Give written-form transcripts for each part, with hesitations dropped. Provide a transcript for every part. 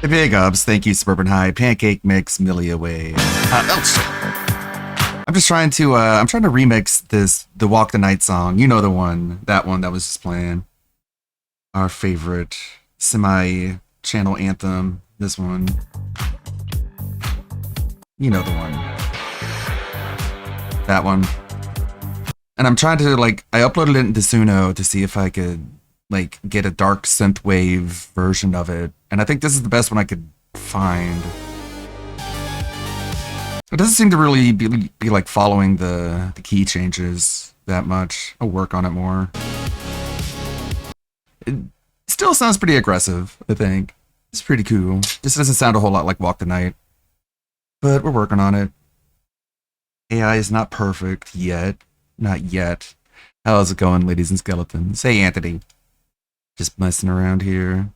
Big ups. Thank you, Suburban High. Pancake Mix, Millie Away. I'm just trying to, remix the Walk the Night song. You know the one. That one that was just playing. Our favorite semi-channel anthem. This one. You know the one. That one. And I'm trying to, I uploaded it into Suno to see if I could, get a dark synthwave version of it. And I think this is the best one I could find. It doesn't seem to really be following the key changes that much. I'll work on it more. It still sounds pretty aggressive, I think. It's pretty cool. Just doesn't sound a whole lot like Walk the Night. But we're working on it. AI is not perfect yet. Not yet. How's it going, ladies and skeletons? Hey, Anthony. Just messing around here.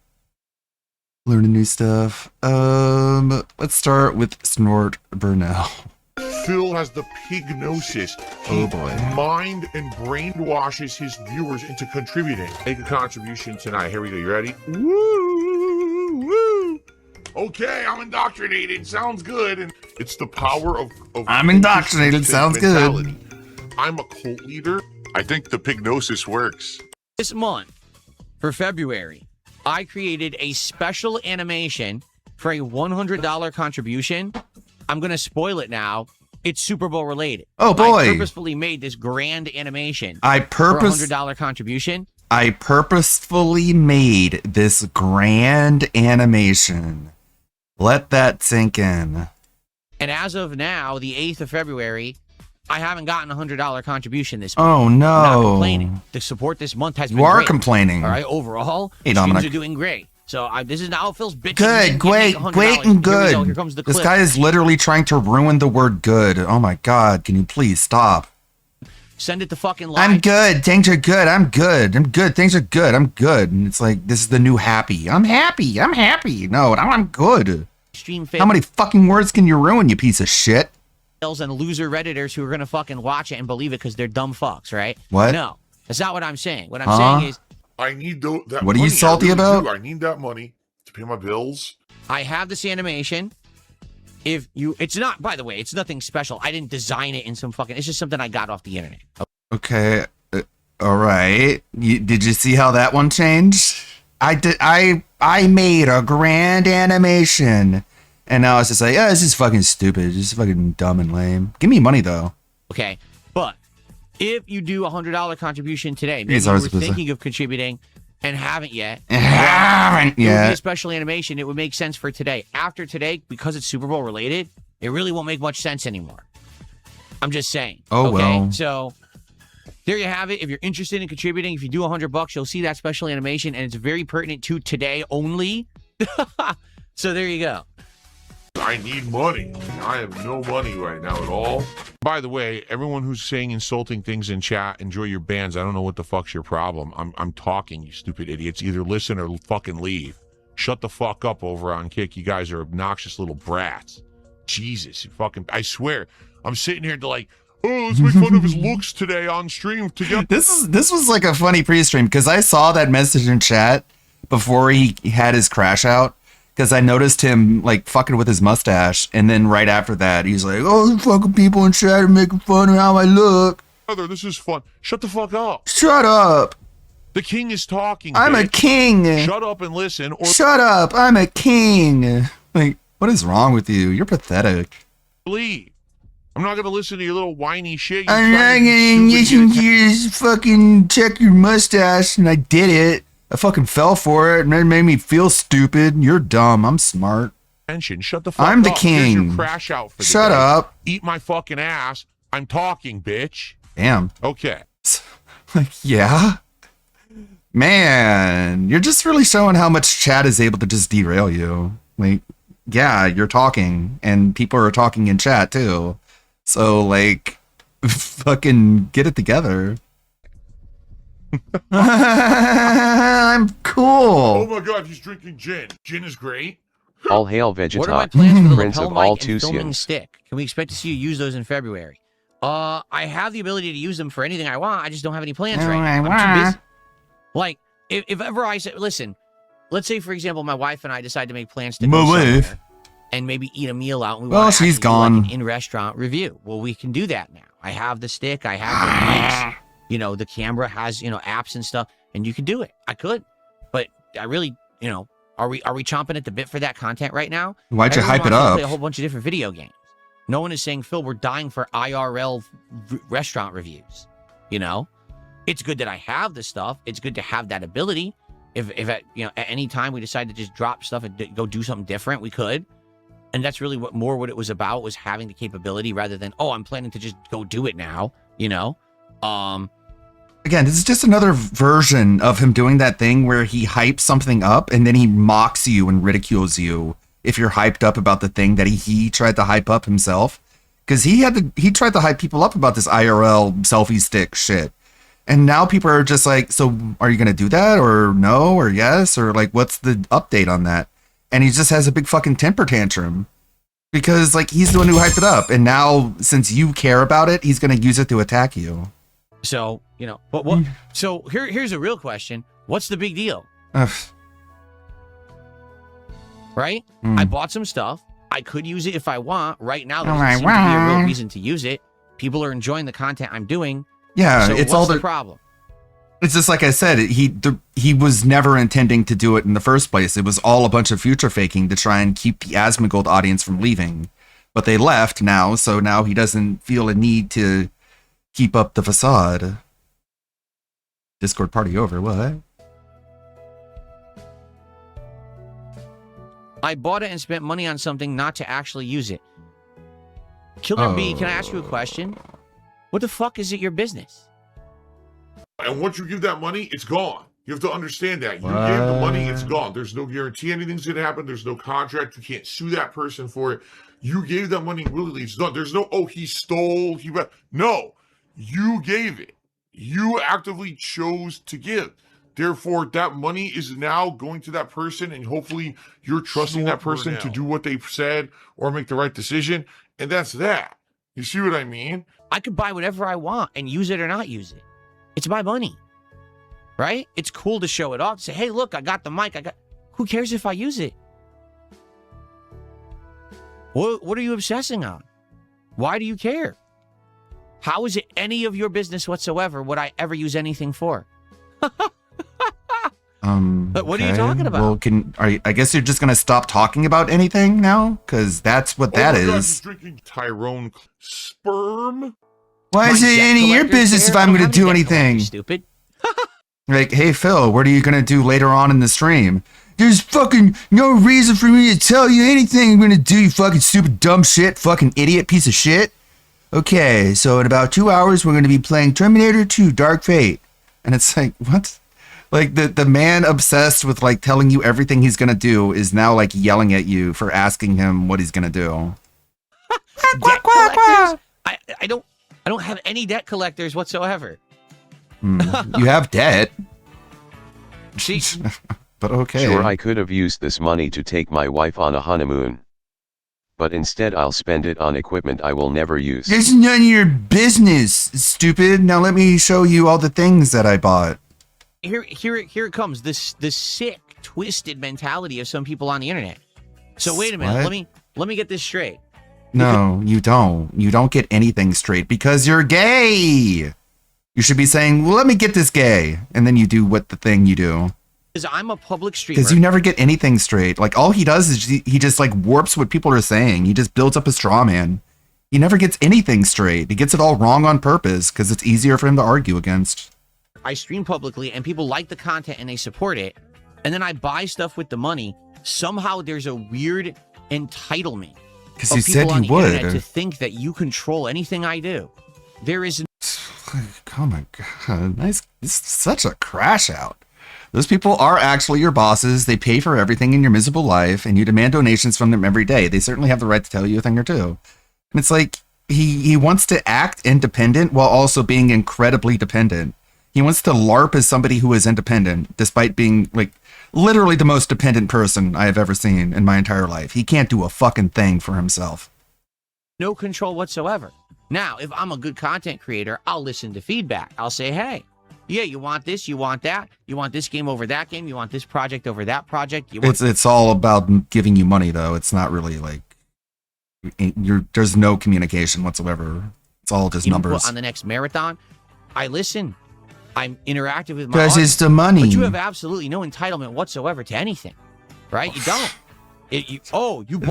Learning new stuff. Let's start with Snort Burnell. Phil has the pignosis. Oh boy. Mind and brainwashes his viewers into contributing. Make a contribution tonight. Here we go. You ready? Woo! Woo! Okay, I'm indoctrinated. Sounds good. And it's the power of I'm indoctrinated. Sounds mentality. Good. I'm a cult leader. I think the pignosis works. This month, for February, I created a special animation for a $100 contribution. I'm going to spoil it now. It's Super Bowl related. Oh, boy. I purposefully made this grand animation for a $100 contribution. I purposefully made this grand animation. Let that sink in. And as of now, the 8th of February, I haven't gotten a $100 contribution this month. Oh, no. I'm not complaining. The support this month has been You are great. complaining. All right, overall, hey, streams are doing great. So this is now Phil's bitching. Good, great and good. Here comes the clip. This guy is literally trying to ruin the word good. Oh my God, can you please stop? Send it to fucking live. I'm good. Things are good. I'm good. I'm good. Things are good. I'm good. And it's like, this is the new happy. I'm happy. I'm happy. No, I'm good. Stream How many fucking words can you ruin, you piece of shit? And loser Redditors who are going to fucking watch it and believe it because they're dumb fucks, right? What? No, that's not what I'm saying. What I'm saying is, I need that what money. Are you salty about? I need that money to pay my bills. I have this animation. It's not, by the way, it's nothing special. I didn't design it in some fucking, it's just something I got off the internet. Okay. All right. Did you see how that one changed? I made a grand animation. And now it's just like, this is fucking stupid. It's just fucking dumb and lame. Give me money, though. Okay. But if you do a $100 contribution today, maybe you were thinking of contributing and haven't yet. It would be a special animation. It would make sense for today. After today, because it's Super Bowl related, it really won't make much sense anymore. I'm just saying. Oh, okay? well. So there you have it. If you're interested in contributing, if you do $100, you'll see that special animation, and it's very pertinent to today only. So there you go. I need money. I have no money right now at all. By the way, everyone who's saying insulting things in chat, enjoy your bans. I don't know what the fuck's your problem. I'm talking, you stupid idiots. Either listen or fucking leave. Shut the fuck up over on Kick. You guys are obnoxious little brats. Jesus, you fucking, I swear. I'm sitting here to let's make fun of his looks today on stream together. This was like a funny pre-stream because I saw that message in chat before he had his crash out. Because I noticed him fucking with his mustache, and then right after that, he's like, "Oh, fucking people in chat are making fun of how I look." This is fun. Shut the fuck up. Shut up. The king is talking. I'm bitch. a king. Shut up and listen. Or shut up. I'm a king. What is wrong with you? You're pathetic. Leave. I'm not gonna listen to your little whiny shit. I'm not gonna listen to you just fucking check your mustache, and I did it. I fucking fell for it, and it made me feel stupid. You're dumb. I'm smart. Shut the fuck up. I'm the king. Here's your crash out for the Shut day. up. Eat my fucking ass. I'm talking, bitch. Damn. Okay. Yeah? Man, you're just really showing how much chat is able to just derail you. Yeah, you're talking, and people are talking in chat, too. So, fucking get it together. I'm cool. Oh my god, he's drinking gin. Gin is great. All hail Vegeta. What are my plans for the Prince lapel of all mic and filming Tusians. stick? Can we expect to see you use those in February? I have the ability to use them for anything I want. I just don't have any plans right now. I'm too busy. If ever I said, listen, let's say, for example, my wife and I decide to make plans to go somewhere and maybe eat a meal out. And we want to she's gone. Do like an in-restaurant review. Well, we can do that now. I have the stick. I have the mics. You know, the camera has, you know, apps and stuff, and you can do it. I could, but I really, you know, are we chomping at the bit for that content right now? Why'd you hype it up? Play a whole bunch of different video games. No one is saying, Phil, we're dying for IRL restaurant reviews. You know, it's good that I have the stuff. It's good to have that ability. If at, you know, at any time we decide to just drop stuff and go do something different, we could. And that's really what it was about, was having the capability rather than, oh, I'm planning to just go do it now, you know? Again, this is just another version of him doing that thing where he hypes something up and then he mocks you and ridicules you if you're hyped up about the thing that he tried to hype up himself. Because he tried to hype people up about this IRL selfie stick shit. And now people are just like, so are you going to do that or no or yes? Or like, what's the update on that? And he just has a big fucking temper tantrum because like he's the one who hyped it up. And now since you care about it, he's going to use it to attack you. So, you know, but what? So here's a real question. What's the big deal? Right? I bought some stuff. I could use it if I want. Right now, there doesn't seem to be a real reason to use it. People are enjoying the content I'm doing. Yeah, so it's what's all the problem. It's just like I said, he was never intending to do it in the first place. It was all a bunch of future faking to try and keep the Asmongold audience from leaving. But they left now, so now he doesn't feel a need to keep up the facade. Discord party over, what? I bought it and spent money on something not to actually use it. Killer B, can I ask you a question? What the fuck is it your business? And once you give that money, it's gone. You have to understand that. You gave the money, it's gone. There's no guarantee anything's going to happen. There's no contract. You can't sue that person for it. You gave that money willingly. It's done. There's no, oh, he stole. No, you gave it. You actively chose to give. Therefore, that money is now going to that person, and hopefully you're trusting that person to do what they've said or make the right decision. And that's that. You see what I mean? I could buy whatever I want and use it or not use it. It's my money, right? It's cool to show it off. Say, hey, look, I got the mic. Who cares if I use it? What are you obsessing on? Why do you care? How is it any of your business whatsoever would I ever use anything for? But what are you talking about? Well, I guess you're just gonna stop talking about anything now, because that's what that is. He's drinking Tyrone sperm. Why is it any of your business if I'm gonna do anything? Stupid. Like, hey Phil, what are you gonna do later on in the stream? There's fucking no reason for me to tell you anything I'm gonna do, you fucking stupid dumb shit, fucking idiot piece of shit. Okay, so in about 2 hours we're gonna be playing Terminator 2 Dark Fate. And it's like, what? Like the man obsessed with like telling you everything he's gonna do is now like yelling at you for asking him what he's gonna do. Debt collectors? I don't have any debt collectors whatsoever. You have debt. But okay. Sure, I could have used this money to take my wife on a honeymoon. But instead I'll spend it on equipment I will never use. It's none of your business, stupid. Now let me show you all the things that I bought. Here it comes. This sick, twisted mentality of some people on the internet. So wait a minute. What? Let me get this straight. No, you don't. You don't get anything straight because you're gay. You should be saying, well, let me get this gay. And then you do what the thing you do. Because I'm a public streamer. Because you never get anything straight. Like, all he does is he just, like, warps what people are saying. He just builds up a straw man. He never gets anything straight. He gets it all wrong on purpose because it's easier for him to argue against. I stream publicly, and people like the content, and they support it. And then I buy stuff with the money. Somehow there's a weird entitlement. Because you said you would. To think that you control anything I do. There is... Oh, my God. Nice. This is such a crash out. Those people are actually your bosses. They pay for everything in your miserable life, and you demand donations from them every day. They certainly have the right to tell you a thing or two. And it's like, he wants to act independent while also being incredibly dependent. He wants to LARP as somebody who is independent, despite being, like, literally the most dependent person I have ever seen in my entire life. He can't do a fucking thing for himself. No control whatsoever. Now, if I'm a good content creator, I'll listen to feedback. I'll say, hey, Yeah, you want this, you want that, you want this game over that game, you want this project over that project. You want It's all about giving you money, though. It's not really like there's no communication whatsoever. It's all just numbers. On the next marathon, I listen. I'm interactive with my because audience, it's the money. but you have absolutely no entitlement whatsoever to anything, right? You don't.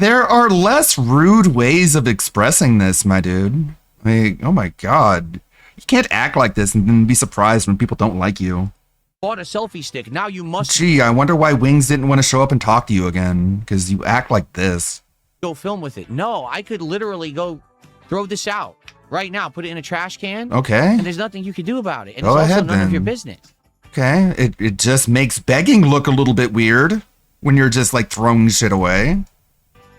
There are less rude ways of expressing this, my dude. Like, oh my god. You can't act like this and then be surprised when people don't like you. Bought a selfie stick. Now you must. Gee, I wonder why Wings didn't want to show up and talk to you again. Because you act like this. Go film with it. No, I could literally go throw this out right now, put it in a trash can. Okay. And there's nothing you can do about it. And Go it's ahead, also none then. of your business. Okay. It just makes begging look a little bit weird when you're just like throwing shit away.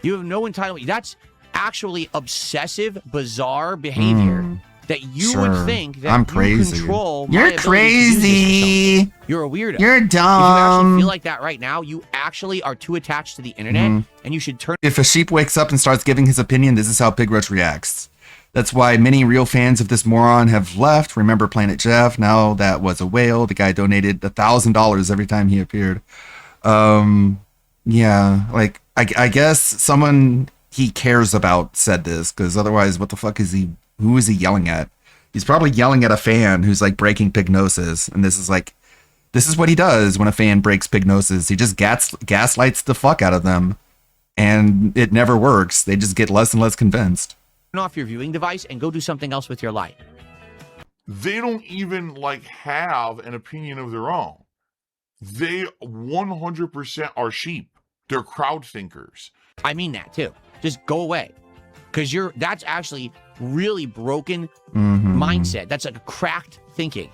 You have no entitlement. That's actually obsessive, bizarre behavior that you would think that I'm you crazy. control. You're crazy. You're a weirdo. You're If you actually dumb. feel like that right now, you actually are too attached to the internet, and you should turn. If a sheep wakes up and starts giving his opinion, this is how Pig Roach reacts. That's why many real fans of this moron have left. Remember Planet Jeff? Now that was a whale. The guy donated $1,000 every time he appeared. Yeah, like I guess someone he cares about said this, because otherwise, what the fuck is he? Who is he yelling at? He's probably yelling at a fan who's like breaking Pignosis, and this is what he does when a fan breaks Pignosis. He just gaslights the fuck out of them, and it never works. They just get less and less convinced. Turn off your viewing device and go do something else with your life. They don't even like have an opinion of their own. They 100% are sheep. They're crowd thinkers. I mean that too. Just go away, because that's actually really broken mindset. That's like a cracked thinking.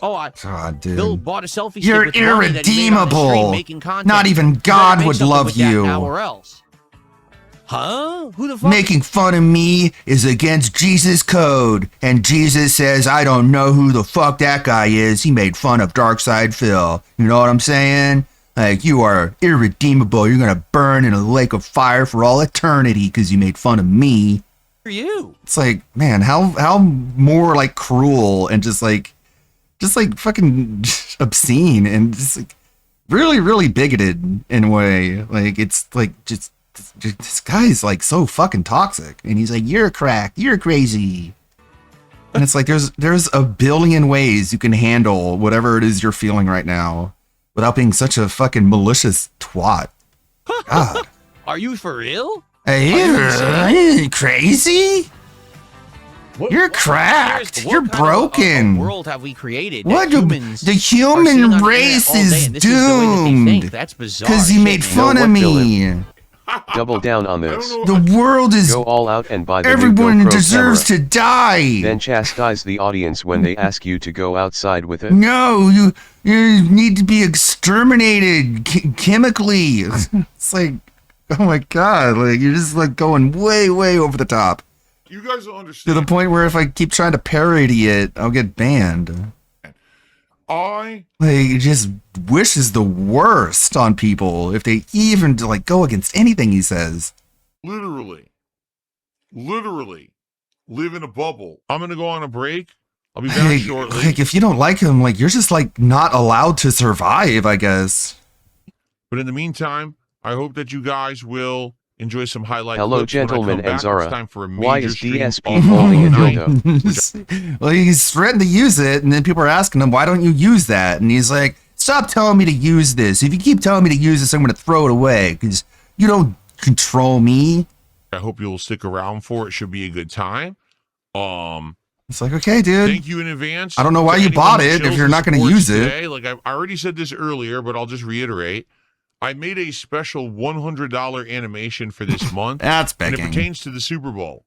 God, dude. Bill bought a selfie stick. You're with money that he made on the stream irredeemable. making content. Not even You better God make would something love with that you. now or else. Huh? Who the fuck? Making fun of me is against Jesus' code. And Jesus says, I don't know who the fuck that guy is. He made fun of Darkside Phil. You know what I'm saying? Like, you are irredeemable. You're going to burn in a lake of fire for all eternity because you made fun of me. For you. It's like, man, how more like cruel and just like fucking obscene and just like really, really bigoted in a way. Like, it's like just this guy's like so fucking toxic, and he's like, you're cracked, you're crazy, and it's like there's a billion ways you can handle whatever it is you're feeling right now without being such a fucking malicious twat. God. Are you for real? Are you crazy? You're cracked. You're broken. What world have we created? What The human race is doomed That's bizarre. because you made fun of me. Double down on this. The world is. Go all out and buy the Everyone new GoPro deserves camera. to die. Then chastise the audience when they ask you to go outside with it. No, you need to be exterminated chemically. It's like, oh my god, like you're just like going way, way over the top. You guys don't To understand. the point where if I keep trying to parody it, I'll get banned. Like, it just wishes the worst on people if they even like go against anything he says. literally live in a bubble. I'm going to go on a break. I'll be back shortly. Like, if you don't like him, like you're just like not allowed to survive, I guess. But in the meantime, I hope that you guys will enjoy some highlight Hello, clips when I gentlemen come back. and Zara. It's time for a Why major is stream DSP of holding a Fortnite. dildo? Well, he's threatened to use it, and then people are asking him, why don't you use that? And he's like, stop telling me to use this. If you keep telling me to use this, I'm going to throw it away, because you don't control me. I hope you'll stick around for it. Should be a good time. It's like, okay, dude. Thank you in advance. I don't know why to you anyone bought who it if shows you're the not gonna support use it. today. Like I already said this earlier, but I'll just reiterate. I made a special $100 animation for this month. That's and it begging. pertains to the Super Bowl.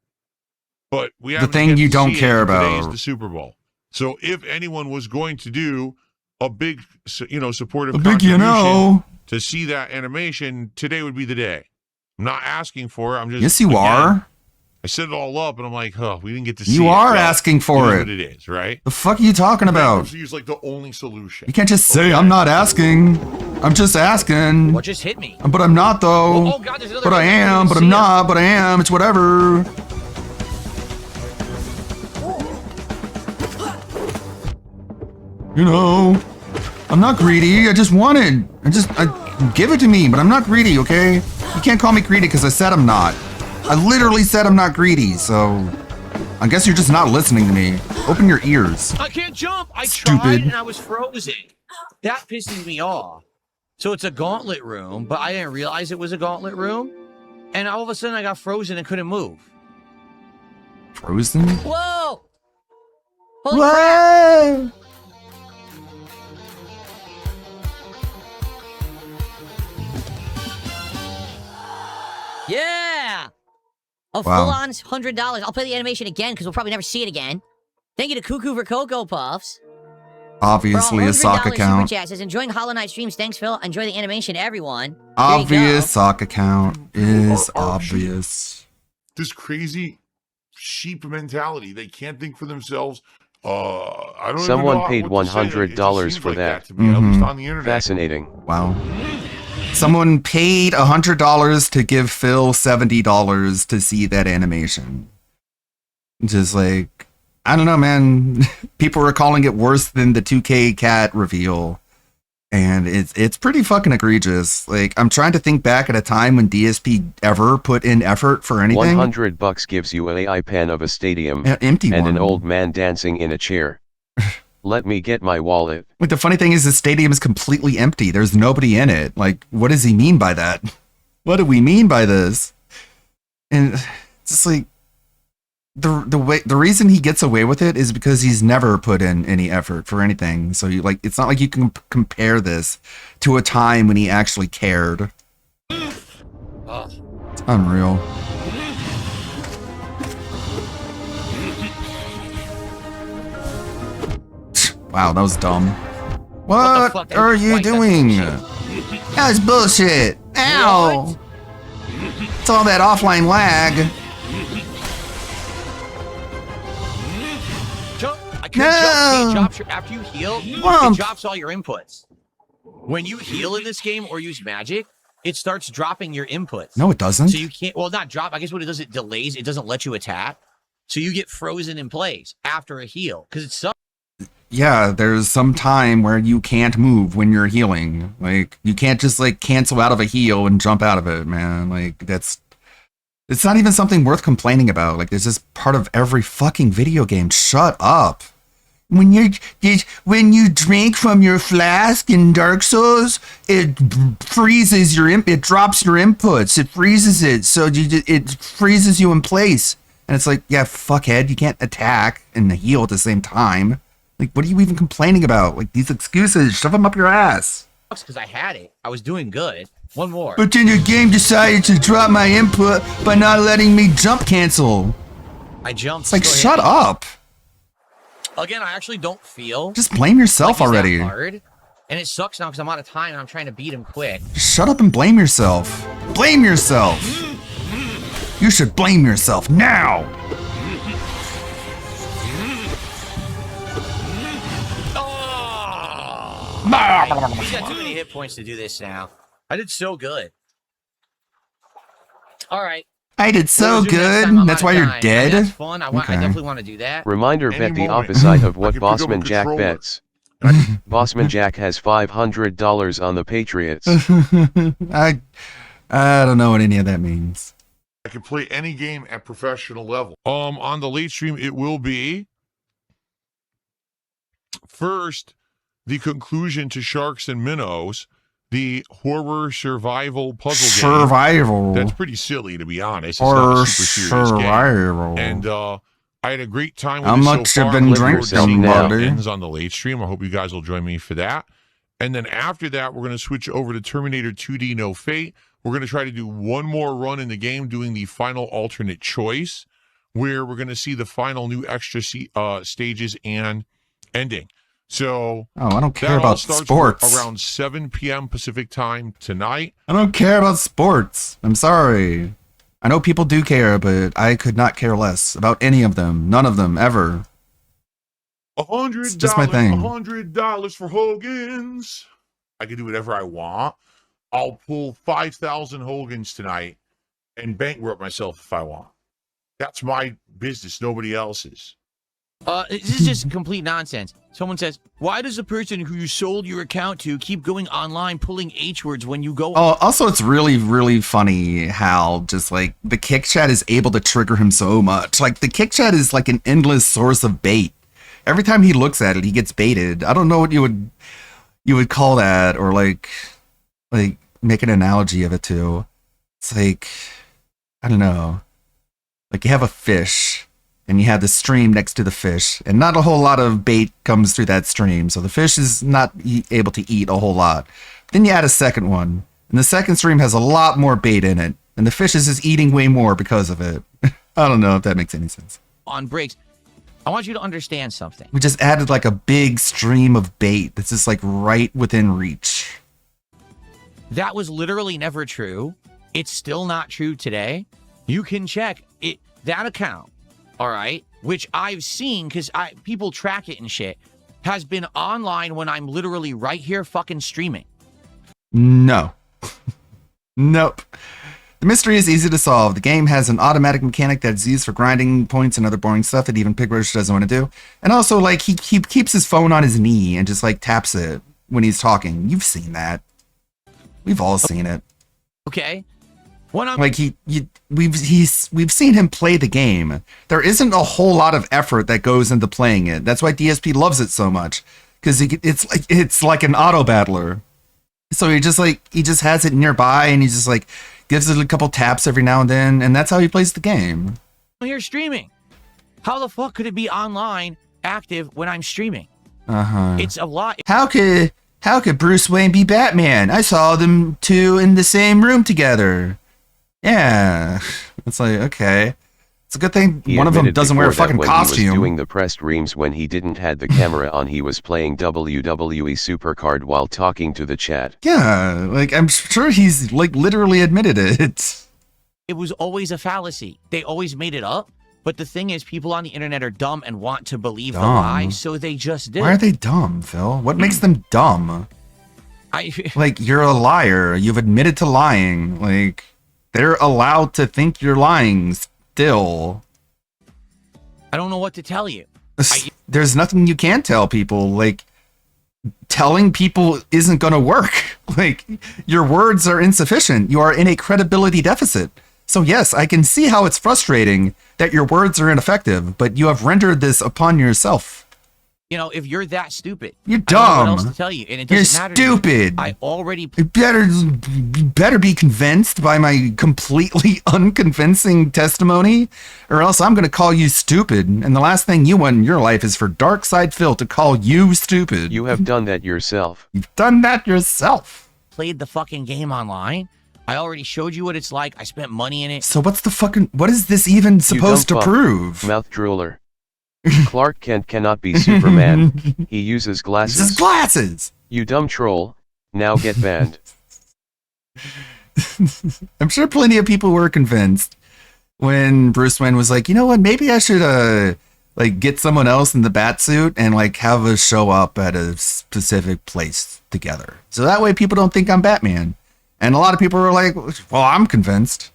But we The haven't thing yet you to don't see it, care and today about. is the Super Bowl. So if anyone was going to do a big, supportive A big, contribution to see that animation, today would be the day. I'm not asking for it. I'm just Yes, you again, are. I set it all up, and I'm like, we didn't get to see You it. are Well, asking for it. it. What it is, right? The fuck are you talking about? Use like the only solution. You can't just say, Okay. I'm not asking. I'm just asking. What just hit me? But I'm not, though. Oh, God, there's another But I video. am, but I'm See not, but I am. It's whatever. You know, I'm not greedy. I just wanted. I give it to me, but I'm not greedy, okay? You can't call me greedy because I said I'm not. I literally said I'm not greedy, so I guess you're just not listening to me. Open your ears. I can't jump. I Stupid. tried and I was frozen. That pisses me off. So it's a gauntlet room, but I didn't realize it was a gauntlet room. And all of a sudden I got frozen and couldn't move. Frozen? Whoa! Holy crap! Whoa! Yeah! A Wow. full-on $100. I'll play the animation again because we'll probably never see it again. Thank you to Cuckoo for Cocoa Puffs. Obviously a sock Super account. chat says, enjoying Hollow Knight streams. Thanks, Phil. Enjoy the animation, everyone. There you go. Obvious sock account is Are obvious. This crazy sheep mentality. They can't think for themselves. I don't Someone even know paid what to say. It just $100 seems for like that. to me, at least Mhm. on the internet. Fascinating. Wow. Someone paid $100 to give Phil $70 to see that animation. Just like, I don't know, man. People are calling it worse than the 2K cat reveal. And it's pretty fucking egregious. Like, I'm trying to think back at a time when DSP ever put in effort for anything. $100 gives you a AI pen of a stadium An empty and one. an old man dancing in a chair. Let me get my wallet. Like, the funny thing is the stadium is completely empty. There's nobody in it. Like, what does he mean by that? What do we mean by this? And it's just like the reason he gets away with it is because he's never put in any effort for anything. So you like, it's not like you can compare this to a time when he actually cared. It's unreal. Wow, that was dumb. What, fuck? are you Like, that's doing? bullshit. That's bullshit. Ow! It's all that offline lag. Jump. I couldn't No. jump. It drops your, after you heal, Womp. it drops all your inputs. When you heal in this game or use magic, it starts dropping your inputs. No, it doesn't. So you can't, well, not drop. I guess what it does, it delays. It doesn't let you attack. So you get frozen in place after a heal because it's so. Yeah, there's some time where you can't move when you're healing. Like, you can't just like cancel out of a heal and jump out of it, man. Like, it's not even something worth complaining about. Like, this is part of every fucking video game. Shut up. When you drink from your flask in Dark Souls, it freezes it drops your inputs. It freezes it, so it freezes you in place. And it's like, yeah, fuckhead, you can't attack and heal at the same time. Like, what are you even complaining about? Like, these excuses, shove them up your ass. Because I had it. I was doing good. One more. But then your game decided to drop my input by not letting me jump cancel. I jumped. It's like, still hit shut me. up. Again, I actually don't feel Just blame yourself like he's that already. hard. And it sucks now because I'm out of time and I'm trying to beat him quick. Just shut up and blame yourself. Blame yourself. You should blame yourself now. Oh! He's got too many hit points to do this now. I did so good. All right. I did so We'll resume next good. time. I'm That's out why of you're time. I mean, dead. that's fun. I Okay. definitely want to do that. Reminder, Any bet the moment, opposite of I what can pick up a Bossman Jack controller. bets. Bossman Jack has $500 on the Patriots. I don't know what any of that means. I can play any game at professional level. On the late stream, it will be first the conclusion to Sharks and Minnows, the horror survival puzzle game. Survival. That's pretty silly, to be honest. It's not Or a super serious game. survival. And I had a great time with How it much so you far. been Look forward to drinking, seeing how it buddy? ends on the late stream. I hope you guys will join me for that. And then after that, we're going to switch over to Terminator 2D No Fate. We're going to try to do one more run in the game, doing the final alternate choice, where we're going to see the final new extra stages and ending. So Oh, I don't care that all about starts sports. around 7 p.m. Pacific time tonight. I don't care about sports. I'm sorry. I know people do care, but I could not care less about any of them. None of them, ever. $100, It's just my thing. $100 for Hogan's. I can do whatever I want. I'll pull 5,000 Hogan's tonight and bankrupt myself if I want. That's my business, nobody else's. This is just complete nonsense. Someone says, why does the person who you sold your account to keep going online pulling H words when you go? Oh, also, it's really, really funny how just like the kick chat is able to trigger him so much. Like the kick chat is like an endless source of bait. Every time he looks at it, he gets baited. I don't know what you would call that, or like make an analogy of it to. It's like, I don't know. Like you have a fish and you have the stream next to the fish, and not a whole lot of bait comes through that stream, so the fish is not able to eat a whole lot. Then you add a second one, and the second stream has a lot more bait in it, and the fish is just eating way more because of it. I don't know if that makes any sense. On breaks, I want you to understand something. We just added like a big stream of bait that's just like right within reach. That was literally never true. It's still not true today. You can check it. That account, all right, which I've seen because people track it and shit, has been online when I'm literally right here fucking streaming. No. Nope. The mystery is easy to solve. The game has an automatic mechanic that's used for grinding points and other boring stuff that even Pigrush doesn't want to do. And also, like, he keeps his phone on his knee and just, like, taps it when he's talking. You've seen that. We've all seen it. Okay. When I'm like we've seen him play the game. There isn't a whole lot of effort that goes into playing it. That's why DSP loves it so much, because it's like an auto battler. So he just has it nearby, and he just like gives it a couple taps every now and then, and that's how he plays the game. You're streaming. How the fuck could it be online active when I'm streaming? It's a lot. How could Bruce Wayne be Batman? I saw them two in the same room together. Yeah, it's like, okay. It's a good thing one of them doesn't wear a fucking costume. He was doing the pressed reams when he didn't had the camera on, he was playing WWE Supercard while talking to the chat. Yeah, like I'm sure he's like literally admitted it. It was always a fallacy. They always made it up. But the thing is, people on the internet are dumb and want to believe the lie, so they just did. Why are they dumb, Phil? What makes them dumb? Like, you're a liar. You've admitted to lying. Like, they're allowed to think you're lying still. I don't know what to tell you. There's nothing you can tell people. Like, telling people isn't going to work. Like, your words are insufficient. You are in a credibility deficit. So yes, I can see how it's frustrating that your words are ineffective, but you have rendered this upon yourself. You know, if you're that stupid, you're dumb. I don't know what else to tell you, and it doesn't matter. You're stupid. I already. You better be convinced by my completely unconvincing testimony, or else I'm going to call you stupid. And the last thing you want in your life is for Darkside Phil to call you stupid. You have done that yourself. You've done that yourself. Played the fucking game online. I already showed you what it's like. I spent money in it. So what is this even supposed to prove? Mouth drooler. Clark Kent cannot be Superman. He uses glasses. He uses glasses! You dumb troll. Now get banned. I'm sure plenty of people were convinced when Bruce Wayne was like, you know what, maybe I should like get someone else in the bat suit and like have us show up at a specific place together. So that way people don't think I'm Batman. And a lot of people were like, well, I'm convinced.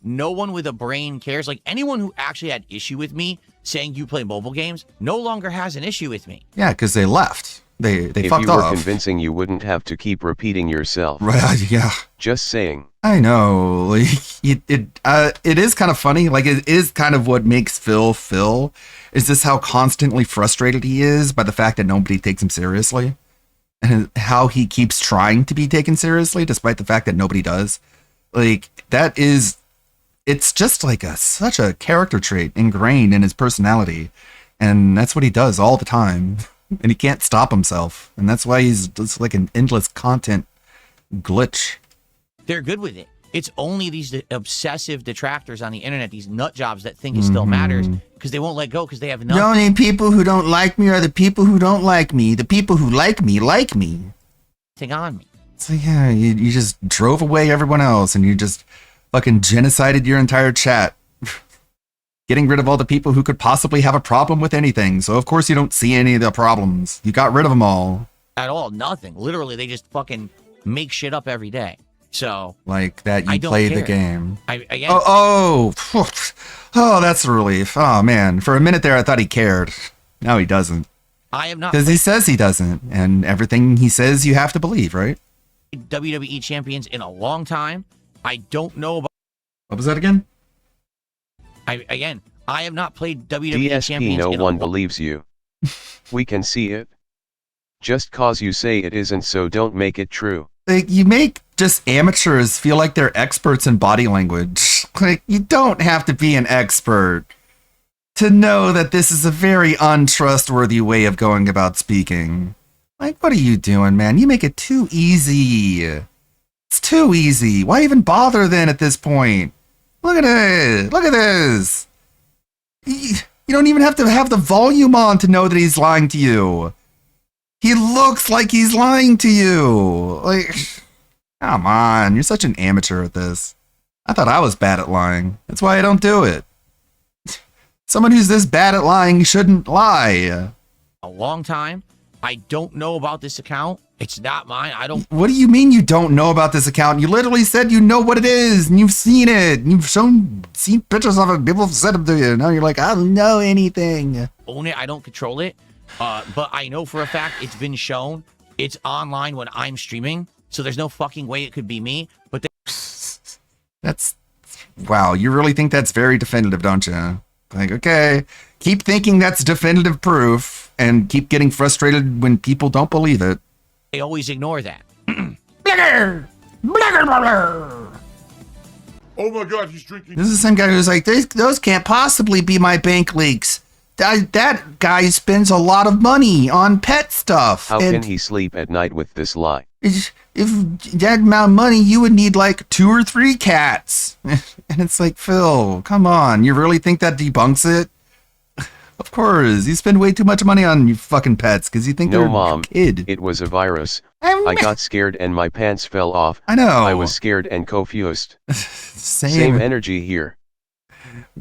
No one with a brain cares. Like, anyone who actually had issue with me saying you play mobile games no longer has an issue with me. Yeah, because they left. They fucked off. If you were convincing, you wouldn't have to keep repeating yourself. Right, yeah. Just saying. I know. Like, it is kind of funny. Like, it is kind of what makes Phil Phil. Is this how constantly frustrated he is by the fact that nobody takes him seriously? And how he keeps trying to be taken seriously despite the fact that nobody does. Like, it's just like such a character trait ingrained in his personality. And that's what he does all the time. And he can't stop himself. And that's why he's just like an endless content glitch. They're good with it. It's only these obsessive detractors on the internet, these nut jobs that think it still matters, because they won't let go because they have nothing. The only people who don't like me are the people who don't like me. The people who like me like me. Thing on me. So yeah, you just drove away everyone else, and you just fucking genocided your entire chat. Getting rid of all the people who could possibly have a problem with anything. So of course you don't see any of the problems. You got rid of them all. At all, nothing. Literally, they just fucking make shit up every day. So like that you played the game. Oh, that's a relief. Oh man, for a minute there I thought he cared. No, he doesn't. I have not. Because he says he doesn't, and everything he says you have to believe, right? WWE champions in a long time. I don't know about. What was that again? I have not played WWE DSP, champions. no one believes you. We can see it. Just cause you say it isn't, so don't make it true. Like, you make just amateurs feel like they're experts in body language. Like, you don't have to be an expert to know that this is a very untrustworthy way of going about speaking. Like, what are you doing, man? You make it too easy. It's too easy. Why even bother then at this point? Look at it. Look at this. You don't even have to have the volume on to know that he's lying to you. He looks like he's lying to you. Like, come on. You're such an amateur at this. I thought I was bad at lying. That's why I don't do it. Someone who's this bad at lying shouldn't lie. A long time. I don't know about this account. It's not mine. I don't. What do you mean you don't know about this account? You literally said you know what it is, and you've seen it, and you've seen pictures of it. People have said them to you. Now you're like, I don't know anything. Own it. I don't control it. But I know for a fact it's been shown. It's online when I'm streaming, so there's no fucking way it could be me. But that's wow. You really think that's very definitive, don't you? Like, okay, keep thinking that's definitive proof, and keep getting frustrated when people don't believe it. they always ignore that. Blagger! Blagger, blagger! Oh my God, he's drinking. This is the same guy who's like, those can't possibly be my bank leaks. That guy spends a lot of money on pet stuff. How can he sleep at night with this lie? If that amount of money, you would need like 2 or 3 cats. And it's like, Phil, come on. You really think that debunks it? Of course. You spend way too much money on your fucking pets because you think No, they're Mom, a kid. it was a virus. I got scared and my pants fell off. I know. I was scared and confused. Same energy here.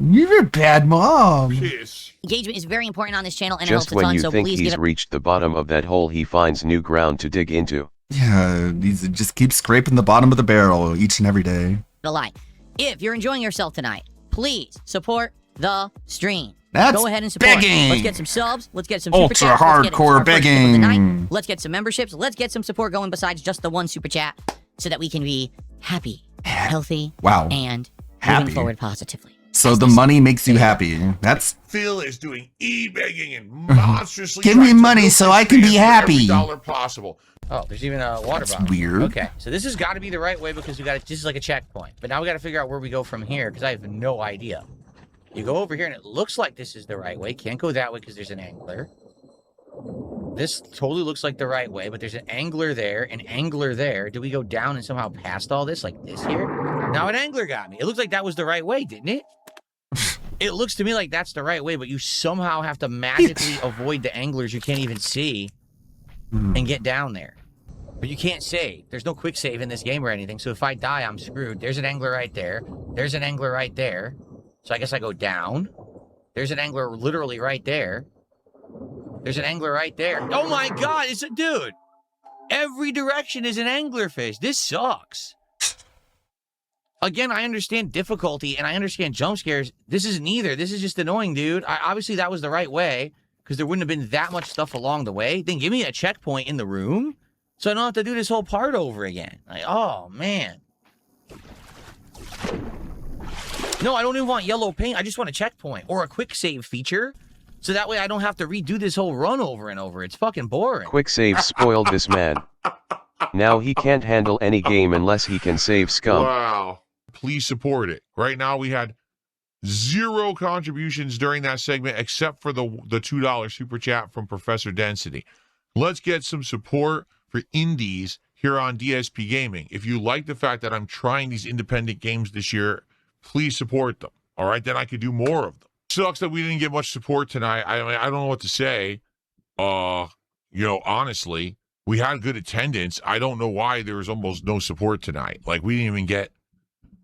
You're a bad mom. Piss. Engagement is very important on this channel, and Just it helps a when ton, you so think please he's give it reached the bottom of that hole, he finds new ground to dig into. Yeah, he just keeps scraping the bottom of the barrel each and every day. a like. If you're enjoying yourself tonight, please support the stream. That's Go ahead and support. begging. Let's get some subs. Let's get some Ultra super chats. Let's get hardcore our first tip of the begging. night. Let's get some memberships. Let's get some support going besides just the one super chat, so that we can be happy, healthy, Wow. and Happy. moving forward positively. So the money makes you happy. That's Phil is doing e-begging and monstrously. Give me trying to money milk so his I can be fans for every happy. dollar possible. Oh, there's even a water That's bottle. weird. Okay, so this has got to be the right way because we got this is like a checkpoint. But now we got to figure out where we go from here because I have no idea. You go over here and it looks like this is the right way. Can't go that way because there's an angler. This totally looks like the right way, but there's an angler there, an angler there. Do we go down and somehow past all this like this here? Now an angler got me. It looks like that was the right way, didn't it? It looks to me like that's the right way, but you somehow have to magically avoid the anglers you can't even see and get down there. But you can't save. There's no quick save in this game or anything, so if I die, I'm screwed. There's an angler right there. There's an angler right there. So I guess I go down. There's an angler literally right there. There's an angler right there. Oh my God, it's a dude. Every direction is an angler fish. This sucks. Again, I understand difficulty and I understand jump scares. This isn't either. This is just annoying, dude. Obviously, that was the right way because there wouldn't have been that much stuff along the way. Then give me a checkpoint in the room so I don't have to do this whole part over again. Like, oh, man. No, I don't even want yellow paint. I just want a checkpoint or a quick save feature so that way I don't have to redo this whole run over and over. It's fucking boring. Quick save spoiled this man. Now he can't handle any game unless he can save scum. Wow. Please support it. Right now we had 0 contributions during that segment except for the $2 super chat from Professor Density. Let's get some support for indies here on DSP Gaming. If you like the fact that I'm trying these independent games this year, please support them. All right, then I could do more of them. Sucks that we didn't get much support tonight. I mean, I don't know what to say. Honestly, we had good attendance. I don't know why there was almost no support tonight. Like, we didn't even get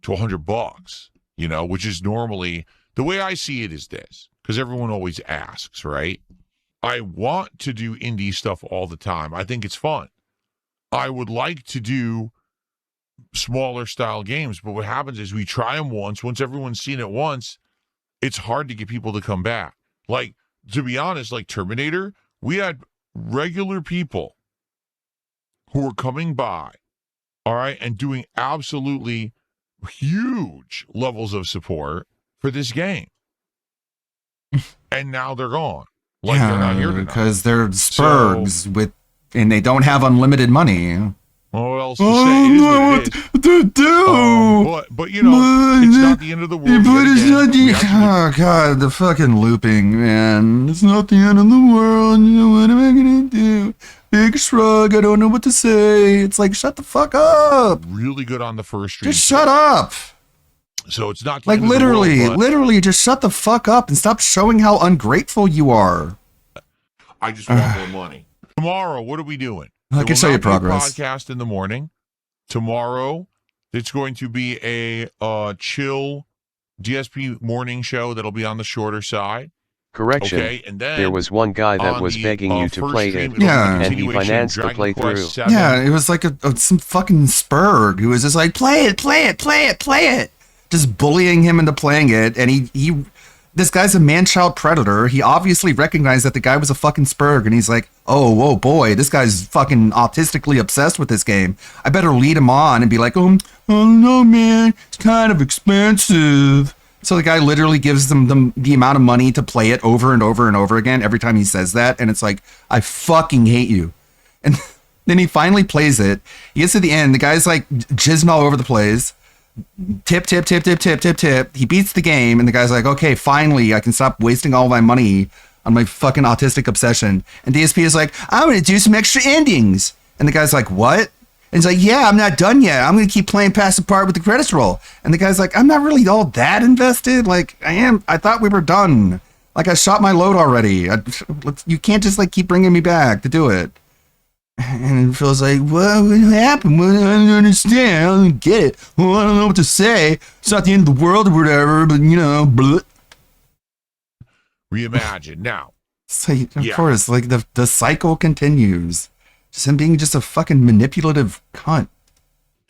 to $100, which is normally the way I see it is this, because everyone always asks, right? I want to do indie stuff all the time. I think it's fun. I would like to do smaller style games, but what happens is we try them once everyone's seen it once, it's hard to get people to come back. Like to be honest, like Terminator, we had regular people who were coming by, all right, and doing absolutely huge levels of support for this game. And now they're gone. Like they're not here tonight. Because they're spurgs and they don't have unlimited money. What else to say? It is what it is. To do. But you know, it's not the end of the world. But it's not oh god, the fucking looping, man. It's not the end of the world. You know, what am I gonna do? Big shrug. I don't know what to say. It's like, shut the fuck up. Really good on the first stream. Just shut up. So it's not the like end of the world, literally, just shut the fuck up and stop showing how ungrateful you are. I just want more money. Tomorrow, what are we doing? I can show you progress. Podcast in the morning. Tomorrow, it's going to be a chill DSP morning show that'll be on the shorter side. Correction. Okay, and then there was one guy that was begging you to play it, yeah, and he financed the playthrough. Yeah, it was like some fucking spurg who was just like, play it. Just bullying him into playing it, and he this guy's a man-child predator. He obviously recognized that the guy was a fucking spurg, and he's like, oh, whoa, boy, this guy's fucking autistically obsessed with this game. I better lead him on and be like, oh no, man, it's kind of expensive. So the guy literally gives them the amount of money to play it over and over and over again every time he says that, and it's like, I fucking hate you. And then he finally plays it. He gets to the end, the guy's like jizzing all over the place. Tip. He beats the game, and the guy's like, okay, finally, I can stop wasting all my money on my fucking autistic obsession. And DSP is like, I'm going to do some extra endings. And the guy's like, what? And he's like, yeah, I'm not done yet. I'm going to keep playing past the part with the credits roll. And the guy's like, I'm not really all that invested. Like, I thought we were done. Like, I shot my load already. You can't just, like, keep bringing me back to do it. And it feels like, what happened? Well, I don't understand. I don't get it. Well, I don't know what to say. It's not the end of the world or whatever, but, you know, blah. Reimagine. Now. So, of course, like, the cycle continues. Just him being just a fucking manipulative cunt.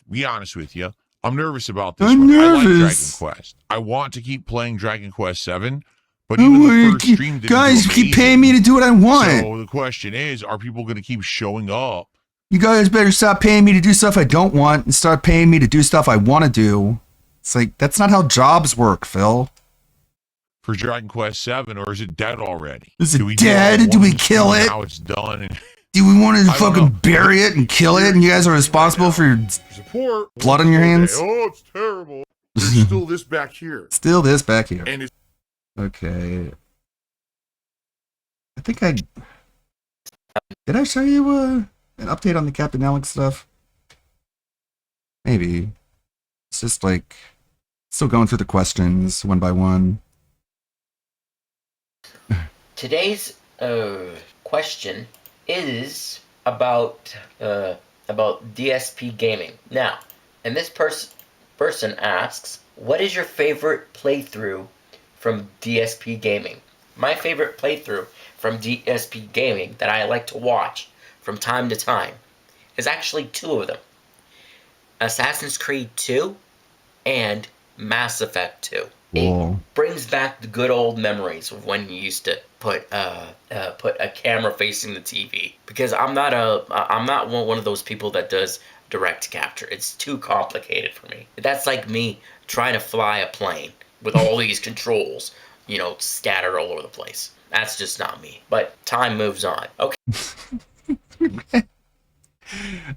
Be honest with you. I'm nervous about this one. I like Dragon Quest. I want to keep playing Dragon Quest 7. But even the first stream didn't guys keep paying me to do what I want. So the question is, are people going to keep showing up? You guys better stop paying me to do stuff I don't want and start paying me to do stuff I want to do. It's like, that's not how jobs work, Phil. For Dragon Quest 7, or is it dead already? Is it dead? Do we kill it? Now it's done. Do we want to fucking bury it and kill it, and you guys are responsible for your support blood on your hands? Oh, it's terrible. There's still this back here. Still this back here. And it's okay. I think did I show you an update on the Captain Alex stuff? Maybe. It's just like still going through the questions one by one. Today's question is about DSP gaming. Now, and this person asks, what is your favorite playthrough from DSP gaming? My favorite playthrough from DSP gaming that I like to watch from time to time is actually two of them. Assassin's Creed 2 and Mass Effect 2. It brings back the good old memories of when you used to put a camera facing the TV. Because I'm not one of those people that does direct capture. It's too complicated for me. That's like me trying to fly a plane with all these controls, you know, scattered all over the place. That's just not me. But time moves on. Okay.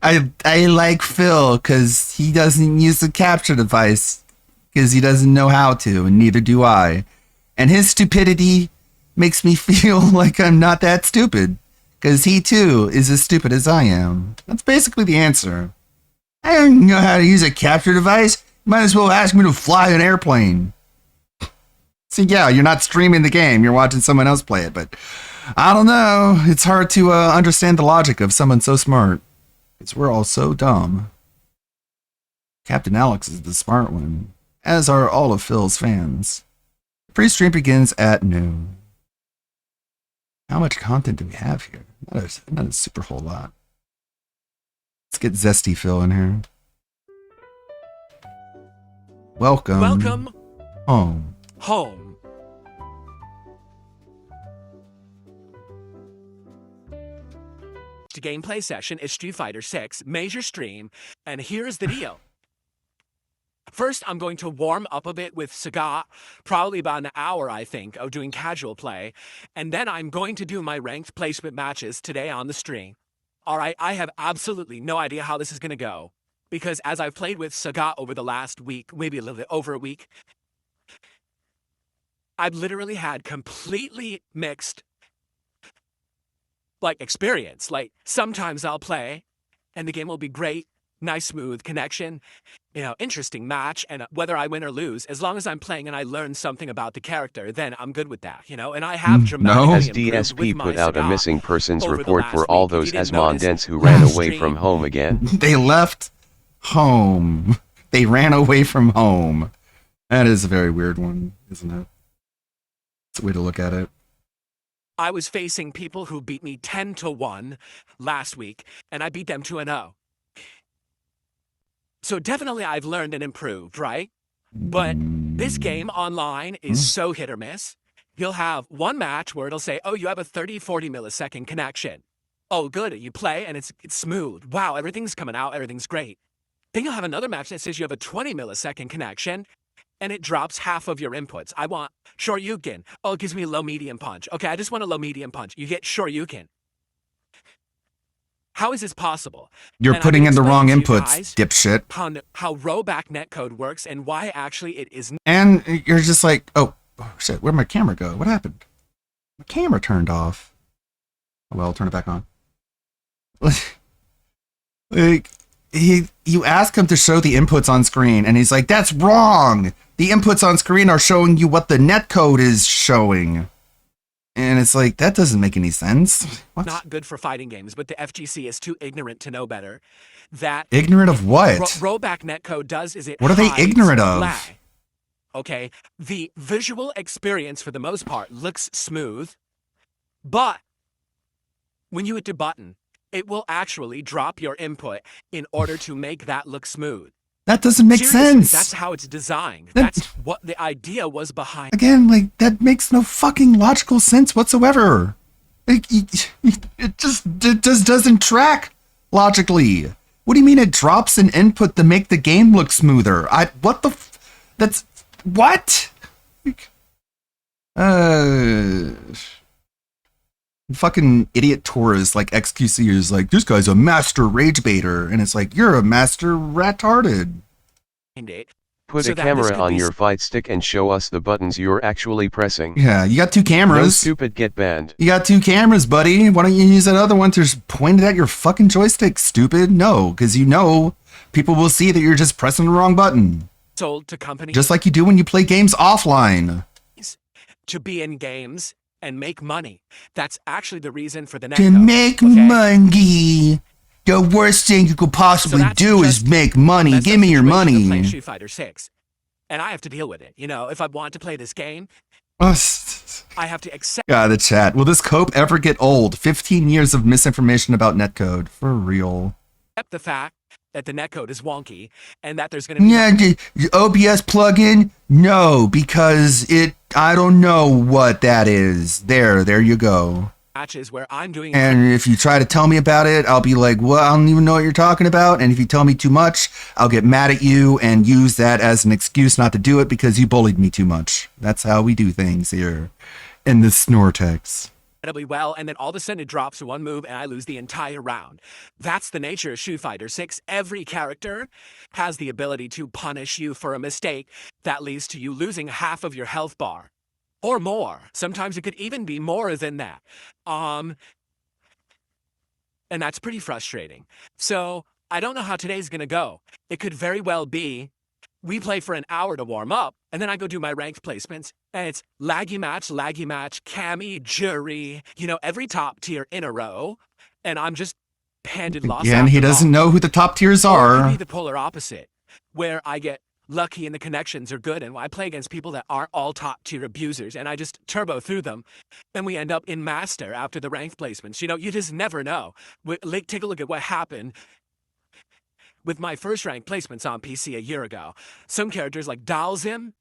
I like Phil because he doesn't use the capture device because he doesn't know how to, and neither do I. And his stupidity makes me feel like I'm not that stupid because he too is as stupid as I am. That's basically the answer. I don't know how to use a capture device. You might as well ask me to fly an airplane. See, yeah, you're not streaming the game. You're watching someone else play it, but I don't know. It's hard to understand the logic of someone so smart. Because we're all so dumb. Captain Alex is the smart one, as are all of Phil's fans. The pre-stream begins at noon. How much content do we have here? Not a super whole lot. Let's get Zesty Phil in here. Welcome. Welcome Home. home. first gameplay session is Street Fighter 6 major stream, and here's the deal. First, I'm going to warm up a bit with Sagat, probably about an hour, I think, of doing casual play, and then I'm going to do my ranked placement matches today on the stream. All right, I have absolutely no idea how this is going to go, because as I've played with Sagat over the last week, maybe a little bit over a week, I've literally had completely mixed, experience. Sometimes I'll play, and the game will be great, nice, smooth connection, interesting match, and whether I win or lose, as long as I'm playing and I learn something about the character, then I'm good with that, and I have dramatically As improved with DSP my put out a Sagat missing persons over the report last for all week. If those you didn't Asmon notice, dents who ran last away stream- from home again. They left home. They ran away from home. That is a very weird one, isn't it? It's a way to look at it. I was facing people who beat me 10-1 last week, and I beat them 2-0. So definitely I've learned and improved, right? But this game online is so hit or miss. You'll have one match where it'll say, oh, you have a 30-40 millisecond connection. Oh, good, you play and it's smooth. Wow, everything's coming out, everything's great. Then you'll have another match that says you have a 20 millisecond connection, and it drops half of your inputs. I want Shoryuken. Oh, it gives me a low medium punch. Okay, I just want a low medium punch. You get Shoryuken. How is this possible? You're And putting I've in the wrong explained to you inputs, guys dipshit. how rollback netcode works and why actually it is And you're just like, oh shit, where'd my camera go? What happened? My camera turned off. Oh, well, I'll turn it back on. You ask him to show the inputs on screen, and he's like, that's wrong! The inputs on screen are showing you what the netcode is showing. And it's like, that doesn't make any sense. What? not good for fighting games, but the FGC is too ignorant to know better. That Ignorant of what? rollback netcode does is it What are they hides ignorant of? lag. Okay, the visual experience for the most part looks smooth, but when you hit the button, it will actually drop your input in order to make that look smooth. That doesn't make Seriously, sense. That's how it's designed. That- That's what the idea was behind. Again, that makes no fucking logical sense whatsoever. It just doesn't track logically. What do you mean it drops an input to make the game look smoother? That's what? Fucking idiot tourists like XQC is like, this guy's a master rage baiter, and it's like, you're a master retarded. It. Put So a that this camera could on be your fight stick and show us the buttons you're actually pressing. Yeah, you got two No cameras. stupid get banned. You got two cameras, buddy. Why don't you use that other one to just point it at your fucking joystick, stupid? No, because people will see that you're just pressing the wrong button. Sold to companies Just like you do when you play games offline. to be in games and make money. That's actually the reason for the netcode. To make okay? money. The worst thing you could possibly that's do is just- make money. That's Give the me your situation of playing money. Street Fighter 6. And I have to deal with it. If I want to play this game, Oh, I have to accept God, the chat. Will this cope ever get old? 15 years of misinformation about netcode. For real. the fact that the netcode is wonky and that there's going to be Yeah, the OBS plugin? No, because I don't know what that is. There you go. matches where I'm doing And if you try to tell me about it, I'll be like, well, I don't even know what you're talking about. And if you tell me too much, I'll get mad at you and use that as an excuse not to do it because you bullied me too much. That's how we do things here in the Snortex. incredibly well, and then all of a sudden it drops one move and I lose the entire round. That's the nature of Street Fighter 6. Every character has the ability to punish you for a mistake that leads to you losing half of your health bar. Or more. Sometimes it could even be more than that. And that's pretty frustrating. So I don't know how today's going to go. It could very well be we play for an hour to warm up, and then I go do my ranked placements, and it's laggy match, Cammy, Jury, every top tier in a row, and I'm just handed loss Again, after he doesn't loss. know who the top tiers Or it are. could be the polar opposite, where I get lucky and the connections are good, and I play against people that aren't all top tier abusers, and I just turbo through them, and we end up in master after the ranked placements. You just never know. Take a look at what happened with my first ranked placements on PC a year ago. Some characters like Dalzim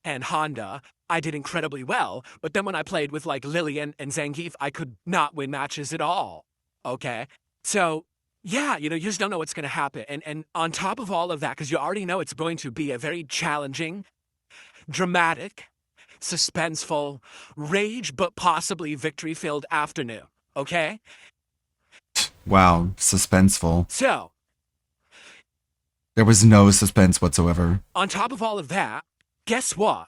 and Honda, I did incredibly well, but then when I played with like Lillian and Zangief, I could not win matches at all. Okay? So, yeah, you just don't know what's going to happen. And on top of all of that, because you already know it's going to be a very challenging, dramatic, suspenseful, rage, but possibly victory-filled afternoon, okay? Wow, suspenseful. So, there was no suspense whatsoever. On top of all of that, guess what?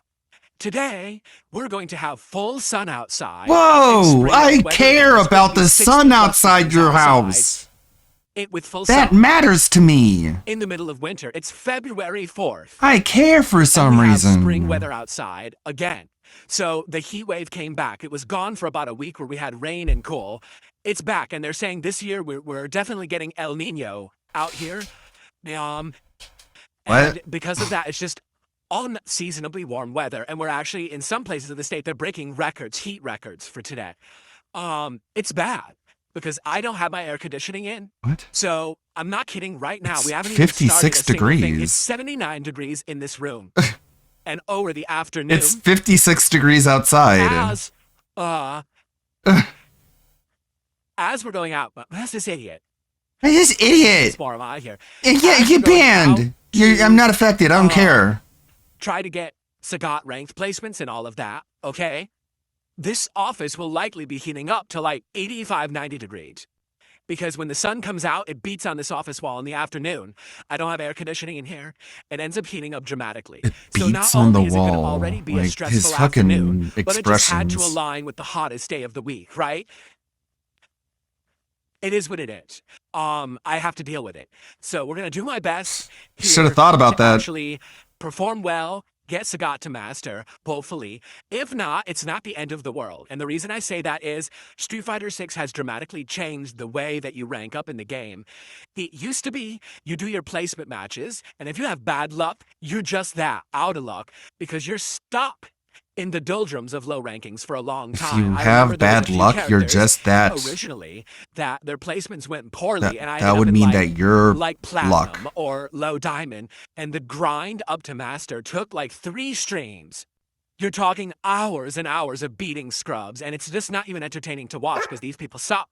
Today, we're going to have full sun outside. Whoa! I care about the sun outside your house. With full that sun. Matters to me. In the middle of winter. It's February 4th. I care for some reason. Spring weather outside again. So the heat wave came back. It was gone for about a week where we had rain and cool. It's back, and they're saying this year we're definitely getting El Nino out here. And because of that, it's just unseasonably warm weather, and we're actually in some places of the state they're breaking records, heat records for today. It's bad because I don't have my air conditioning in. What? So I'm not kidding. Right now, we haven't 56 even started a degrees. thing. It's 79 degrees in this room, and over the afternoon, it's 56 degrees outside. As we're going out, that's this idiot. Hey, this idiot. More am I here? Yeah, get banned. I'm not affected. I don't care. Try to get Sagat ranked placements and all of that, okay? This office will likely be heating up to like 85, 90 degrees. Because when the sun comes out, it beats on this office wall in the afternoon. I don't have air conditioning in here. It ends up heating up dramatically. It beats so not on only the is it going to wall. already be like, a stressful his fucking afternoon, but it just had to expressions. align with the hottest day of the week, right? It is what it is. I have to deal with it. So we're going to do my best. Should have thought about that. Actually perform well, get Sagat to master, hopefully. If not, it's not the end of the world. And the reason I say that is Street Fighter 6 has dramatically changed the way that you rank up in the game. It used to be you do your placement matches, and if you have bad luck, you're just that, out of luck, because you're stuck in the doldrums of low rankings for a long time. If you have bad luck, you're just that. Originally, that their placements went poorly, and I that would mean that you're like platinum luck. or low diamond, and the grind up to master took like 3 streams. You're talking hours and hours of beating scrubs, and it's just not even entertaining to watch because these people suck.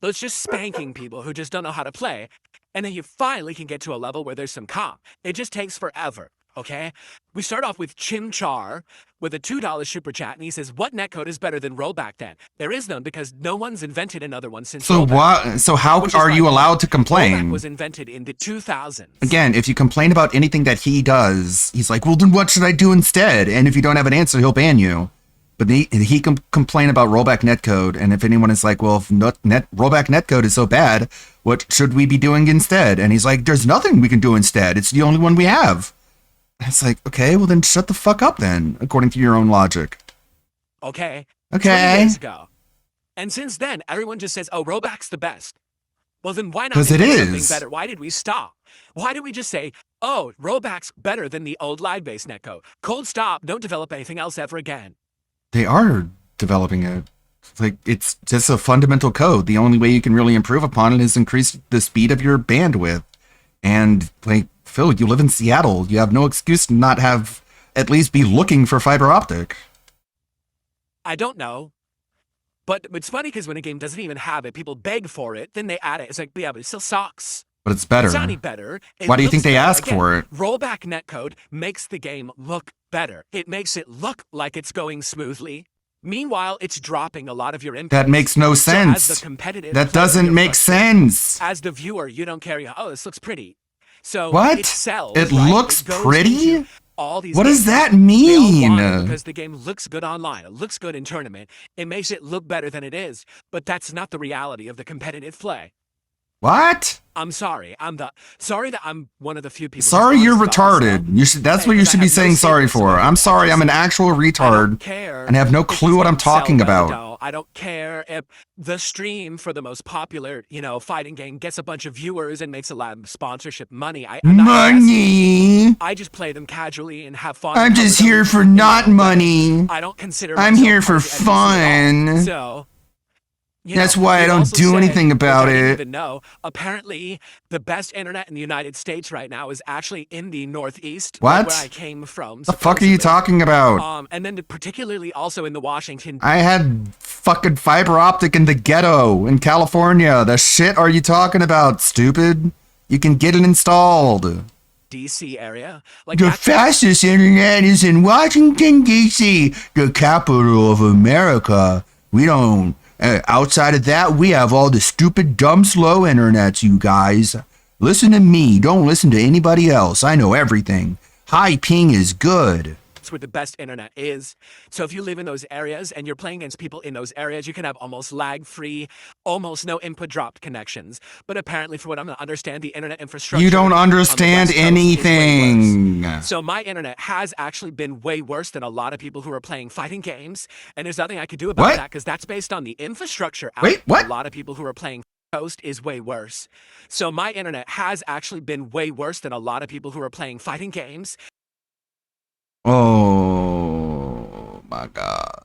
But it's just spanking people who just don't know how to play, and then you finally can get to a level where there's some comp. It just takes forever. Okay? We start off with Chimchar with a $2 super chat, and he says, what netcode is better than rollback then? There is none because no one's invented another one since So rollback. what? So how are you allowed to Rollback complain? was invented in the 2000s. Again, if you complain about anything that he does, he's like, well, then what should I do instead? And if you don't have an answer, he'll ban you. But he can complain about rollback netcode, and if anyone is like, well, if rollback netcode is so bad, what should we be doing instead? And he's like, there's nothing we can do instead. It's the only one we have. It's like, okay, well then shut the fuck up then, according to your own logic. Okay. 20 Okay. years ago. And since then, everyone just says, oh, rollback's the best. Well, then why not 'Cause it invent something is. better? Why did we stop? Why did we just say, oh, rollback's better than the old line-based netcode? Cold stop, don't develop anything else ever again. They are developing it. Like, it's just a fundamental code. The only way you can really improve upon it is increase the speed of your bandwidth. And, like, Phil, you live in Seattle. You have no excuse to not have, at least be looking for fiber optic. I don't know. But it's funny because when a game doesn't even have it, people beg for it, then they add it. It's like, yeah, but it still sucks. But it's better. It's not any better. It Why do you think looks they better. ask Again, for it? Rollback netcode makes the game look better. It makes it look like it's going smoothly. Meanwhile, it's dropping a lot of your inputs. That makes no So as sense. the competitive That player, doesn't you're make frustrated. sense. As the viewer, you don't care. Oh, this looks pretty. So What? It sells. It right? looks It goes pretty? into all these What does games. that They all mean? want it because the game looks good online. It looks good in tournament. It makes it look better than it is. But that's not the reality of the competitive play. What? I'm sorry. Sorry that I'm one of the few people. who's Sorry, you're honest about this retarded. stuff. You should. That's Hey, what you because I should be have no saying sorry secrets for. about I'm it. sorry. I'm an actual I don't retard care and have no if this clue what I'm game sell talking well or about. don't. I don't care if the stream for the most popular, fighting game gets a bunch of viewers and makes a lot of sponsorship money. I'm not invested. Money. I just play them casually and have fun. I'm and just cover them here for in not my own way. money. I don't consider I'm myself here for part of the NBC at all. fun. So, That's why I you'd don't also do say, anything about which I didn't it. even know, apparently, the best internet in the United States right now is actually in the Northeast, like What? where I came from. The fuck are you supposedly. talking about? And then particularly also in the Washington I had fucking fiber optic in the ghetto in California. The shit are you talking about, stupid? You can get it installed. D.C. area. Like The that's fastest internet is in Washington, D.C., the capital of America. We don't. Outside of that, we have all the stupid, dumb, slow internets, you guys. Listen to me. Don't listen to anybody else. I know everything. High ping is good. where the best internet is. So if you live in those areas and you're playing against people in those areas, you can have almost lag-free, almost no input dropped connections. But apparently, for what I'm going to understand, the internet infrastructure... You don't understand anything. So my internet has actually been way worse than a lot of people who are playing fighting games. And there's nothing I could do about that because that's based on the infrastructure. Wait, what? A lot of people who are playing Coast is way worse. So my internet has actually been way worse than a lot of people who are playing fighting games. Oh my god.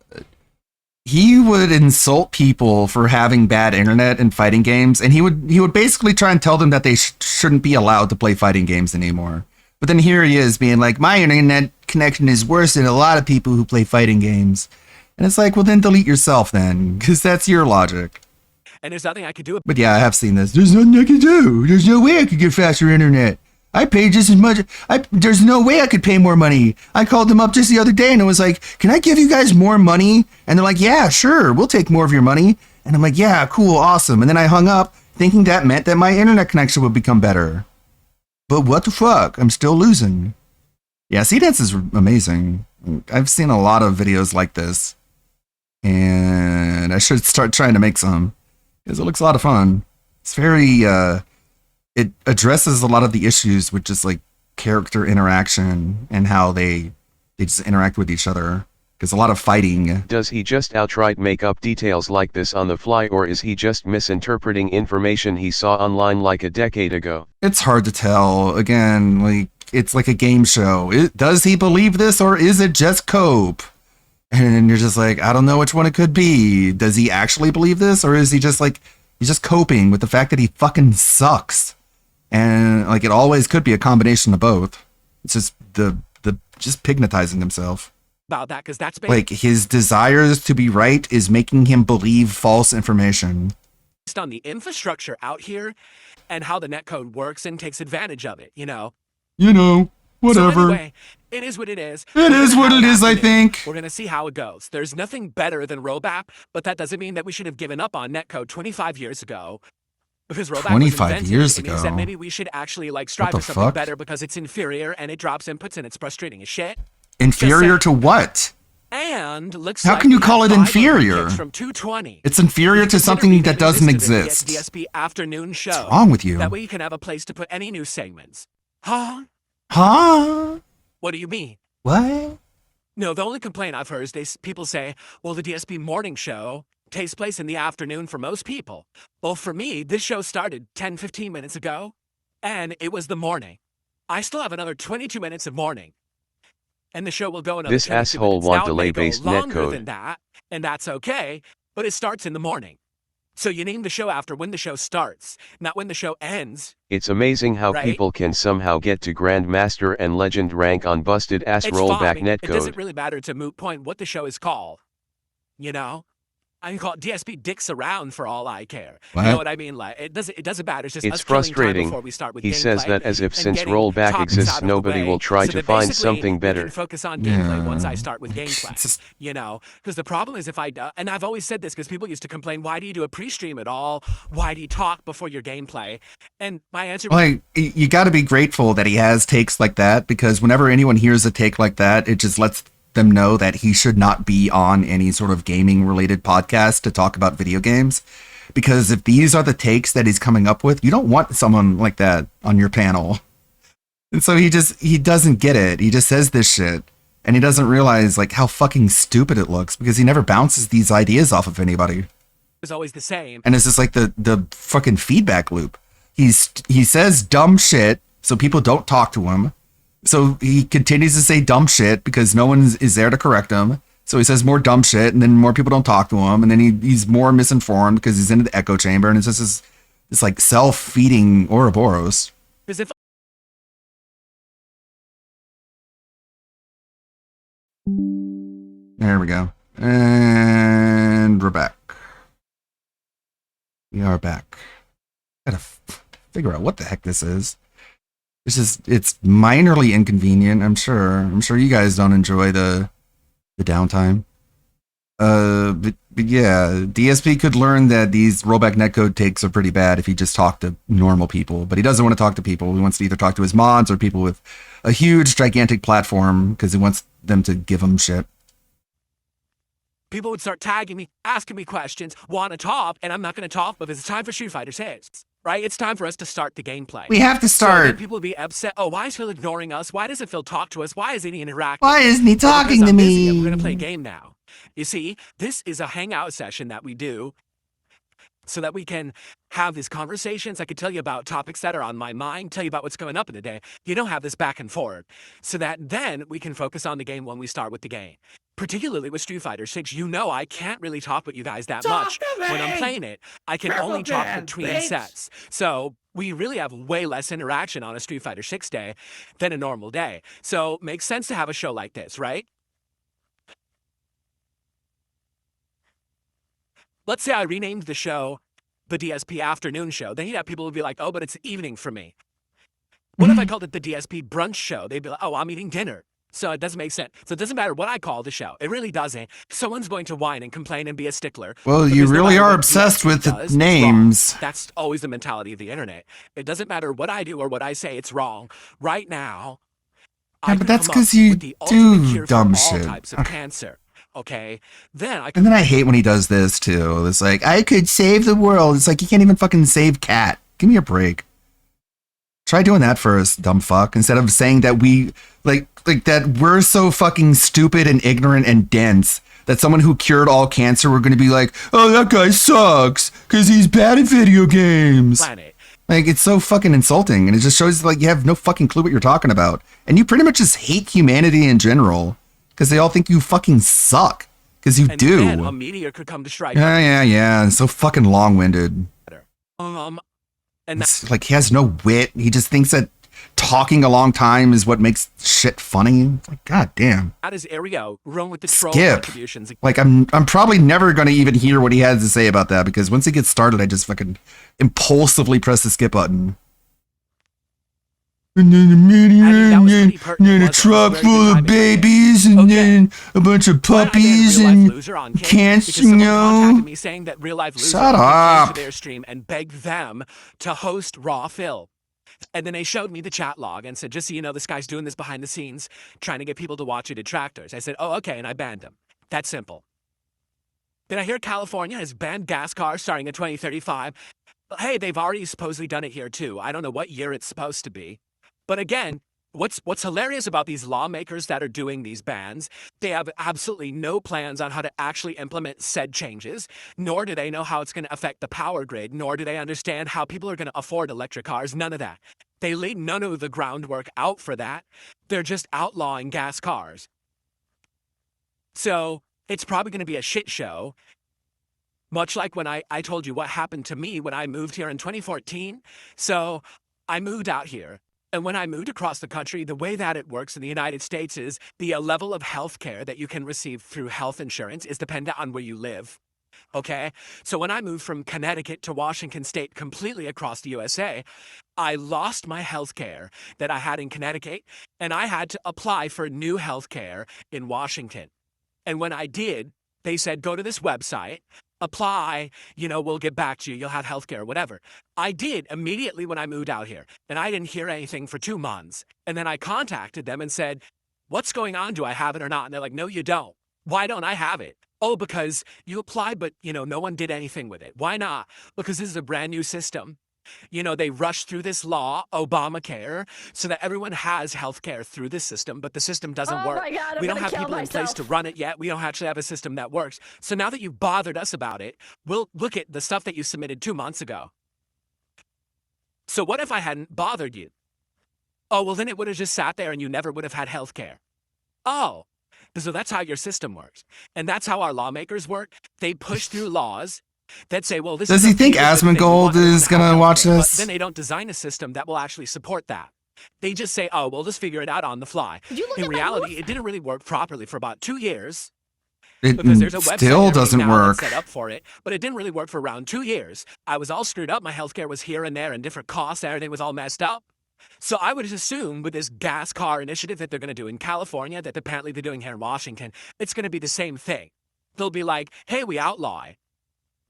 He would insult people for having bad internet in fighting games, and he would basically try and tell them that they shouldn't be allowed to play fighting games anymore. But then here he is being like, my internet connection is worse than a lot of people who play fighting games. And it's like, well then delete yourself then, because that's your logic. And there's nothing I could do. But yeah, I have seen this. There's nothing I can do. There's no way I could get faster internet. I pay just as much. There's no way I could pay more money. I called them up just the other day and it was like, can I give you guys more money? And they're like, yeah, sure. We'll take more of your money. And I'm like, yeah, cool, awesome. And then I hung up thinking that meant that my internet connection would become better. But what the fuck? I'm still losing. Yeah, CDance is amazing. I've seen a lot of videos like this. And I should start trying to make some. Because it looks a lot of fun. It's very, it addresses a lot of the issues with just like character interaction and how they just interact with each other. Because a lot of fighting. Does he just outright make up details like this on the fly, or is he just misinterpreting information he saw online like a decade ago? It's hard to tell. Again, like it's like a game show. Does he believe this or is it just cope? And you're just like, I don't know which one it could be. Does he actually believe this, or is he just like, he's just coping with the fact that he fucking sucks? And like, it always could be a combination of both. It's just just pignatizing himself. About that, because that's like his desires to be right is making him believe false information. Based on the infrastructure out here and how the netcode works and takes advantage of it, you know? Whatever. So anyway, it is what it is. It is what it is, I think. We're going to see how it goes. There's nothing better than Robap, but that doesn't mean that we should have given up on netcode 25 years ago. Because Robap 25 years ago. It means that maybe we should actually like strive for something better because it's inferior and it drops inputs and it's frustrating as shit. Inferior to what? And looks how like can you call it inferior? From 220. It's inferior to something that doesn't exist. DSP afternoon show. What's wrong with you? That way you can have a place to put any new segments. Huh? Huh? What do you mean? What? No, the only complaint I've heard is people say, well, the DSP morning show takes place in the afternoon for most people. Well, for me, this show started 10, 15 minutes ago, and it was the morning. I still have another 22 minutes of morning. And the show will go another 22 minutes. This asshole want delay-based netcode. Than that, and that's okay, but it starts in the morning. So you name the show after when the show starts, not when the show ends. It's amazing how right? people can somehow get to Grandmaster and Legend rank on busted-ass rollback netcode. It doesn't really matter to moot point what the show is called. You know? I can call it DSP dicks around for all I care. What? You know what I mean? Like it doesn't matter. It's just it's us killing time frustrating. Before we start with He gameplay says that as if since getting rollback topics exists, out of the nobody way, will try so to that find basically something we better. can focus on gameplay once I Yeah. start with gameplay. Just- You know, because the problem is if I and I've always said this because people used to complain, why do you do a pre-stream at all? Why do you talk before your gameplay? And my answer was, Like, you got to be grateful that he has takes like that, because whenever anyone hears a take like that, it just lets them know that he should not be on any sort of gaming related podcast to talk about video games. Because if these are the takes that he's coming up with, you don't want someone like that on your panel. And so he doesn't get it. He just says this shit and he doesn't realize like how fucking stupid it looks, because he never bounces these ideas off of anybody. was always the same. And it's just like the fucking feedback loop. He says dumb shit so people don't talk to him. So he continues to say dumb shit because no one is there to correct him. So he says more dumb shit, and then more people don't talk to him, and then he's more misinformed because he's into the echo chamber, and it's just this like self-feeding Ouroboros. Because if There we go. And we're back. We are back. Gotta figure out what the heck this is. It's minorly inconvenient, I'm sure. I'm sure you guys don't enjoy the downtime. But yeah, DSP could learn that these rollback netcode takes are pretty bad if he just talked to normal people, but he doesn't want to talk to people. He wants to either talk to his mods or people with a huge, gigantic platform because he wants them to give him shit. people would start tagging me, asking me questions, want to talk, and I'm not going to talk because it's time for Street Fighter 6, right? It's time for us to start the gameplay. We have to So start. then people would be upset. Oh, why is Phil ignoring us? Why doesn't Phil talk to us? Why isn't he interacting? Why isn't he Well, talking because to I'm busy and me? we're going to play a game now. You see, this is a hangout session that we do so that we can have these conversations. I could tell you about topics that are on my mind, tell you about what's going up in the day. You don't have this back and forth so that then we can focus on the game when we start with the game. Particularly with Street Fighter 6, you know I can't really talk with you guys that much. When I'm playing it, I can only talk between sets. So we really have way less interaction on a Street Fighter 6 day than a normal day. So it makes sense to have a show like this, right? Let's say I renamed the show the DSP Afternoon Show. Then you'd have people who would be like, oh, but it's evening for me. What if I called it the DSP Brunch Show? They'd be like, oh, I'm eating dinner. So it doesn't make sense. So it doesn't matter what I call the show. It really doesn't. Someone's going to whine and complain and be a stickler. Well, you because no really matter are what obsessed DSP with does, it's wrong. names. That's always the mentality of the internet. It doesn't matter what I do or what I say, it's wrong. Right now, Yeah, I but could that's come 'cause up you with the ultimate do cure for dumb all shit. types of cancer. Okay? Then I And then I hate when he does this too. It's like, I could save the world. It's like, you can't even fucking save Cat. Give me a break. Try doing that first, dumb fuck. Instead of saying that we, like that we're so fucking stupid and ignorant and dense that someone who cured all cancer, we're going to be like, oh, that guy sucks because he's bad at video games. planet. Like, it's so fucking insulting. And it just shows like you have no fucking clue what you're talking about. And you pretty much just hate humanity in general because they all think you fucking suck. Because you And do. then a meteor could come to strike. Yeah. It's so fucking long-winded. And It's like he has no wit. He just thinks that talking a long time is what makes shit funny. It's like, god damn. that is Aereo, run with the troll Skip. contributions. Like I'm probably never gonna even hear what he has to say about that because once he gets started, I just fucking impulsively press the skip button. And then a meteor, that was and pretty pertinent, then a wasn't it? truck Very full good of timing. babies, and Okay. then a bunch of But I did a puppies real-life and loser on Kick cancer, because someone contacted me saying that real life loser Shut came up. to their stream and begged them to host Raw Phil. And then they showed me the chat log and said, just so you know, this guy's doing this behind the scenes, trying to get people to watch your detractors. I said, oh, okay, and I banned him. That's simple. Then I hear California has banned gas cars starting in 2035. Hey, they've already supposedly done it here too. I don't know what year it's supposed to be. But again, what's hilarious about these lawmakers that are doing these bans, they have absolutely no plans on how to actually implement said changes, nor do they know how it's going to affect the power grid, nor do they understand how people are going to afford electric cars, none of that. They laid none of the groundwork out for that. They're just outlawing gas cars. So it's probably going to be a shit show. Much like when I told you what happened to me when I moved here in 2014. So I moved out here. And when I moved across the country, the way that it works in the United States is the level of health care that you can receive through health insurance is dependent on where you live. Okay? So when I moved from Connecticut to Washington State completely across the USA, I lost my health care that I had in Connecticut, and I had to apply for new health care in Washington. And when I did, they said, go to this website, apply, we'll get back to you, you'll have health care, whatever. I did immediately when I moved out here, and I didn't hear anything for 2 months. And then I contacted them and said, what's going on? Do I have it or not? And they're like, no, you don't. Why don't I have it? Oh, because you applied, but, no one did anything with it. Why not? Because this is a brand new system. They rushed through this law, Obamacare, so that everyone has health care through this system, but the system doesn't work. my God, I'm we don't gonna have kill people in place to myself. run it yet. We don't actually have a system that works. So now that you've bothered us about it, we'll look at the stuff that you submitted 2 months ago. So what if I hadn't bothered you? Oh, well, then it would have just sat there and you never would have had health care. Oh, So that's how your system works. And that's how our lawmakers work. They push through laws that say, well, this Does is he okay, think this is a thing, we Asmongold want everyone is to have gonna watch healthcare. But this? then they don't design a system that will actually support that. They just say, oh, we'll just figure it out on the fly. Did you look In at my reality, notes? it didn't really work properly for about 2 years. It Because there's a website still and everything doesn't now work. that's set up for it, but it didn't really work for around 2 years. I was all screwed up. My healthcare was here and there and different costs. Everything was all messed up. So I would assume with this gas car initiative that they're going to do in California, that apparently they're doing here in Washington, it's going to be the same thing. They'll be like, hey, we outlaw it.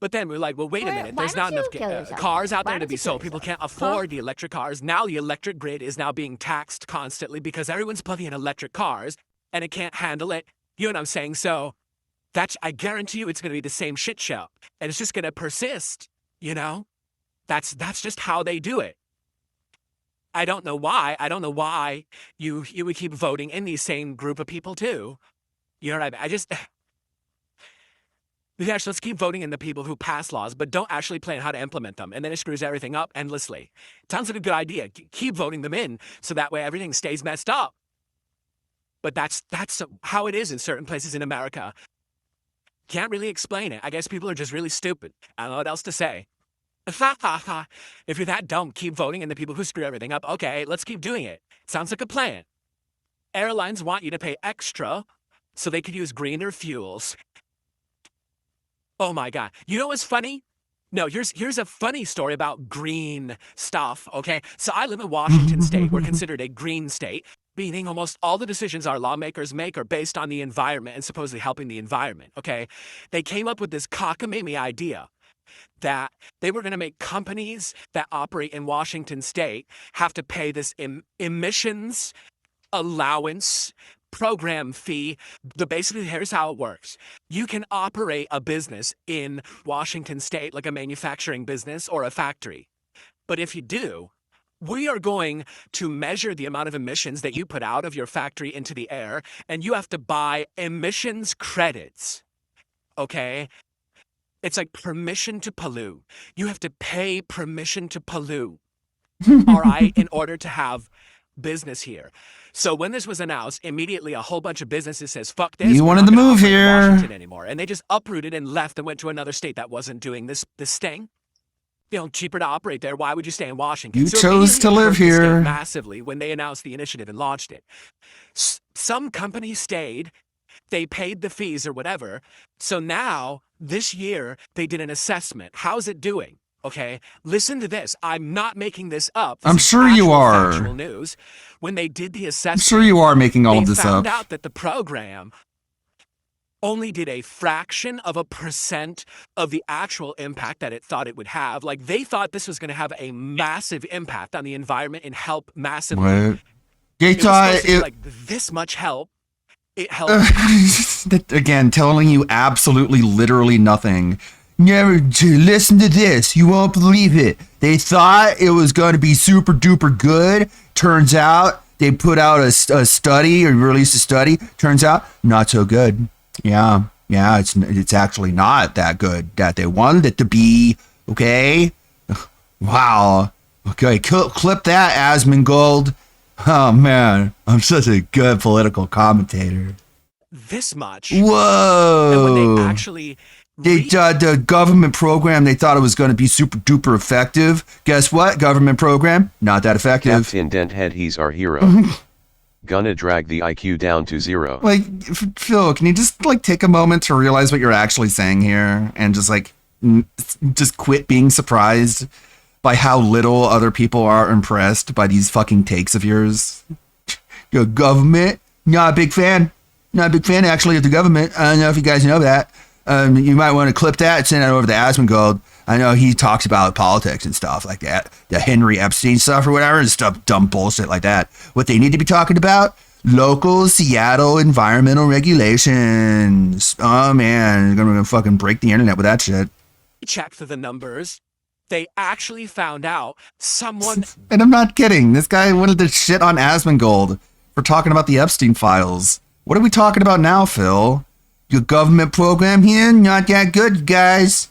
But then we're like, well, wait a minute. why There's don't not enough you kill yourself? cars out Why there to don't be you kill sold. People yourself? can't afford the electric cars. Now the electric grid is now being taxed constantly because everyone's plugging in electric cars and it can't handle it. You know what I'm saying? So I guarantee you it's going to be the same shit show. And it's just going to persist, you know? That's just how they do it. I don't know why. I don't know why you would keep voting in the same group of people too. You know what I mean? Yeah, so let's keep voting in the people who pass laws, but don't actually plan how to implement them. And then it screws everything up endlessly. Sounds like a good idea. Keep voting them in so that way everything stays messed up. But that's how it is in certain places in America. Can't really explain it. I guess people are just really stupid. I don't know what else to say. If you're that dumb, keep voting in the people who screw everything up. Okay, let's keep doing it. Sounds like a plan. Airlines want you to pay extra so they could use greener fuels. Oh my God. You know what's funny? No, here's a funny story about green stuff, okay? So I live in Washington State. We're considered a green state, meaning almost all the decisions our lawmakers make are based on the environment and supposedly helping the environment, okay? They came up with this cockamamie idea that they were going to make companies that operate in Washington State have to pay this emissions allowance program fee. Basically, here's how it works. You can operate a business in Washington State, like a manufacturing business or a factory. But if you do, we are going to measure the amount of emissions that you put out of your factory into the air, and you have to buy emissions credits. Okay? It's like permission to pollute. You have to pay permission to pollute, all right, in order to have business here. So when this was announced, immediately a whole bunch of businesses says, fuck this. You we're wanted not to gonna move operate in here. Washington anymore. And they just uprooted and left and went to another state that wasn't doing this thing. You know, cheaper to operate there. Why would you stay in Washington? You So chose to immediately live hurt the state here. massively when they announced the initiative and launched it. Some companies stayed. They paid the fees or whatever. So now, this year, they did an assessment. How's it doing? Okay, listen to this. I'm not making this up. This I'm is sure you actual are. factual news. When they did the I'm assessment, sure you are making all they of this found up. out that the program only did a fraction of a percent of the actual impact that it thought it would have. Like, they thought this was going to have a massive impact on the environment and help massively. What? They It was thought supposed to be it. like this much help. It helped. Again, telling you absolutely, literally nothing. Never listen to this. You won't believe it. They thought it was going to be super duper good. Turns out they put out a study or released a study. Turns out not so good. Yeah, it's actually not that good that they wanted it to be. Okay. Wow. Okay, clip that, Asmongold. Oh man, I'm such a good political commentator. This much. Whoa. And when they actually The government program, they thought it was going to be super duper effective. Guess what? Government program, not that effective. Captain Denthead, he's our hero. Gonna drag the IQ down to 0. Like, Phil, can you just like take a moment to realize what you're actually saying here and just like just quit being surprised by how little other people are impressed by these fucking takes of yours? Your government, not a big fan. Not a big fan actually of the government. I don't know if you guys know that. You might want to clip that and send it over to Asmongold. I know he talks about politics and stuff like that. The Henry Epstein stuff or whatever, and stuff, dumb bullshit like that. What they need to be talking about? Local Seattle environmental regulations. Oh man, they're gonna fucking break the internet with that shit. checked the numbers, they actually found out someone. And I'm not kidding. This guy wanted to shit on Asmongold for talking about the Epstein files. What are we talking about now, Phil? Your government program here? Not that good, guys.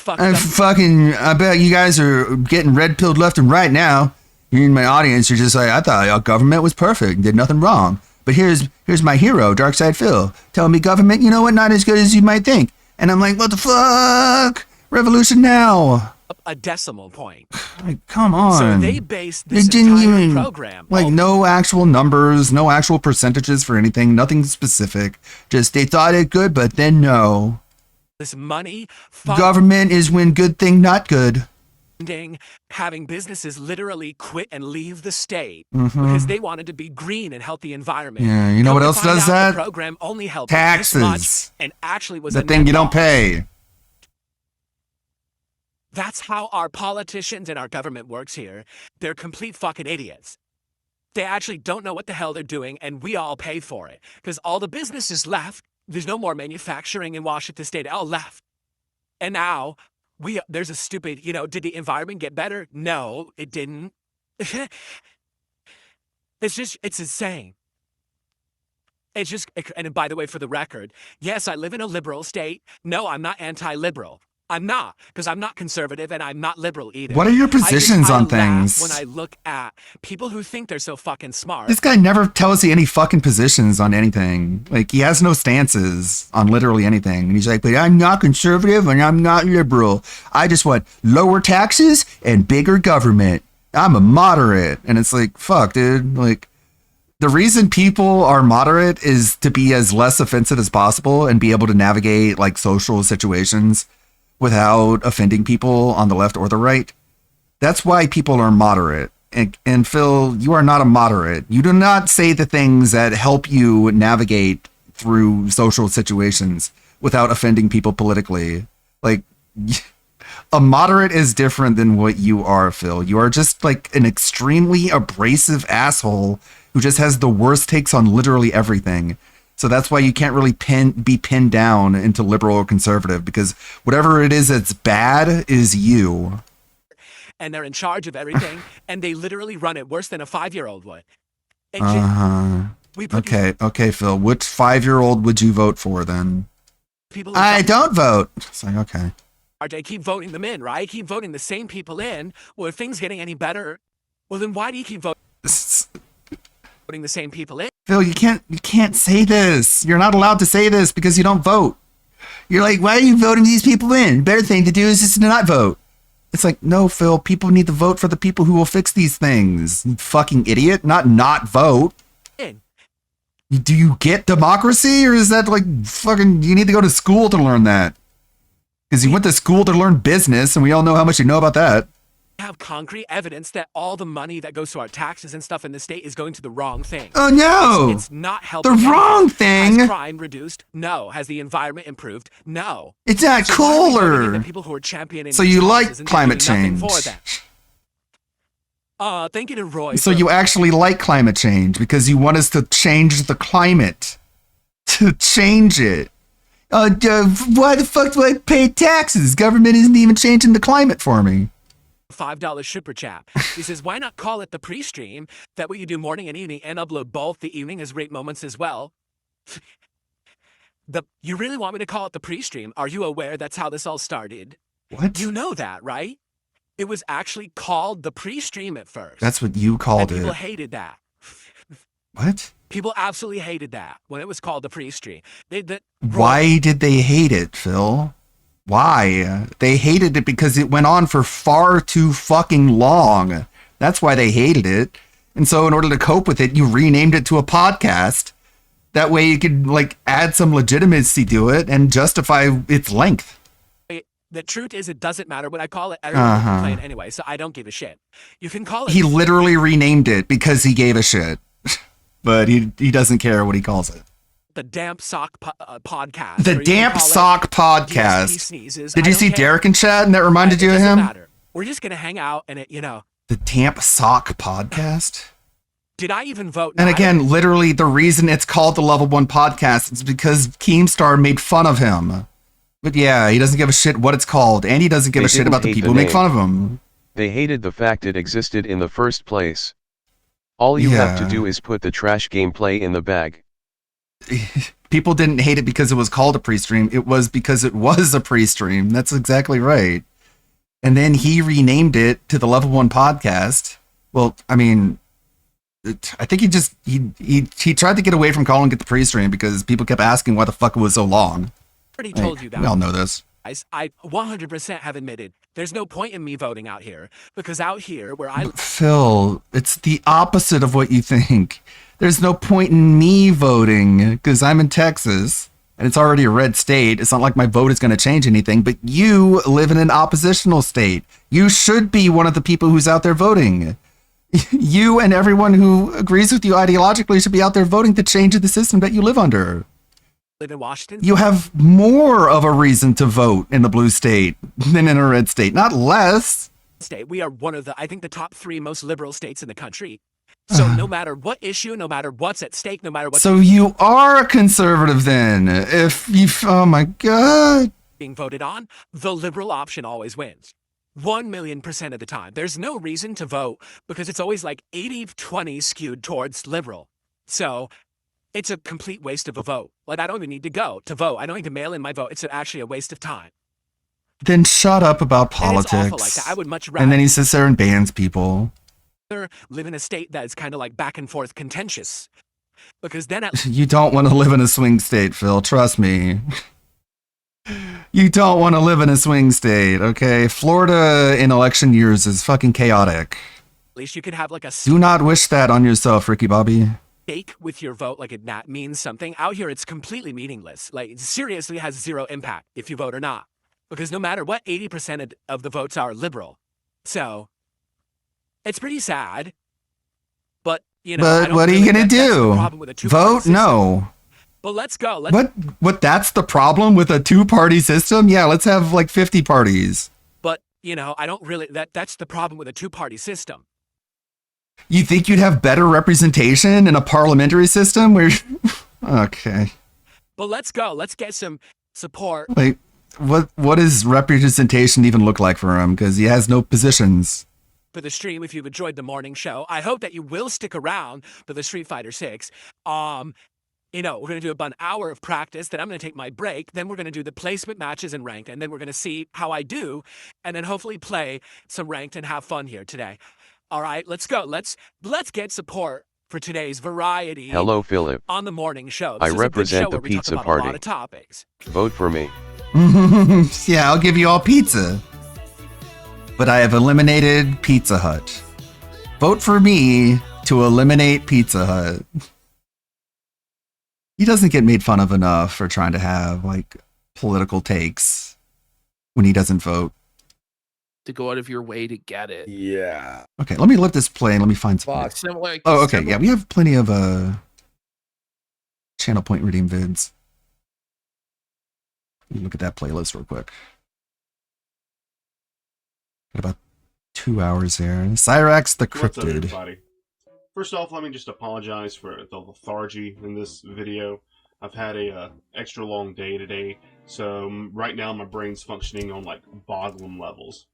I bet you guys are getting red-pilled left and right now. You in my audience, you're just like, I thought our government was perfect, did nothing wrong. But here's my hero, Darkside Phil, telling me government, you know what, not as good as you might think. And I'm like, what the fuck? Revolution now. A decimal point. Like, come on. So they based They this didn't entire even, program. like, no actual numbers, no actual percentages for anything, nothing specific. Just they thought it good, but then no. This money, Government is when good thing not good. having businesses literally quit and leave the state Mm-hmm. because they wanted to be green and healthy environment. Yeah, you know what Come to else find does out, that? The program only helped Taxes. this much and actually was The a thing net you don't loss. pay. That's how our politicians and our government works here. They're complete fucking idiots. They actually don't know what the hell they're doing, and we all pay for it because all the businesses left. There's no more manufacturing in Washington State. It all left. And now there's a stupid, did the environment get better? No, it didn't. It's insane. And by the way, for the record, yes, I live in a liberal state. No, I'm not anti-liberal. I'm not, because I'm not conservative and I'm not liberal either. What are your positions on I laugh things? when I look at people who think they're so fucking smart. This guy never tells you any fucking positions on anything. Like, he has no stances on literally anything. And he's like, but I'm not conservative and I'm not liberal. I just want lower taxes and bigger government. I'm a moderate. And it's like, fuck, dude. Like, the reason people are moderate is to be as less offensive as possible and be able to navigate, like, social situations without offending people on the left or the right. That's why people are moderate. And Phil, you are not a moderate. You do not say the things that help you navigate through social situations without offending people politically. Like, a moderate is different than what you are, Phil. You are just like an extremely abrasive asshole who just has the worst takes on literally everything. So that's why you can't really be pinned down into liberal or conservative, because whatever it is that's bad is you. And they're in charge of everything, and they literally run it worse than a 5-year-old would. Okay, Phil. Which 5-year-old would you vote for then? People I don't vote. It's like, okay. They keep voting them in, right? Keep voting the same people in. Well, if things getting any better, well, then why do you keep voting the same people in? Phil, you can't say this. You're not allowed to say this because you don't vote. You're like, why are you voting these people in? Better thing to do is just to not vote. It's like, no, Phil, people need to vote for the people who will fix these things. You fucking idiot. Not vote. In. Do you get democracy, or is that like fucking, you need to go to school to learn that? Because you went to school to learn business, and we all know how much you know about that. Have concrete evidence that all the money that goes to our taxes and stuff in the state is going to the wrong thing. Oh no! It's not helping. The wrong thing. Has crime reduced? No. Has the environment improved? No. It's not So why are we voting in cooler. the people who are championing So these you causes like and climate doing nothing change. For them? Thank you to Roy. So for- you actually like climate change because you want us to change the climate. To change it. Why the fuck do I pay taxes? Government isn't even changing the climate for me. $5 super chat. He says, why not call it the pre-stream? That way you do morning and evening and upload both the evening as rate moments as well. You really want me to call it the pre-stream? Are you aware that's how this all started? What? You know that, right? It was actually called the pre-stream at first. That's what you and called people it. hated that. What? People absolutely hated that when it was called the pre-stream. Why did they hate it, Phil? Why? They hated it because it went on for far too fucking long. That's why they hated it. And so in order to cope with it, you renamed it to a podcast. That way you could like add some legitimacy to it and justify its length. The truth is, it doesn't matter what I call it. Everyone will complain anyway, so I don't give a shit. You can call it. He literally renamed it because he gave a shit. But he doesn't care what he calls it. The Damp Sock Podcast. The Damp Sock Podcast. DSP Sneezes. Did I you don't see care. Derek in chat and that reminded It you of doesn't him? matter. We're just going to hang out and The Damp Sock Podcast? Did I even vote? And No, I again, don't- literally the reason it's called the Level 1 Podcast is because Keemstar made fun of him. But yeah, he doesn't give a shit what it's called, and he doesn't give They a shit didn't about the hate people the who make name. fun of him. They hated the fact it existed in the first place. All you have to Yeah. do is put the trash gameplay in the bag. People didn't hate it because it was called a pre-stream. It was because it was a pre-stream. That's exactly right. And then he renamed it to the Level 1 Podcast. Well, I mean, I think he tried to get away from calling it the pre-stream because people kept asking why the fuck it was so long. Already told you that. We all know this. I 100% have admitted there's no point in me voting out here because out here where I Phil, it's the opposite of what you think. There's no point in me voting because I'm in Texas and it's already a red state. It's not like my vote is going to change anything, but you live in an oppositional state. You should be one of the people who's out there voting. You and everyone who agrees with you ideologically should be out there voting to change the system that you live under. live in Washington. You have more of a reason to vote in the blue state than in a red state, not less. State. We are one of the, I think, the top 3 most liberal states in the country. So no matter what issue, no matter what's at stake, no matter what. So you are a conservative then? If you, oh my God. Being voted on, the liberal option always wins. 1,000,000% of the time. There's no reason to vote because it's always like 80-20 skewed towards liberal. So it's a complete waste of a vote. Like I don't even need to go to vote. I don't need to mail in my vote. It's actually a waste of time. Then shut up about And it's politics. awful like that. I would much rather. And then he sits there and bans people. Live in a state that is kind of like back and forth contentious. Because then at You don't want to live in a swing state, Phil. Trust me. You don't want to live in a swing state, okay? Florida in election years is fucking chaotic. least you could have like a Do not wish that on yourself, Ricky Bobby. stake with your vote, like it not means something. Out here, it's completely meaningless. Like it seriously has 0 impact if you vote or not. Because no matter what, 80% of the votes are liberal. So it's pretty sad. But, you know, I But don't what are you really- gonna that's the do? problem with a two-party Vote? system. No. But let's go. Let's, What? That's the problem with a two-party system? Yeah, let's have like 50 parties. but, you know, I don't really, that's the problem with a two-party system. You think you'd have better representation in a parliamentary system where... Okay. But let's go. Let's get some support. Wait, what does representation even look like for him? Because he has no positions. For the stream, if you've enjoyed the morning show, I hope that you will stick around for the Street Fighter 6. You know, we're going to do about an hour of practice, then I'm going to take my break, then we're going to do the placement matches and ranked, and then we're going to see how I do, and then hopefully play some ranked and have fun here today. All right, let's go. Let's get support for today's variety. Hello, Philip. On the morning show. I This is a good represent show the where we talk pizza about party. a lot of topics. Vote for me. Yeah, I'll give you all pizza. But I have eliminated Pizza Hut. Vote for me to eliminate Pizza Hut. He doesn't get made fun of enough for trying to have, like, political takes when he doesn't vote. To go out of your way to get it. Yeah. Okay, let me let this play and let me find some. Fuck. Similar, Oh, okay, yeah, we have plenty of channel point redeem vids. Let me look at that playlist real quick. Got about 2 hours there. Cyrax the What's up, Cryptid. everybody? First off, let me just apologize for the lethargy in this video. I've had a extra long day today, so right now my brain's functioning on like Boglum levels.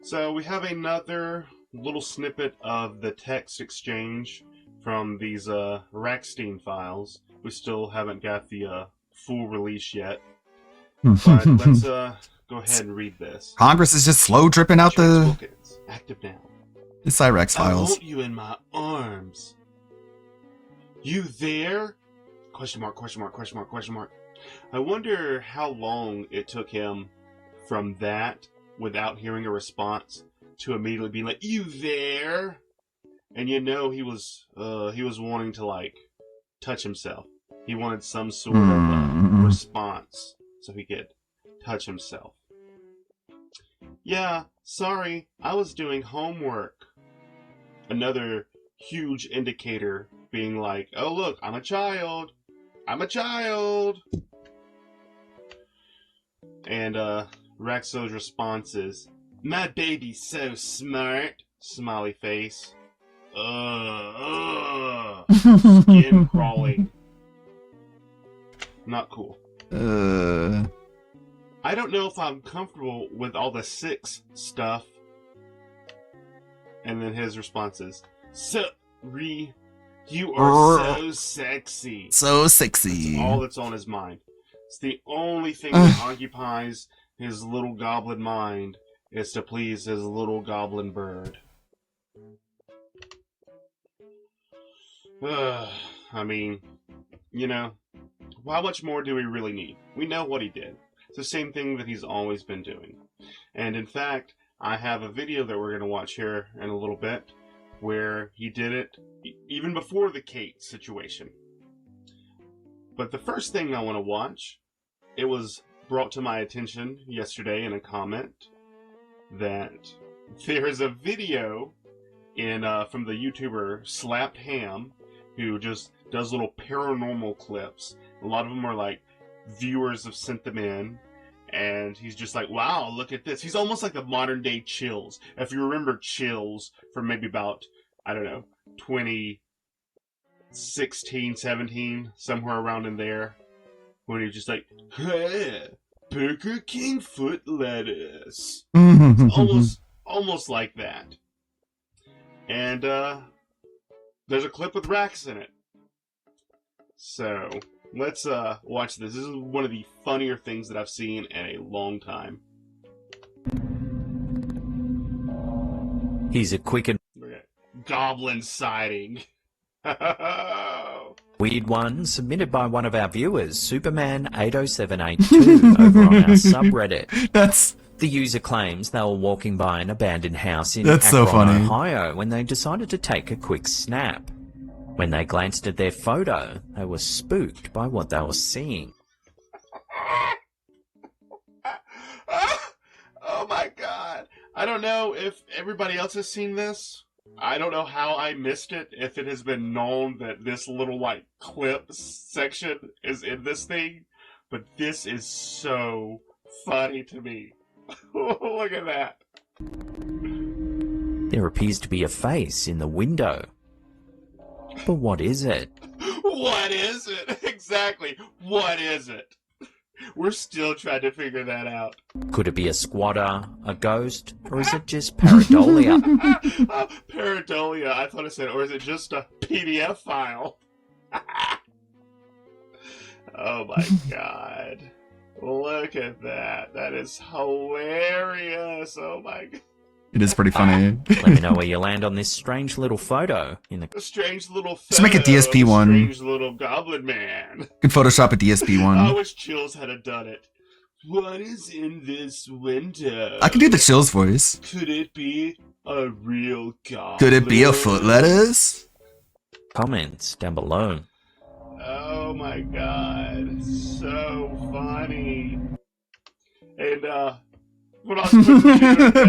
So we have another little snippet of the text exchange from these Rackstein files. We still haven't got the full release yet, but let's go ahead and read this. Congress is just slow dripping out the Wilkins, active now. Cyrax I files. want you in my arms. You there? Question mark, question mark, question mark, question mark. I wonder how long it took him from that, without hearing a response, to immediately being like, you there? And you know he was wanting to, like, touch himself. He wanted some sort of response so he could touch himself. Yeah, sorry, I was doing homework. Another huge indicator being like, oh look, I'm a child. I'm a child. And Rexo's response is, my baby's so smart. Smiley face. Skin crawling. Not cool. I don't know if I'm comfortable with all the 6 stuff. And then his response is, sorry, you are so sexy. So sexy. That's all that's on his mind. It's the only thing that occupies his little goblin mind is to please his little goblin bird. I mean, you know, how much more do we really need? We know what he did. It's the same thing that he's always been doing. And in fact, I have a video that we're going to watch here in a little bit where he did it even before the Kate situation. But the first thing I want to watch, it was brought to my attention yesterday in a comment that there is a video from the YouTuber Slapped Ham, who just does little paranormal clips. A lot of them are like viewers have sent them in, and he's just like, wow, look at this. He's almost like the modern day Chills. If you remember Chills from maybe about, I don't know, 2016, 17, somewhere around in there, when he's just like, hey, Burger King foot lettuce. It's almost like that. And there's a clip with Rax in it. So let's watch this. This is one of the funnier things that I've seen in a long time. He's a quick and goblin sighting. weird one submitted by one of our viewers, Superman80782, over on our subreddit. The user claims they were walking by an abandoned house in Akron, Ohio, when they decided to take a quick snap. When they glanced at their photo, they were spooked by what they were seeing. Oh my god. I don't know if everybody else has seen this. I don't know how I missed it, if it has been known that this little, like, clip section is in this thing. But this is so funny to me. Look at that. There appears to be a face in the window. But what is it? What is it? Exactly. What is it? We're still trying to figure that out. Could it be a squatter, a ghost, or is it just pareidolia? Pareidolia, I thought it said, or is it just a PDF file? Oh my god. Look at that. That is hilarious. Oh my god. It is pretty funny. Let me know where you land on this strange little photo. A strange little photo. Let's make a DSP one. Strange little goblin man. Could Photoshop a DSP one. I wish Chills had done it. What is in this window? I can do the Chills voice. Could it be a real goblin? Could it be a foot lettuce? Comments down below. Oh my god. So funny. And, when I was putting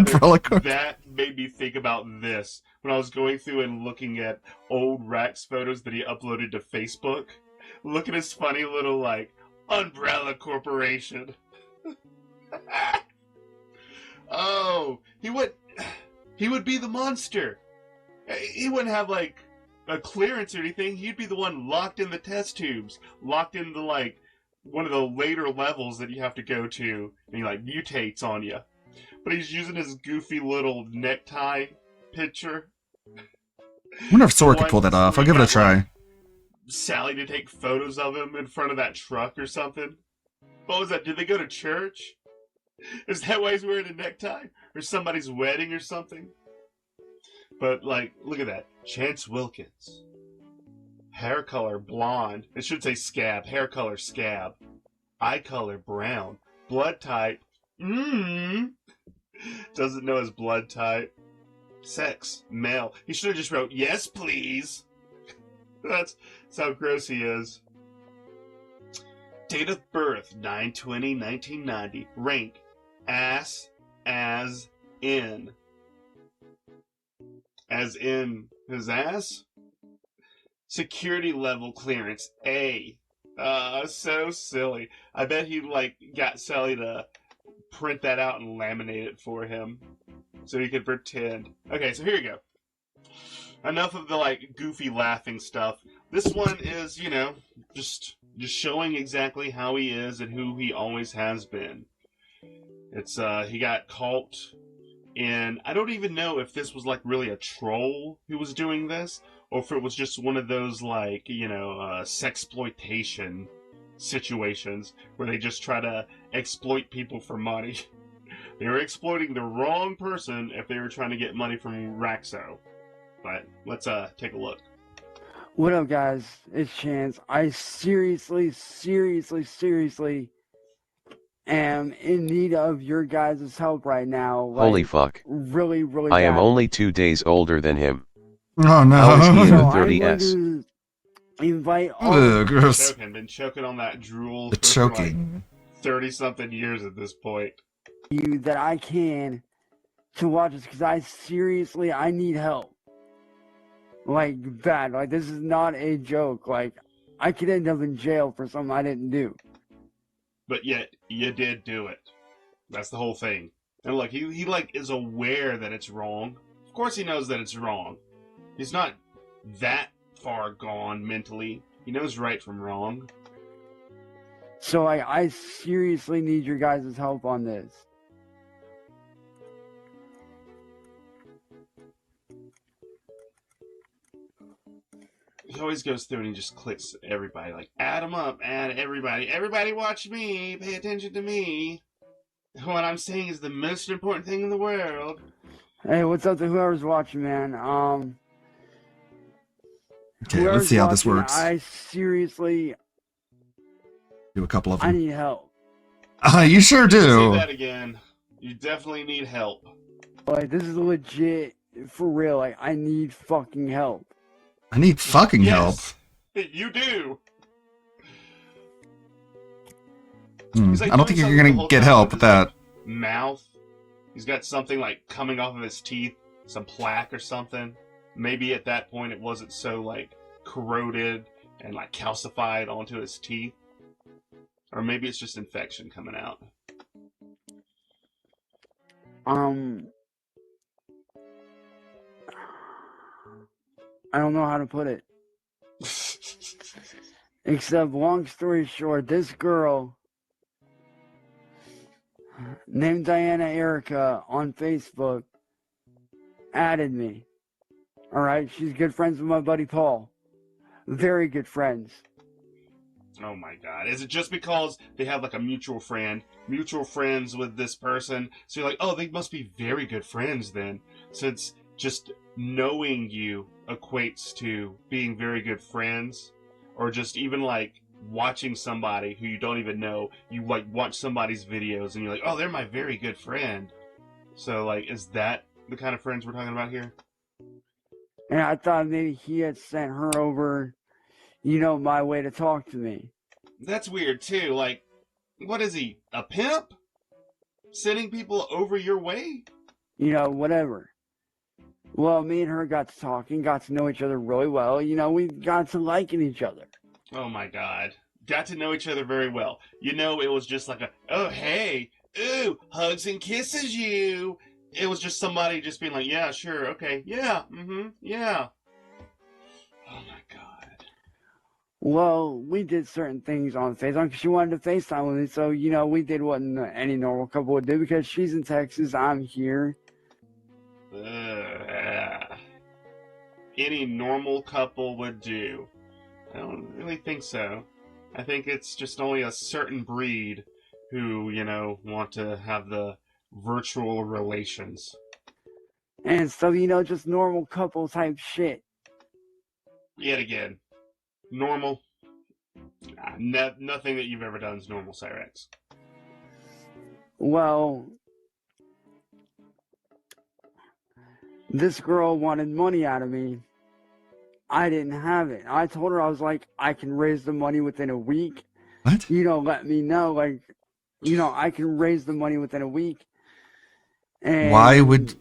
together, that made me think about this. When I was going through and looking at old Rax photos that he uploaded to Facebook, look at his funny little, like, Umbrella Corporation. Oh, he would be the monster. He wouldn't have, like, a clearance or anything. He'd be the one locked in the test tubes, locked in the, like, one of the later levels that you have to go to, and he, like, mutates on you. But he's using his goofy little necktie picture. I wonder if Sora could pull that off. I'll give it a try. Sally to take photos of him in front of that truck or something. What was that? Did they go to church? Is that why he's wearing a necktie? Or somebody's wedding or something? But, like, look at that. Chance Wilkins. Hair color, blonde. It should say scab. Hair color, scab. Eye color, brown. Blood type, doesn't know his blood type. Sex, male. He should have just wrote, yes, please. That's how gross he is. Date of birth, 9/20/1990. Rank, ass, as in. As in his ass? Security level clearance, A. So silly. I bet he, like, got Sally to print that out and laminate it for him so he could pretend. Okay, so here you go. Enough of the, like, goofy laughing stuff. This one is, you know, just showing exactly how he is and who he always has been. It's, he got caught in, I don't even know if this was, like, really a troll who was doing this, or if it was just one of those, like, you know, sexploitation situations where they just try to exploit people for money. They were exploiting the wrong person if they were trying to get money from Raxo. But let's take a look. What up, guys? It's Chance. I seriously am in need of your guys' help right now. Like, holy fuck. Really I bad. am only 2 days older than him. Oh no. How is he in So the I'm 30s? going to invite all Ugh, gross. Been choking on that drool The for choking. like 30-something years at this point. you that I can to watch this, because I need help. Like, bad. Like, this is not a joke. Like, I could end up in jail for something I didn't do. But yet, you did do it. That's the whole thing. And look, he like is aware that it's wrong. Of course he knows that it's wrong. He's not that far gone mentally. He knows right from wrong. So I seriously need your guys' help on this. He always goes through and he just clicks everybody, like, add them up, add everybody. Everybody watch me, pay attention to me. What I'm saying is the most important thing in the world. Hey, what's up to whoever's watching, man? Okay, let's see how this watching, works. I seriously... Do a couple of them. I need help. You sure do. Say that again. You definitely need help. Like, this is legit, for real. Like, I need fucking help. I need fucking Yes, you do. help. Like I don't think doing you're something the gonna whole get time help with his, that. like, mouth. He's got something like coming off of his teeth, some plaque or something. Maybe at that point it wasn't so like corroded and like calcified onto his teeth. Or maybe it's just infection coming out. I don't know how to put it. Except, long story short, this girl named Diana Erica on Facebook added me. Alright, she's good friends with my buddy Paul. Very good friends. Oh my god. Is it just because they have like a mutual friend, mutual friends with this person? So you're like, oh, they must be very good friends then. Since just knowing you equates to being very good friends. Or just even like watching somebody who you don't even know. You like watch somebody's videos and you're like, oh, they're my very good friend. So like, is that the kind of friends we're talking about here? And I thought maybe he had sent her over, you know, my way to talk to me. That's weird too. Like, what is he, a pimp? Sending people over your way? You know, whatever. Well, me and her got to talking, got to know each other really well. You know, we got to liking each other. Oh my god. Got to know each other very well. You know, it was just like a, oh hey, ooh, hugs and kisses you. It was just somebody just being like, yeah, sure, okay, yeah, yeah. Oh my god. Well, we did certain things on FaceTime because she wanted to FaceTime with me. So, you know, we did what any normal couple would do because she's in Texas, I'm here. Any normal couple would do. I don't really think so. I think it's just only a certain breed who, you know, want to have the virtual relations. And so, you know, just normal couple type shit. Yet again, normal. Nothing that you've ever done is normal, Cyrex. Well, this girl wanted money out of me. I didn't have it. I told her, I was like, I can raise the money within a week. What? You know, let me know. Like, you know, I can raise the money within a week. And why would...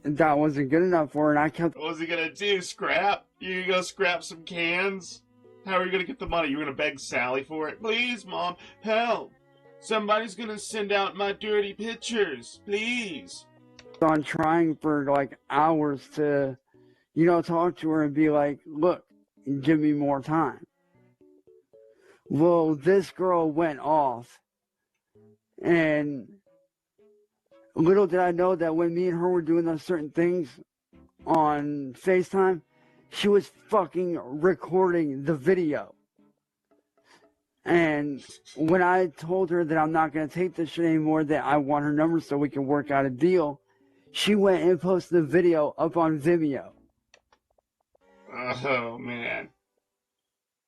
that wasn't good enough for her, and I kept... What was he gonna do? Scrap? You gonna go scrap some cans? How are you gonna get the money? You're gonna beg Sally for it? Please, Mom, help! Somebody's gonna send out my dirty pictures. Please. On trying for like hours to, you know, talk to her and be like, look, give me more time. Well, this girl went off, and little did I know that when me and her were doing those certain things on FaceTime, she was fucking recording the video. And when I told her that I'm not going to take this shit anymore, that I want her number so we can work out a deal, she went and posted the video up on Vimeo. Oh, man.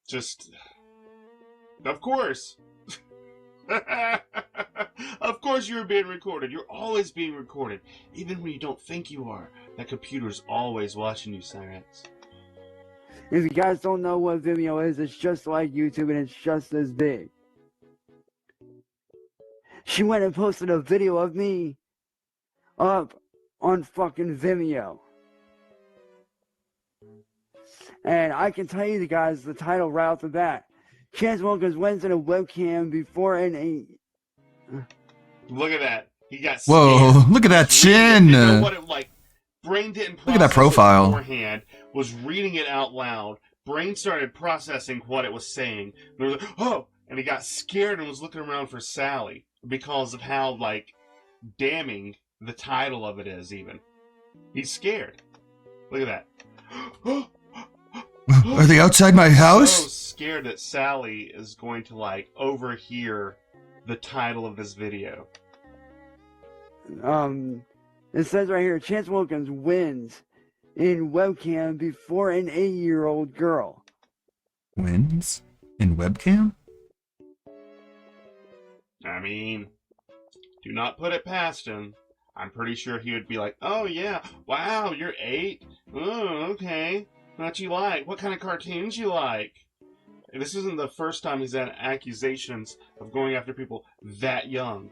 Just, of course. Of course you're being recorded. You're always being recorded. Even when you don't think you are. That computer's always watching you, Cyrax. If you guys don't know what Vimeo is, it's just like YouTube and it's just as big. She went and posted a video of me up on fucking Vimeo. And I can tell you guys the title right off the bat. Chance Wilkins wins in a webcam before an 8. Look at that. He got Whoa, scared. look at that chin. You know what it, like, brain didn't Look at that profile. beforehand, was reading it out loud. Brain started processing what it was saying. And it was like, oh! And he got scared and was looking around for Sally because of how, like, damning the title of it is, even. He's scared. Look at that. Are they outside my house? So scared that Sally is going to, like, overhear the title of this video. It says right here, Chance Wilkins wins in webcam before an 8-year-old girl. Wins? In webcam? I mean, do not put it past him. I'm pretty sure he would be like, oh yeah, wow, you're 8? Oh, okay. What you like? What kind of cartoons you like? This isn't the first time he's had accusations of going after people that young.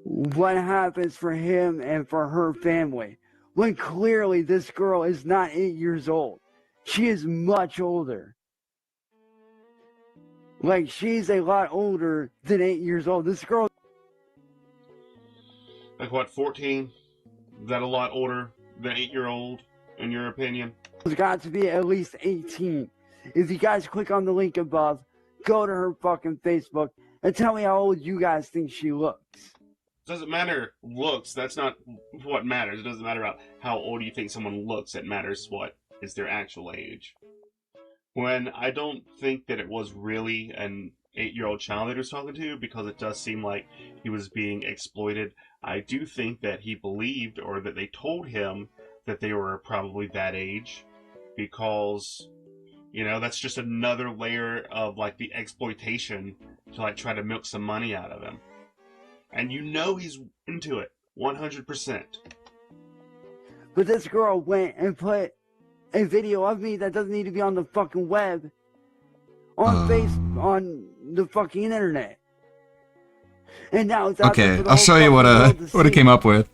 What happens for him and for her family when clearly this girl is not 8 years old? She is much older. Like, she's a lot older than 8 years old. This girl... Like what, 14? Is that a lot older than 8-year-old, in your opinion? has got to be at least 18. If you guys click on the link above, go to her fucking Facebook and tell me how old you guys think she looks. Doesn't matter looks. That's not what matters. It doesn't matter about how old you think someone looks. It matters what is their actual age. When I don't think that it was really an 8-year-old child that he was talking to, because it does seem like he was being exploited. I do think that he believed, or that they told him, that they were probably that age, because, you know, that's just another layer of, like, the exploitation to, like, try to milk some money out of him. And you know he's into it, 100%. But this girl went and put a video of me that doesn't need to be on the fucking web, on on the fucking internet. And now it's out there Okay, for the I'll whole show you what fucking world to it see. came up with.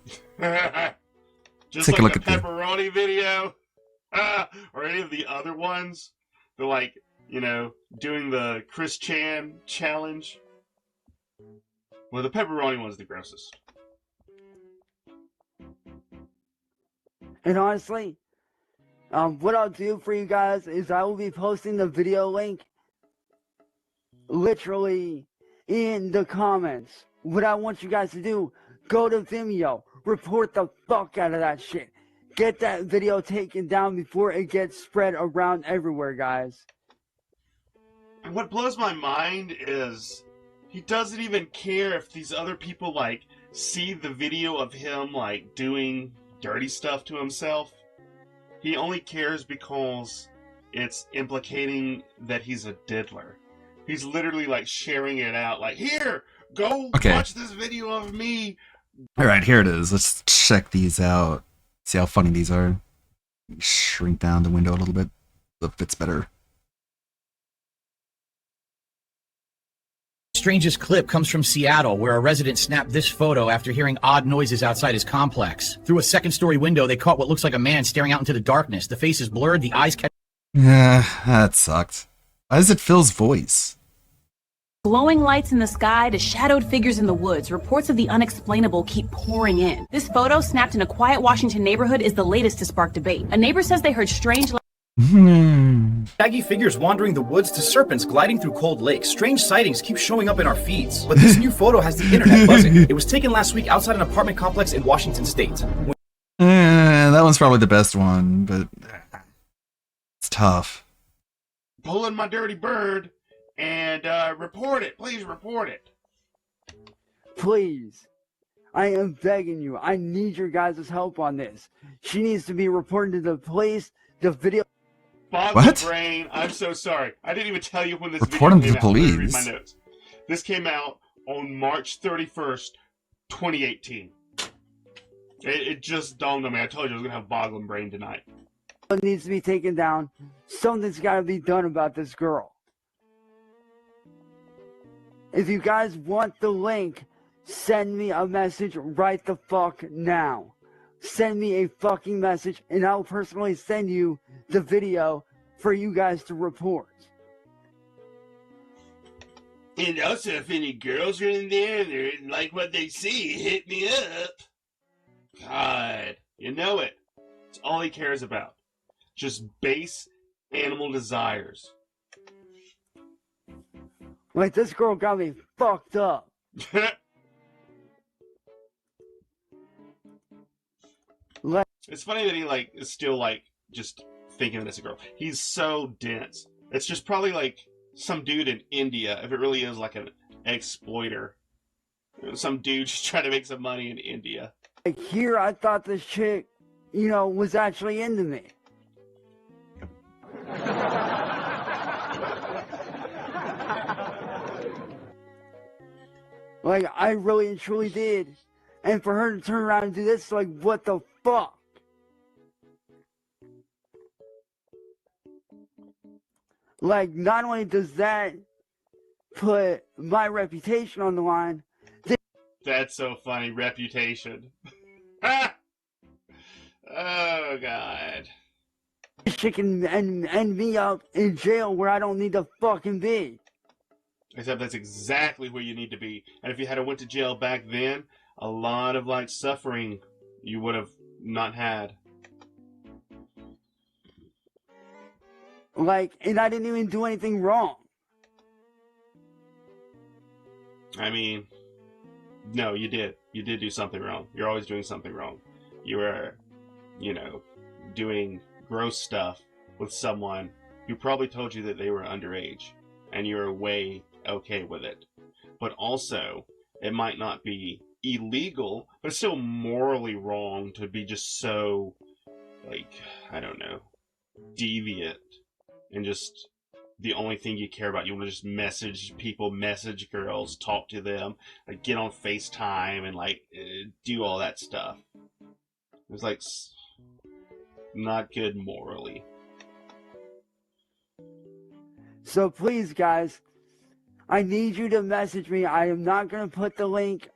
Just Take like a look the at the pepperoni video, or any of the other ones. They're like, you know, doing the Chris Chan challenge. Well, the pepperoni one's the grossest. And honestly, what I'll do for you guys is I will be posting the video link literally in the comments. What I want you guys to do, go to Vimeo, report the fuck out of that shit. Get that video taken down before it gets spread around everywhere, guys. And what blows my mind is he doesn't even care if these other people, like, see the video of him, like, doing dirty stuff to himself. He only cares because it's implicating that he's a diddler. He's literally, like, sharing it out, like, here, go watch this video of me. All right, here it is. Let's check these out. See how funny these are. Shrink down the window a little bit so it fits better. Strangest clip comes from Seattle, where a resident snapped this photo after hearing odd noises outside his complex. Through a second-story window, they caught what looks like a man staring out into the darkness. The face is blurred, the eyes catch... Yeah, that sucked. Why is it Phil's voice? Glowing lights in the sky to shadowed figures in the woods, reports of the unexplainable keep pouring in. This photo, snapped in a quiet Washington neighborhood, is the latest to spark debate. A neighbor says they heard strange... Shaggy figures wandering the woods to serpents gliding through cold lakes. Strange sightings keep showing up in our feeds. But this new photo has the internet buzzing. It was taken last week outside an apartment complex in Washington state. That one's probably the best one, but it's tough. Pulling my dirty bird and report it. Please report it. Please. I am begging you. I need your guys' help on this. She needs to be reported to the police. The video... Boggle Brain, I'm so sorry. I didn't even tell you when this Report him to video the came out. Let me read police. my notes. This came out on March 31st, 2018. It just dawned on me. I told you I was going to have Boggle Brain tonight. It needs to be taken down. Something's got to be done about this girl. If you guys want the link, send me a message right the fuck now. Send me a fucking message, and I'll personally send you the video for you guys to report. And also, if any girls are in there and they like what they see, hit me up. God, you know it. It's all he cares about. Just base animal desires. Like, this girl got me fucked up. It's funny that he, like, is still, like, just thinking of this girl. He's so dense. It's just probably, like, some dude in India, if it really is, like, an exploiter. Some dude just trying to make some money in India. Like, here, I thought this chick, you know, was actually into me. Like, I really and truly did. And for her to turn around and do this, like, what the fuck? Like, not only does that put my reputation on the line. That's so funny. Reputation. Oh, God. This chick can end me up in jail where I don't need to fucking be. Except that's exactly where you need to be. And if you had went to jail back then, a lot of, like, suffering you would have not had. Like, and I didn't even do anything wrong. I mean, no, you did. You did do something wrong. You're always doing something wrong. You were, you know, doing gross stuff with someone who probably told you that they were underage. And you were way okay with it. But also, it might not be illegal, but it's still morally wrong to be just so, like, I don't know, deviant. And just the only thing you care about, you want to just message people, message girls, talk to them, like get on FaceTime and like do all that stuff. It's like not good morally. So please, guys, I need you to message me. I am not going to put the link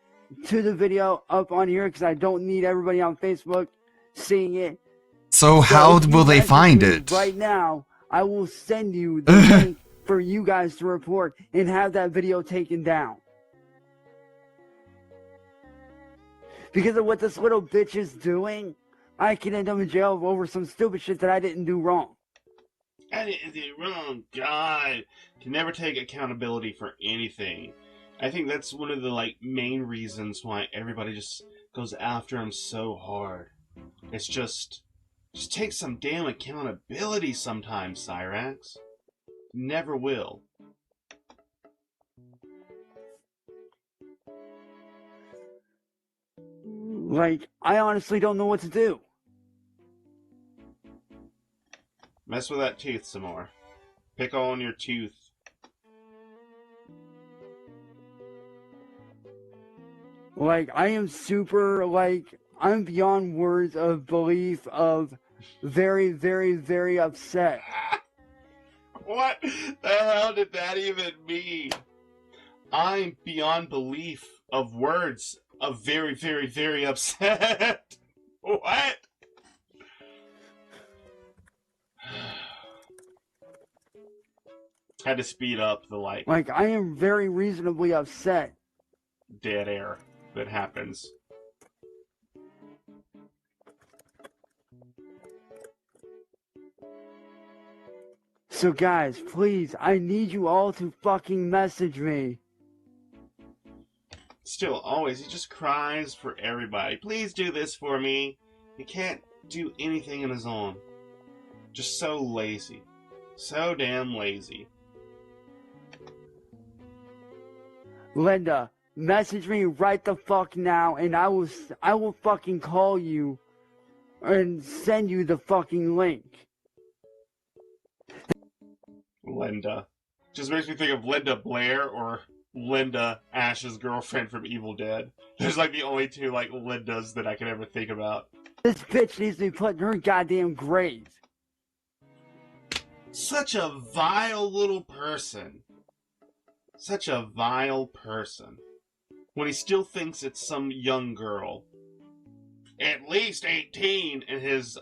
to the video up on here because I don't need everybody on Facebook seeing it. So how will they find it? Right now, I will send you the link for you guys to report and have that video taken down. Because of what this little bitch is doing, I can end up in jail over some stupid shit that I didn't do wrong. I didn't do wrong. God, can never take accountability for anything. I think that's one of the like main reasons why everybody just goes after him so hard. It's just take some damn accountability sometimes, Cyrax. Never will. Like, I honestly don't know what to do. Mess with that tooth some more. Pick on your tooth. Like, I am super, like, I'm beyond words of belief of very, very, very upset. What the hell did that even mean? I'm beyond belief of words of very, very, very upset. What? Had to speed up the like I am very reasonably upset. Dead air that happens. So guys, please, I need you all to fucking message me. Still, always, he just cries for everybody. Please do this for me. He can't do anything on his own. Just so lazy. So damn lazy. Linda, message me right the fuck now, and I will fucking call you and send you the fucking link. Linda. Just makes me think of Linda Blair or Linda, Ash's girlfriend from Evil Dead. There's like the only two like Lindas that I can ever think about. This bitch needs to be put in her goddamn grave. Such a vile little person. Such a vile person. When he still thinks it's some young girl. At least 18 in his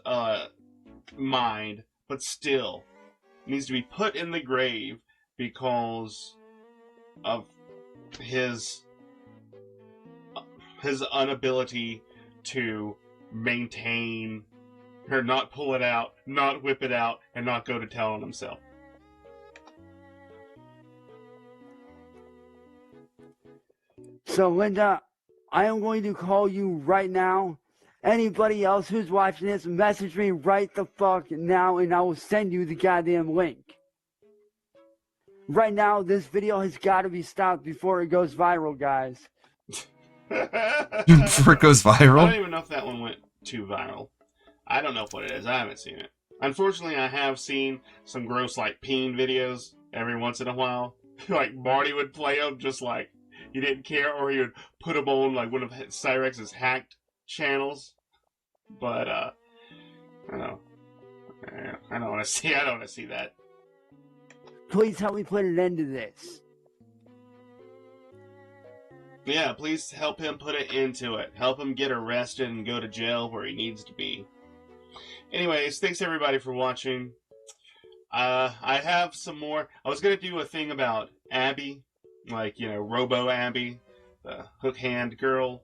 mind, but still needs to be put in the grave because of his inability to maintain or not pull it out, not whip it out, and not go to town on himself. So, Linda, I am going to call you right now. Anybody else who's watching this, message me right the fuck now, and I will send you the goddamn link. Right now, this video has got to be stopped before it goes viral, guys. Before it goes viral? I don't even know if that one went too viral. I don't know what it is. I haven't seen it. Unfortunately, I have seen some gross, like, peen videos every once in a while. Like, Marty would play them just like he didn't care, or he would put them on, like, one of Cyrex's hacked channels. But, I don't want to see that. Please help me put an end to this. Yeah, please help him put an end to it. Help him get arrested and go to jail where he needs to be. Anyways, thanks everybody for watching. I have some more. I was going to do a thing about Abby, like, you know, Robo Abby, the hook hand girl.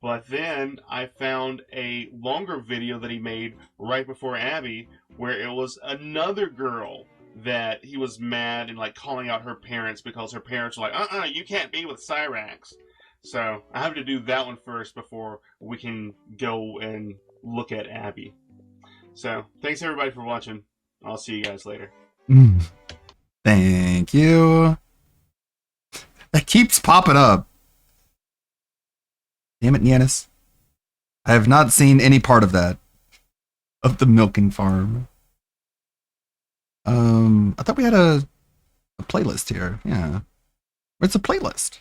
But then I found a longer video that he made right before Abby, where it was another girl that he was mad and like calling out her parents because her parents were like, you can't be with Cyrax. So I have to do that one first before we can go and look at Abby. So thanks everybody for watching. I'll see you guys later. Thank you. That keeps popping up. Damn it, Nianis. I have not seen any part of that. Of the milking farm. I thought we had a playlist here. Yeah. Where's the playlist?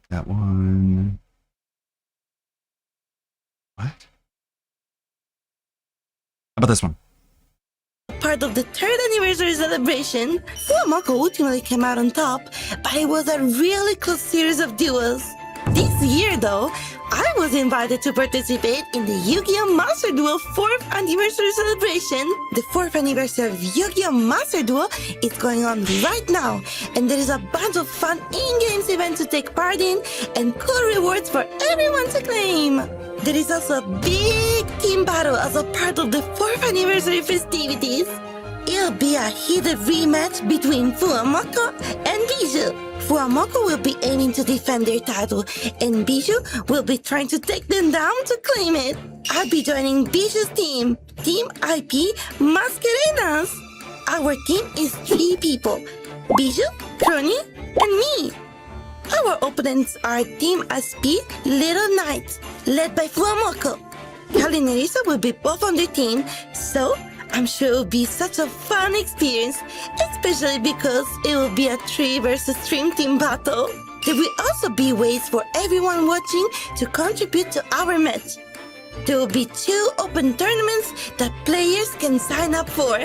That one. What? How about this one? Part of the 3rd anniversary celebration, Fuamako ultimately came out on top, but it was a really close series of duels. This year, though, I was invited to participate in the Yu-Gi-Oh! Master Duel 4th anniversary celebration. The 4th anniversary of Yu-Gi-Oh! Master Duel is going on right now, and there is a bunch of fun in-games events to take part in and cool rewards for everyone to claim. There is also a big team battle as a part of the 4th anniversary festivities. It'll be a heated rematch between Fuamako and Bijou. Fuamako will be aiming to defend their title, and Bijou will be trying to take them down to claim it. I'll be joining Bijou's team, Team IP Mascarenas. Our team is 3 people, Bijou, Crony, and me. Our opponents are Team SP Little Knights, led by Fuamako. Kali and Nerissa will be both on their team, so I'm sure it will be such a fun experience, especially because it will be a 3 versus 3 team battle. There will also be ways for everyone watching to contribute to our match. There will be 2 open tournaments that players can sign up for,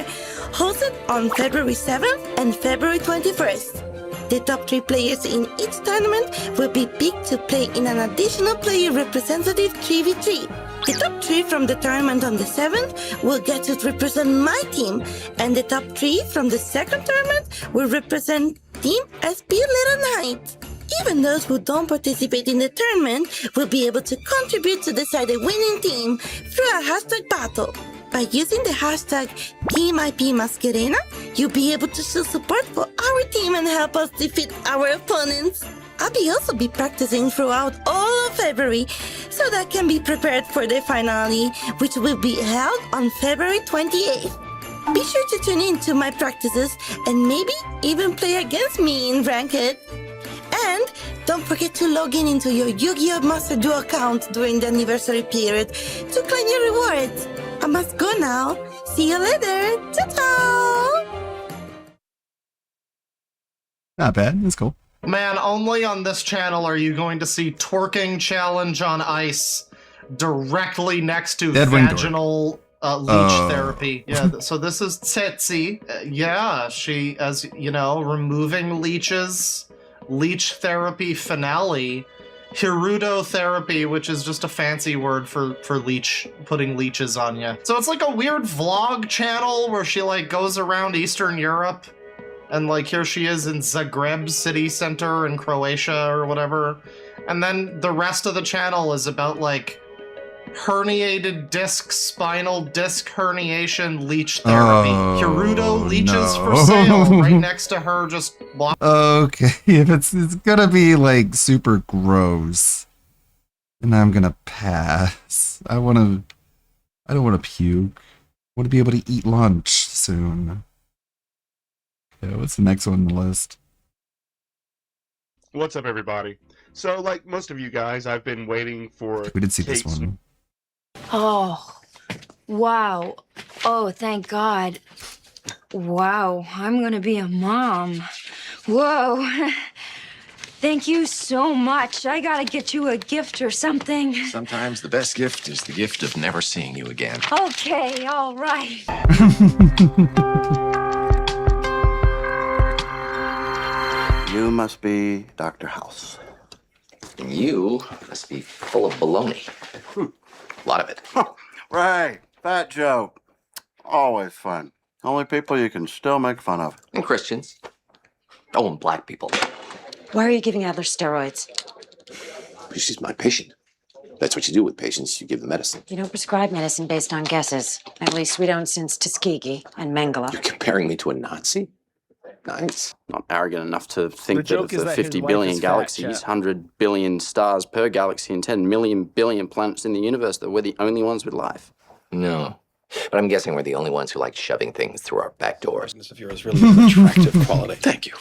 hosted on February 7th and February 21st. The top 3 players in each tournament will be picked to play in an additional player representative 3v3. The top 3 from the tournament on the 7th will get to represent my team, and the top 3 from the 2nd tournament will represent Team SP Little Knight. Even those who don't participate in the tournament will be able to contribute to decide the winning team through a hashtag battle. By using the hashtag TeamIPMascarena, you'll be able to show support for our team and help us defeat our opponents. I'll also be practicing throughout all of February so that I can be prepared for the finale, which will be held on February 28th. Be sure to tune in to my practices and maybe even play against me in Ranked. And don't forget to log in into your Yu-Gi-Oh! Master Duel account during the anniversary period to claim your rewards. I must go now. See you later. Ta-ta! Not bad. That's cool. Man, only on this channel are you going to see twerking challenge on ice directly next to vaginal leech therapy. Yeah, so this is Tsetse. Yeah, she, as you know, removing leeches, leech therapy finale, Hirudo therapy, which is just a fancy word for leech, putting leeches on you. So it's like a weird vlog channel where she like goes around Eastern Europe. And like here she is in Zagreb city center in Croatia or whatever. And then the rest of the channel is about like herniated disc, spinal disc herniation, leech therapy. Hirudo leeches for sale right next to her just okay, if it's gonna be like super gross, then I'm gonna pass. I don't wanna puke. I wanna be able to eat lunch soon. Okay, what's the next one on the list? What's up, everybody? So, like most of you guys, I've been waiting for... We did see this one. Oh, wow. Oh, thank God. Wow, I'm gonna be a mom. Whoa. Thank you so much. I gotta get you a gift or something. Sometimes the best gift is the gift of never seeing you again. Okay, all right. You must be Dr. House. And you must be full of baloney. A lot of it. Right, fat joke. Always fun. Only people you can still make fun of. And Christians. Oh, and black people. Why are you giving Adler steroids? She's my patient. That's what you do with patients. You give them medicine. You don't prescribe medicine based on guesses. At least we don't since Tuskegee and Mengele. You're comparing me to a Nazi? Nice. Not arrogant enough to think that joke of is the that 50 his wife billion is fat, galaxies, chap. 100 billion stars per galaxy, and 10 million billion planets in the universe that we're the only ones with life. No. But I'm guessing we're the only ones who like shoving things through our back doors. This of yours really an attractive quality. Thank you.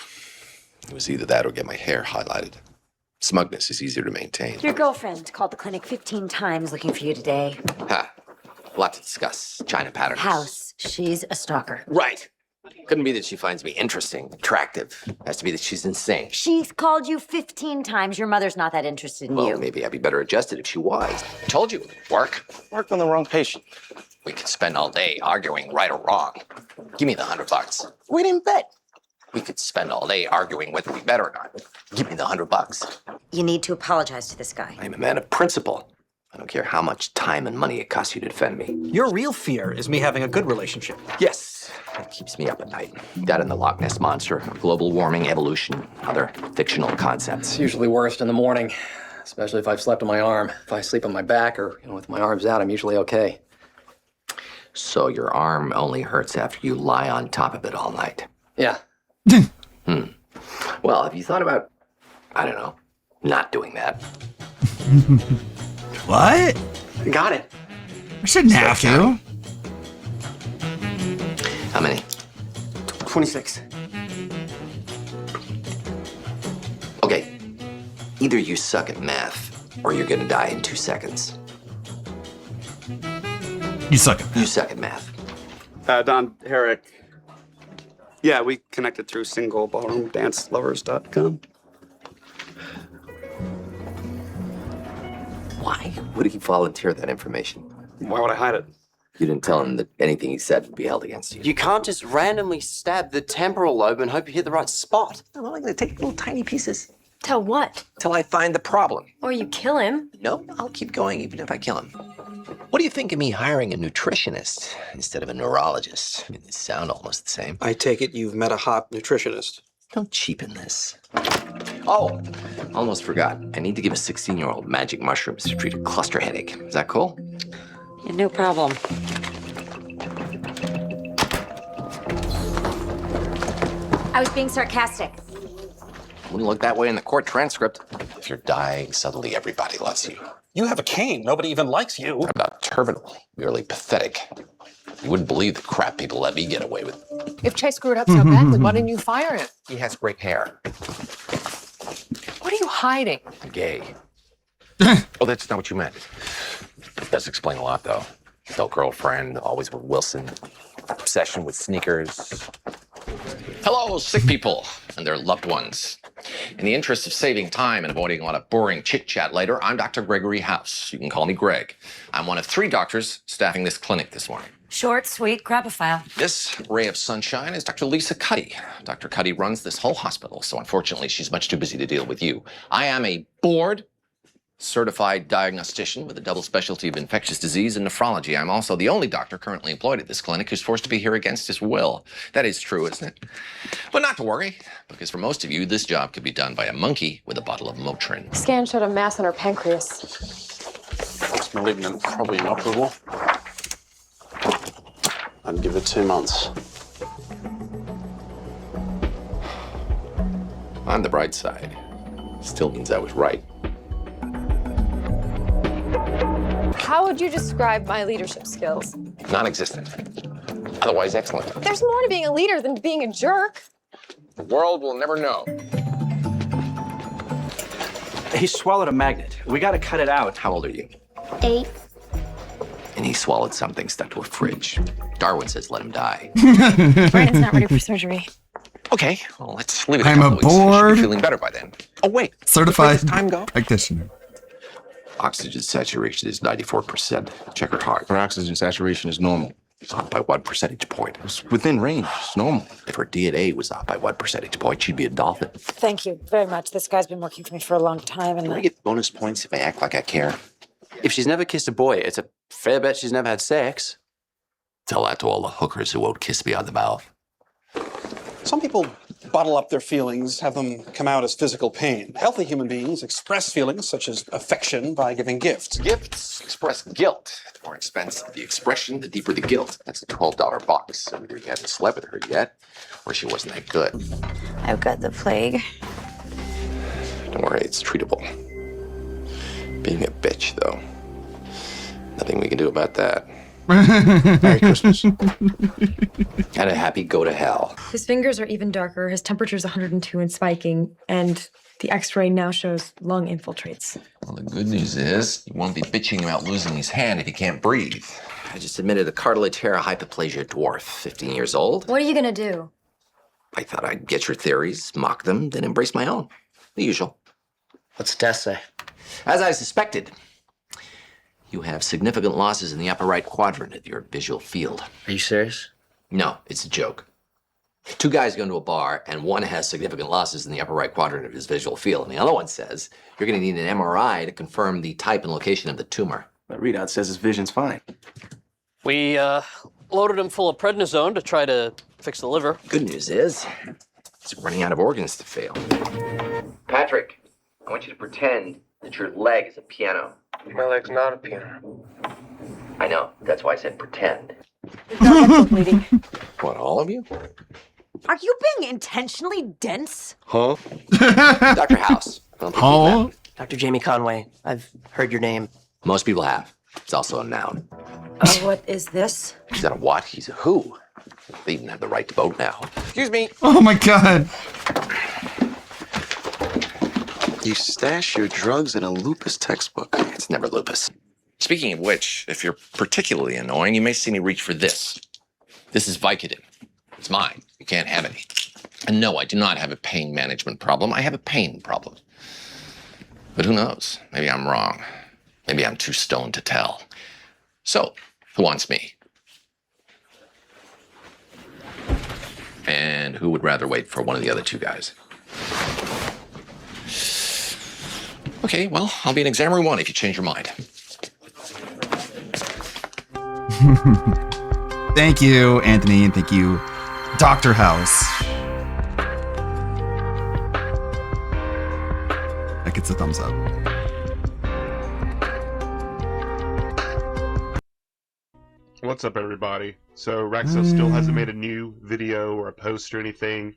It was either that or get my hair highlighted. Smugness is easier to maintain. Your girlfriend called the clinic 15 times looking for you today. Ha. A lot to discuss. China patterns. House. She's a stalker. Right. Couldn't be that she finds me interesting, attractive. Has to be that she's insane. She's called you 15 times. Your mother's not that interested in Well, you. maybe I'd be better adjusted if she was. Told you it would work. Worked on the wrong patient. We could spend all day arguing right or wrong. Give me the $100. We didn't bet. We could spend all day arguing whether we bet or not. Give me the $100. You need to apologize to this guy. I'm a man of principle. I don't care how much time and money it costs you to defend me. Your real fear is me having a good relationship. Yes, it keeps me up at night. That and the Loch Ness Monster, global warming, evolution, other fictional concepts. It's usually worst in the morning, especially if I've slept on my arm. If I sleep on my back or with my arms out, I'm usually okay. So your arm only hurts after you lie on top of it all night. Yeah. Well, have you thought about, I don't know, not doing that? What? Got it. I shouldn't have to. How many? 26. Okay. Either you suck at math, or you're gonna die in 2 seconds. You suck at math. You suck at math. Don Herrick. Yeah, we connected through singleballroomdancelovers.com. Why would he volunteer that information? Why would I hide it? You didn't tell him that anything he said would be held against you. You can't just randomly stab the temporal lobe and hope you hit the right spot. I'm only gonna take little tiny pieces. Tell what? Till I find the problem. Or you kill him. No, I'll keep going even if I kill him. What do you think of me hiring a nutritionist instead of a neurologist? I mean, they sound almost the same. I take it you've met a hot nutritionist. Don't cheapen this. Oh, almost forgot. I need to give a 16-year-old magic mushrooms to treat a cluster headache. Is that cool? Yeah, no problem. I was being sarcastic. Wouldn't look that way in the court transcript. If you're dying, suddenly everybody loves you. You have a cane. Nobody even likes you. I'm not terminal, merely pathetic. You wouldn't believe the crap people let me get away with. If Chase screwed up so badly, why didn't you fire him? He has great hair. hiding? Gay. Oh, that's not what you meant. It does explain a lot, though. No girlfriend, always with Wilson. Obsession with sneakers. Hello, sick people and their loved ones. In the interest of saving time and avoiding a lot of boring chit-chat later, I'm Dr. Gregory House. You can call me Greg. I'm one of 3 doctors staffing this clinic this morning. Short, sweet, grab a file. This ray of sunshine is Dr. Lisa Cuddy. Dr. Cuddy runs this whole hospital, so unfortunately she's much too busy to deal with you. I am a board certified diagnostician with a double specialty of infectious disease and nephrology. I'm also the only doctor currently employed at this clinic who's forced to be here against his will. That is true, isn't it? But not to worry, because for most of you, this job could be done by a monkey with a bottle of Motrin. Scan showed a mass on her pancreas. It's malignant, probably inoperable. I'd give it 2 months. On the bright side, still means I was right. How would you describe my leadership skills? Non-existent. Otherwise excellent. There's more to being a leader than being a jerk. The world will never know. He swallowed a magnet. We gotta cut it out. How old are you? 8. And he swallowed something stuck to a fridge. Darwin says let him die. Brandon's not ready for surgery. Okay, well, let's leave it I'm a couple weeks. You aboard. should be feeling better by then. Oh, wait. Certified Where does time go? practitioner. Oxygen saturation is 94%. Check her heart. Her oxygen saturation is normal. It's off by 1 percentage point. It's within range. It's normal. If her DNA was off by 1 percentage point, she'd be a dolphin. Thank you very much. This guy's been working for me for a long time, and Do I get bonus points if I act like I care? If she's never kissed a boy, it's a fair bet she's never had sex. Tell that to all the hookers who won't kiss me on the mouth. Some people bottle up their feelings, have them come out as physical pain. Healthy human beings express feelings such as affection by giving gifts. Gifts express guilt. The more expensive the expression, the deeper the guilt. That's a $12 box. So either you haven't slept with her yet, or she wasn't that good. I've got the plague. Don't worry, it's treatable. Being a bitch, though. Nothing we can do about that. Merry Christmas. And a happy go to hell. His fingers are even darker. His temperature's 102 and spiking, and the x-ray now shows lung infiltrates. Well, the good news is you won't be bitching about losing his hand if he can't breathe. I just admitted a cartilage-hair hypoplasia dwarf, 15 years old. What are you gonna do? I thought I'd get your theories, mock them, then embrace my own. The usual. What's the test say? As I suspected, you have significant losses in the upper right quadrant of your visual field. Are you serious? No, it's a joke. 2 guys go into a bar, and one has significant losses in the upper right quadrant of his visual field, and the other one says you're going to need an MRI to confirm the type and location of the tumor. That readout says his vision's fine. We loaded him full of prednisone to try to fix the liver. Good news is, he's running out of organs to fail. Patrick, I want you to pretend that your leg is a piano. My leg's not a piano. I know, that's why I said pretend. Bleeding. What, all of you? Are you being intentionally dense? Huh? Dr. House. Huh? Dr. Jamie Conway, I've heard your name. Most people have. It's also a noun. What is this? He's not a what, he's a who. They even have the right to vote now. Excuse me. Oh my god. You stash your drugs in a lupus textbook. It's never lupus. Speaking of which, if you're particularly annoying, you may see me reach for this. This is Vicodin. It's mine. You can't have any. And no, I do not have a pain management problem. I have a pain problem. But who knows? Maybe I'm wrong. Maybe I'm too stoned to tell. So, who wants me? And who would rather wait for one of the other 2 guys? Okay, well, I'll be in exam room 1 if you change your mind. Thank you, Anthony, and thank you, Dr. House. That gets a thumbs up. What's up, everybody? So Rexo still hasn't made a new video or a post or anything.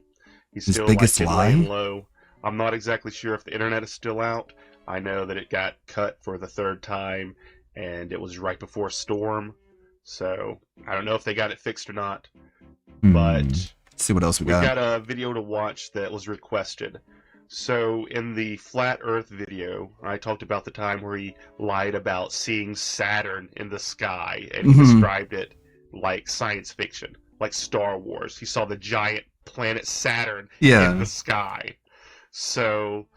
He's His still biggest like lie? laying low. I'm not exactly sure if the internet is still out. I know that it got cut for the 3rd time, and it was right before Storm. So I don't know if they got it fixed or not. But Let's see what else we we've got. got a video to watch that was requested. So in the Flat Earth video, I talked about the time where he lied about seeing Saturn in the sky, and he described it like science fiction, like Star Wars. He saw the giant planet Saturn in the sky. So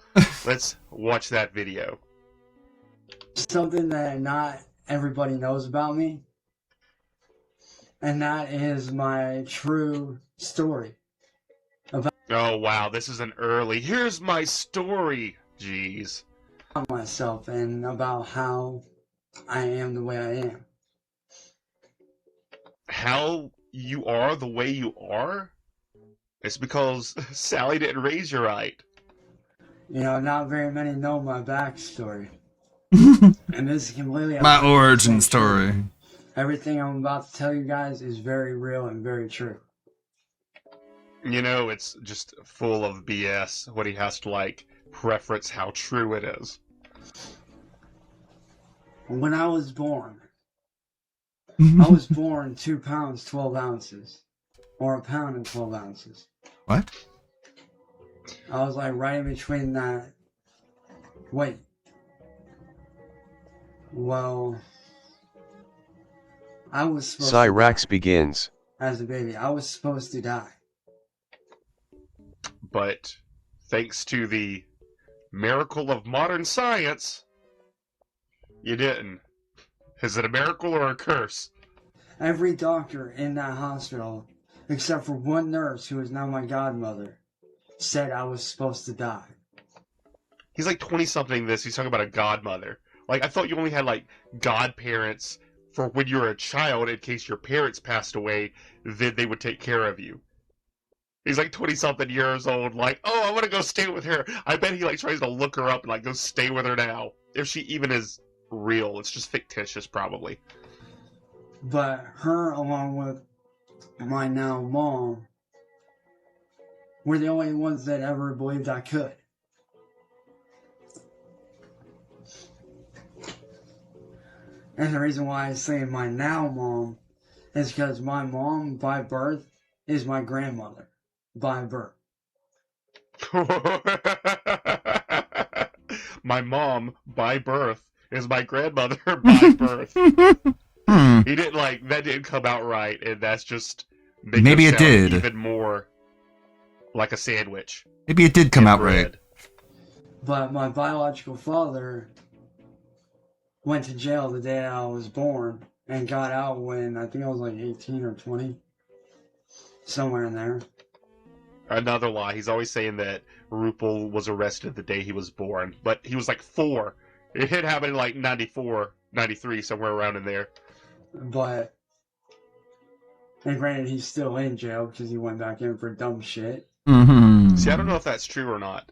let's watch that video. Something that not everybody knows about me, and that is my true story. Oh wow, this is an early. Here's my story. Jeez. About myself and about how I am the way I am. How you are the way you are? It's because Sally didn't raise you right. You know, not very many know my backstory. And this is completely my origin story. Everything I'm about to tell you guys is very real and very true. You know, it's just full of BS when he has to, like, preference how true it is. When I was born, I was born 2 pounds, 12 ounces. Or 1 pound and 12 ounces. What? I was, like, right in between that weight. Well, I was supposed Cyrax begins. As a baby, I was supposed to die. But thanks to the miracle of modern science, you didn't. Is it a miracle or a curse? Every doctor in that hospital, except for one nurse who is now my godmother, said I was supposed to die. He's like 20-something this. He's talking about a godmother. Like, I thought you only had, like, godparents for when you were a child in case your parents passed away, then they would take care of you. He's like 20-something years old, like, oh, I want to go stay with her. I bet he, like, tries to look her up and, like, go stay with her now. If she even is real. It's just fictitious, probably. But her, along with my now mom, were the only ones that ever believed I could. And the reason why I say my now mom is because my mom, by birth, is my grandmother. By birth. My mom, by birth, is my grandmother by birth. He didn't, like, that didn't come out right, and that's just maybe it did. Even more like a sandwich. Maybe it did come out right. But my biological father went to jail the day I was born and got out when I think I was like 18 or 20. Somewhere in there. Another lie. He's always saying that Rupel was arrested the day he was born, but he was like 4. It had happened in like 94, 93, somewhere around in there. But, and granted, he's still in jail because he went back in for dumb shit. See, I don't know if that's true or not,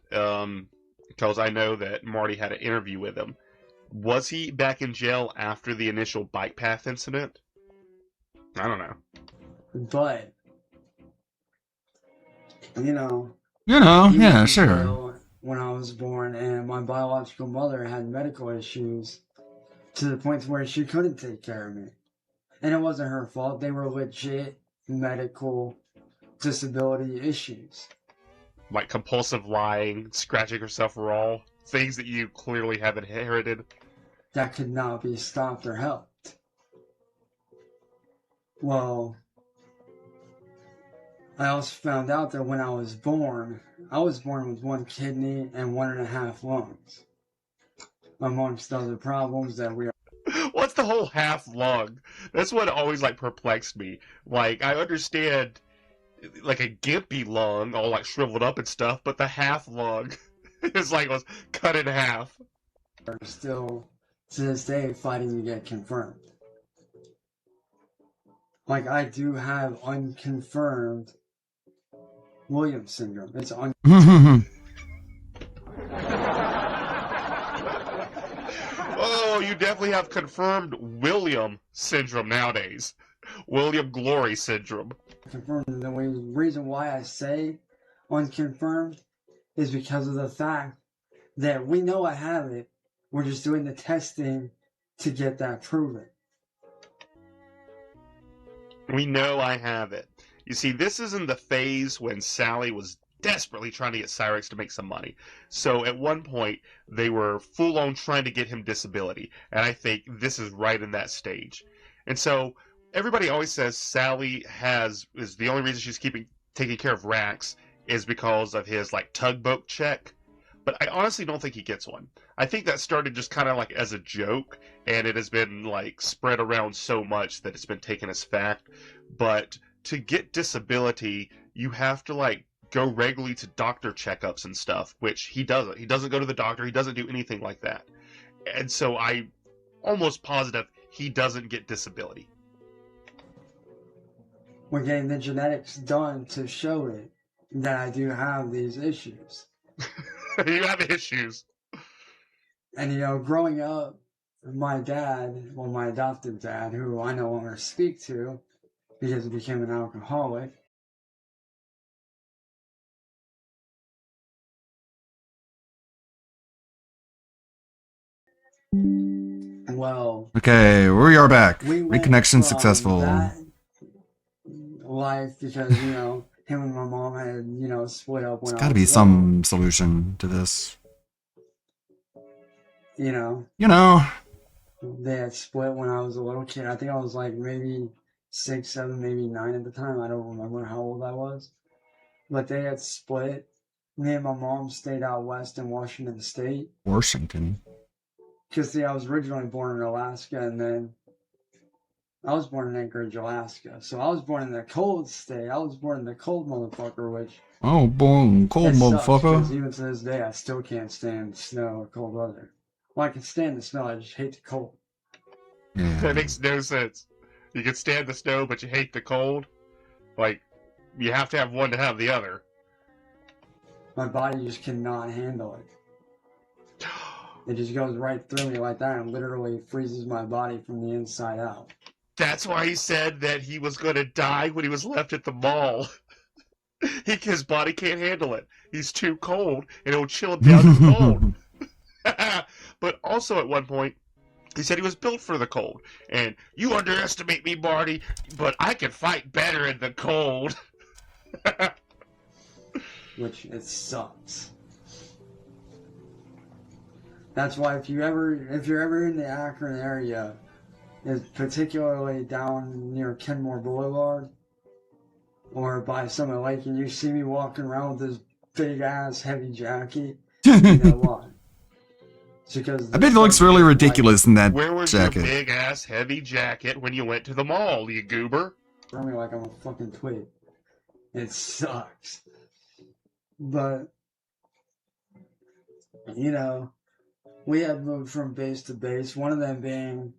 because I know that Marty had an interview with him. Was he back in jail after the initial bike path incident? I don't know. But, yeah, sure. When I was born, and my biological mother had medical issues to the point where she couldn't take care of me. And it wasn't her fault. They were legit medical disability issues. Like compulsive lying, scratching herself raw, things that you clearly have inherited. That could not be stopped or helped. Well, I also found out that when I was born with 1 kidney and 1.5 lungs. Amongst other problems that we are. What's the whole half lung? That's what always, like, perplexed me. Like, I understand, like, a gimpy lung, all, like, shriveled up and stuff, but the half lung is, like, was cut in half. Are still, to this day, fighting to get confirmed. Like, I do have unconfirmed Williams syndrome. It's Oh, you definitely have confirmed William syndrome nowadays. William Glory syndrome. Confirmed. The reason why I say unconfirmed is because of the fact that we know I have it. We're just doing the testing to get that proven. We know I have it. You see, this is in the phase when Sally was desperately trying to get Cyrex to make some money. So at one point, they were full-on trying to get him disability, and I think this is right in that stage. And so everybody always says Sally is the only reason she's taking care of Rax is because of his like tugboat check. But I honestly don't think he gets one. I think that started just kind of like as a joke, and it has been like spread around so much that it's been taken as fact. But to get disability, you have to like go regularly to doctor checkups and stuff, which he doesn't. He doesn't go to the doctor. He doesn't do anything like that. And so I'm almost positive he doesn't get disability. We're getting the genetics done to show it that I do have these issues. You have issues. And, you know, growing up, my dad, well, my adopted dad, who I no longer speak to because he became an alcoholic, well... Okay, we are back. We went Reconnection from successful. that life because, you know, him and my mom had, you know, split up when There's I gotta be was some solution to this. you know, You know. they had split when I was a little kid. I think I was like maybe 6, 7, maybe 9 at the time. I don't remember how old I was. But they had split. Me and my mom stayed out west in Washington State. Washington. Because, see, I was originally born in Alaska, and then I was born in Anchorage, Alaska. So I was born in the cold state. I was born in the cold motherfucker, which... Oh, boy, cold it sucks, 'cause motherfucker. even to this day, I still can't stand snow or cold weather. Well, I can stand the snow, I just hate the cold. That makes no sense. You can stand the snow, but you hate the cold. Like, you have to have one to have the other. My body just cannot handle it. It just goes right through me like that and literally freezes my body from the inside out. That's why he said that he was going to die when he was left at the mall. His body can't handle it. He's too cold, and it'll chill him down to the cold. But also at one point, he said he was built for the cold. And you underestimate me, Marty, but I can fight better in the cold. Which, it sucks. That's why if you're ever in the Akron area, particularly down near Kenmore Boulevard, or by Summit Lake, and you see me walking around with this big ass heavy jacket, you know why? It's because I bet it looks really ridiculous in that Where was jacket. your big ass heavy jacket when you went to the mall, you goober? For me, like I'm a fucking twig. It sucks. But, you know, we have moved from base to base, one of them being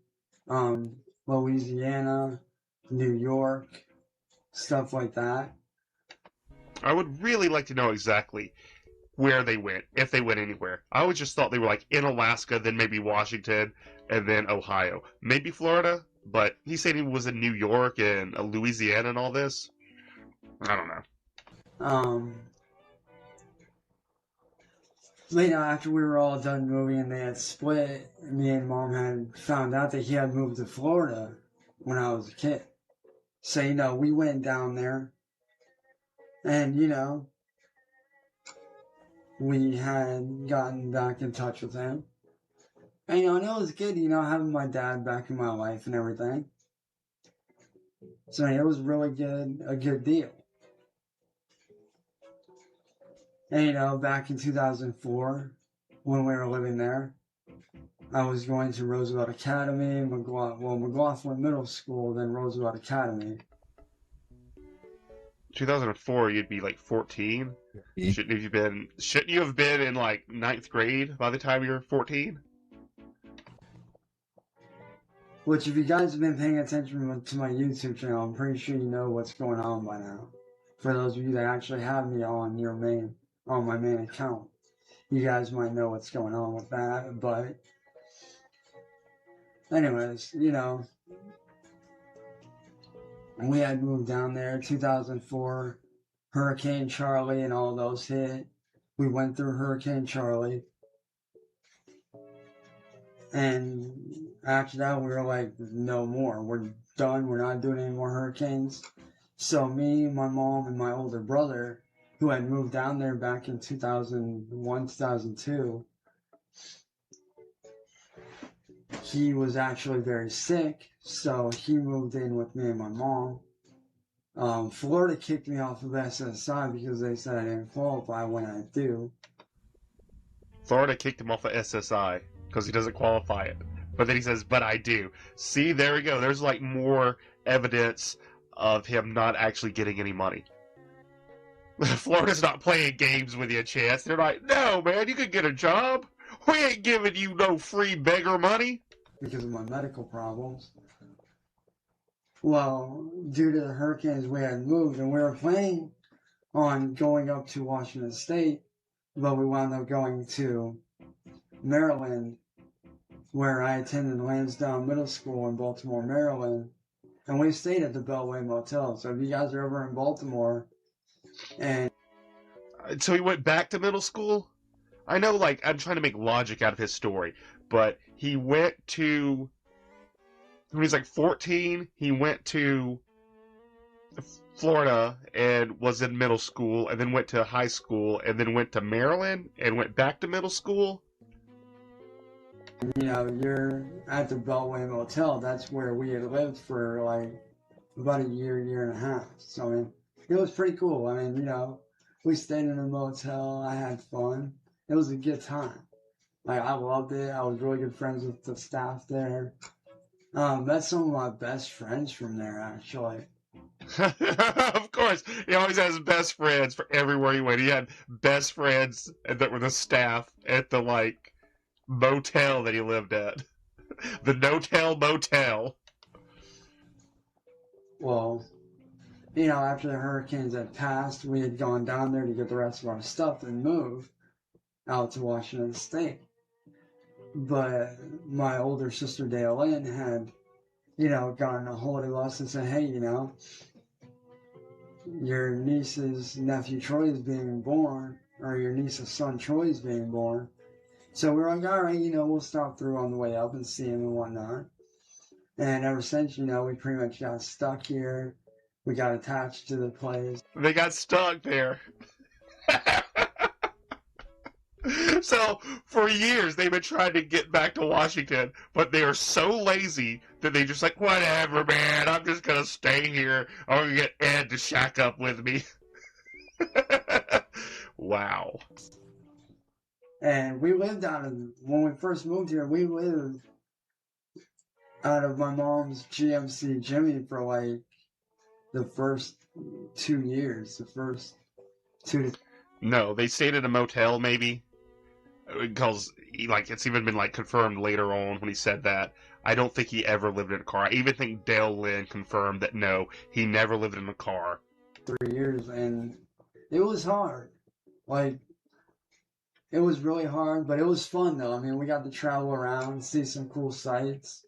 Louisiana, New York, stuff like that. I would really like to know exactly where they went, if they went anywhere. I always just thought they were like in Alaska, then maybe Washington, and then Ohio. Maybe Florida, but he said he was in New York and Louisiana and all this. I don't know. You know, after we were all done moving and they had split, me and Mom had found out that he had moved to Florida when I was a kid. So, you know, we went down there and, you know, we had gotten back in touch with him. And, you know, and it was good, you know, having my dad back in my life and everything. So, it was really good, a good deal. And, you know, back in 2004, when we were living there, I was going to Roosevelt Academy, McLaughlin Middle School, then Roosevelt Academy. 2004, you'd be like 14. Shouldn't you have been in like 9th grade by the time you were 14? Which, if you guys have been paying attention to my YouTube channel, I'm pretty sure you know what's going on by now. For those of you that actually have me on my main account, you guys might know what's going on with that. But anyways, you know, we had moved down there 2004, Hurricane Charlie and all those hit. We went through Hurricane Charlie, and after that we were like, no more, we're done, we're not doing any more hurricanes. So me, my mom, and my older brother who had moved down there back in 2001, 2002, he was actually very sick, so he moved in with me and my mom. Florida kicked me off of SSI because they said I didn't qualify when I do. Florida kicked him off of SSI because he doesn't qualify it. But then he says, but I do. See, there we go. There's like more evidence of him not actually getting any money. Florida's not playing games with you, Chance. They're like, no, man, you could get a job. We ain't giving you no free beggar money. Because of my medical problems. Well, due to the hurricanes, we had moved, and we were planning on going up to Washington State, but we wound up going to Maryland, where I attended Lansdowne Middle School in Baltimore, Maryland, and we stayed at the Beltway Motel. So if you guys are ever in Baltimore, and so he went back to middle school? I know, like, I'm trying to make logic out of his story, but he went to, when he was like 14, he went to Florida and was in middle school, and then went to high school, and then went to Maryland, and went back to middle school. you know, you're at the Beltway Motel. That's where we had lived for like about a year and a half. So, I mean, it was pretty cool. I mean, you know, we stayed in a motel. I had fun. It was a good time. Like, I loved it. I was really good friends with the staff there. Met some of my best friends from there, actually. Of course, he always has best friends for everywhere he went. He had best friends that were the staff at the, like, motel that he lived at. The No-Tell Motel. Well, you know, after the hurricanes had passed, we had gone down there to get the rest of our stuff and move out to Washington State. But my older sister, Dale Lynn, had, you know, gotten a hold of us and said, hey, you know, your niece's nephew Troy is being born, or your niece's son Troy is being born. So we're like, all right, you know, we'll stop through on the way up and see him and whatnot. And ever since, you know, we pretty much got stuck here. We got attached to the place. They got stuck there. So, for years, they've been trying to get back to Washington, but they are so lazy that they just like, whatever, man, I'm just gonna stay here. I'm gonna get Ed to shack up with me. Wow. And we lived out of, when we first moved here, we lived out of my mom's GMC Jimmy for like the first 2 years. The first 2 to... No, they stayed at a motel, maybe. Because, like, it's even been, like, confirmed later on when he said that. I don't think he ever lived in a car. I even think Dale Lynn confirmed that, no, he never lived in a car. 3 years, and it was hard. Like, it was really hard, but it was fun, though. I mean, we got to travel around, see some cool sights.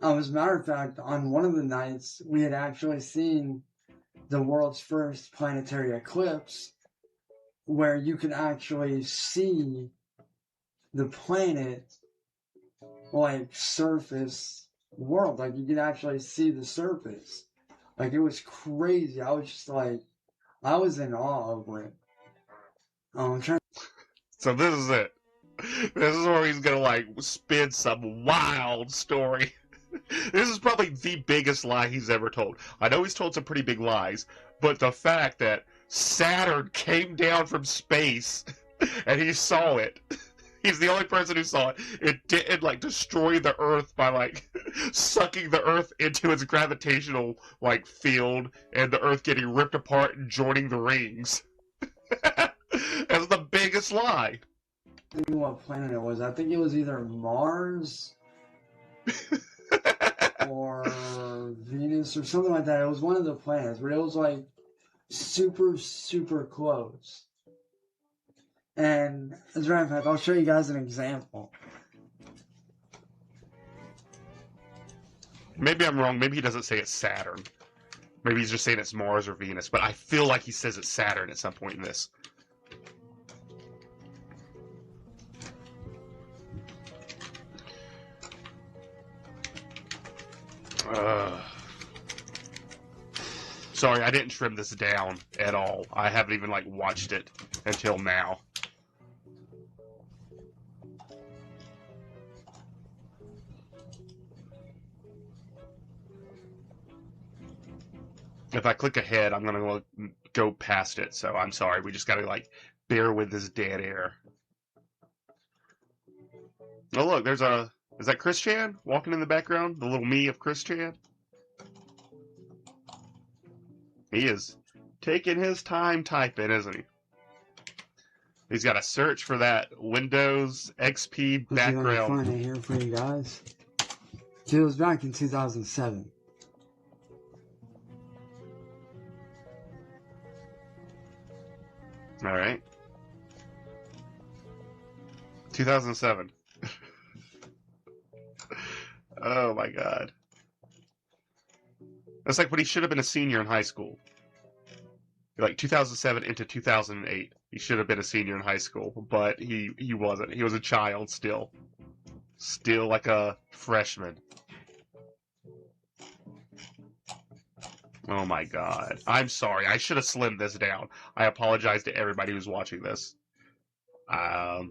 As a matter of fact, on one of the nights, we had actually seen the world's first planetary eclipse, where you could actually see the planet, like, surface world. Like, you could actually see the surface. Like, it was crazy. I was just like, I was in awe over it. I'm trying. So this is it. This is where he's gonna, like, spin some wild story. This is probably the biggest lie he's ever told. I know he's told some pretty big lies, but the fact that Saturn came down from space and he saw it. He's the only person who saw it. It didn't, like, destroy the Earth by, like, sucking the Earth into its gravitational, like, field and the Earth getting ripped apart and joining the rings. That's the biggest lie. I don't know what planet it was. I think it was either Mars or Venus or something like that. It was one of the planets, but it was like super, super close. And as a matter of fact, I'll show you guys an example. Maybe I'm wrong. Maybe he doesn't say it's Saturn. Maybe he's just saying it's Mars or Venus, but I feel like he says it's Saturn at some point in this. Sorry, I didn't trim this down at all. I haven't even, like, watched it until now. If I click ahead, I'm gonna go past it, so I'm sorry. We just gotta, like, bear with this dead air. Oh, look, there's a... Is that Chris Chan walking in the background? The little me of Chris Chan? He is taking his time typing, isn't he? He's got to search for that Windows XP background. Find it here for you guys. It was back in 2007. All right. 2007. Oh my god. That's like when he should have been a senior in high school. Like 2007 into 2008. He should have been a senior in high school, but he wasn't. He was a child still. Still like a freshman. Oh my god. I'm sorry. I should have slimmed this down. I apologize to everybody who's watching this. I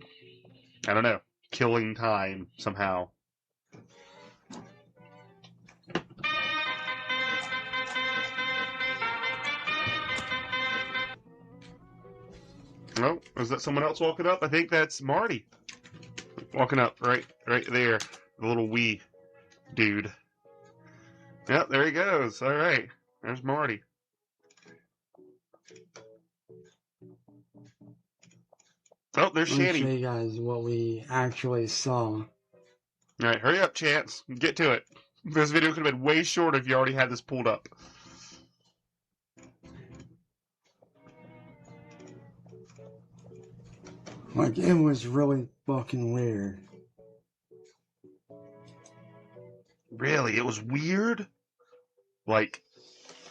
don't know. Killing time somehow. Oh, is that someone else walking up? I think that's Marty. Walking up right there. The little wee dude. Yep, there he goes. All right. There's Marty. Oh, there's Let me Shanny. show you guys what we actually saw. All right, hurry up, Chance. Get to it. This video could have been way shorter if you already had this pulled up. Like, it was really fucking weird. Really? It was weird? Like,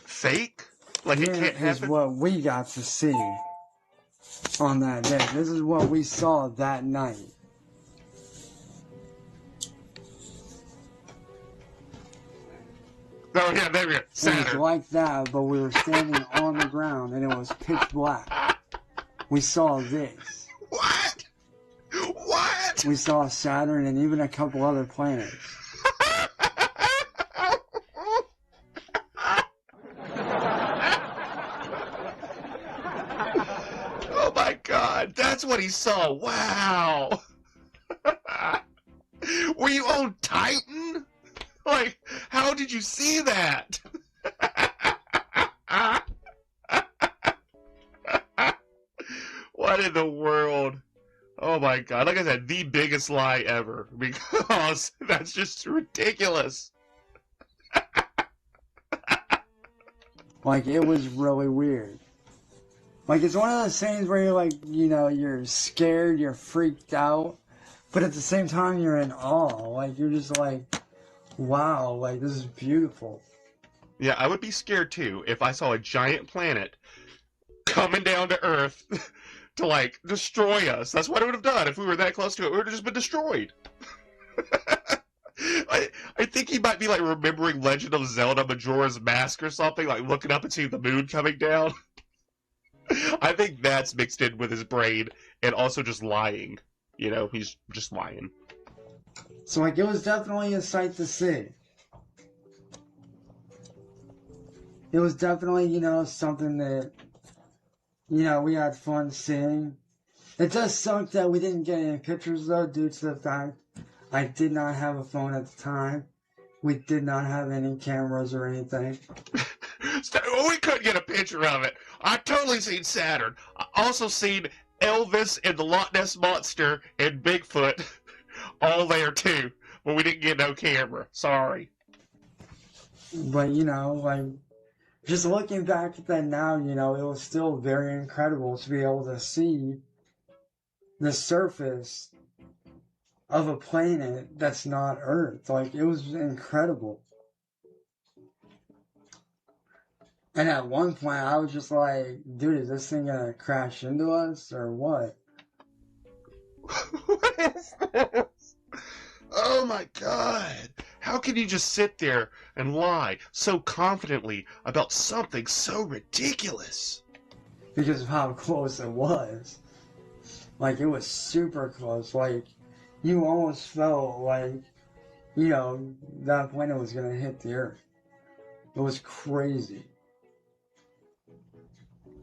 fake? Like, it can't Here is happen? what we got to see on that day. This is what we saw that night. Oh, yeah, there we go. It was Saturn. like that, but we were standing on the ground and it was pitch black. We saw this. What? What? We saw Saturn and even a couple other planets. Oh my god, that's what he saw. Wow. Were you on Titan? Like, how did you see that? What in the world? Oh my god, like I said, the biggest lie ever, because that's just ridiculous. Like, it was really weird. Like, it's one of those things where you're like, you know, you're scared, you're freaked out, but at the same time you're in awe. Like, you're just like, wow, like, this is beautiful. Yeah, I would be scared too if I saw a giant planet coming down to Earth to, like, destroy us. That's what it would have done if we were that close to it. We would have just been destroyed. I think he might be, like, remembering Legend of Zelda Majora's Mask or something, like, looking up and seeing the moon coming down. I think that's mixed in with his brain, and also just lying. You know, he's just lying. So, like, it was definitely a sight to see. It was definitely, you know, something that, you know, we had fun seeing. It does suck that we didn't get any pictures, though, due to the fact I did not have a phone at the time. We did not have any cameras or anything. We couldn't get a picture of it. I totally seen Saturn. I also seen Elvis and the Loch Ness Monster and Bigfoot all there too, but we didn't get no camera. Sorry. But, you know, like, just looking back at that now, you know, it was still very incredible to be able to see the surface of a planet that's not Earth. Like, it was incredible. And at one point, I was just like, dude, is this thing gonna crash into us, or what? What is this? Oh my god. How How can you just sit there and lie so confidently about something so ridiculous? Because of how close it was. Like, it was super close. Like, you almost felt like, you know, that planet was going to hit the Earth. It was crazy.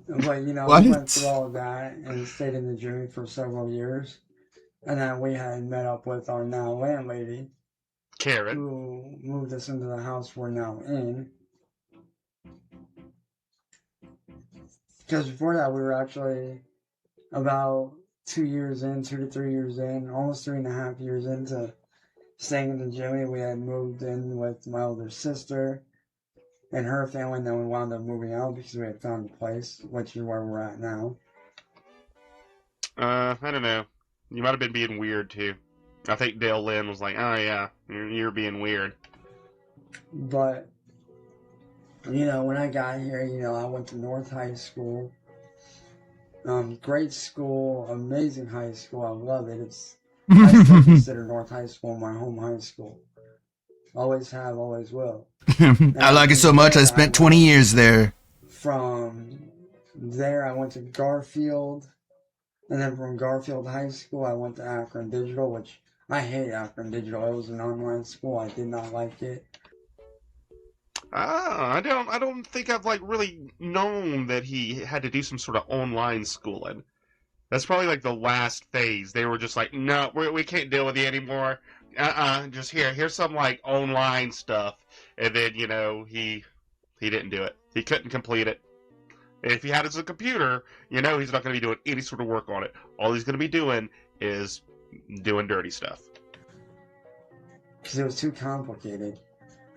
But, you know, we went through all of that and stayed in the Jimmy for several years. And then we had met up with our now landlady, Karen, who moved us into the house we're now in. Because before that, we were actually about 2 years in, 2 to 3 years in, almost 3.5 years into staying in the Jimmy. We had moved in with my older sister and her family, and then we wound up moving out because we had found a place, which is where we're at now. I don't know. You might have been being weird, too. I think Dale Lynn was like, oh yeah, you're being weird. But, you know, when I got here, you know, I went to North High School. Great school, amazing high school. I love it. I still consider North High School my home high school. Always have, always will. I like it so much, I spent 20 years there. From there, I went to Garfield. And then from Garfield High School, I went to Akron Digital, which I hate Akron Digital. It was an online school. I did not like it. I don't think I've like really known that he had to do some sort of online schooling. That's probably like the last phase. They were just like, no, we can't deal with you anymore. Just here's some like online stuff. And then, you know, he didn't do it. He couldn't complete it. And if he had a computer, you know he's not going to be doing any sort of work on it. All he's going to be doing is doing dirty stuff. Because it was too complicated.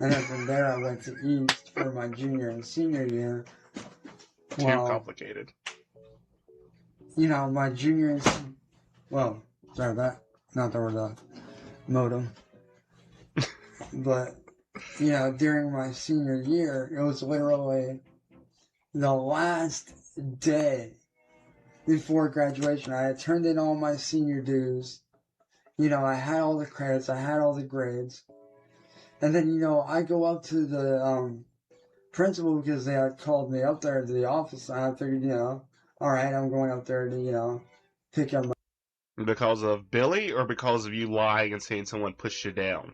And then from there I went to East for my junior and senior year. Too complicated. You know, my junior and... Well, sorry, not the modem. But, you know, during my senior year, it was literally the last day before graduation. I had turned in all my senior dues. You know, I had all the credits, I had all the grades. And then, you know, I go up to the principal because they had called me up there to the office. And I figured, you know, all right, I'm going up there to, you know, pick up my... Because of Billy or because of you lying and saying someone pushed you down?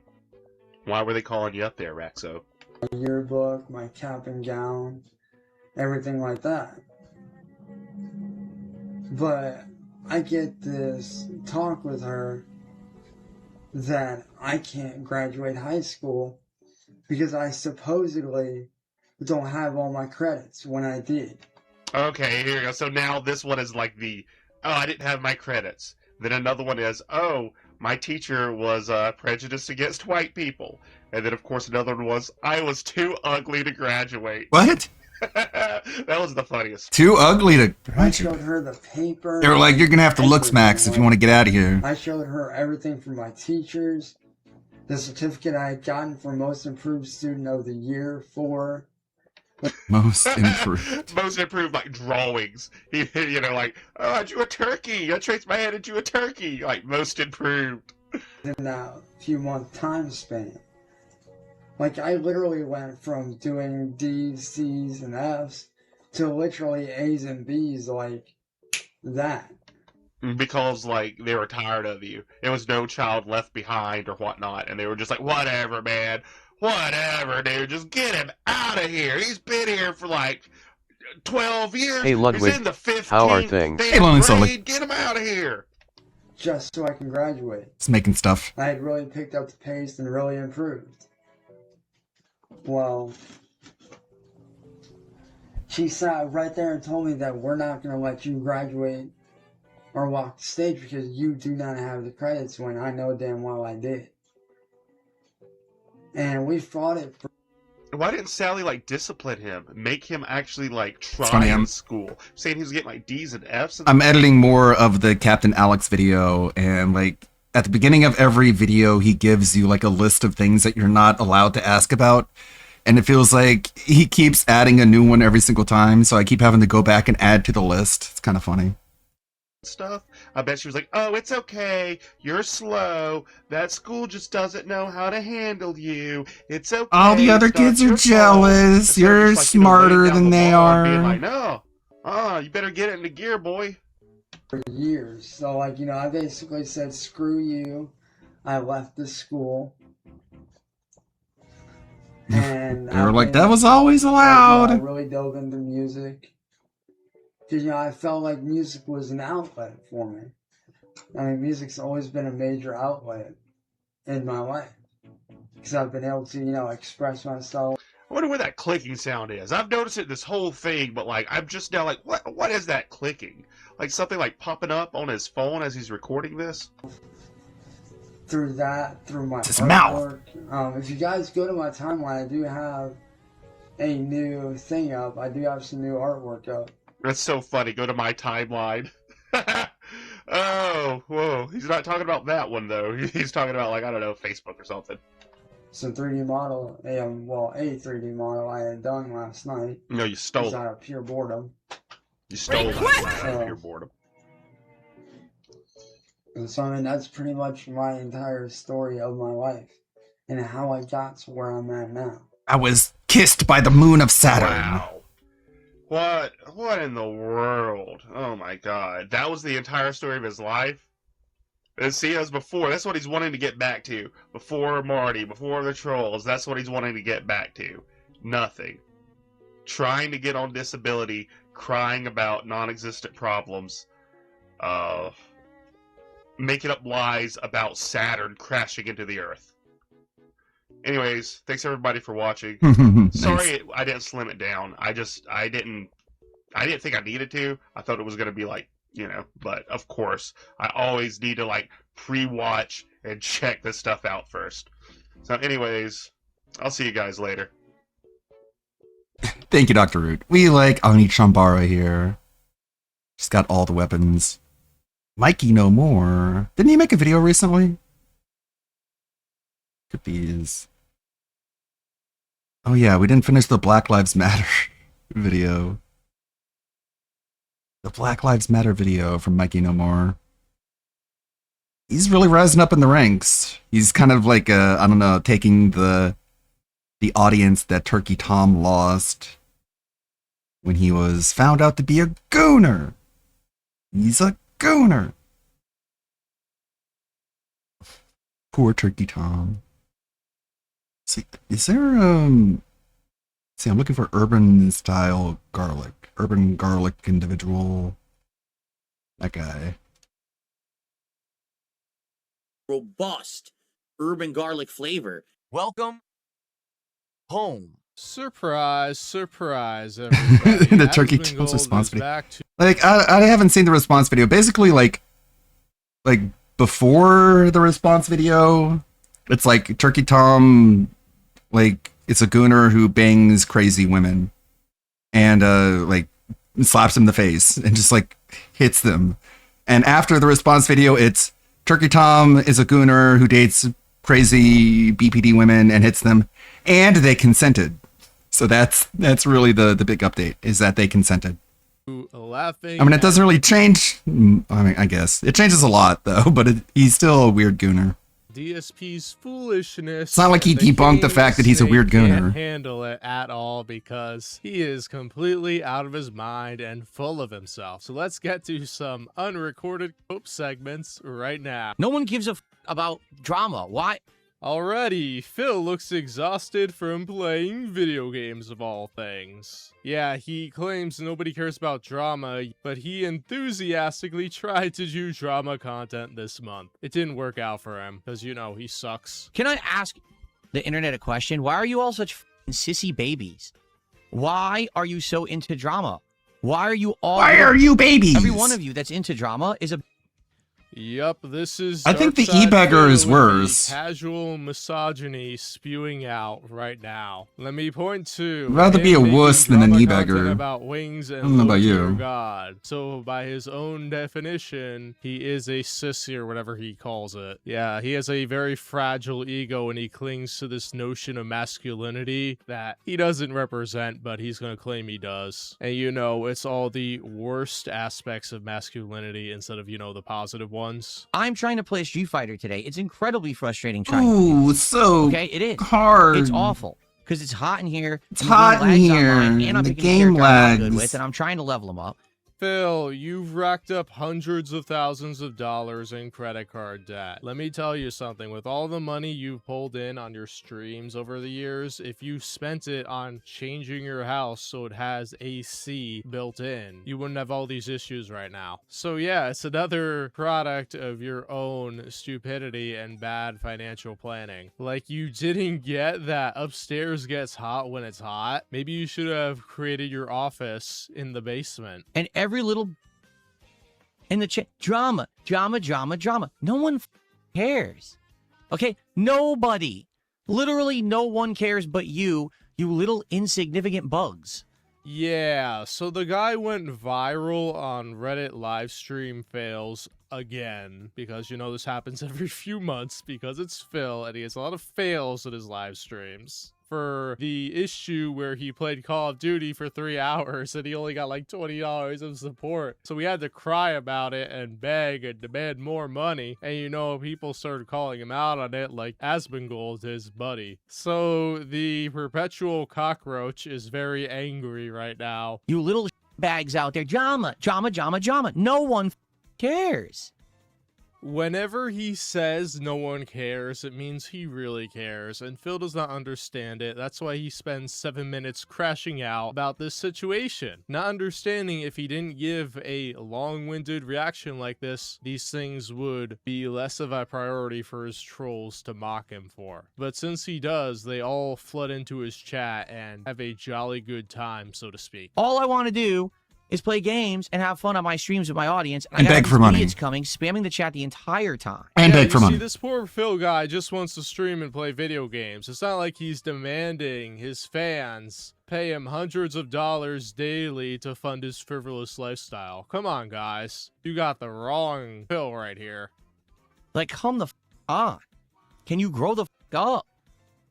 Why were they calling you up there, Raxo? My yearbook, my cap and gown, everything like that. But I get this talk with her that I can't graduate high school because I supposedly don't have all my credits when I did. Okay, here we go. So now this one is like I didn't have my credits. Then another one is, my teacher was prejudiced against white people. And then, of course, another one was, I was too ugly to graduate. What? That was the funniest. Too ugly to graduate. I showed her the paper. They were like, you're going to have to look smacks if you want to get out of here. I showed her everything from my teachers, the certificate I had gotten for Most Improved Student of the Year for... Most improved. Most improved, like, drawings. You know, like, I drew a turkey. I traced my hand and drew a turkey. Like, most improved. In that few-month time span. Like, I literally went from doing D's, C's, and F's to literally A's and B's like that. Because, like, they were tired of you. There was no child left behind or whatnot, and they were just like, whatever, man. Whatever, dude. Just get him out of here. He's been here for, like, 12 years. Hey, Ludwig, he's in the 15th how are things? Hey, Ludwig. Get him out of here. Just so I can graduate. It's making stuff. I had really picked up the pace and really improved. Well, she sat right there and told me that we're not going to let you graduate or walk the stage because you do not have the credits, when I know damn well I did. And we fought it for... Why didn't Sally, like, discipline him? Make him actually, like, try in school? Saying he was getting, like, D's and F's? I'm editing more of the Captain Alex video, and, like, at the beginning of every video, he gives you, like, a list of things that you're not allowed to ask about. And it feels like he keeps adding a new one every single time, so I keep having to go back and add to the list. It's kind of funny. Stuff. I bet she was like, oh, it's okay. You're slow. That school just doesn't know how to handle you. It's okay. All the other kids are jealous. You're smarter than they are. Being like, no. You better get it into gear, boy. For years. So, like, you know, I basically said, screw you. I left the school. And they were like, that was always allowed. I really dove into music. Because, you know, I felt like music was an outlet for me. I mean, music's always been a major outlet in my life. Because I've been able to, you know, express myself. I wonder where that clicking sound is. I've noticed it this whole thing, but like I'm just now like, what is that clicking? Like something like popping up on his phone as he's recording this? Through my his artwork. If you guys go to my timeline, I do have a new thing up. I do have some new artwork up. That's so funny. Go to my timeline. Oh, whoa. He's not talking about that one though. He's talking about like, I don't know, Facebook or something. Some 3D model, a 3D model I had done last night. No, you stole it. Out of pure boredom. You stole it out of pure boredom. And so, I mean, that's pretty much my entire story of my life and how I got to where I'm at now. I was kissed by the moon of Saturn. Wow. What in the world? Oh my god. That was the entire story of his life? And see, as before, that's what he's wanting to get back to. Before Marty, before the trolls, that's what he's wanting to get back to. Nothing. Trying to get on disability, crying about non-existent problems, making up lies about Saturn crashing into the Earth. Anyways, thanks everybody for watching. Sorry I didn't slim it down. I didn't think I needed to. I thought it was going to be like, you know, but of course, I always need to like pre-watch and check this stuff out first. So anyways, I'll see you guys later. Thank you, Dr. Root. We like Ani Chambara here. She's got all the weapons. Mikey No More. Didn't he make a video recently? Could be his. Oh yeah, we didn't finish the Black Lives Matter video. The Black Lives Matter video from Mikey No More. He's really rising up in the ranks. He's kind of like, I don't know, taking the audience that Turkey Tom lost when he was found out to be a gooner. He's a gooner. Poor Turkey Tom. See, is there, see, I'm looking for urban style garlic. Urban garlic individual. That guy. Robust urban garlic flavor. Welcome home. Surprise, surprise, everybody. The Turkey Tom's response video. Like, I haven't seen the response video. Basically, like before the response video, it's like Turkey Tom, like, it's a gooner who bangs crazy women. And, like, slaps them in the face and just, like, hits them. And after the response video, it's Turkey Tom is a gooner who dates crazy BPD women and hits them. And they consented. So that's really the big update, is that they consented. Laughing. I mean, it doesn't really change. I mean, I guess. It changes a lot, though, but he's still a weird gooner. DSP's foolishness. It's not like he debunked the fact that he's a weird gooner. Can't handle it at all because he is completely out of his mind and full of himself. So let's get to some unrecorded cope segments right now. No one gives a about drama. Why? Already, Phil looks exhausted from playing video games of all things. Yeah, he claims nobody cares about drama, but he enthusiastically tried to do drama content this month. It didn't work out for him, because, you know, he sucks. Can I ask the internet a question? Why are you all such sissy babies? Why are you so into drama? Why are you all... Why are you babies? Every one of you that's into drama is a... Yep, this is. I think the Darkside e-beggar is Phil with the worse. Casual misogyny spewing out right now. Let me point to. I'd rather be a him wuss making than an drama e-beggar. content about wings and I don't know about Lord you. Dear God. So by his own definition, he is a sissy or whatever he calls it. Yeah, he has a very fragile ego and he clings to this notion of masculinity that he doesn't represent, but he's gonna claim he does. And you know, it's all the worst aspects of masculinity instead of, you know, the positive ones. I'm trying to play Street Fighter today. It's incredibly frustrating trying Ooh, to. it's so okay, it is hard. It's awful because it's hot in here. It's hot in here. And I'm The picking a game character I'm not good lags. with, and I'm trying to level them up. Phil, you've racked up hundreds of thousands of dollars in credit card debt. Let me tell you something, with all the money you've pulled in on your streams over the years, if you spent it on changing your house so it has AC built in, you wouldn't have all these issues right now. So yeah, it's another product of your own stupidity and bad financial planning. Like, you didn't get that upstairs gets hot when it's hot. Maybe you should have created your office in the basement. And every little in the chat, drama. No one cares. Okay, nobody. Literally, no one cares but you little insignificant bugs. Yeah, so the guy went viral on Reddit livestream fails again, because you know this happens every few months because it's Phil and he has a lot of fails in his live streams. For the issue where he played Call of Duty for 3 hours and he only got like $20 of support. So we had to cry about it and beg and demand more money. And you know, people started calling him out on it, like Asmongold, his buddy. So the perpetual cockroach is very angry right now. You little bags out there. Drama. No one cares. Whenever he says no one cares, it means he really cares, and Phil does not understand it. That's why he spends 7 minutes crashing out about this situation, not understanding if he didn't give a long-winded reaction like this, these things would be less of a priority for his trolls to mock him for. But since he does, they all flood into his chat and have a jolly good time, so to speak. All I want to do is play games and have fun on my streams with my audience. And beg for money. Idiots coming, spamming the chat the entire time. And beg for See, money. this poor Phil guy just wants to stream and play video games. It's not like he's demanding his fans pay him hundreds of dollars daily to fund his frivolous lifestyle. Come on, guys. You got the wrong Phil right here. Like, come the on. Can you grow the up?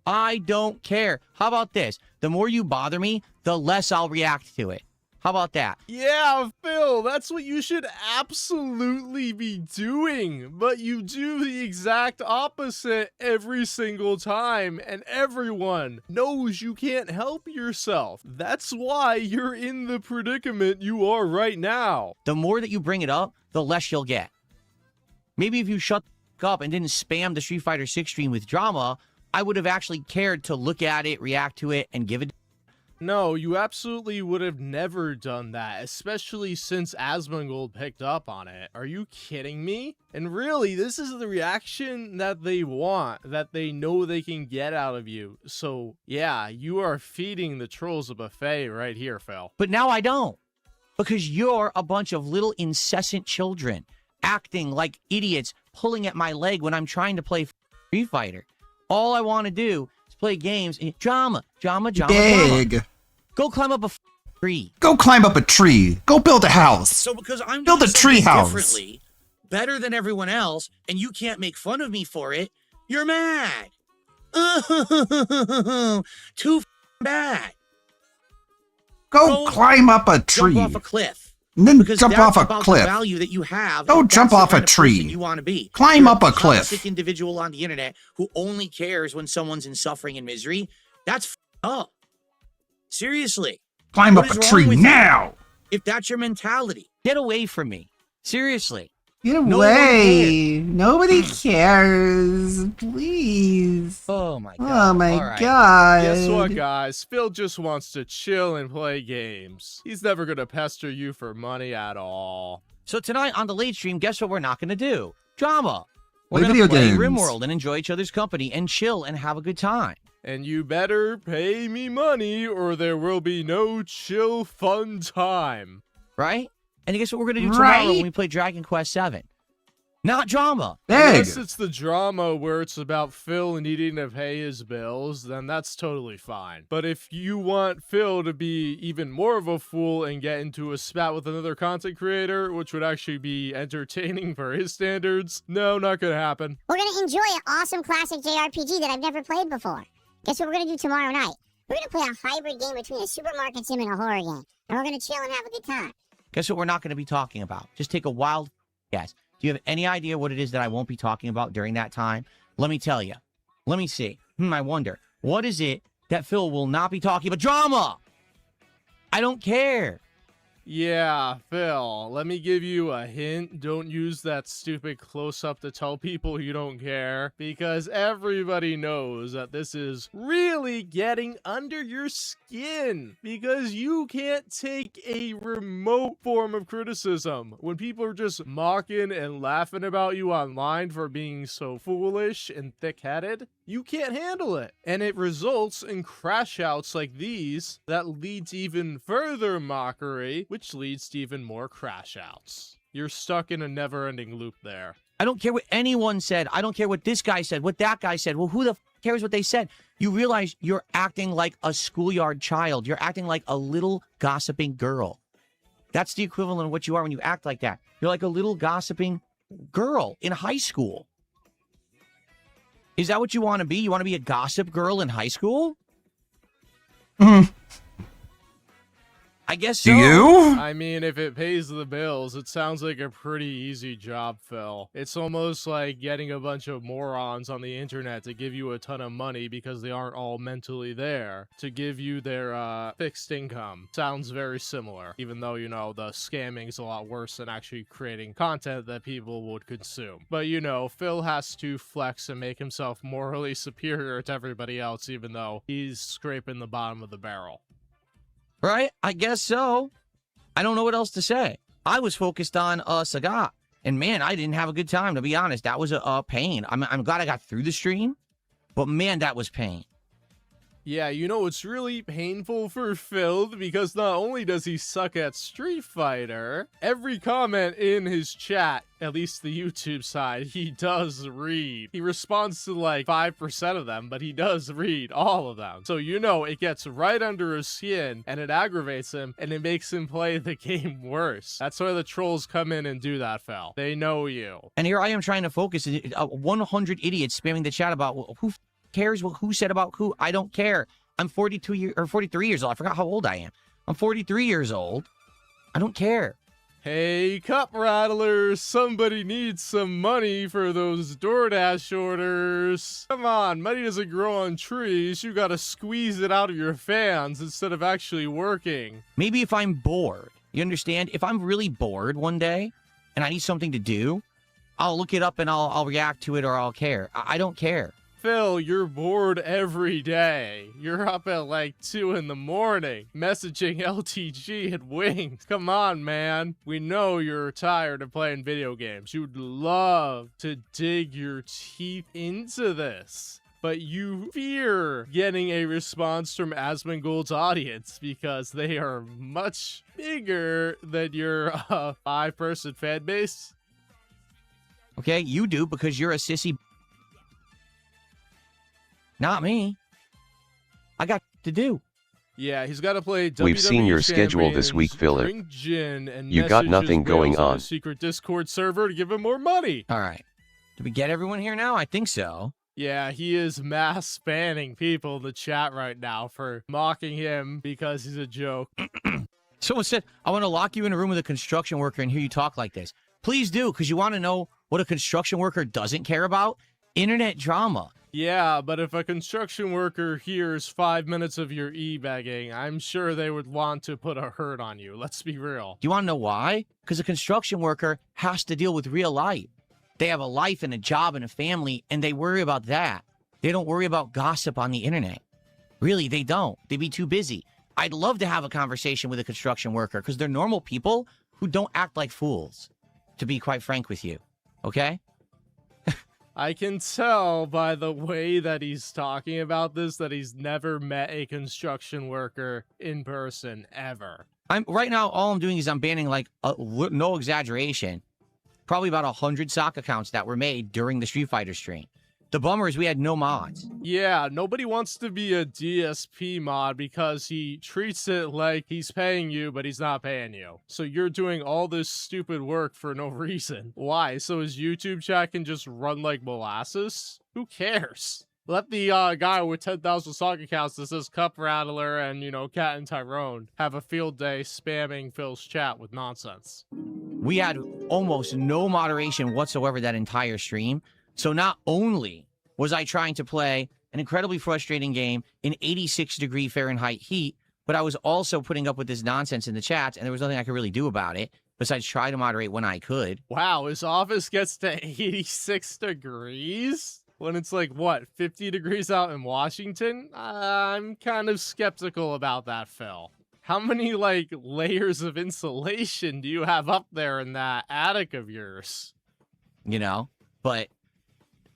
I don't care. How about this? The more you bother me, the less I'll react to it. How about that? Yeah, Phil, that's what you should absolutely be doing. But you do the exact opposite every single time, and everyone knows you can't help yourself. That's why you're in the predicament you are right now. The more that you bring it up, the less you'll get. Maybe if you shut the up and didn't spam the Street Fighter 6 stream with drama, I would have actually cared to look at it, react to it, and give it. No, you absolutely would have never done that, especially since Asmongold picked up on it. Are you kidding me? And really, this is the reaction that they want, that they know they can get out of you. So, yeah, you are feeding the trolls a buffet right here, Phil. But now I don't. Because you're a bunch of little incessant children, acting like idiots, pulling at my leg when I'm trying to play Street Fighter. All I want to do is play games. Drama. Big. Go climb up a tree. Go climb up a tree. Go build a house. So because I'm build a doing tree something house differently, better than everyone else, and you can't make fun of me for it, you're mad. Too bad. Go climb up a tree. Jump off a cliff. And then Because jump that's off a about cliff. The value that you have. Don't That's jump the off a kind of person tree. You want to be. Climb You're up a cliff. toxic individual on the internet who only cares when someone's in suffering and misery. That's up. Seriously. Climb What up is a wrong tree with you? now. If that's your mentality, get away from me. Seriously. Get No one away. cares. Nobody cares. Please. Oh my god. Oh my All right. god. Guess what, guys? Phil just wants to chill and play games. He's never gonna pester you for money at all. So tonight on the late stream, guess what we're not going to do? Drama. We're Play going to video play games. RimWorld and enjoy each other's company and chill and have a good time. And you better pay me money or there will be no chill fun time. Right? And guess what we're going to do tomorrow Right. when we play Dragon Quest VII? not drama. Unless it's the drama where it's about Phil needing to pay his bills, then that's totally fine. But if you want Phil to be even more of a fool and get into a spat with another content creator, which would actually be entertaining for his standards, no, not gonna happen. We're gonna enjoy an awesome classic JRPG that I've never played before. Guess what we're gonna do tomorrow night? We're gonna play a hybrid game between a supermarket sim and a horror game. And we're gonna chill and have a good time. Guess what we're not going to be talking about? Just take a wild guess. Do you have any idea what it is that I won't be talking about during that time? Let me tell you. Let me see. I wonder. What is it that Phil will not be talking about? Drama! I don't care. Yeah, Phil, let me give you a hint. Don't use that stupid close-up to tell people you don't care, because everybody knows that this is really getting under your skin, because you can't take a remote form of criticism. When people are just mocking and laughing about you online for being so foolish and thick-headed, you can't handle it. And it results in crash outs like these that lead to even further mockery, which leads to even more crash outs. You're stuck in a never-ending loop there. I don't care what anyone said. I don't care what this guy said, what that guy said. Well, who the cares what they said? You realize you're acting like a schoolyard child. You're acting like a little gossiping girl. That's the equivalent of what you are when you act like that. You're like a little gossiping girl in high school. Is that what you want to be? You want to be a gossip girl in high school? I guess so. Do you? I mean, if it pays the bills, it sounds like a pretty easy job, Phil. It's almost like getting a bunch of morons on the internet to give you a ton of money because they aren't all mentally there to give you their fixed income. Sounds very similar, even though, you know, the scamming's a lot worse than actually creating content that people would consume. But, you know, Phil has to flex and make himself morally superior to everybody else, even though he's scraping the bottom of the barrel. Right? I guess so. I don't know what else to say. I was focused on Sagat. And man, I didn't have a good time, to be honest. That was a pain. I'm glad I got through the stream. But man, that was pain. Yeah, you know, it's really painful for Phil because not only does he suck at Street Fighter, every comment in his chat, at least the YouTube side, he does read. He responds to like 5% of them, but he does read all of them. So, you know, it gets right under his skin and it aggravates him and it makes him play the game worse. That's why the trolls come in and do that, Phil. They know you. And here I am trying to focus. 100 idiots spamming the chat about who cares who said about who. I don't care. I'm 43 years old. I forgot how old I am. I'm 43 years old. I don't care. Hey, cup rattlers, somebody needs some money for those DoorDash orders. Come on, money doesn't grow on trees. You gotta squeeze it out of your fans instead of actually working. Maybe if I'm bored, you understand? If I'm really bored one day and I need something to do, I'll look it up and I'll react to it or I'll care. I don't care. Phil, you're bored every day. You're up at like 2 in the morning, messaging LTG and Wings. Come on, man. We know you're tired of playing video games. You'd love to dig your teeth into this. But you fear getting a response from Asmongold's audience because they are much bigger than your 5-person fan base. Okay, you do because you're a sissy. Not me. I got to do. Yeah, he's got to play WWE. We've seen your schedule this week, Philip. You got nothing going on. A secret Discord server to give him more money. All right. Did we get everyone here now? I think so. Yeah, he is mass spanning people in the chat right now for mocking him because he's a joke. Someone said, I want to lock you in a room with a construction worker and hear you talk like this. Please do, because you want to know what a construction worker doesn't care about? Internet drama. Yeah, but if a construction worker hears 5 minutes of your e-begging, I'm sure they would want to put a hurt on you. Let's be real. Do you want to know why? Because a construction worker has to deal with real life. They have a life and a job and a family, and they worry about that. They don't worry about gossip on the internet. Really, they don't. They'd be too busy. I'd love to have a conversation with a construction worker because they're normal people who don't act like fools, to be quite frank with you. Okay? I can tell by the way that he's talking about this that he's never met a construction worker in person, ever. Right now, all I'm doing is I'm banning, like, no exaggeration, Probably about 100 sock accounts that were made during the Street Fighter stream. The bummer is we had no mods. Yeah, nobody wants to be a DSP mod because he treats it like he's paying you, but he's not paying you. So you're doing all this stupid work for no reason. Why? So his YouTube chat can just run like molasses? Who cares? Let the guy with 10,000 sock accounts that says Cup Rattler and, you know, Cat and Tyrone have a field day spamming Phil's chat with nonsense. We had almost no moderation whatsoever that entire stream. So not only was I trying to play an incredibly frustrating game in 86-degree Fahrenheit heat, but I was also putting up with this nonsense in the chats, and there was nothing I could really do about it besides try to moderate when I could. Wow, his office gets to 86 degrees? When it's like, what, 50 degrees out in Washington? I'm kind of skeptical about that, Phil. How many, like, layers of insulation do you have up there in that attic of yours? You know, but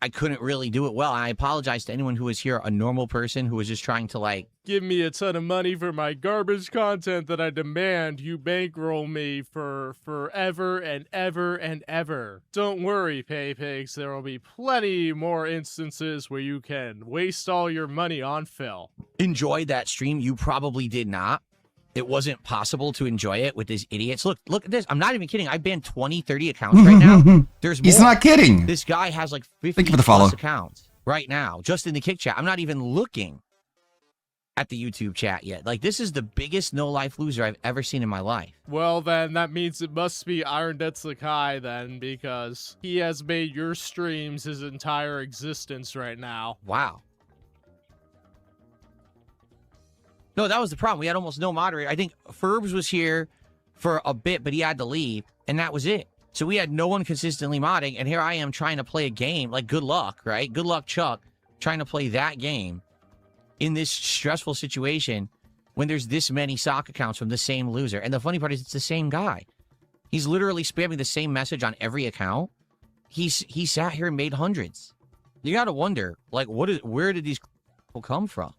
I couldn't really do it well. I apologize to anyone who was here, a normal person who was just trying to, like, give me a ton of money for my garbage content that I demand you bankroll me for forever and ever and ever. Don't worry, PayPigs, there will be plenty more instances where you can waste all your money on Phil. Enjoy that stream. You probably did not. It wasn't possible to enjoy it with these idiots. Look at this. I'm not even kidding. I banned 20, 30 accounts right now. There's more. He's not kidding. This guy has like 50 Thank you for the follow. plus accounts right now, just in the kick chat. I'm not even looking at the YouTube chat yet. Like, this is the biggest no-life loser I've ever seen in my life. Well, then, that means it must be Iron Dead Sakai, then, because he has made your streams his entire existence right now. Wow. No, that was the problem. We had almost no moderator. I think Ferbs was here for a bit, but he had to leave, and that was it. So we had no one consistently modding, and here I am trying to play a game. Like, good luck, right? Good luck, Chuck, trying to play that game in this stressful situation when there's this many sock accounts from the same loser. And the funny part is it's the same guy. He's literally spamming the same message on every account. He sat here and made hundreds. You got to wonder, like, where did these people come from?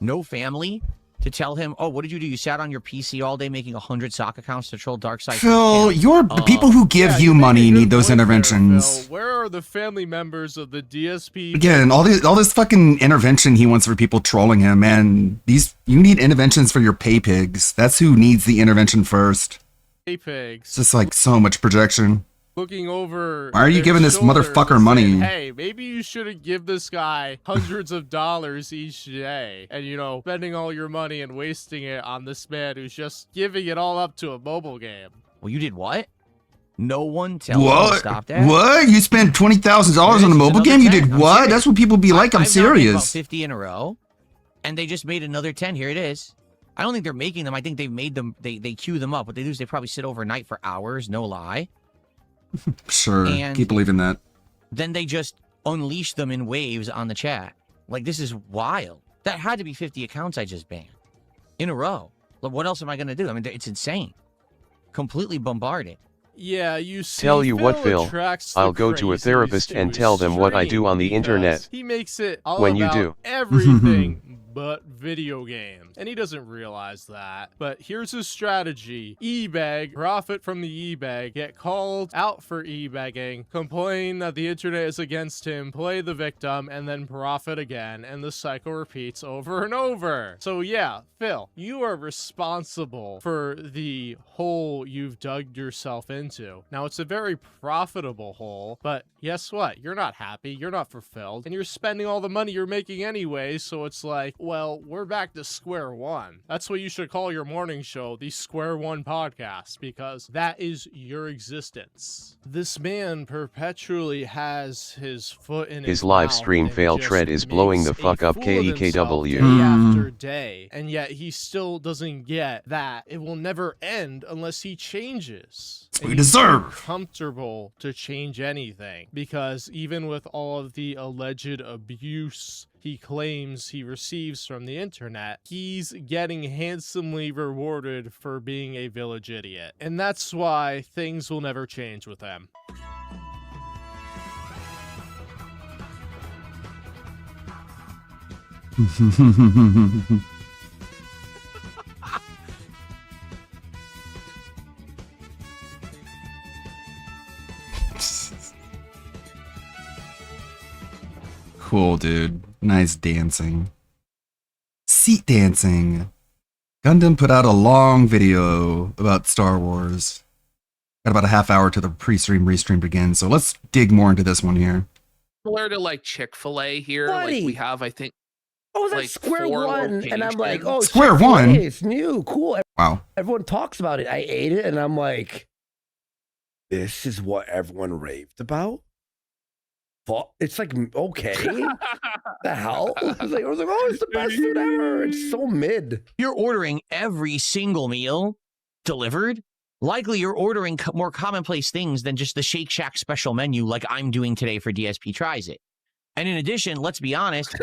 No family to tell him, oh, what did you do? You sat on your PC all day making 100 sock accounts to troll Darkseid. Phil, the people who give you money need those interventions. Where are the family members of the DSP? Again, all this fucking intervention he wants for people trolling him, man. You need interventions for your pay pigs. That's who needs the intervention first. Pay pigs. It's just like so much projection. Looking over. Why are you giving this motherfucker money? Hey, maybe you shouldn't give this guy hundreds of dollars each day and, you know, spending all your money and wasting it on this man who's just giving it all up to a mobile game. Well, you did what? No one tell him to stop that? What? You spent $20,000 on a mobile game? You did what? That's what people be like. I'm serious. About 50 in a row, and they just made another 10. Here it is. I don't think they're making them. I think they've made them. They queue them up. What they do is they probably sit overnight for hours. No lie. Sure, and keep believing that. Then they just unleash them in waves on the chat. Like, this is wild. That had to be 50 accounts I just banned in a row. Like, what else am I going to do? I mean, it's insane. Completely bombarded. Yeah, you see, tell you what, Phil, I'll go to a therapist and tell them what I do on the internet. He makes it all when about you do. Everything but video games. And he doesn't realize that. But here's his strategy. E-bag, profit from the e-bag, get called out for e-bagging, complain that the internet is against him, play the victim, and then profit again. And the cycle repeats over and over. So yeah, Phil, you are responsible for the hole you've dug yourself into. Now, it's a very profitable hole, but guess what? You're not happy, you're not fulfilled, and you're spending all the money you're making anyway, so it's like, well, we're back to square one. That's what you should call your morning show, the Square One Podcast, because that is your existence. This man perpetually has his foot in his live stream fail tread is blowing the fuck up KEKW. Day after day, and yet he still doesn't get that it will never end unless he changes. That's what we deserve. Comfortable to change anything, because even with all of the alleged abuse he claims he receives from the internet, he's getting handsomely rewarded for being a village idiot. And that's why things will never change with him. cool, dude. Nice dancing. Seat dancing. Gundam put out a long video about Star Wars. Got about a half hour to the pre-stream, restream begins. So let's dig more into this one here. Similar to like Chick-fil-A here. Buddy. Like we have, I think. I was at Square One, and I'm like, oh, Square Chick-fil-A, One? it's new, cool. Wow. Everyone talks about it. I ate it, and I'm like, this is what everyone raved about? It's like, okay. The hell? I was like, oh, it's the best food ever. It's so mid. You're ordering every single meal delivered. Likely you're ordering more commonplace things than just the Shake Shack special menu like I'm doing today for DSP Tries It. And in addition, let's be honest,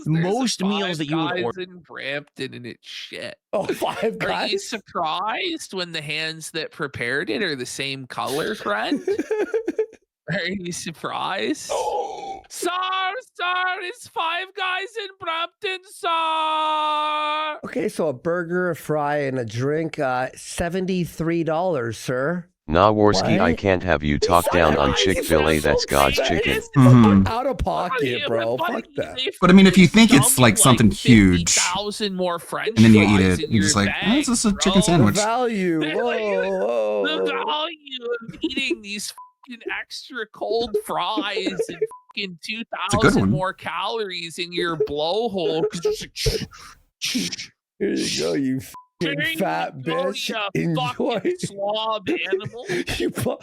most meals that you would order in Brampton and it's shit. Oh, Five Guys. Are you surprised when the hands that prepared it are the same color, friend? Are you surprised? Oh. Sir, it's Five Guys in Brampton, sir. Okay, so a burger, a fry, and a drink, $73, sir. Nah, Warski, I What? can't have you talk down on Chick-fil-A. That's God's chicken. Out of pocket, bro. Fuck that. But I mean, if you think it's like something huge, 1,000 more French and then you eat fries it, in you're your just like, bag, oh, it's just a chicken bro. sandwich. Value. The Whoa. value of eating these fucking extra cold fries and fucking a good 2,000 one. more calories in your blowhole. 'Cause it's like, Here you go, you fucking fat bitch. you fucking slob animal.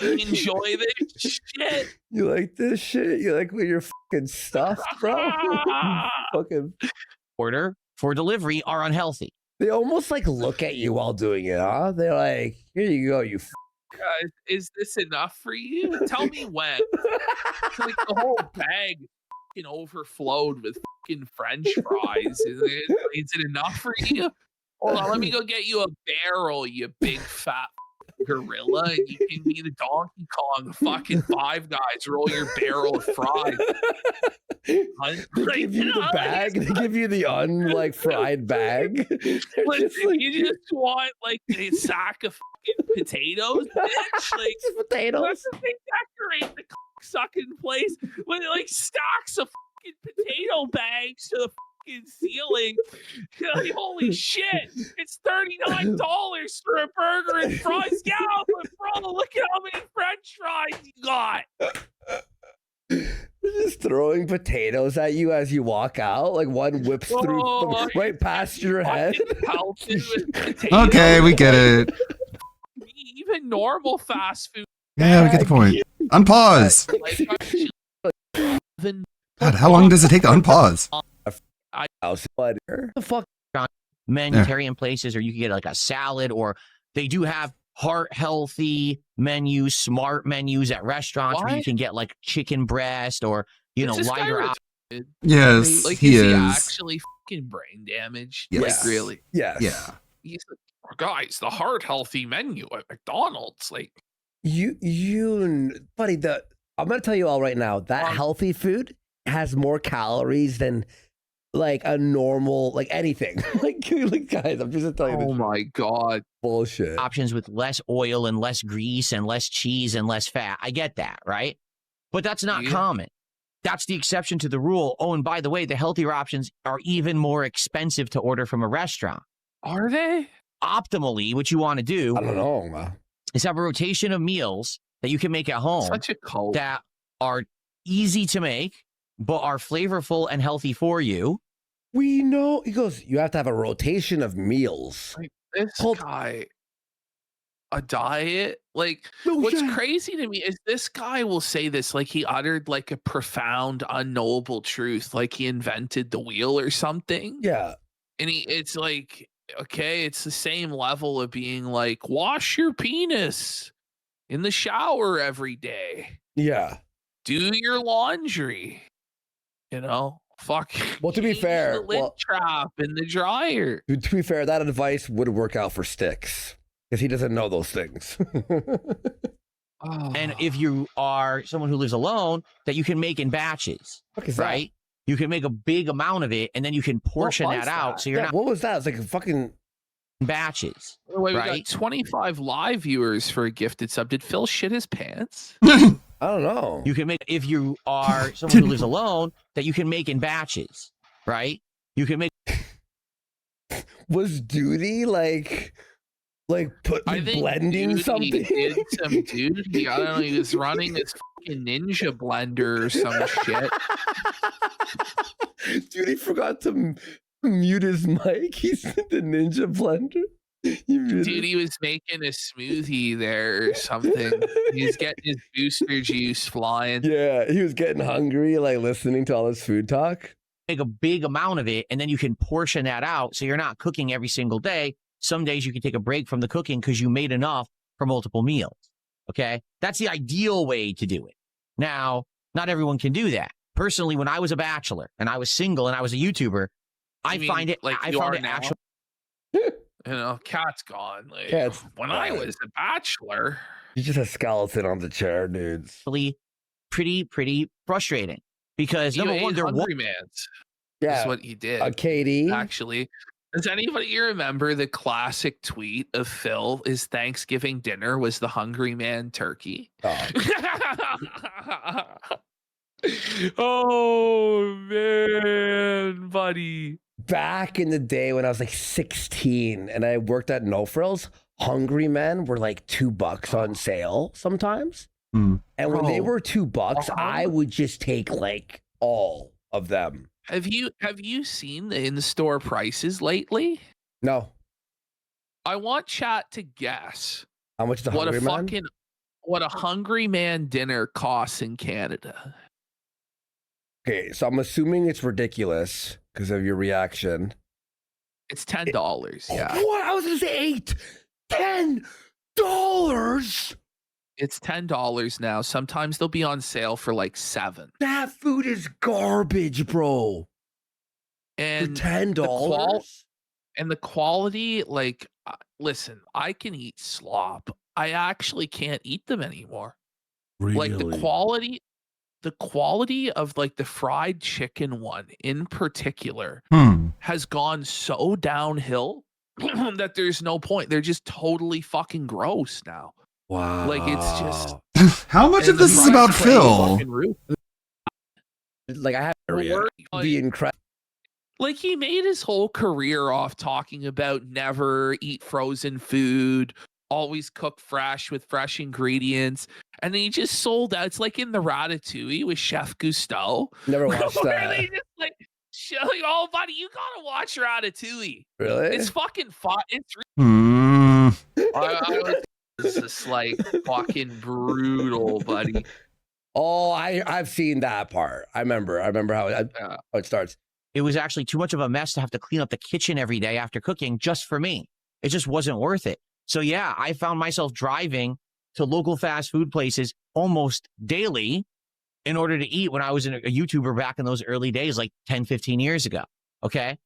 Enjoy this shit. You like this shit? You like when you're fucking stuffed, bro? Fucking order for delivery are unhealthy. They almost like look at you while doing it, huh? They're like, here you go, you Guys, is this enough for you? Tell me when. It's like the whole bag fucking overflowed with fucking French fries. Is it enough for you? Hold on, let me go get you a barrel, you big fat gorilla, and you can be the Donkey Kong fucking Five Guys. Roll your barrel of fries. They give you the bag. They give you the fried bag. Listen, you just want like a sack of fucking potatoes, bitch. Like potatoes. Let's decorate the sucking place with like stacks of fucking potato bags to the fucking ceiling. You're like, holy shit! It's $39 for a burger and fries. Yeah, but bro, look at how many French fries you got. They're just throwing potatoes at you as you walk out. Like one whips through right past your head. Pelted with potatoes. Okay, we get it. Even normal fast food. Yeah, we get the point. Unpause. God, how long does it take to unpause? The fuck humanitarian places, or you can get like a salad, or they do have heart healthy menus, smart menus at restaurants where you can get like chicken breast or lighter Yes, like, he is he is. actually fucking brain damaged? Yes. Like, really? Yes. Yeah. He's like, guys, the heart healthy menu at McDonald's. Like, buddy, I'm gonna tell you all right now, that healthy food has more calories than like a normal, like anything. like guys, I'm just gonna tell you. Oh my god, bullshit. Options with less oil and less grease and less cheese and less fat. I get that, right? But that's not common. That's the exception to the rule. Oh, and by the way, the healthier options are even more expensive to order from a restaurant. Are they? Optimally, what you want to do, I don't know, man, is have a rotation of meals that you can make at home. Such a cult. That are easy to make, but are flavorful and healthy for you. We know. He goes, you have to have a rotation of meals. Like, this guy, a diet? Like, what's crazy to me is this guy will say this like he uttered like a profound, unknowable truth, like he invented the wheel or something. Yeah. And it's like, okay, it's the same level of being like, wash your penis in the shower every day. Yeah. Do your laundry. Fuck. Well, to be fair, the lint trap in the dryer. To be fair, that advice would work out for Sticks because he doesn't know those things. And if you are someone who lives alone, that you can make in batches, right? You can make a big amount of it, and then you can portion that out. So you're not. What was that? It's like a fucking batches. Wait, we right? got 25 live viewers for a gifted sub. Did Phil shit his pants? I don't know. You can make, if you are someone who lives alone, that you can make in batches, right? You can make. Was Duty like blending Duty something? Did some duty. I don't know. He was running his fucking ninja blender or some shit. Dude, he forgot to mute his mic. He's in the ninja blender. Dude, he was making a smoothie there or something. He's getting his booster juice flying. Yeah, he was getting hungry, like listening to all this food talk. Make a big amount of it, and then you can portion that out, so you're not cooking every single day. Some days you can take a break from the cooking because you made enough for multiple meals. Okay, that's the ideal way to do it. Now, not everyone can do that. Personally, when I was a bachelor and I was single and I was a YouTuber, I find it actually. You know, Cat's gone. Like, Cat's when I was a bachelor, He's just a skeleton on the chair, dudes. Pretty frustrating because you number one, ate they're Hungry Man's. Yeah, is what you did. Katie, actually. Does anybody remember the classic tweet of Phil? His Thanksgiving dinner was the Hungry Man turkey. Oh man, buddy. Back in the day when I was like 16 and I worked at No Frills, Hungry Men were like $2 on sale sometimes. And when they were $2, I would just take like all of them. Have you seen the in-store prices lately? No. I want chat to guess How much the Hungry Man? What a Hungry Man dinner costs in Canada. Okay, so I'm assuming it's ridiculous because of your reaction. It's $10. Yeah. What? I was gonna say $10. It's $10 now. Sometimes they'll be on sale for like $7. That food is garbage, bro. And for $10. And the quality, like, listen, I can eat slop. I actually can't eat them anymore. Really? Like the quality of like the fried chicken one in particular has gone so downhill that there's no point. They're just totally fucking gross now. Wow. Like it's just How much of this is about Phil? Like I have the incredible. Like he made his whole career off talking about never eat frozen food, always cook fresh with fresh ingredients, and then he just sold out. It's like in the Ratatouille with Chef Cousteau. Never watched where that. they just like show, oh buddy, you gotta watch Ratatouille. Really? It's fucking fun. It's it's just like fucking brutal, buddy. Oh, I've seen that part. I remember how it starts. It was actually too much of a mess to have to clean up the kitchen every day after cooking just for me. It just wasn't worth it. So yeah, I found myself driving to local fast food places almost daily in order to eat when I was a YouTuber back in those early days, like 10, 15 years ago. Okay.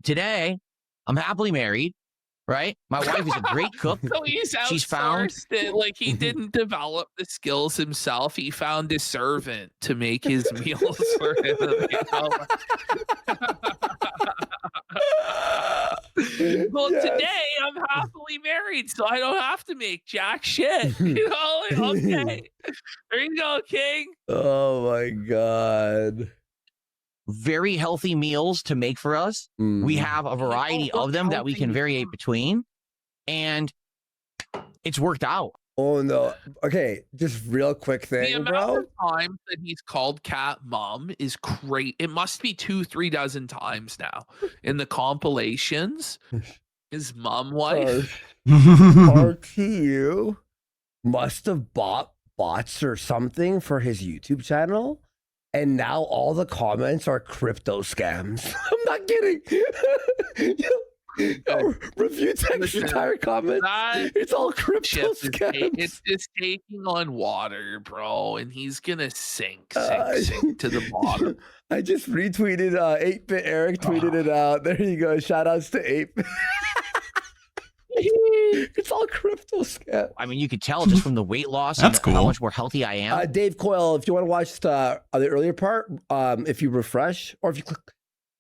Today, I'm happily married, right? My wife is a great cook. So She's found it. Like he didn't develop the skills himself. He found a servant to make his meals for him. You know? Well, today I'm happily married, so I don't have to make jack shit. You know, like, okay. There you go, King. Oh my god. very healthy meals to make for us. We have a variety of them that we can variate between, and it's worked out. Oh no. Okay, just real quick thing, The amount bro. of times that he's called Cat mom is great. It must be 2-3 dozen times now in the compilations. His mom wife. RTU must have bought bots or something for his YouTube channel, and now all the comments are crypto scams. I'm not kidding. Review text entire comment. It's all crypto scams. It's just taking on water, bro, and he's gonna sink to the bottom. I just retweeted 8-Bit Eric tweeted it out. There you go. Shout outs to 8-Bit. It's all crypto scam. I mean, you could tell just from the weight loss That's and how cool. much more healthy I am. Dave Coyle, if you want to watch the earlier part, if you refresh or if you click,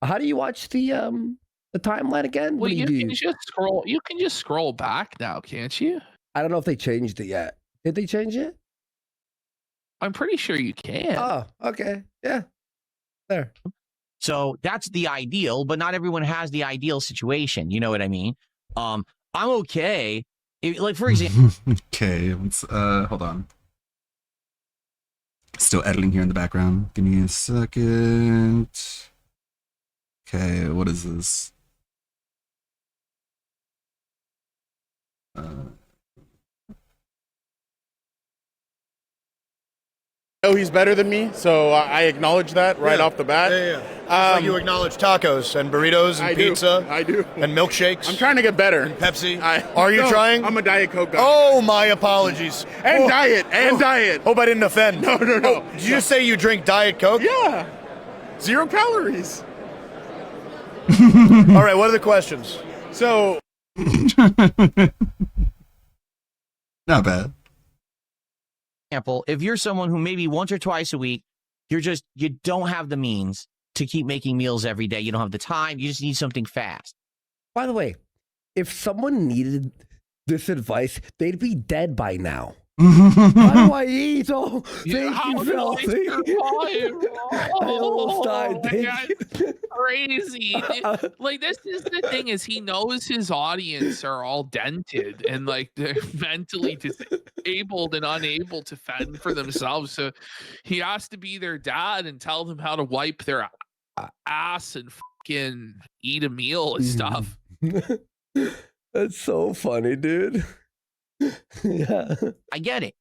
how do you watch the timeline again? Well, What do you do? can just scroll. You can just scroll back now, can't you? I don't know if they changed it yet. Did they change it? I'm pretty sure you can. Oh, okay. Yeah. There. So that's the ideal, but not everyone has the ideal situation. You know what I mean? I'm okay. Like, for example. Okay, let's, hold on. Still editing here in the background. Give me a second. Okay, what is this? know he's better than me, so I acknowledge that right off the bat. Yeah. Just like you acknowledge tacos and burritos and pizza. I do. And milkshakes. I'm trying to get better. And Pepsi. Are you trying? I'm a Diet Coke guy. Oh, my apologies. And diet. Hope I didn't offend. No. Oh, did you just say you drink Diet Coke? Yeah. 0 calories. All right, what are the questions? So. Not bad. Example, if you're someone who maybe once or twice a week, you don't have the means to keep making meals every day. You don't have the time. You just need something fast. By the way, if someone needed this advice, they'd be dead by now. How do I eat? Oh, thank you, Filthy. I almost died. Thank you. Crazy. Like, this is the thing, is he knows his audience are all dented and like they're mentally disabled and unable to fend for themselves. So he has to be their dad and tell them how to wipe their ass and fucking eat a meal and stuff. That's so funny, dude. Yeah, I get it.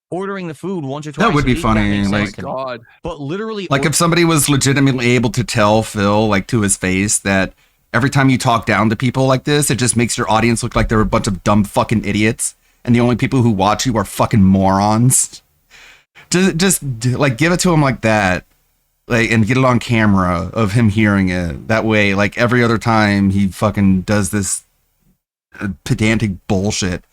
Ordering the food once or twice. That would a be week, funny. that makes Like, sense to me. But literally, like if somebody was legitimately able to tell Phil, like, to his face that every time you talk down to people like this, it just makes your audience look like they're a bunch of dumb fucking idiots, and the only people who watch you are fucking morons. Just like give it to him like that, like, and get it on camera of him hearing it. That way, like every other time he fucking does this pedantic bullshit,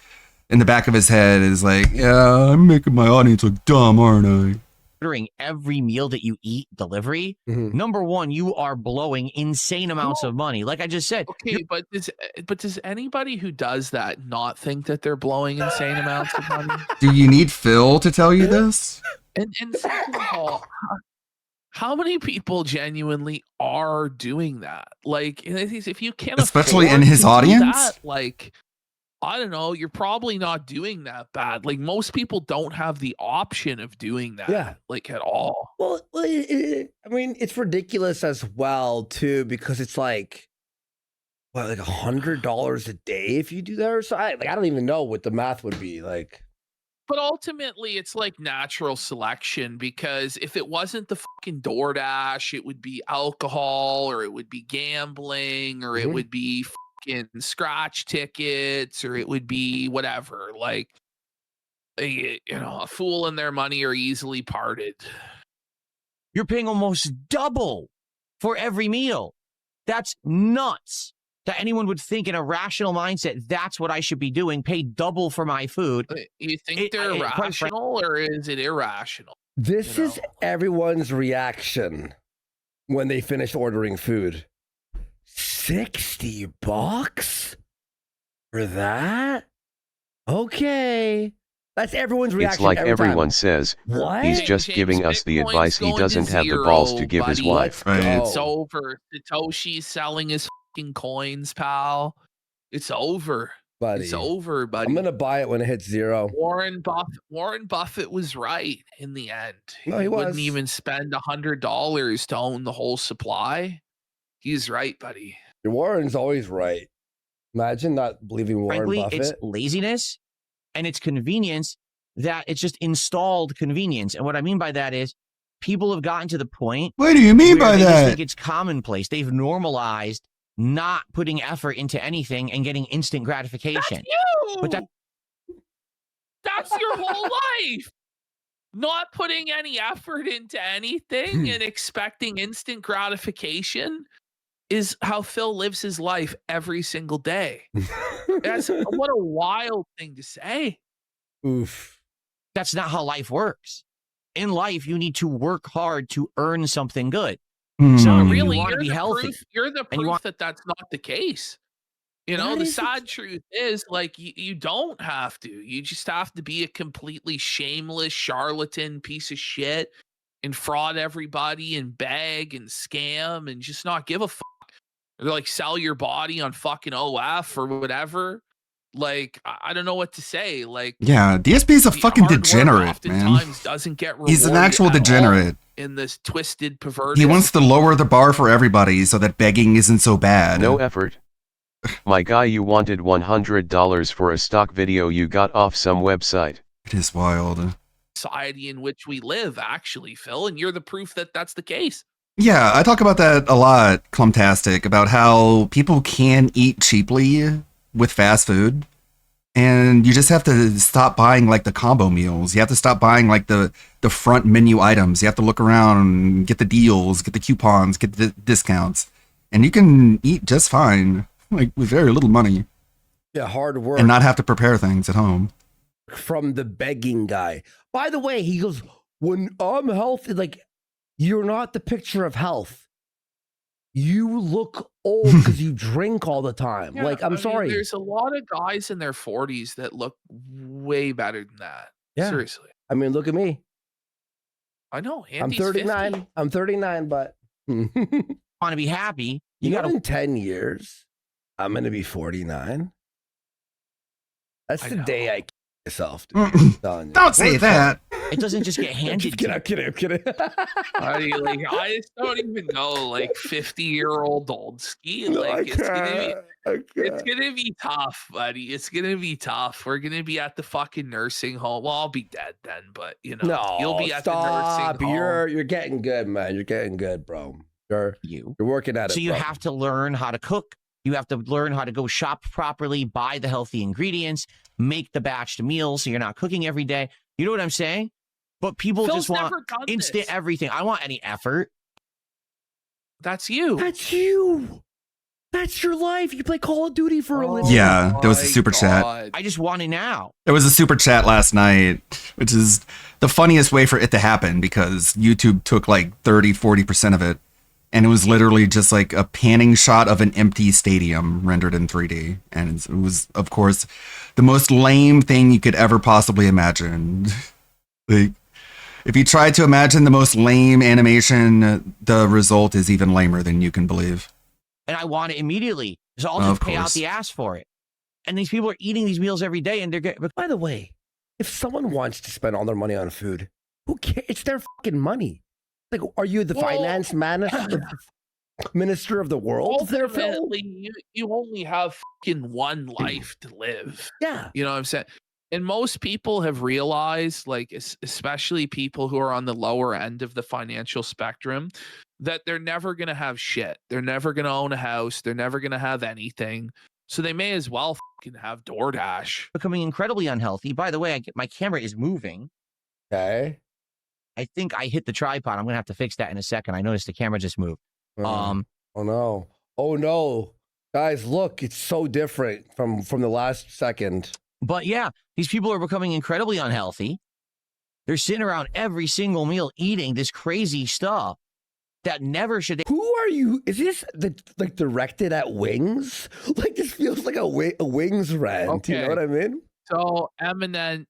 in the back of his head is like, yeah, I'm making my audience look dumb, aren't I? Ordering every meal that you eat delivery, number one, you are blowing insane amounts of money. Like I just said. Okay, but does anybody who does that not think that they're blowing insane amounts of money? Do you need Phil to tell you this? And second of all, how many people genuinely are doing that? Like, if you can't, especially afford in his to do audience, that, like, I don't know, you're probably not doing that bad. Like, most people don't have the option of doing that, Yeah. like, at all. Well, I mean, it's ridiculous as well too, because it's like, what, like $100 a day if you do that, or so. I don't even know what the math would be like. But ultimately, it's like natural selection, because if it wasn't the fucking DoorDash, it would be alcohol, or it would be gambling, or it would be fucking scratch tickets, or it would be whatever. Like, a fool and their money are easily parted. You're paying almost double for every meal. That's nuts. That anyone would think in a rational mindset, that's what I should be doing, pay double for my food. You think they're rational, or is it irrational? This is everyone's reaction when they finish ordering food. $60 for that? Okay. That's everyone's reaction. It's like every everyone time. says, What? he's just giving us the advice he doesn't have the balls to give his buddy. wife. It's over. Satoshi's selling his fucking coins, pal. It's over. Buddy. It's over, buddy. I'm gonna buy it when it hits 0. Warren Buffett was right in the end. No, he wouldn't was. even spend $100 to own the whole supply. He's right, buddy. Warren's always right. Imagine not believing Warren Frankly, Buffett. it's laziness and it's convenience, that it's just installed convenience. And what I mean by that is people have gotten to the point. What do you mean where by they that? just think it's commonplace. They've normalized not putting effort into anything and getting instant gratification. That's you! But That's your whole life. Not putting any effort into anything and expecting instant gratification is how Phil lives his life every single day. What a wild thing to say. Oof. That's not how life works. In life, you need to work hard to earn something good. So Really, you want to be healthy. You're the proof that that's not the case. You know, That the is sad truth is, like, you don't have to. You just have to be a completely shameless charlatan piece of shit and fraud everybody and beg and scam and just not give a fuck. Or like sell your body on fucking OF or whatever. Like, I don't know what to say. Like, Yeah, DSP is a fucking degenerate, man. oftentimes doesn't get He's an rewarded actual at all degenerate. in this twisted, perverted. He wants to lower the bar for everybody so that begging isn't so bad. No effort. My guy, you wanted $100 for a stock video you got off some website. It is wild. society in which we live, actually, Phil, and you're the proof that that's the case. Yeah, I talk about that a lot, Clumtastic, about how people can eat cheaply with fast food. And you just have to stop buying like the combo meals. You have to stop buying like the front menu items. You have to look around, get the deals, get the coupons, get the discounts. And you can eat just fine, like with very little money. Yeah, hard work. And not have to prepare things at home. From the begging guy. By the way, he goes, when I'm healthy, like, you're not the picture of health. You look old because you drink all the time. Yeah, like, I'm I mean, sorry. there's a lot of guys in their 40s that look way better than that. Yeah. Seriously. I mean, look at me. I know. I'm Andy's 39. 50. I'm 39, but Want to be happy? you You know, gotta. in 10 years, I'm going to be 49. That's the day I kill myself. Dude. Don't say that. It doesn't just get handed to you. I'm kidding. I'm kidding. Buddy, like, I just don't even know, like, 50-year-old old ski. No, Like, it's can't. gonna be tough, buddy. It's gonna be tough. We're gonna be at the fucking nursing home. Well, I'll be dead then, but you know, No, you'll be at stop. the nursing home. You're getting good, man. You're getting good, bro. You're working at it. So you bro. have to learn how to cook. You have to learn how to go shop properly, buy the healthy ingredients, make the batched meals so you're not cooking every day. You know what I'm saying? But people Phil's just want never done instant this. everything. I want any effort. That's you. That's you. That's your life. You play Call of Duty for a living. Yeah, there was a super chat. I just want it now. There was a super chat last night, which is the funniest way for it to happen because YouTube took like 30-40% of it. And it was literally just like a panning shot of an empty stadium rendered in 3D. And it was, of course, the most lame thing you could ever possibly imagine. Like, if you try to imagine the most lame animation, the result is even lamer than you can believe. And I want it immediately. So I'll Of just pay out course. the ass for it. And these people are eating these meals every day and they're getting. By the way, if someone wants to spend all their money on food, who cares? It's their fucking money. Like, are you the finance minister of the world? There, Phil? Ultimately, you only have fucking one life to live. Yeah. You know what I'm saying? And most people have realized, like, especially people who are on the lower end of the financial spectrum, that they're never going to have shit. They're never going to own a house. They're never going to have anything. So they may as well fucking have DoorDash. Becoming incredibly unhealthy. By the way, my camera is moving. Okay. I think I hit the tripod. I'm going to have to fix that in a second. I noticed the camera just moved. Oh no. Oh no. Guys, look, it's so different from the last second. But yeah, these people are becoming incredibly unhealthy. They're sitting around every single meal eating this crazy stuff that never should. Who are you? Is this like directed at Wings? Like, this feels like a Wings rant. You know what I mean? So Eminent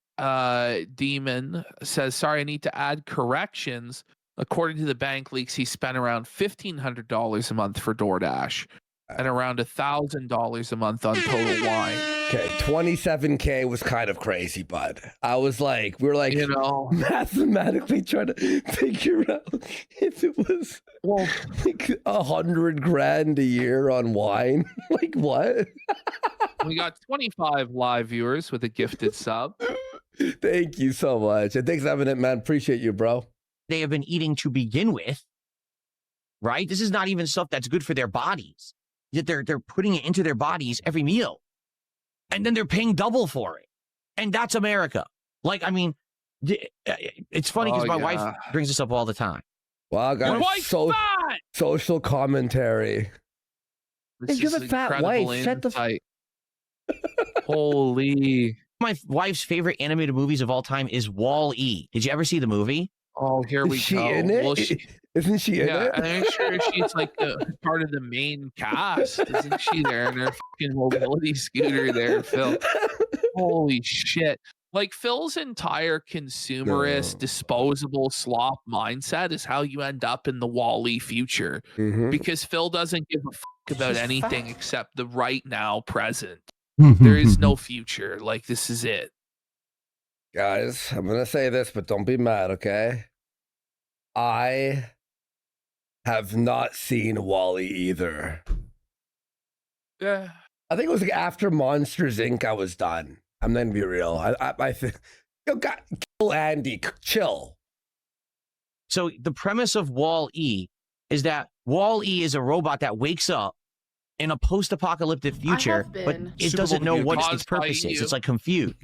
Demon says, sorry, I need to add corrections. According to the bank leaks, he spent around $1,500 a month for DoorDash and around $1,000 a month on Total Wine. Okay, 27K was kind of crazy, bud. I was like, we were like, you know, mathematically trying to figure out if it was like $100,000 a year on wine. Like, what? We got 25 live viewers with a gifted sub. Thank you so much. And thanks, Eminent, man. Appreciate you, bro. They have been eating to begin with, right? This is not even stuff that's good for their bodies. Yet they're putting it into their bodies every meal. And then they're paying double for it. And that's America. Like, I mean, it's funny because my wife brings this up all the time. Wow, Your guys, wife's fat! social commentary. This Hey, you have is a fat incredible wife. Shut the insight. Holy. My wife's favorite animated movies of all time is Wall-E. Did you ever see the movie? Oh, here we Is she go. in it? Well, Isn't she in Yeah, it? I'm sure she's like part of the main cast, isn't she? There in her fucking mobility scooter, there, Phil. Holy shit! Like Phil's entire consumerist, disposable slop mindset is how you end up in the Wall-E future, because Phil doesn't give a fuck about anything except the right now present. There is no future. Like this is it. Guys, I'm gonna say this, but don't be mad, okay? I have not seen Wall-E either. Yeah. I think it was like after Monsters Inc. I was done. I'm gonna be real. I think, yo, God, kill Andy, chill. So the premise of Wall-E is that Wall-E is a robot that wakes up in a post-apocalyptic future, but it doesn't know what its purpose is. It's like confused.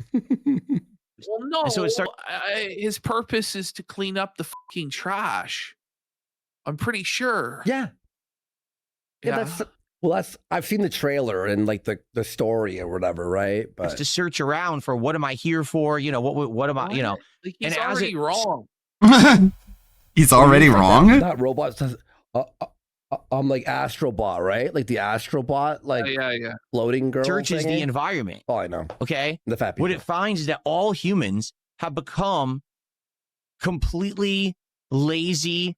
Well, no. And so it starts. His purpose is to clean up the fucking trash. I'm pretty sure. Yeah. Yeah, that's I've seen the trailer and like the story or whatever, right? But to search around for what am I here for? You know, what am I? You know, Like, he's and already wrong. He's already wrong. That robot says, like Astrobot, right? Like the Astrobot, like yeah. floating girl. searches the thingy? environment. Oh, I know. Okay. The fat people. What it finds is that all humans have become completely lazy,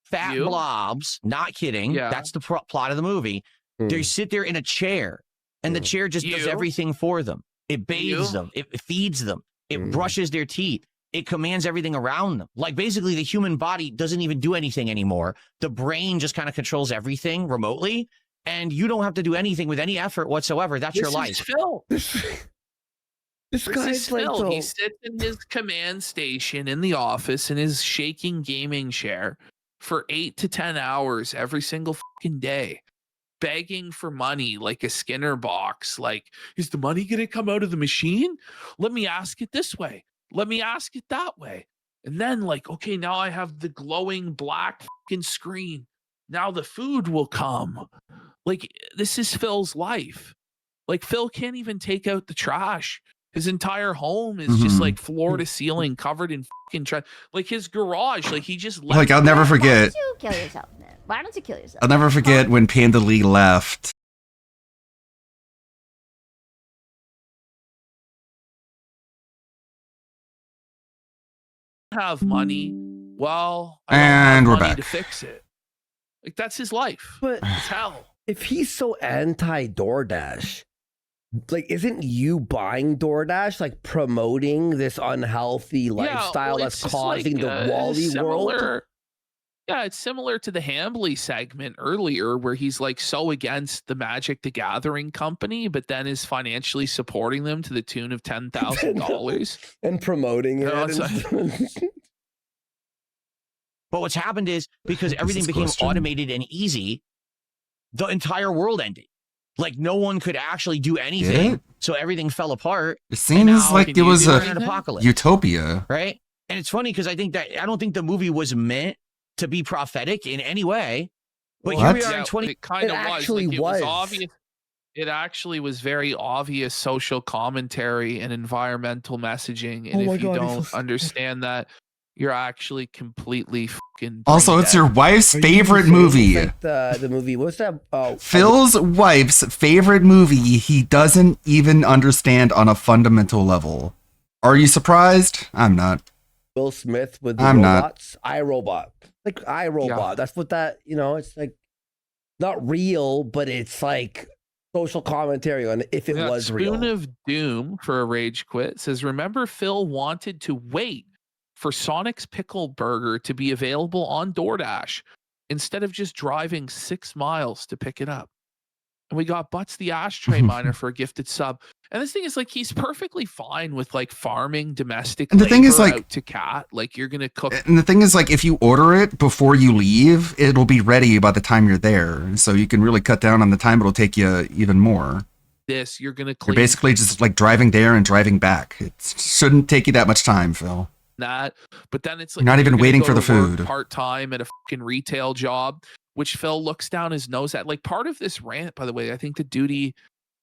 fat blobs. Not kidding. Yeah. That's the plot of the movie. They sit there in a chair, and the chair just does everything for them. It bathes them. It feeds them. It brushes their teeth. It commands everything around them. Like basically the human body doesn't even do anything anymore. The brain just kind of controls everything remotely, and you don't have to do anything with any effort whatsoever. That's your life. Is Phil. This guy's is like Phil. He the- sits in his command station in the office in his shaking gaming chair for 8 to 10 hours every single fucking day, begging for money like a Skinner box. Like, is the money going to come out of the machine? Let me ask it this way. Let me ask it that way. And then, like, okay, now I have the glowing black fucking screen. Now the food will come. Like, this is Phil's life. Like, Phil can't even take out the trash. His entire home is just like floor to ceiling covered in fucking trash. Like his garage, like he just left. Like I'll never forget. You kill yourself, man. Why don't you kill yourself? I'll never forget when Panda Lee left. Have money. Well, I And don't we're have money back. to fix it. Like that's his life. But it's hell. If he's so anti DoorDash, like, isn't you buying DoorDash like promoting this unhealthy lifestyle that's it's causing like, the Wall-E world? Yeah, it's similar to the Hambly segment earlier where he's like so against the Magic the Gathering company, but then is financially supporting them to the tune of $10,000 and promoting it. But what's happened is because everything this became question? automated and easy, the entire world ended. Like no one could actually do anything, it? so everything fell apart. It seems like it was an a apocalypse, utopia. right? And it's funny because I don't think the movie was meant to be prophetic in any way. But here we are in 20. It kind of was. Like, it was obvious. It actually was very obvious social commentary and environmental messaging. And Oh my if you God, don't understand that, you're actually completely fucking. Also, brain it's your dead. wife's Are you favorite saying movie. Like the movie, what's that? Phil's wife's favorite movie he doesn't even understand on a fundamental level. Are you surprised? I'm not. Will Smith with the I'm not. robots, iRobot, like iRobot. Yeah. That's what that it's like, not real, but it's like social commentary on if it Yeah, was Spoon real. of Doom for a rage quit says, remember Phil wanted to wait for Sonic's Pickle Burger to be available on DoorDash instead of just driving 6 miles to pick it up. And we got Butts the Ashtray Miner for a gifted sub. And this thing is like, he's perfectly fine with like farming domestic And the thing is, labor like- out to cat. Like you're going to cook And the thing is, like, if you order it before you leave, it'll be ready by the time you're there. So you can really cut down on the time it'll take you even more. this, you're going to You're clean basically just like driving there and driving back. It shouldn't take you that much time, Phil. that. But then it's like You're not even gonna waiting go for the to work food. part-time at a fucking retail job, which Phil looks down his nose at. Like part of this rant, by the way, I think the duty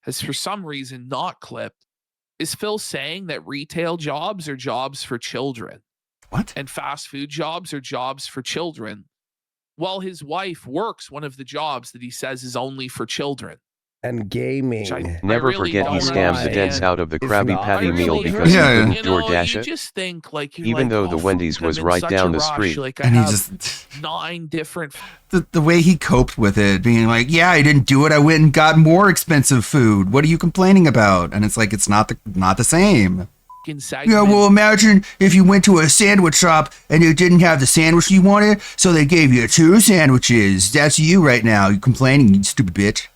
has for some reason not clipped. Is Phil saying that retail jobs are jobs for children? What? And fast food jobs are jobs for children. while his wife works one of the jobs that he says is only for children. And gaming. Never really forget he don't scams the dents understand. out of the It's Krabby not. Patty I meal really because he Yeah, couldn't You know, DoorDash you it. just think like you're Even like, though the "Oh, Wendy's fuck, was I'm in right such down a the rush." street. Like I And he have just 9 different the way he coped with it, being like, "Yeah, I didn't do it. I went and got more expensive food. What are you complaining about?" And it's like it's not the same. fucking segments. Yeah, well, imagine if you went to a sandwich shop and you didn't have the sandwich you wanted, so they gave you 2 sandwiches. That's you right now. You complaining, you stupid bitch.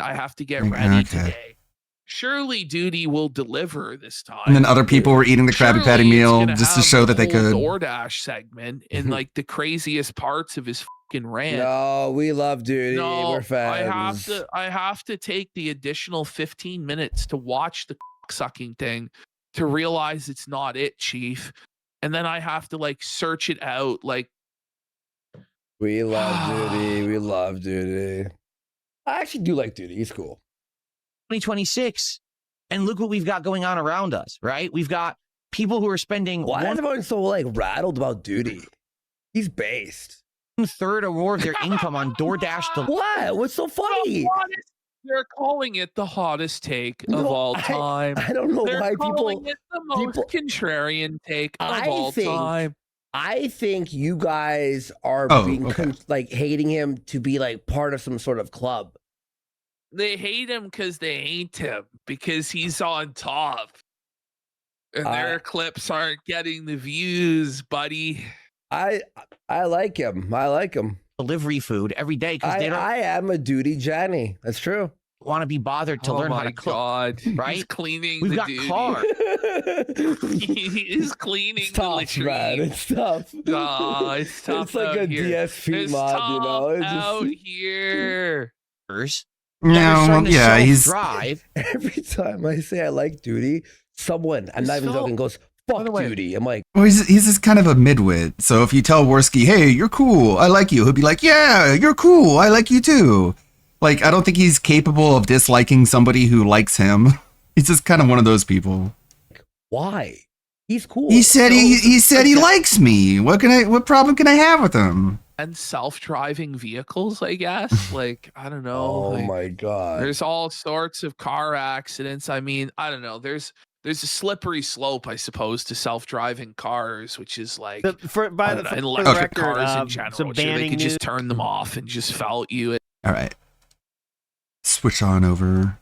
I have to get Okay. ready today. Surely duty will deliver this time. And then other people were eating the Krabby Patty Surely it's meal gonna just to have show the that they whole could. DoorDash segment in like the craziest parts of his fucking rant. No, we love duty. No, We're fans. I have to take the additional 15 minutes to watch the sucking thing to realize it's not it, Chief. And then I have to like search it out. Like We love duty. We love duty. I actually do like duty. He's cool. 2026. And look what we've got going on around us, right? We've got people who are spending Why is everyone so like rattled about duty? He's based. 1/3 or more of their income on DoorDash. What? What's so funny? they're calling it the hottest take of No, all time. I don't know They're why calling people. it the most contrarian take of all time. I think you guys are Oh, being okay. like hating him to be like part of some sort of club. They hate him because they ain't him because he's on top. And their clips aren't getting the views, buddy. I like him. I like him. Delivery food every day because they don't I am a duty Jenny. That's true. want to be bothered to Oh learn how my to cook. God. Right? He's cleaning We've the got duty. cars. He is cleaning It's the tough, latrine. man. It's tough. Ah, it's tough It's like out a here. DSP It's mod, you know. tough It's just out here. No, yeah, he's drive. every time I say I like duty, someone I'm not even So- joking goes fuck duty. I'm like, well, he's just kind of a midwit. So if you tell Worski, "Hey, you're cool, I like you," he'll be like, "Yeah, you're cool, I like you too." Like, I don't think he's capable of disliking somebody who likes him. He's just kind of one of those people. why? He's cool. He said he said he Okay. likes me. What problem can I have with him? And self-driving vehicles, I guess. Like, I don't know. Oh like, my god. There's all sorts of car accidents. I mean, I don't know. There's a slippery slope, I suppose, to self-driving cars, which is like by I don't know, the electric record, cars in some general. Sure, they banning could news. just turn them off and just felt you. All right, switch on over.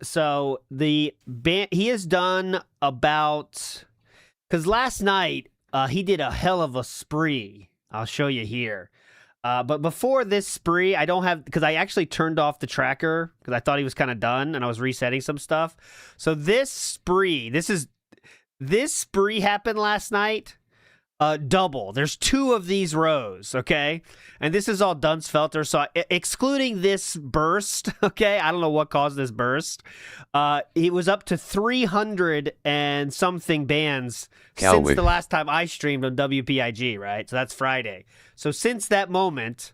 So the band he has done about because last night he did a hell of a spree. I'll show you here. But before this spree, I don't have because I actually turned off the tracker because I thought he was kind of done and I was resetting some stuff. So this spree happened last night. Double. There's 2 of these rows, okay? And this is all Dunsfelter. So excluding this burst, okay? I don't know what caused this burst. It was up to 300 and something bands since Cowwick. the last time I streamed on WPIG, right? So that's Friday. So since that moment,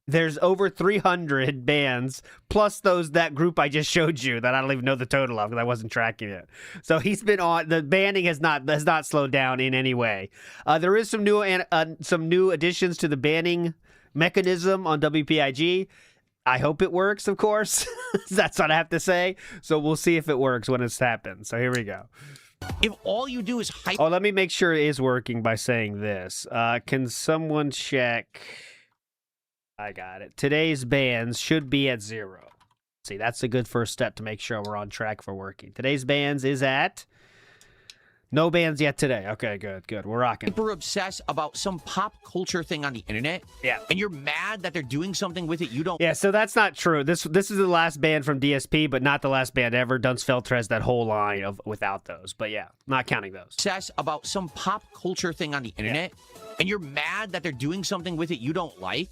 there's over 300 bands plus that group I just showed you that I don't even know the total of because I wasn't tracking it. So he's been on the banning has not slowed down in any way. There is some new additions to the banning mechanism on WPIG. I hope it works, of course. That's what I have to say. So we'll see if it works when it's happened. So here we go. If all you do is hype. Oh, let me make sure it is working by saying this. Can someone check? I got it. Today's bans should be at 0. See, that's a good first step to make sure we're on track for working. Today's bans is at no bans yet today. Okay, good. We're rocking. Hyper obsessed about some pop culture thing on the internet. Yeah. And you're mad that they're doing something with it you don't. Yeah, so that's not true. This is the last ban from DSP, but not the last ban ever. Dunsfelter has that whole line of without those. But yeah, not counting those. Obsessed about some pop culture thing on the internet. And you're mad that they're doing something with it you don't like.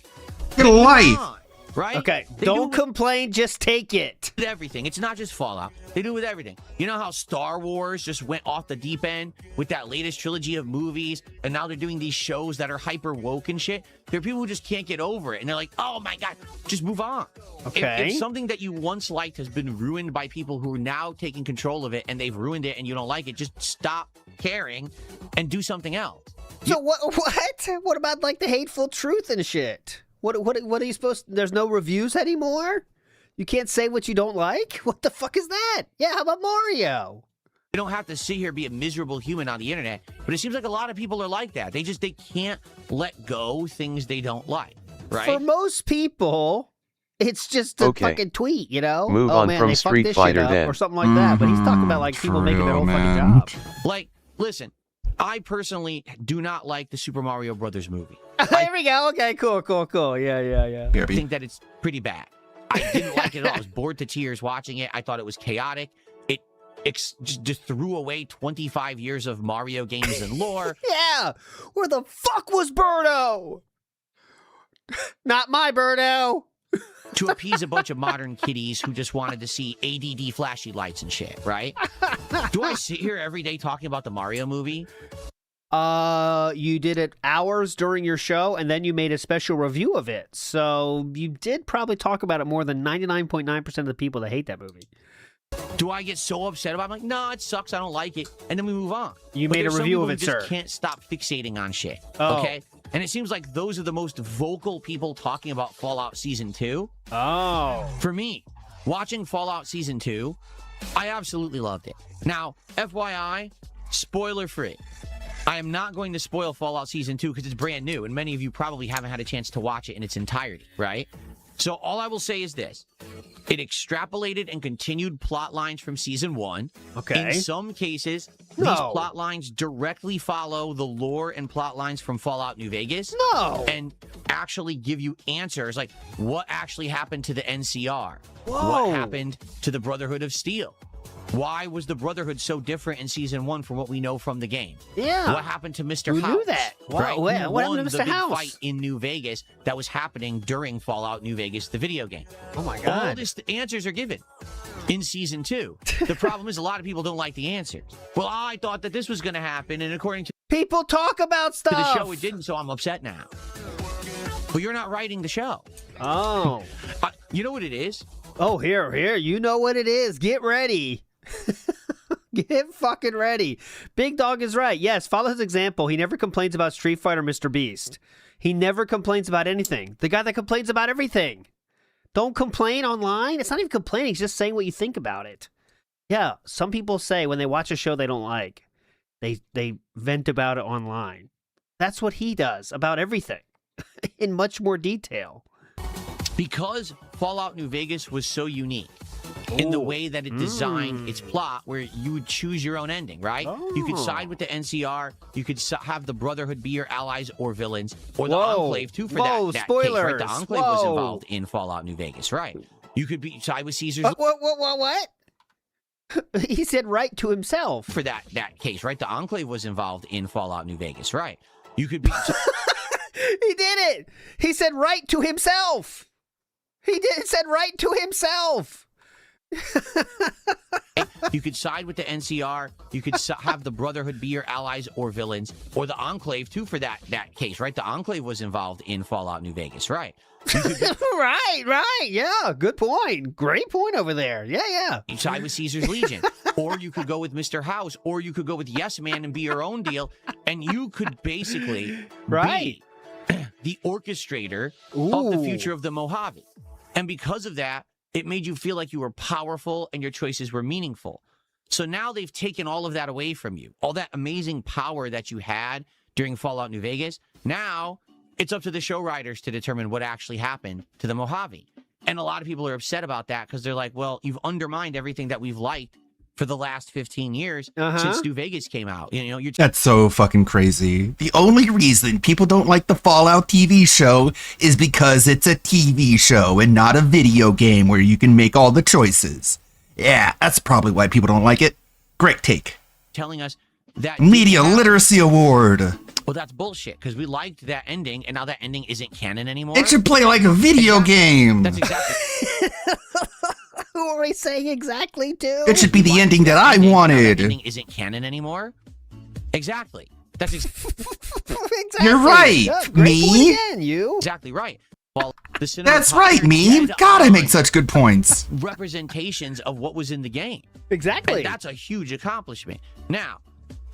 Get a life. Right? Okay, They don't do complain, just take it. with everything. It's not just Fallout. They do it with everything. You know how Star Wars just went off the deep end with that latest trilogy of movies, and now they're doing these shows that are hyper woke and shit? There are people who just can't get over it, and they're like, oh my God, just move on. Okay. If something that you once liked has been ruined by people who are now taking control of it, and they've ruined it, and you don't like it, just stop caring and do something else. So what? What about like the hateful truth and shit? What are you supposed? There's no reviews anymore. You can't say what you don't like. What the fuck is that? Yeah, how about Mario? You don't have to sit here and be a miserable human on the internet, but it seems like a lot of people are like that. They can't let go things they don't like, right? For most people, it's just a fucking tweet, you know? Move on from Street Fighter then. Or something like that. But he's talking about like people making their own fucking job. Like, listen, I personally do not like the Super Mario Brothers movie. There we go. Okay, cool. Yeah. I think that it's pretty bad. I didn't like it at all. I was bored to tears watching it. I thought it was chaotic. It just threw away 25 years of Mario games and lore. Yeah. Where the fuck was Birdo? Not my Birdo. To appease a bunch of modern kiddies who just wanted to see ADD flashy lights and shit, right? Do I sit here every day talking about the Mario movie? You did it hours during your show, and then you made a special review of it. So you did probably talk about it more than 99.9% of the people that hate that movie. Do I get so upset about it? I'm like, no, it sucks. I don't like it. And then we move on. You But made a there's some review people of who it, just sir. Can't stop fixating on shit. Oh. Okay? And it seems like those are the most vocal people talking about Fallout Season 2. Oh. For me, watching Fallout Season 2, I absolutely loved it. Now, FYI, spoiler free. I am not going to spoil Fallout Season 2 because it's brand new, and many of you probably haven't had a chance to watch it in its entirety, right? So all I will say is this. It extrapolated and continued plot lines from Season 1. Okay. In some cases, these plot lines directly follow the lore and plot lines from Fallout New Vegas. No. And actually give you answers like what actually happened to the NCR? Whoa. What happened to the Brotherhood of Steel? Why was the Brotherhood so different in Season 1 from what we know from the game? Yeah. What happened to Mr. Who House? knew that? Wow, Right? what Who happened to won Mr. the big House? fight in New Vegas that was happening during Fallout New Vegas, the video game? Oh my All God. these answers are given in Season 2. The problem is a lot of people don't like the answers. Well, I thought that this was going to happen, and according to people talk about stuff. the show, it didn't, so I'm upset now. But you're not writing the show. Oh. You know what it is? Oh, here. You know what it is. Get ready. Get fucking ready. Big Dog is right. Yes, follow his example. He never complains about Street Fighter, Mr. Beast. He never complains about anything. The guy that complains about everything. Don't complain online. It's not even complaining. It's just saying what you think about it. Yeah, some people say when they watch a show they don't like, they vent about it online. That's what he does about everything in much more detail. Because Fallout New Vegas was so unique in the way that it designed its plot, where you would choose your own ending, right? You could side with the NCR, you could have the Brotherhood be your allies or villains, or the Enclave too for that case, right? The Enclave was involved in Fallout New Vegas, right? You could side with Caesar's... What? He said right to himself. For that case, right? The Enclave was involved in Fallout New Vegas, right? You could be... He did it! He said right to himself! Said right to himself! You could side with the NCR, you could have the Brotherhood be your allies or villains, or the Enclave too for that case, right? The Enclave was involved in Fallout New Vegas, right? Right. Yeah, good point. Great point over there. Yeah. You side with Caesar's Legion, or you could go with Mr. House, or you could go with Yes Man and be your own deal, and you could basically be the orchestrator of the future of the Mojave. And because of that, it made you feel like you were powerful and your choices were meaningful. So now they've taken all of that away from you. All that amazing power that you had during Fallout New Vegas. Now it's up to the show writers to determine what actually happened to the Mojave. And a lot of people are upset about that because they're like, well, you've undermined everything that we've liked for the last 15 years since New Vegas came out. You know, you're That's so fucking crazy. The only reason people don't like the Fallout TV show is because it's a TV show and not a video game where you can make all the choices. Yeah, that's probably why people don't like it. Great take. telling us that Media Literacy Award. Well, that's bullshit because we liked that ending, and now that ending isn't canon anymore. It should play like a video game. That's exactly. Who are we saying exactly to? It should be the ending that I wanted. That ending isn't canon anymore. Exactly. That's exactly. You're right, Yeah, great me. point again, you. Exactly right. Well, the That's right, me. God, I make such good points. Representations of what was in the game. Exactly. And that's a huge accomplishment. Now,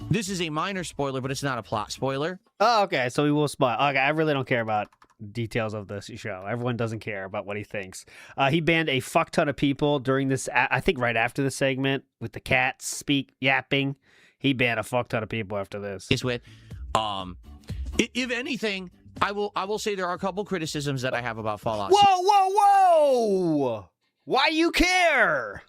This is a minor spoiler, but it's not a plot spoiler. Oh, okay. So we will spoil. Okay, I really don't care about details of this show. Everyone doesn't care about what he thinks. He banned a fuck ton of people during this. I think right after the segment with the cats yapping. He banned a fuck ton of people after this. Is with, if anything, I will say there are a couple criticisms that I have about Fallout. Whoa! Why you care?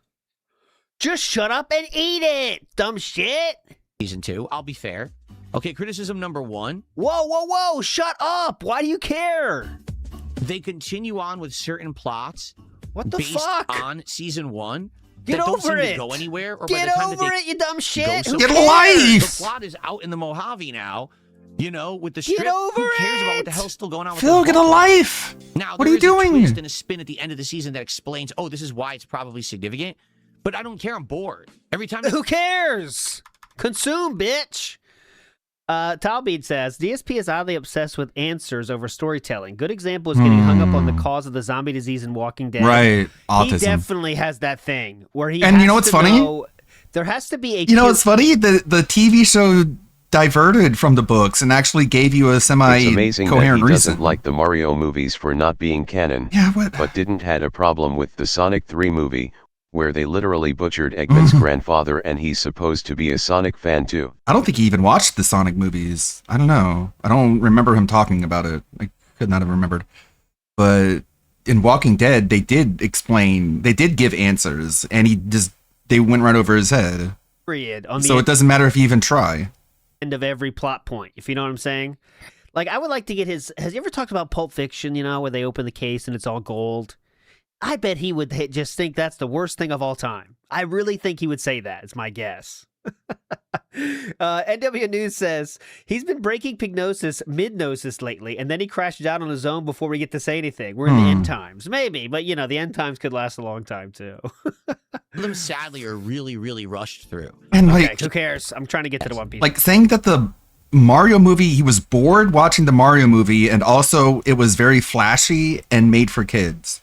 Just shut up and eat it, dumb shit. Season 2, I'll be fair. Okay, criticism number 1. Whoa! Shut up! Why do you care? They continue on with certain plots. What the based fuck? on season 1. Get that don't over seem it. to go anywhere. Or Get by the time over that they it, you dumb shit. go Who somewhere. cares? The plot is out in the Mojave now. You know, with the strip. Get over Who cares about what the it. hell's still going on with Phil, the get a book? life. Now, What are you there is a doing? twist and a spin at the end of the season that explains, oh, this is why it's probably significant. But I don't care. I'm bored. Every time. Who cares? Consume, bitch. Talbeed says, DSP is oddly obsessed with answers over storytelling. Good example is getting hung up on the cause of the zombie disease in Walking Dead. Right, autism. He definitely has that thing where he And has you know what's to funny? know- there has to be a You know what's funny? The TV show diverted from the books and actually gave you a It's amazing that he semi-coherent reason. doesn't like the Mario movies for not being canon, but didn't had a problem with the Sonic 3 movie, where they literally butchered Eggman's grandfather, and he's supposed to be a Sonic fan too. I don't think he even watched the Sonic movies. I don't know. I don't remember him talking about it. I could not have remembered. But in Walking Dead, they did give answers, and they went right over his head. period on the So it doesn't matter if you even try. end of every plot point, if you know what I'm saying. Like, I would like to get his... Has he ever talked about Pulp Fiction, you know, where they open the case and it's all gold? I bet he would just think that's the worst thing of all time. I really think he would say that. It's my guess. NW News says he's been breaking mid-gnosis lately, and then he crashed out on his own before we get to say anything. We're in the end times. Maybe, but, you know, the end times could last a long time, too. Them sadly are really, really rushed through. And Okay, like, who cares? I'm trying to get to the One Piece. like saying that the Mario movie, he was bored watching the Mario movie, and also it was very flashy and made for kids.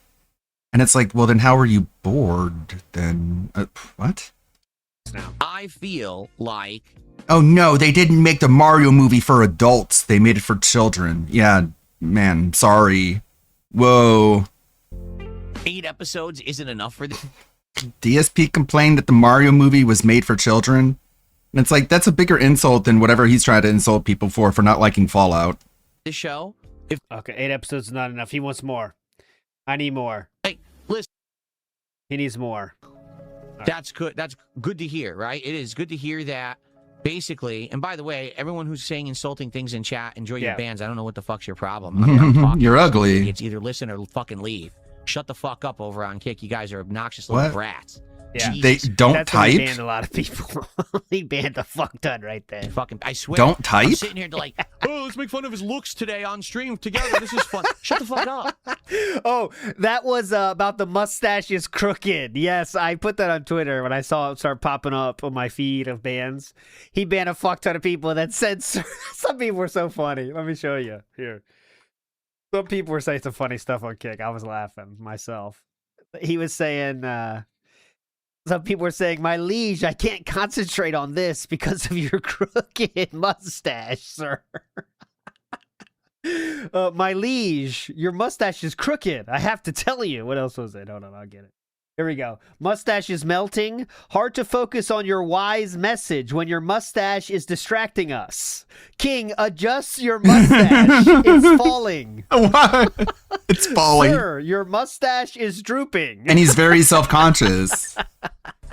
And it's like, well, then how are you bored then? What? I feel like Oh no, they didn't make the Mario movie for adults. They made it for children. Yeah, man, sorry. Whoa. 8 episodes isn't enough for this DSP complained that the Mario movie was made for children. And it's like, that's a bigger insult than whatever he's trying to insult people for not liking Fallout. show. Okay, 8 episodes is not enough. He wants more. I need more. Hey, listen. He needs more. That's good. That's good to hear, right? It is good to hear that. Basically, and by the way, everyone who's saying insulting things in chat, enjoy your bands. I don't know what the fuck's your problem. I mean, I'm talking You're to ugly. It's either listen or fucking leave. Shut the fuck up over on Kick. You guys are obnoxious little What? brats. Yeah. They don't That's when he type? banned a lot of people. He banned a fuck ton right there. Fucking, I swear. Don't I'm type? sitting here to like, oh, let's make fun of his looks today on stream together. This is fun. Shut the fuck up. Oh, that was about the mustache is crooked. Yes, I put that on Twitter when I saw it start popping up on my feed of bans. He banned a fuck ton of people that said some people were so funny. Let me show you here. Some people were saying some funny stuff on Kick. I was laughing myself. He was saying, some people were saying, my liege, I can't concentrate on this because of your crooked mustache, sir. My liege, your mustache is crooked. I have to tell you. What else was it? Hold on, I'll get it. Here we go. Mustache is melting. Hard to focus on your wise message when your mustache is distracting us. King, adjust your mustache. It's falling. What? It's falling. Sir, your mustache is drooping. And he's very self-conscious.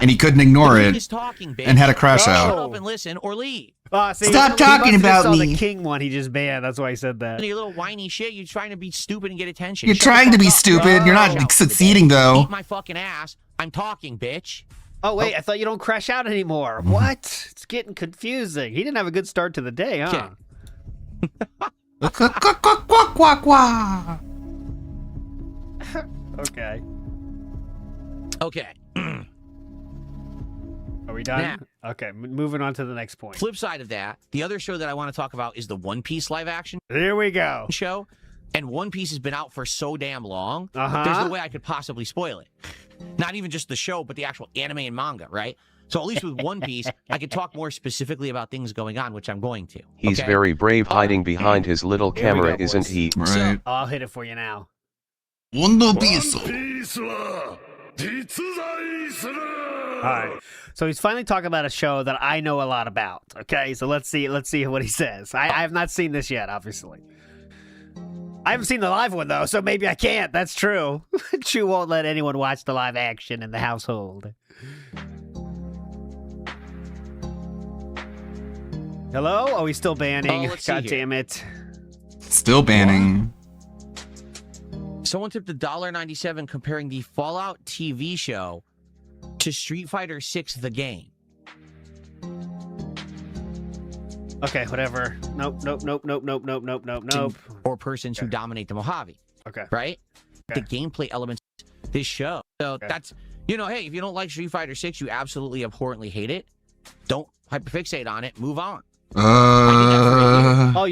And he couldn't ignore The king it. is talking, bitch. And had a crash Shut out. up and listen or leave. See, Stop he talking must have about saw me. The King one he just banned. That's why he said that. You little whiny shit. You're trying to be stupid and get attention. You're Shut the trying to fuck be up. stupid. You're not Shut succeeding, up. though. Eat my fucking ass. I'm talking, bitch. Oh, wait, I thought you don't crash out anymore. What? It's getting confusing. He didn't have a good start to the day, huh? Okay. Okay. Are we done? Okay, moving on to the next point. Flip side of that, the other show that I want to talk about is the One Piece live action Here we go. show. And One Piece has been out for so damn long, Uh-huh. there's no way I could possibly spoil it. Not even just the show, but the actual anime and manga, right? So at least with One Piece, I could talk more specifically about things going on, which I'm going to. He's okay? very brave hiding behind his little Here we camera, go, isn't boys. he? Right. I'll hit it for you now. One Piece. All right. So he's finally talking about a show that I know a lot about. Okay, so let's see what he says. I have not seen this yet, obviously. I haven't seen the live one though, so maybe I can't. That's true. Chu won't let anyone watch the live action in the household. Hello? Oh, he's still banning. let's see God here. damn it. Still banning. Someone tipped $1.97 comparing the Fallout TV show to Street Fighter 6 the game. Okay, whatever. Nope. Or persons who dominate the Mojave. Okay. Right? The gameplay elements of this show. So that's, hey, if you don't like Street Fighter 6, you absolutely abhorrently hate it. Don't hyperfixate on it. Move on. Oh,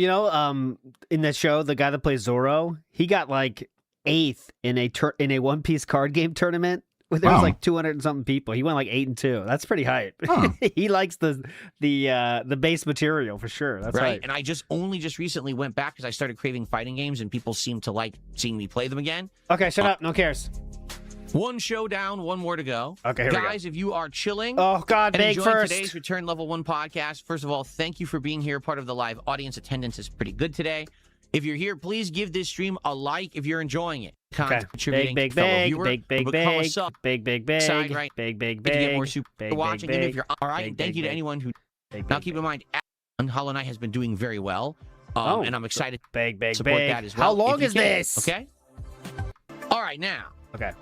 in that show, the guy that plays Zoro, he got like 8th in a One Piece card game tournament. There was like 200 and something people. He went like 8-2. That's pretty hype. Huh. He likes the base material for sure. That's right. hype. And I just recently went back because I started craving fighting games and people seem to like seeing me play them again. Okay, shut up. No cares. One show down, one more to go. Okay, here we go. Guys, if you are chilling Oh, God, and beg enjoying first. today's Return Level 1 podcast, first of all, thank you for being here. Part of the live audience attendance is pretty good today. If you're here, please give this stream a like if you're enjoying it. Okay. Contributing Big, fellow viewer, big, become a sub. big, Side, right? big, To get more super big, watching. big, Even if you're all right, big, and thank big, you to big. anyone who. Big, Now, big, keep big. in mind, Hollow Knight has been doing very well, Oh, and I'm excited big, to support big. that as well. How long if you is can, this? Okay. All right, now. Okay.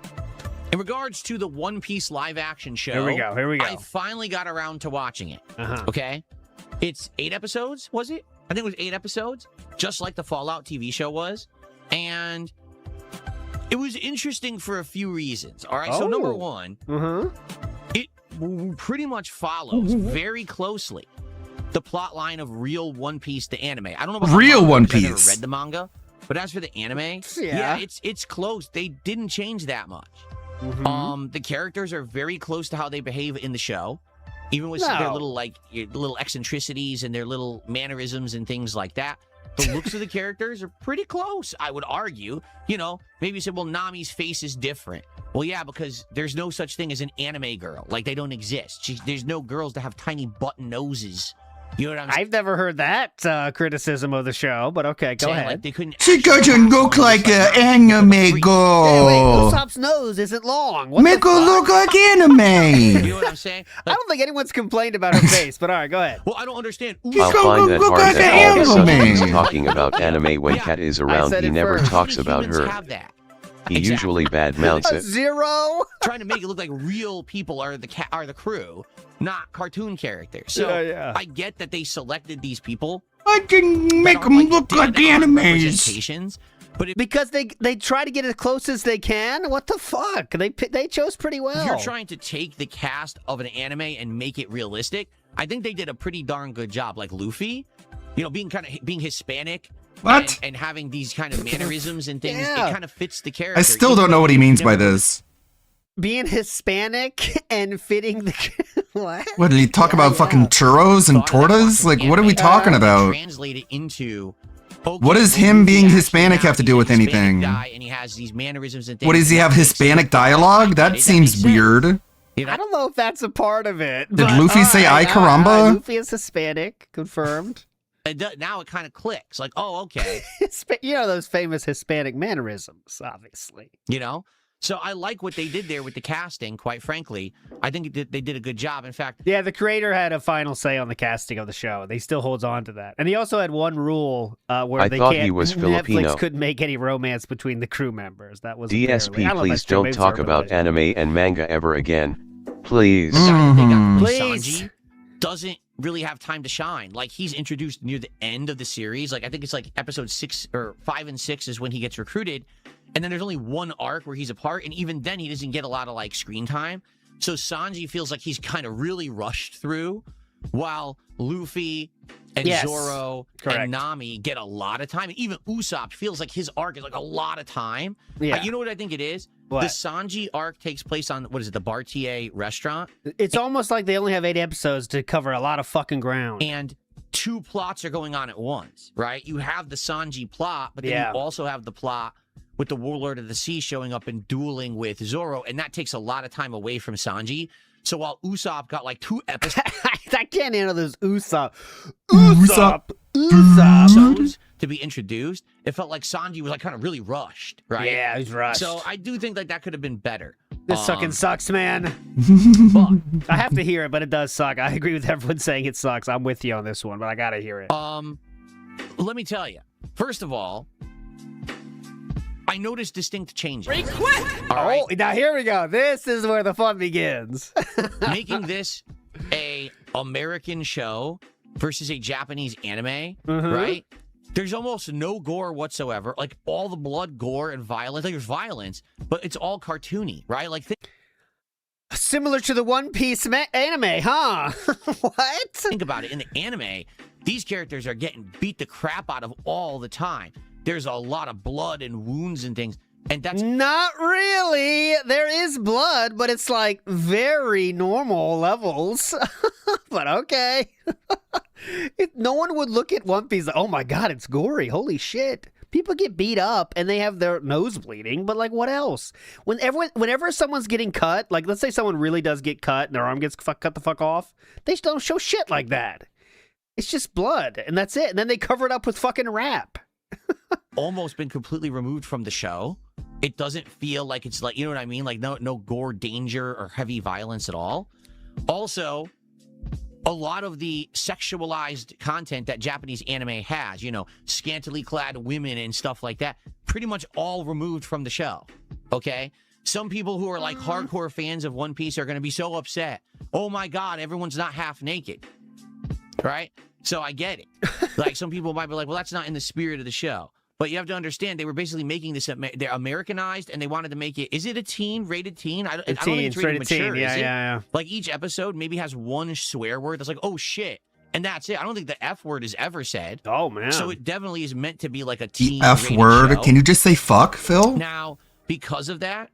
In regards to the One Piece live action show, Here we go. I finally got around to watching it. Uh-huh. Okay. It's 8 episodes, was it? I think it was 8 episodes, just like the Fallout TV show was. And it was interesting for a few reasons. All right. So, number one, it pretty much follows very closely the plot line of Real One Piece, the anime. I don't know about Real the manga, One because I never Piece. read the manga, but as for the anime, Yeah. it's close. They didn't change that much. Mm-hmm. The characters are very close to how they behave in the show, even with their No. little eccentricities and their little mannerisms and things like that. The looks of the characters are pretty close, I would argue. Maybe you said, well, Nami's face is different. Well, yeah, because there's no such thing as an anime girl. Like, they don't exist. There's no girls that have tiny button noses. You know what I'm saying? I've never heard that criticism of the show, but okay, go ahead. Like, they couldn't She doesn't look like an anime Hey, wait, girl. Usopp's nose isn't long. What Make the her fuck? look like You anime. know what I'm saying? I don't think anyone's complained about her face, but all right, go ahead. Well, I don't understand. I'll find that look hard like that an all of a sudden anime. he's talking about anime when Yeah, Kat is I around. said He it never first. talks How many about humans her. have that? He Exactly. usually badmouths A it. 0? Trying to make it look like real people are the crew, not cartoon characters. So Yeah. I get that they selected these people. I can make that them aren't, look like dead-on animes. representations, but if Because they try to get as close as they can. What the fuck? They chose pretty well. you're trying to take the cast of an anime and make it realistic, I think they did a pretty darn good job. Like Luffy, being Hispanic. What? And having these kind of mannerisms and things, Yeah. it kind of fits the character. I still don't know what he means by this. Being Hispanic and fitting the what? What, did he talk about fucking churros and tortas? Like, what are we talking about? Translate it into. What does him being Hispanic have to do with anything? And he has these mannerisms and things. What, does he have Hispanic dialogue? That seems weird. I don't know if that's a part of it. Did but Luffy all say, right, "Ay, caramba"? all right, Luffy is Hispanic, confirmed. Now it kind of clicks. Like, oh, okay. Those famous Hispanic mannerisms, obviously. So I like what they did there with the casting, quite frankly. I think they did a good job. In fact, Yeah, the creator had a final say on the casting of the show. They still holds on to that. And he also had one rule where I they thought can't. he was Filipino. Netflix couldn't make any romance between the crew members. That was DSP, apparently- I don't know if please that's true, don't maybe it's talk urban about legend. anime and manga ever again. Please. the guy that they got, Please. Sanji, doesn't really have time to shine. Like, he's introduced near the end of the series. Like, I think it's like episode 6 or 5 and 6 is when he gets recruited. And then there's only one arc where he's a part. And even then, he doesn't get a lot of like screen time. So Sanji feels like he's kind of really rushed through, while Luffy and Yes, Zoro correct. and Nami get a lot of time. And even Usopp feels like his arc is like a lot of time. Yeah. You know what I think it is? What? The Sanji arc takes place on, what is it, the Bartier restaurant? It's almost like they only have 8 episodes to cover a lot of fucking ground. And 2 plots are going on at once, right? You have the Sanji plot, but then Yeah. you also have the plot with the Warlord of the Sea showing up and dueling with Zoro, and that takes a lot of time away from Sanji. So while Usopp got like 2 episodes... I can't handle this Usopp to be introduced, it felt like Sanji was like kind of really rushed, right? Yeah, he was rushed. So I do think like that could have been better. This fucking sucks, man. I have to hear it, but it does suck. I agree with everyone saying it sucks. I'm with you on this one, but I gotta hear it. Let me tell you. First of all, I noticed distinct changes. Oh, now here we go. This is where the fun begins. Making this a American show versus a Japanese anime, Mhm. right? There's almost no gore whatsoever. Like all the blood, gore, and violence. Like there's violence, but it's all cartoony, right? Like similar to the One Piece anime, huh? What? Think about it. In the anime, these characters are getting beat the crap out of all the time. There's a lot of blood and wounds and things. And that's not really. There is blood, but it's like very normal levels. But okay. No one would look at One Piece like, oh my god, it's gory. Holy shit. People get beat up and they have their nose bleeding, but like what else? Whenever someone's getting cut, like let's say someone really does get cut and their arm gets cut the fuck off, they don't show shit like that. It's just blood and that's it. And then they cover it up with fucking wrap. almost been completely removed from the show. It doesn't feel like it's like, you know what I mean? Like no gore, danger, or heavy violence at all. Also, a lot of the sexualized content that Japanese anime has, you know, scantily clad women and stuff like that, pretty much all removed from the show. Okay? Some people who are like hardcore fans of One Piece are going to be so upset. Oh my God, everyone's not half naked. Right? So I get it. Like some people might be like, well, that's not in the spirit of the show. But you have to understand, they were basically making this, they're Americanized, and they wanted to make it, is it a teen, rated teen? I don't think it's rated mature, is it? Yeah. Like each episode maybe has one swear word that's like, oh shit. And that's it. I don't think the F word is ever said. Oh, man. So it definitely is meant to be like a teen The F word? show. Can you just say fuck, Phil? Now, because of that,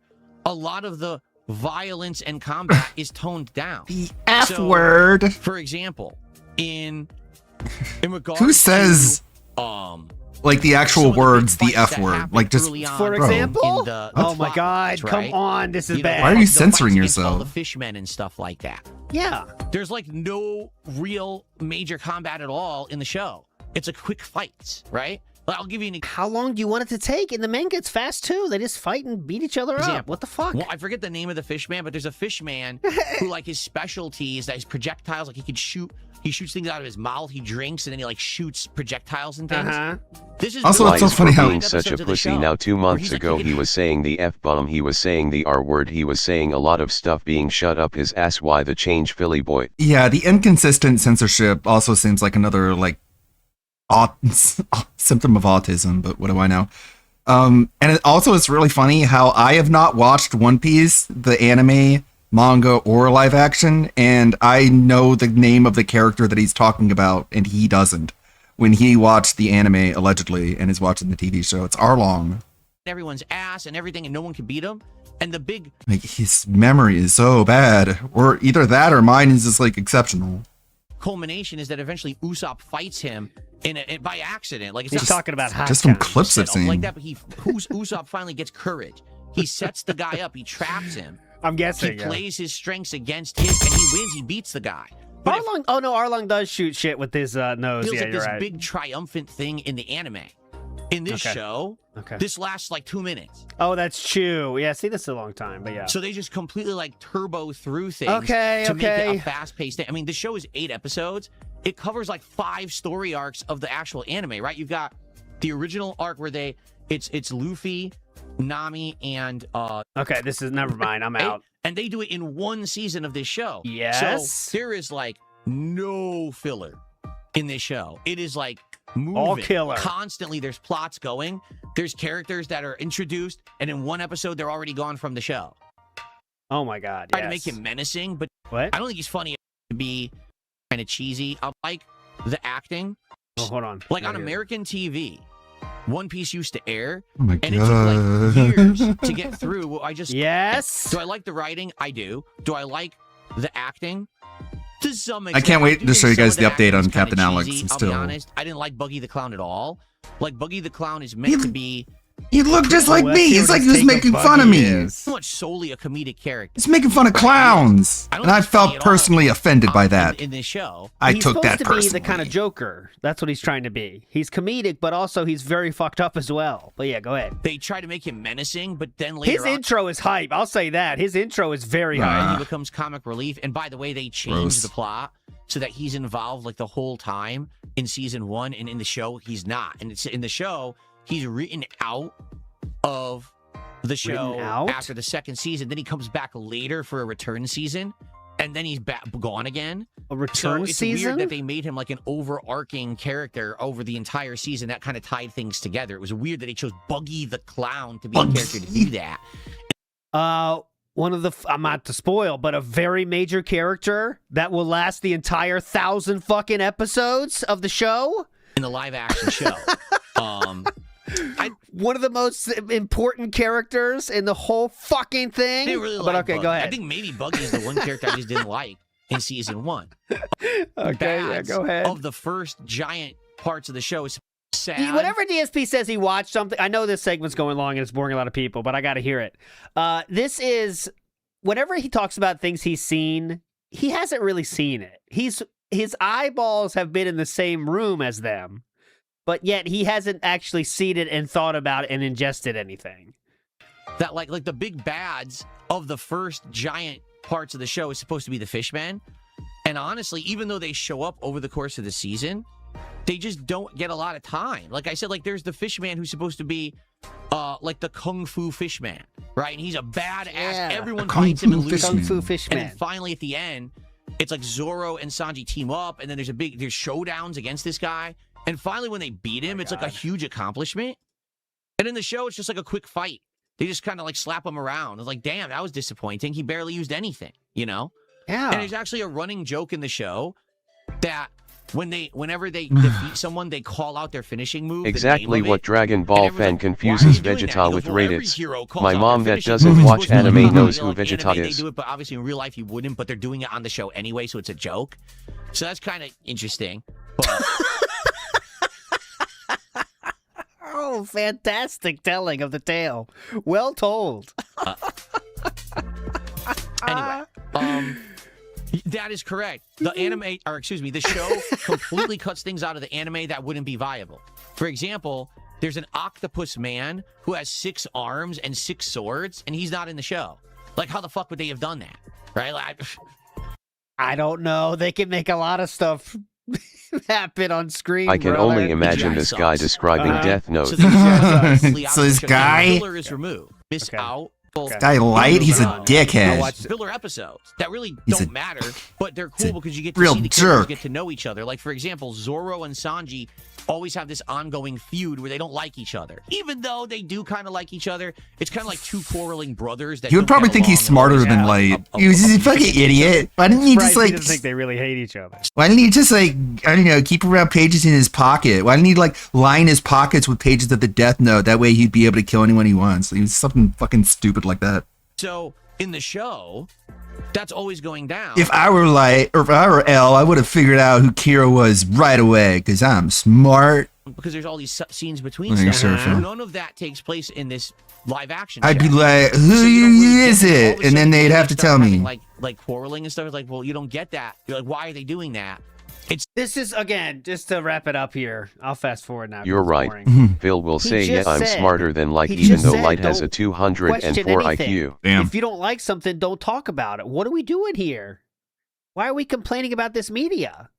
a lot of the violence and combat is toned down. The F word. For example, in regards Who says like the actual words, the F word? Like just For example? Oh my God, come on, this is bad. Why are you the censoring fights against all yourself? the fishmen and stuff like that. Yeah. There's like no real major combat at all in the show. It's a quick fight, right? I'll give you an How long do you want it to take? In the manga, it's fast too. They just fight and beat each other up. What the fuck? Well, I forget the name of the fishman, but there's a fishman who like his specialty is that his projectiles, like he shoots things out of his mouth, he drinks, and then he like shoots projectiles and things. This is Also, it's so funny how being such a pussy now. 2 months ago he was saying the F-bomb, he was saying the R word, he was saying a lot of stuff being shut up his ass. Why the change, Philly boy? Yeah, the inconsistent censorship also seems like another like symptom of autism, but what do I know? And it also is really funny how I have not watched One Piece, the anime, manga, or live action, and I know the name of the character that he's talking about, and he doesn't. When he watched the anime, allegedly, and is watching the TV show, it's Arlong. Everyone's ass and everything, and no one can beat him. And the big Like, his memory is so bad, or either that or mine is just like exceptional. culmination is that eventually Usopp fights him by accident. Like it's He's not talking about Just from clips I've set up like seen. that, but Usopp finally gets courage. He sets the guy up. He traps him. I'm guessing. He yeah. plays his strengths against his, and he wins. He beats the guy. Arlong, oh no, Arlong does shoot shit with his nose. Feels Yeah, like you're this right. big triumphant thing in the anime. In this show, this lasts like 2 minutes. Oh, that's true. Yeah, see, this is a long time, but yeah. So they just completely like turbo through things Okay, to make it okay. a fast-paced thing. I mean, the show is 8 episodes. It covers like 5 story arcs of the actual anime, right? You've got the original arc where it's Luffy, Nami, and Okay, this is never mind. I'm out. and they do it in 1 season of this show. Yes. So there is like no filler in this show. It is like moving All killer. constantly. There's plots going. There's characters that are introduced, and in 1 episode they're already gone from the show. Oh my God. Try to yes. make him menacing, but What? I don't think he's funny enough to be kind of cheesy. I like the acting. Oh, hold on. Like I on hear it. American TV, One Piece used to air, Oh my and it took like years god. to get through. I just Yes. Do I like the writing? I do. Do I like the acting? To some extent. I can't wait do to think show you some guys of the acting update on is kinda Captain Alex. cheesy. I'm I'll still. be honest. I didn't like Buggy the Clown at all. Like Buggy the Clown is meant to be. He looked just like let's me. see It's what like his he was take on making fun of Buggy me. is. So much solely a comedic character. He's making fun of clowns, I don't and I think it's funny felt at all. personally offended by that. In this show. I He's took that supposed to personally. be the kind of Joker. That's what he's trying to be. He's comedic, but also he's very fucked up as well. But yeah, go ahead. They try to make him menacing, but then later His on, intro is hype. I'll say that. His intro is very hype. he becomes comic relief. And by the way, they changed Gross. the plot so that he's involved like the whole time in season 1, and in the show he's not. And it's in the show he's written out of the show Written out? after the second season. Then he comes back later for a return season, and then he's back gone again. A return so it's season? weird that they made him like an overarching character over the entire season. That kind of tied things together. It was weird that they chose Buggy the Clown to be a character to do that. One of the I'm not to spoil, but a very major character that will last the entire 1,000 fucking episodes of the show in the live action show. One of the most important characters in the whole fucking thing. I didn't really but like okay, Buggy. go ahead. I think maybe Buggy is the one character I just didn't like in season 1. Okay, yeah, Bads go ahead. Of the first giant parts of the show is sad. Whenever DSP says he watched something, I know this segment's going long and it's boring a lot of people, but I got to hear it. This is whenever he talks about things he's seen, he hasn't really seen it. His eyeballs have been in the same room as them, but yet he hasn't actually seen it and thought about it and ingested anything. That like the big bads of the first giant parts of the show is supposed to be the Fishmen. And honestly, even though they show up over the course of the season, they just don't get a lot of time. Like I said, like there's the Fishman who's supposed to be like the Kung Fu Fishman, right? And he's a badass. Yeah, Everyone the Kung fights him Fu and loses. Kung Fu Fishman. And then finally at the end, it's like Zoro and Sanji team up, and then there's showdowns against this guy. And finally when they beat him, it's like a huge accomplishment. And in the show, it's just like a quick fight. They just kind of like slap him around. It's like, damn, that was disappointing. He barely used anything, you know? Yeah. And there's actually a running joke in the show that whenever they defeat someone, they call out their finishing move. Exactly the name what of Dragon Ball fan like, confuses "Why are you doing that?" Vegeta He with goes, "Well, every Raditz. hero calls My out mom their that finishing doesn't move. It's watch supposed to be anime funny." knows who Like, Vegeta anime, is. They do it, but obviously in real life you wouldn't. But they're doing it on the show anyway, so it's a joke. So that's kind of interesting. But Oh, fantastic telling of the tale. Well told. anyway, that is correct. The the show completely cuts things out of the anime that wouldn't be viable. For example, there's an octopus man who has 6 arms and 6 swords, and he's not in the show. Like, how the fuck would they have done that? Right? Like, I don't know. They can make a lot of stuff happen on screen. I can brother. only imagine this guy describing Death Note. So this guy- filler is removed. Miss out. This guy Light, he's a dickhead. Filler episodes that really He's don't a- matter, but they're cool because you get to real see the characters jerk. get to know each other. Like, for example, Zoro and Sanji always have this ongoing feud where they don't like each other. Even though they do kind of like each other, it's kind of like two quarreling brothers that You would don't probably get think he's along and smarter than always Light. He was just a fucking idiot. Why didn't he just Surprised he like? doesn't think they really hate each other. Why didn't he just like, I don't know, keep around pages in his pocket? Why didn't he like line his pockets with pages of the Death Note? That way he'd be able to kill anyone he wants. He was something fucking stupid like that. So in the show, that's always going down. If I were Light, or if I were L, I would have figured out who Kira was right away because I'm smart. Because there's all these scenes between Well, stuff. you're surfing. None of that takes place in this live action. I'd be show. like, So you don't who really is get- all it? of a And then sudden they'd they have to start tell having, me. like quarreling and stuff. It's like, well, you don't get that. You're like, why are they doing that? This is, again, just to wrap it up here. I'll fast forward now. 'cause You're it's right. boring. Phil will He say, yeah, just I'm said- smarter than Light, he even just though said Light has a don't 204 question anything. IQ. If you don't like something, don't talk about it. What are we doing here? Why are we complaining about this media?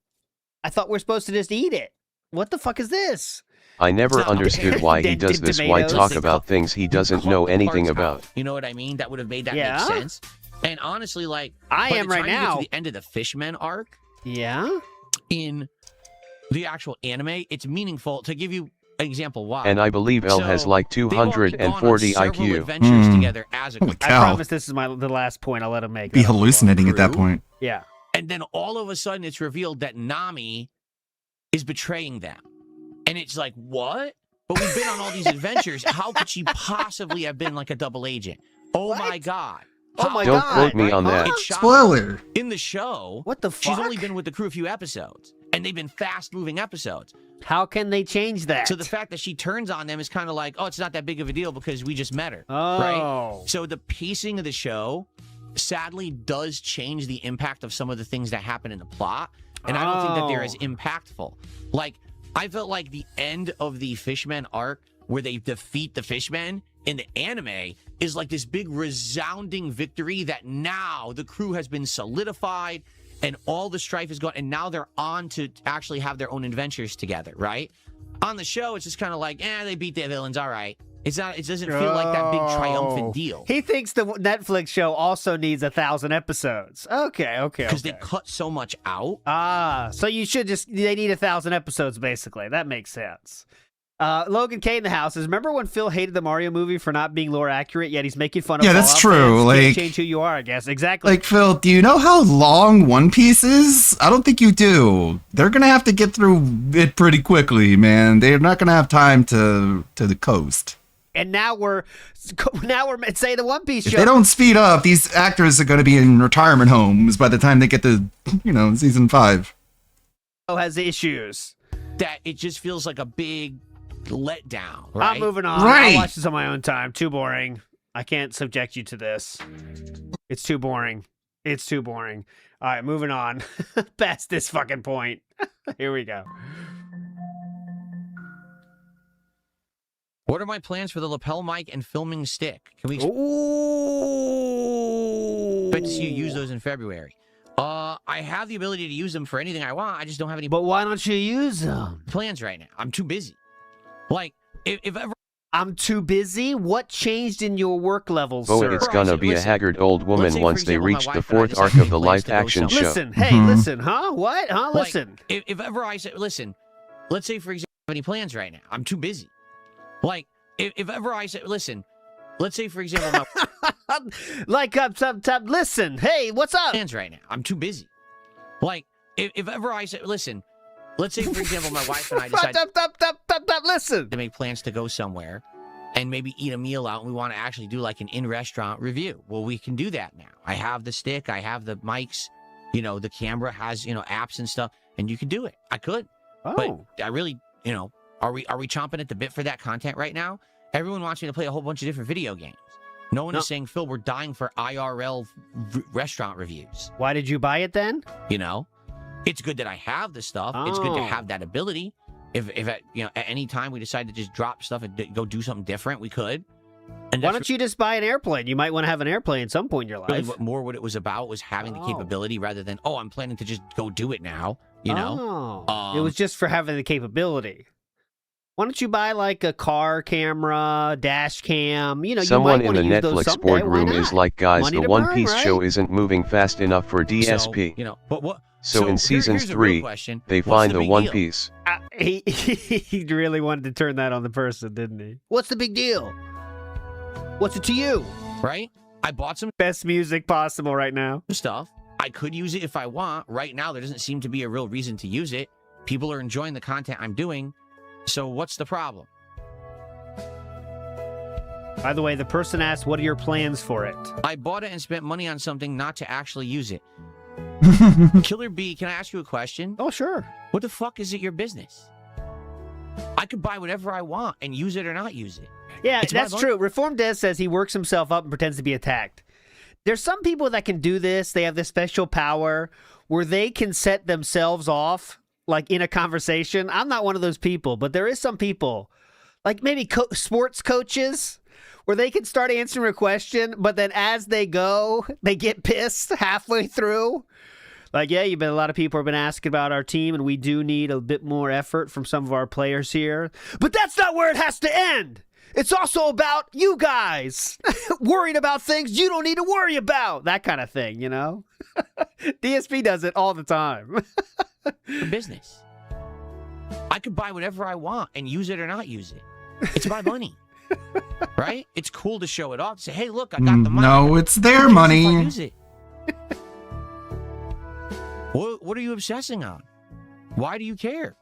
I thought we're supposed to just eat it. What the fuck is this? I never understood why he does Dented this. Why tomatoes. talk about things he doesn't know anything about? You know what I mean? That would have made that Yeah. make sense. And honestly, like, I by am the right time you get now. to the end of the Fishmen arc, Yeah. in the actual anime, it's meaningful. To give you an example, why? And I believe L has like they've already gone on 240 several IQ. adventures together as a Holy group. I cow. promise this is the last point. I'll let him make. Be That'll hallucinating at that True. point. Yeah. And then all of a sudden, it's revealed that Nami is betraying them. And it's like, what? but we've been on all these adventures. How could she possibly have been like a double agent? Oh my God. Oh my Don't God. quote me on that. It's shocking. Spoiler. In the show, what the fuck? She's only been with the crew a few episodes, and they've been fast-moving episodes. How can they change that? So the fact that she turns on them is kind of like, oh, it's not that big of a deal because we just met her. Oh. Right? So the pacing of the show, sadly, does change the impact of some of the things that happen in the plot. And I don't think that they're as impactful. Like, I felt like the end of the Fishmen arc where they defeat the Fishmen in the anime is like this big resounding victory that now the crew has been solidified and all the strife is gone, and now they're on to actually have their own adventures together, right? On the show, it's just kind of like, they beat their villains, all right. It's not. It doesn't feel like that big triumphant deal. He thinks the Netflix show also needs 1,000 episodes. Okay. Because they cut so much out. So you should they need 1,000 episodes, basically. That makes sense. Logan K in the house says, remember when Phil hated the Mario movie for not being lore accurate, yet he's making fun of that's Fallout true. fans? Like, Can't change who you are, I guess. Exactly. Like, Phil, do you know how long One Piece is? I don't think you do. They're gonna have to get through it pretty quickly, man. They're not gonna have time to the coast. And now we're say the One Piece If show. they don't speed up, these actors are gonna be in retirement homes by the time they get to, season 5. Has issues. That it just feels like a big letdown. Right? I'm moving on. Right. I'll watch this on my own time. Too boring. I can't subject you to this. It's too boring. It's too boring. All right, moving on. Past this fucking point. Here we go. What are my plans for the lapel mic and filming stick? Can we expect to see you use those in February? I have the ability to use them for anything I want. I just don't have any. But why don't you use them? Plans right now. I'm too busy. Like, if ever. I'm too busy? What changed in your work levels, Oh, sir? it's gonna be a haggard old woman once they reach the 4th arc of the live-action show. Listen, hey, listen, huh? What? Huh? Like, Listen. If ever I say, listen, let's say, for example, I have any plans right now. I'm too busy. Like, if ever I say, listen, let's say, for example, listen, hey, what's up? Plans right now. I'm too busy. Like, if ever I say, listen, let's say, for example, my wife and I decide listen to make plans to go somewhere and maybe eat a meal out, and we want to actually do like an in-restaurant review. Well, we can do that now. I have the stick, I have the mics, the camera has, apps and stuff, and you can do it. I could. But I really, are we chomping at the bit for that content right now? Everyone wants me to play a whole bunch of different video games. No one is saying, Phil, we're dying for IRL restaurant reviews. Why did you buy it then? It's good that I have the stuff. It's good to have that ability. If at any time we decide to just drop stuff and go do something different, we could. And why don't you just buy an airplane? You might want to have an airplane at some point in your life. Really, what it was about was having the capability rather than, I'm planning to just go do it now. It was just for having the capability. Why don't you buy like a car camera, dash cam? Someone you in might the use those Netflix someday. boardroom is like, guys, Money the to One burn, Piece right? show isn't moving fast enough for DSP. But what? So in season here's a real 3, question. they What's find the the big One deal? Piece. He really wanted to turn that on the person, didn't he? What's the big deal? What's it to you? Right? I bought some best music possible right now. Stuff. I could use it if I want. Right now, there doesn't seem to be a real reason to use it. People are enjoying the content I'm doing. So what's the problem? By the way, the person asked, what are your plans for it? I bought it and spent money on something not to actually use it. Killer B, can I ask you a question? Oh, sure. What the fuck is it your business? I could buy whatever I want and use it or not use it. Yeah, It's my that's money. true. Reform Des says he works himself up and pretends to be attacked. There's some people that can do this. They have this special power where they can set themselves off, like in a conversation. I'm not one of those people, but there is some people, like maybe sports coaches, where they can start answering a question, but then as they go, they get pissed halfway through. Like, yeah, a lot of people have been asking about our team, and we do need a bit more effort from some of our players here. But that's not where it has to end. It's also about you guys worried about things you don't need to worry about. That kind of thing, DSP does it all the time. For business. I could buy whatever I want and use it or not use it. It's my money. Right? It's cool to show it off. Say, hey, look, I got the money. No, it's their What if I money. use it? What are you obsessing on? Why do you care?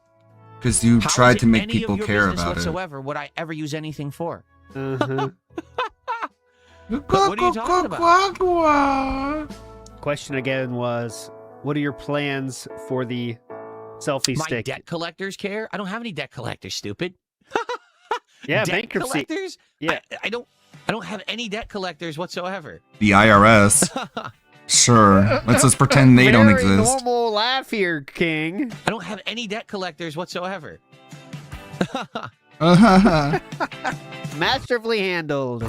Because you How tried is to make any people of your care business about it. whatsoever would I ever use anything for? Uh-huh. But what are you talking about? Question again was, what are your plans for the selfie My stick? debt collectors care? I don't have any debt collectors, stupid. Yeah, debt bankruptcy. collectors? Yeah. I don't have any debt collectors whatsoever. The IRS. Sure. Let's just pretend they don't Very exist. normal laugh here, King. I don't have any debt collectors whatsoever. Masterfully handled.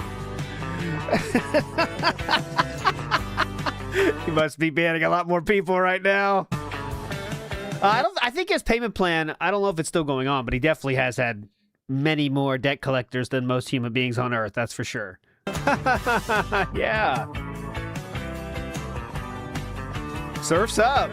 He must be banning a lot more people right now. I think his payment plan, I don't know if it's still going on, but he definitely has had many more debt collectors than most human beings on Earth, that's for sure. Yeah. Surf's up.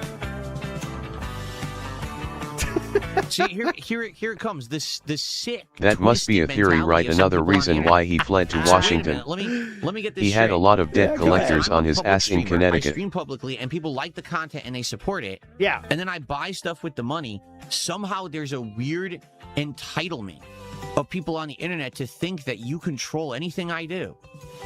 See, here it comes. This sick. That must be a twisted theory, mentality right? of some Another people on the reason internet. why he fled to Wait a Washington. minute, let me get this He had a straight. lot of debt Yeah, go collectors ahead. on his I'm a public ass in streamer. I Connecticut. stream publicly, and people like the content and they support it. Yeah. And then I buy stuff with the money. Somehow there's a weird entitlement of people on the internet to think that you control anything I do.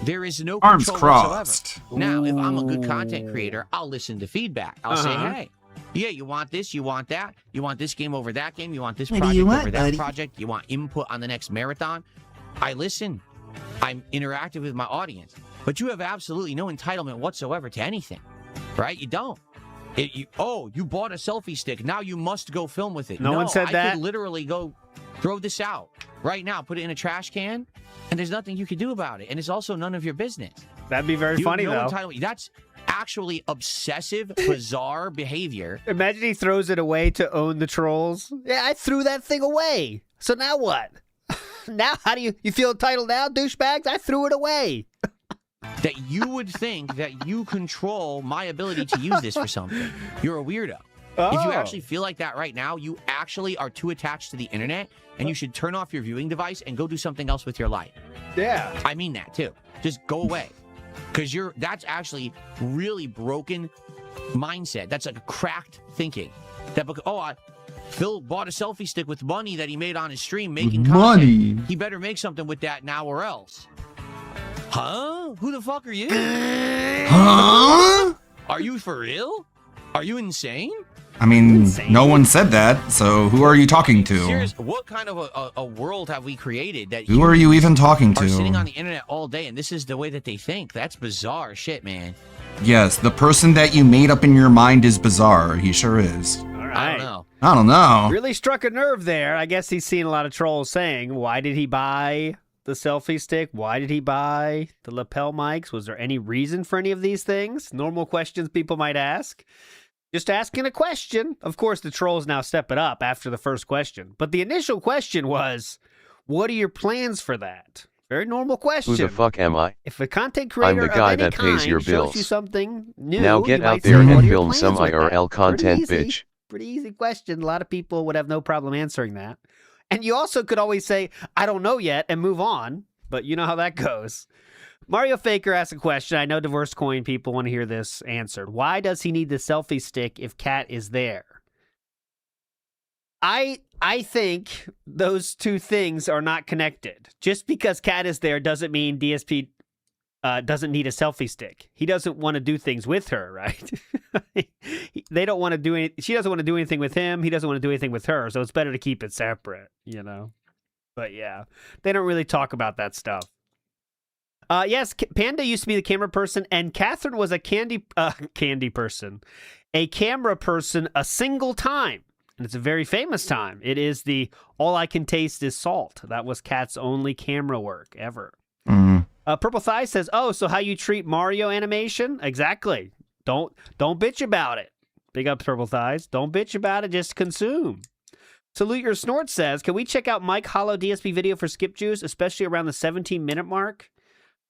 There is no Arms control crossed. whatsoever. Now, if I'm a good content creator, I'll listen to feedback. I'll say, Uh-huh. hey, yeah, you want this, you want that, you want this game over that game, you want this What do project you want, over that buddy? project, you want input on the next marathon. I listen. I'm interactive with my audience. But you have absolutely no entitlement whatsoever to anything, right? You don't. You bought a selfie stick. Now you must go film with it. No one said I that. could literally go throw this out right now, put it in a trash can, and there's nothing you can do about it. And it's also none of your business. That'd be very You have funny, no though. entitlement. That's actually obsessive, bizarre behavior. Imagine he throws it away to own the trolls. Yeah, I threw that thing away. So now what? Now, how do you feel entitled now, douchebags? I threw it away. That you would think that you control my ability to use this for something. You're a weirdo. If you Oh. actually feel like that right now, you actually are too attached to the internet, and you should turn off your viewing device and go do something else with your life. Yeah. I mean that too. Just go away. Because that's actually really broken mindset. That's like a cracked thinking. Phil bought a selfie stick with money that he made on his stream making With content. money? He better make something with that now or else. Huh? Who the fuck are you? Huh? Are you for real? Are you insane? I mean, no one said that, so who are you talking to? Serious? What kind of a world have we created that Who are you even talking are sitting on to? the internet all day and this is the way that they think? That's bizarre shit, man. Yes, the person that you made up in your mind is bizarre. He sure is. I don't know. I don't know. Really struck a nerve there. I guess he's seen a lot of trolls saying, why did he buy the selfie stick? Why did he buy the lapel mics? Was there any reason for any of these things? Normal questions people might ask. Just asking a question. Of course, the trolls now step it up after the first question. But the initial question was, what are your plans for that? Very normal question. Who the fuck am I? If a content creator I'm the guy of any that pays your kind shows you bills. something new, Now you get might out there say, "What and are your film some plans with that?" IRL content, Pretty easy. bitch. Pretty easy question. A lot of people would have no problem answering that. And you also could always say, I don't know yet, and move on. But you know how that goes. Mario Faker asked a question. I know Diverse Coin people want to hear this answered. Why does he need the selfie stick if Cat is there? I think those two things are not connected. Just because Cat is there doesn't mean DSP doesn't need a selfie stick. He doesn't want to do things with her, right? They don't want to do any. She doesn't want to do anything with him. He doesn't want to do anything with her. So it's better to keep it separate, you know. But yeah, they don't really talk about that stuff. Yes, Panda used to be the camera person, and Catherine was a candy person, a camera person a single time. And it's a very famous time. It is the All I Can Taste Is Salt. That was Kat's only camera work ever. Purple Thigh says, oh, so how you treat Mario animation? Exactly. Don't bitch about it. Big up, Purple Thighs. Don't bitch about it. Just consume. Salute Your Snort says, can we check out Mike Hollow DSP video for Skip Juice, especially around the 17-minute mark?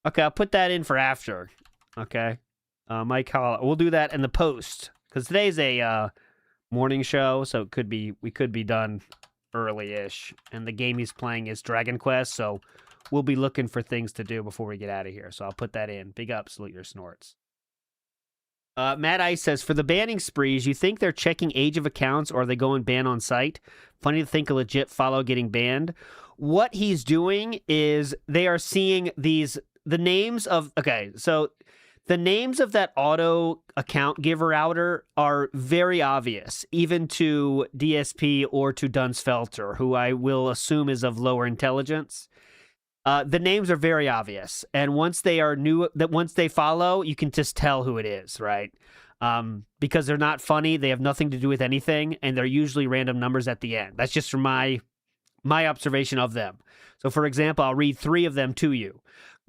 Okay, I'll put that in for after. Okay. Mike Hollow. We'll do that in the post. Because today's a morning show, so we could be done early-ish. And the game he's playing is Dragon Quest, so we'll be looking for things to do before we get out of here. So I'll put that in. Big up, Salute Your Snorts. Matt Ice says, for the banning sprees, you think they're checking age of accounts or are they going ban on site? Funny to think a legit follow getting banned. What he's doing is they are seeing the names of, so the names of that auto account giver outer are very obvious, even to DSP or to Dunsfelter, who I will assume is of lower intelligence. The names are very obvious, and once they follow, you can just tell who it is, right? Because they're not funny, they have nothing to do with anything, and they're usually random numbers at the end. That's just from my observation of them. So, for example, I'll read 3 of them to you.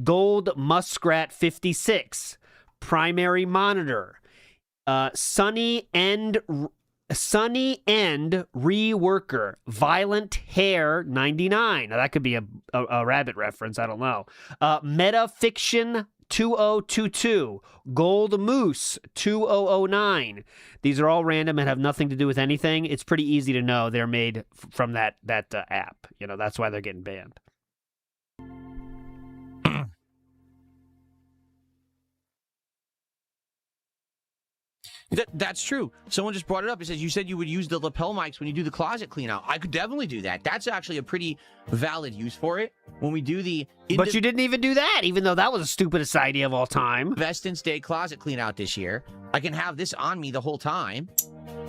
Gold Muskrat 56, Primary Monitor, Sunny End Reworker, Violent Hair 99. Now that could be a rabbit reference, I don't know. Metafiction 2022, Gold Moose 2009. These are all random and have nothing to do with anything. It's pretty easy to know they're made from that app. You know, that's why they're getting banned. That's true. Someone just brought it up. It says, you said you would use the lapel mics when you do the closet clean out. I could definitely do that. That's actually a pretty valid use for it. When we do the... But you didn't even do that, even though that was the stupidest idea of all time. Investance Day closet clean out this year. I can have this on me the whole time.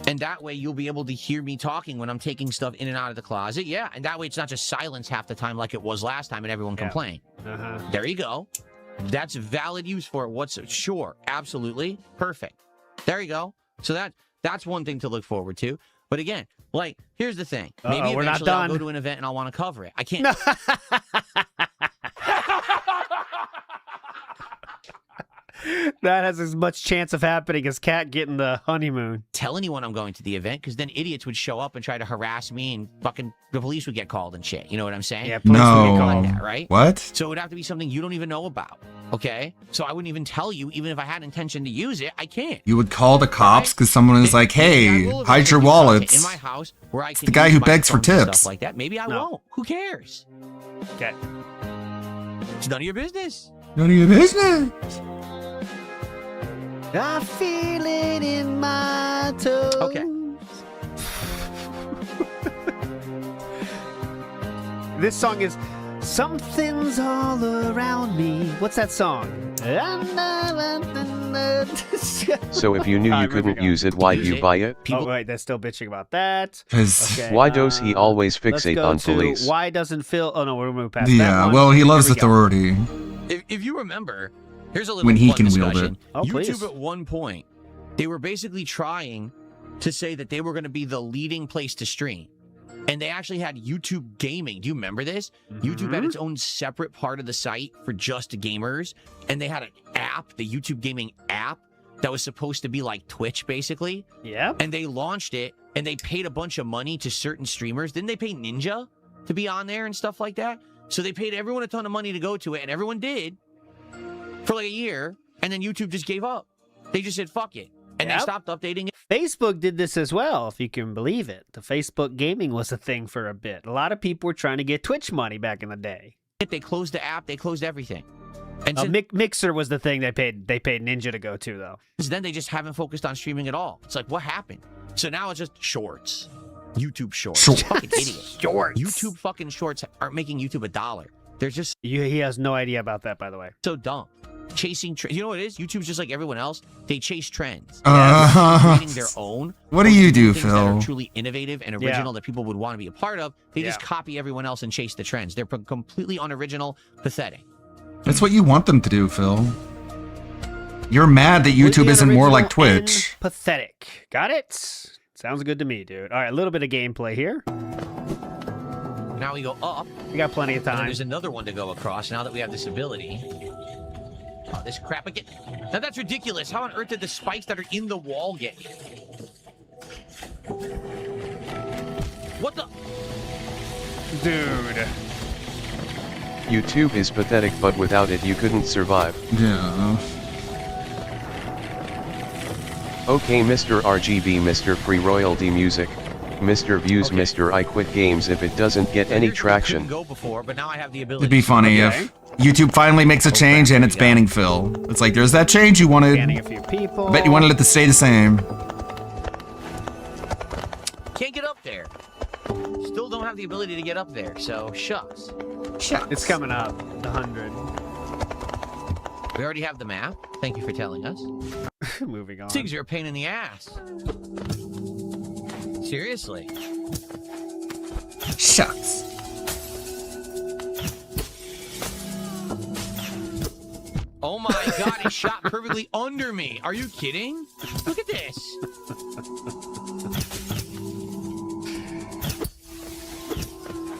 And that way you'll be able to hear me talking when I'm taking stuff in and out of the closet. Yeah, and that way it's not just silence half the time like it was last time and everyone complained. There you go. That's valid use for it. Sure, absolutely. Perfect. There you go. So that's one thing to look forward to. But again, like, here's the thing. Maybe we're not eventually I'll done. go to an event and I'll want to cover it. I can't. That has as much chance of happening as Cat getting the honeymoon. Tell anyone I'm going to the event, because then idiots would show up and try to harass me, and fucking the police would get called and shit. You know what I'm saying? Yeah, police would get called. That, right? What? So it would have to be something you don't even know about. Okay? So I wouldn't even tell you, even if I had intention to use it. I can't. You would call the cops because someone is like, hey, hide your wallets. In my house, where I It's can the guy use who my begs for phone and tips. Stuff like that. Maybe I won't. Who cares? Okay. It's none of your business. None of your business. I feel it in my toes. Okay. This song is Something's All Around Me. What's that song? So if you knew you couldn't use it, why'd you buy it? Oh, wait, they're still bitching about that. Why does he always fixate on police? Why doesn't Phil... Oh, no, we're moving past that Yeah, one. well, he loves Here we go. authority. If you remember, here's a little When he fun can wield discussion. it. Oh, YouTube please. at one point, they were basically trying to say that they were going to be the leading place to stream. And they actually had YouTube Gaming. Do you remember this? YouTube had its own separate part of the site for just gamers. And they had an app, the YouTube Gaming app, that was supposed to be like Twitch, basically. Yeah. And they launched it, and they paid a bunch of money to certain streamers. Didn't they pay Ninja to be on there and stuff like that? So they paid everyone a ton of money to go to it, and everyone did for like a year. And then YouTube just gave up. They just said, fuck it. And they stopped updating it. Facebook did this as well, if you can believe it. The Facebook gaming was a thing for a bit. A lot of people were trying to get Twitch money back in the day. They closed the app. They closed everything. And Mixer was the thing they paid Ninja to go to, though. then they just haven't focused on streaming at all. It's like, what happened? So now it's just shorts. YouTube shorts. Fucking idiot. Shorts. YouTube fucking shorts aren't making YouTube $1. They're just... He has no idea about that, by the way. So dumb. Chasing trends. You know what it is? YouTube's just like everyone else. They chase trends. Creating their own. What do you do, things that Phil? are truly innovative and original that people would want to be a part of. They just copy everyone else and chase the trends. They're completely unoriginal, pathetic. That's what you want them to do, Phil. You're mad that YouTube isn't more like Twitch. Pathetic. Got it? Sounds good to me, dude. All right, a little bit of gameplay here. Now we go up. We got plenty of And then time. there's another one to go across now that we have this ability. Oh, this crap again. Now that's ridiculous. How on earth did the spikes that are in the wall get hit? What the? Dude. YouTube is pathetic, but without it you couldn't survive. Yeah. Okay, Mr. RGB, Mr. Free Royalty Music, Mr. Views, Mr. I Quit Games if it doesn't get any traction. Go before, but now I have the ability. It'd be funny if YouTube finally makes a change and it's banning Phil. It's like, there's that change you wanted. Banning a few people. I bet you wanted it to stay the same. Can't get up there. Still don't have the ability to get up there, so shucks. It's coming up, the 100. We already have the map. Thank you for telling us. Moving on. Things are a pain in the ass. Seriously. Shucks. Oh my god, it shot perfectly under me. Are you kidding? Look at this.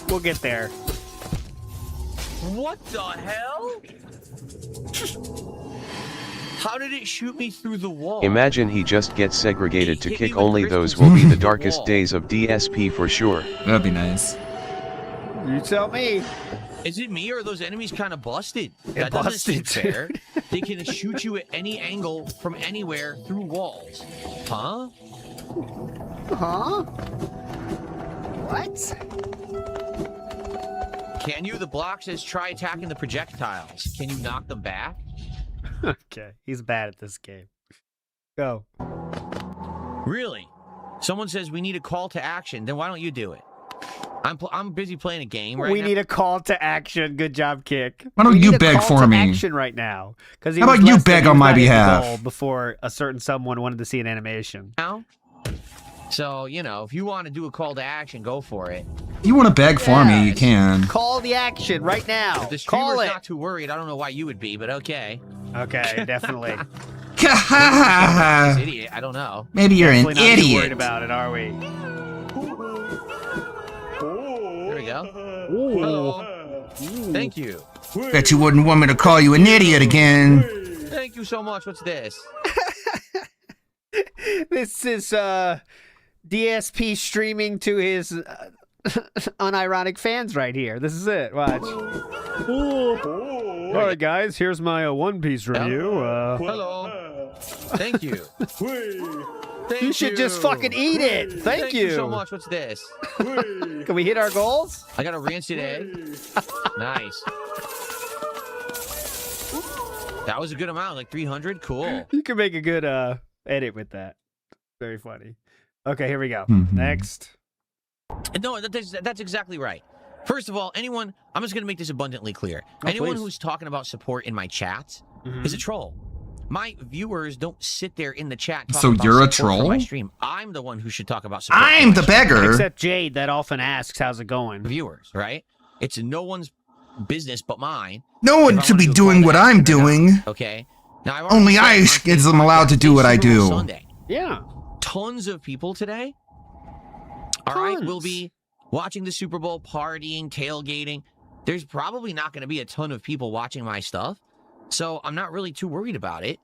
We'll get there. What the hell? How did it shoot me through the wall? Imagine he just gets segregated to kick only those will be the darkest days of DSP for sure. That'd be nice. You tell me. Is it me or are those enemies kind of busted? That busted. doesn't seem fair. They can shoot you at any angle from anywhere through walls. Huh? Huh? What? Can you? The block says try attacking the projectiles. Can you knock them back? Okay, he's bad at this game. Go. Really? Someone says we need a call to action. Then why don't you do it? I'm busy playing a game right now. We need a call to action. Good job, Kick. Why don't you beg for me? Action right now. How about you beg on my behalf? Before a certain someone wanted to see an animation. Now? So, you know, if you want to do a call to action, go for it. If you want to beg for me, you can. Call the action right now. If the Call streamer's it. not too worried, I don't know why you would be, but okay. Okay, definitely. This idiot, I don't know. Maybe you're an Definitely not too idiot. worried about it, are we? There we go. Hello. Thank you. Bet you wouldn't want me to call you an idiot again. Thank you so much. What's this? This is DSP streaming to his unironic fans right here. This is it. Watch. All right, guys. Here's my One Piece review. Hello. Thank you. You should just fucking eat it. Thank you. So much. What's this? Can we hit our goals? I got a rancid egg. Nice. That was a good amount, like 300. Cool. You can make a good edit with that. Very funny. Okay, here we go. Mm-hmm. Next. No, that's exactly right. First of all, anyone, I'm just going to make this abundantly clear. Anyone please. who's talking about support in my chat is a troll. My viewers don't sit there in the chat talking So about you're a support for my troll? stream. I'm the one who should talk about support. I'm the for my stream. beggar. Except Jade, that often asks, "How's it going?" Viewers, right? It's no one's business but mine. No one should be doing what I'm doing. Okay. Now I've already Only said I on am allowed to do what I Super Bowl do. Sunday. Yeah. Tons of people today. All right, we'll be watching the Super Bowl, partying, tailgating. There's probably not going to be a ton of people watching my stuff, so I'm not really too worried about it.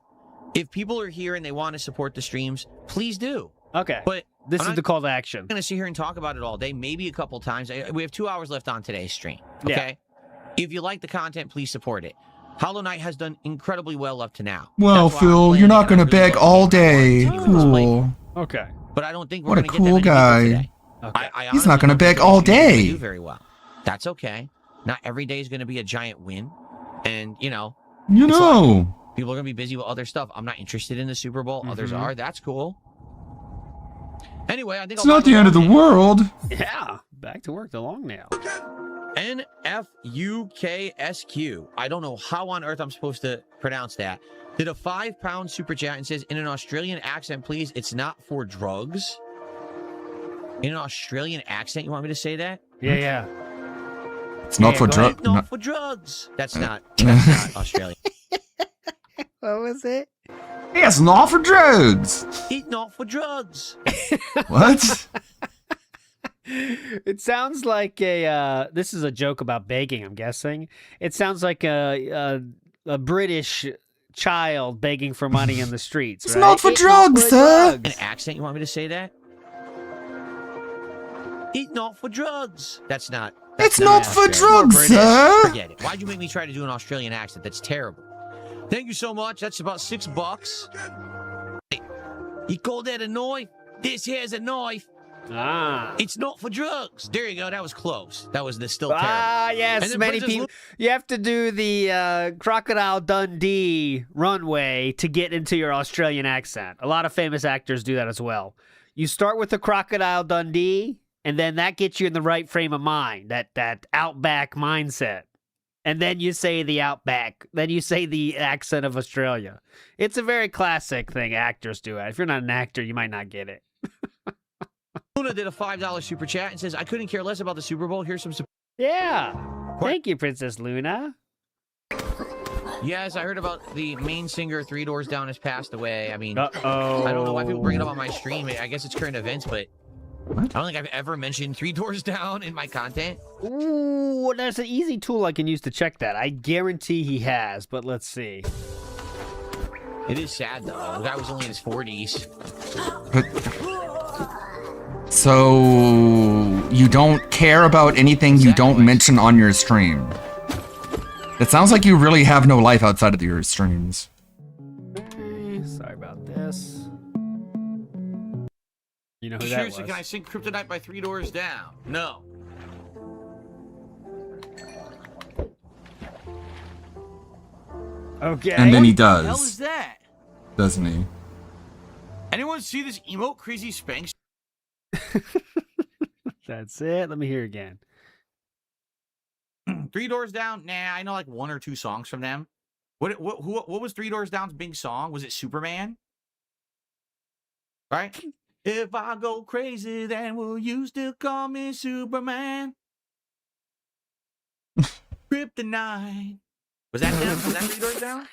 If people are here and they want to support the streams, please do. Okay. But This I'm is not the call to action. going to sit here and talk about it all day, maybe a couple times. We have 2 hours left on today's stream. Yeah. Okay. If you like the content, please support it. Hollow Knight has done incredibly well up to now. Well, That's why I'm Phil, playing you're it, not and gonna I really beg love all playing it. day. Cool. Okay. But I don't think we're What a going to get that cool many people guy. today. Okay. I He's not honestly gonna don't beg think all the streamers are gonna day. do very well. That's okay. Not every day is going to be a giant win, and You it's know. life. People are going to be busy with other stuff. I'm not interested in the Super Bowl. Others are. That's cool. Anyway, I think It's not the end of the world. Yeah. Back to work. The long nail. NFUKSQ. I don't know how on earth I'm supposed to pronounce that. Did a £5 super chat and says, in an Australian accent, please, it's not for drugs. In an Australian accent, you want me to say that? Yeah. It's not for drugs. drugs. Not for drugs. That's not Australian. What was it? It's not for drugs. It's not for drugs. What? It sounds like a. This is a joke about begging. I'm guessing. It sounds like a British child begging for money in the streets. It's right? not for drugs, sir. An accent, you want me to say that? It's not for drugs. That's not. It's not for Australian. drugs, British. sir. Forget it. Why'd you make me try to do an Australian accent? That's terrible. Thank you so much. That's about $6. You call that a knife? This here's a knife. Ah. It's not for drugs. There you go. That was close. That was still terrible. Ah, yes. And then Many Princess people. You have to do the Crocodile Dundee runway to get into your Australian accent. A lot of famous actors do that as well. You start with the Crocodile Dundee, and then that gets you in the right frame of mind, that outback mindset. And then you say the outback. Then you say the accent of Australia. It's a very classic thing actors do. If you're not an actor, you might not get it. Luna did a $5 super chat and says, I couldn't care less about the Super Bowl. Here's some support. Yeah. Thank you, Princess Luna. Yes, I heard about the main singer, Three Doors Down, has passed away. I mean, Uh-oh. I don't know why people bring it up on my stream. I guess it's current events, but I don't think I've ever mentioned Three Doors Down in my content. Ooh, there's an easy tool I can use to check that. I guarantee he has, but let's see. It is sad, though. The guy was only in his 40s. So you don't care about anything you don't mention on your stream. It sounds like you really have no life outside of your streams. Sorry about this. You know who that Seriously, was? can I sing Kryptonite by Three Doors Down? No. Okay. And then he What the hell does, is that? doesn't he? Anyone see this emote Crazy Spanx? That's it. Let me hear again. Three Doors Down? Nah, I know like one or two songs from them. What was Three Doors Down's big song? Was it Superman? Right? If I go crazy, then will you still call me Superman? Kryptonite. Was that them? Was that Three Doors Down?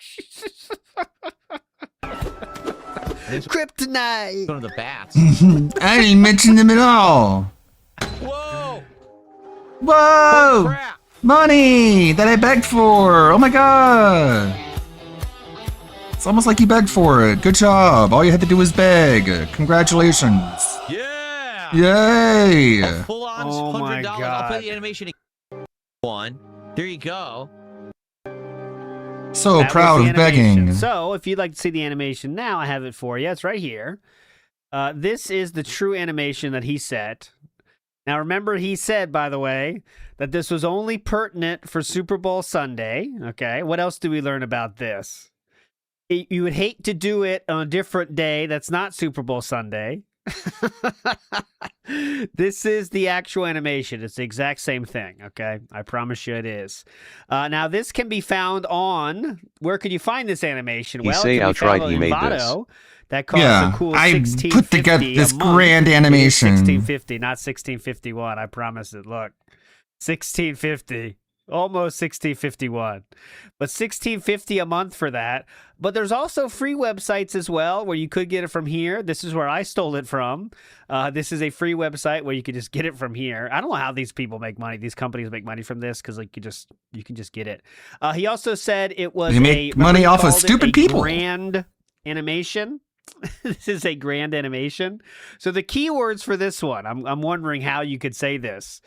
Kryptonite. Going to the bats. I didn't mention them at all. Whoa! Whoa! Money that I begged for. Oh my god. It's almost like you begged for it. Good job. All you had to do was beg. Congratulations. Yeah! Yay! Full on Oh my $100. I'll God. play the animation again. One. There you go. So That proud was of the animation. begging. So, if you'd like to see the animation now, I have it for you. It's right here. This is the true animation that he set. Now, remember, he said, by the way, that this was only pertinent for Super Bowl Sunday. Okay, what else do we learn about this? You would hate to do it on a different day that's not Super Bowl Sunday. This is the actual animation. It's the exact same thing, okay? I promise you it is. Now, this can be found on... Where could you find this animation? He Well, say it can be found outright on he made Envato. That costs Yeah, a cool I $16.50 put together this a month. grand It is animation. $16.50, not $16.51. I promise it. Look, $16.50. Almost $16.51, but $16.50 a month for that. But there's also free websites as well where you could get it from here. This is where I stole it from. This is a free website where you can just get it from here. I don't know how these people make money. These companies make money from this because like you can just get it. He also said it was They make money off of stupid people. Grand animation. This is a grand animation. So the keywords for this one, I'm wondering how you could say this.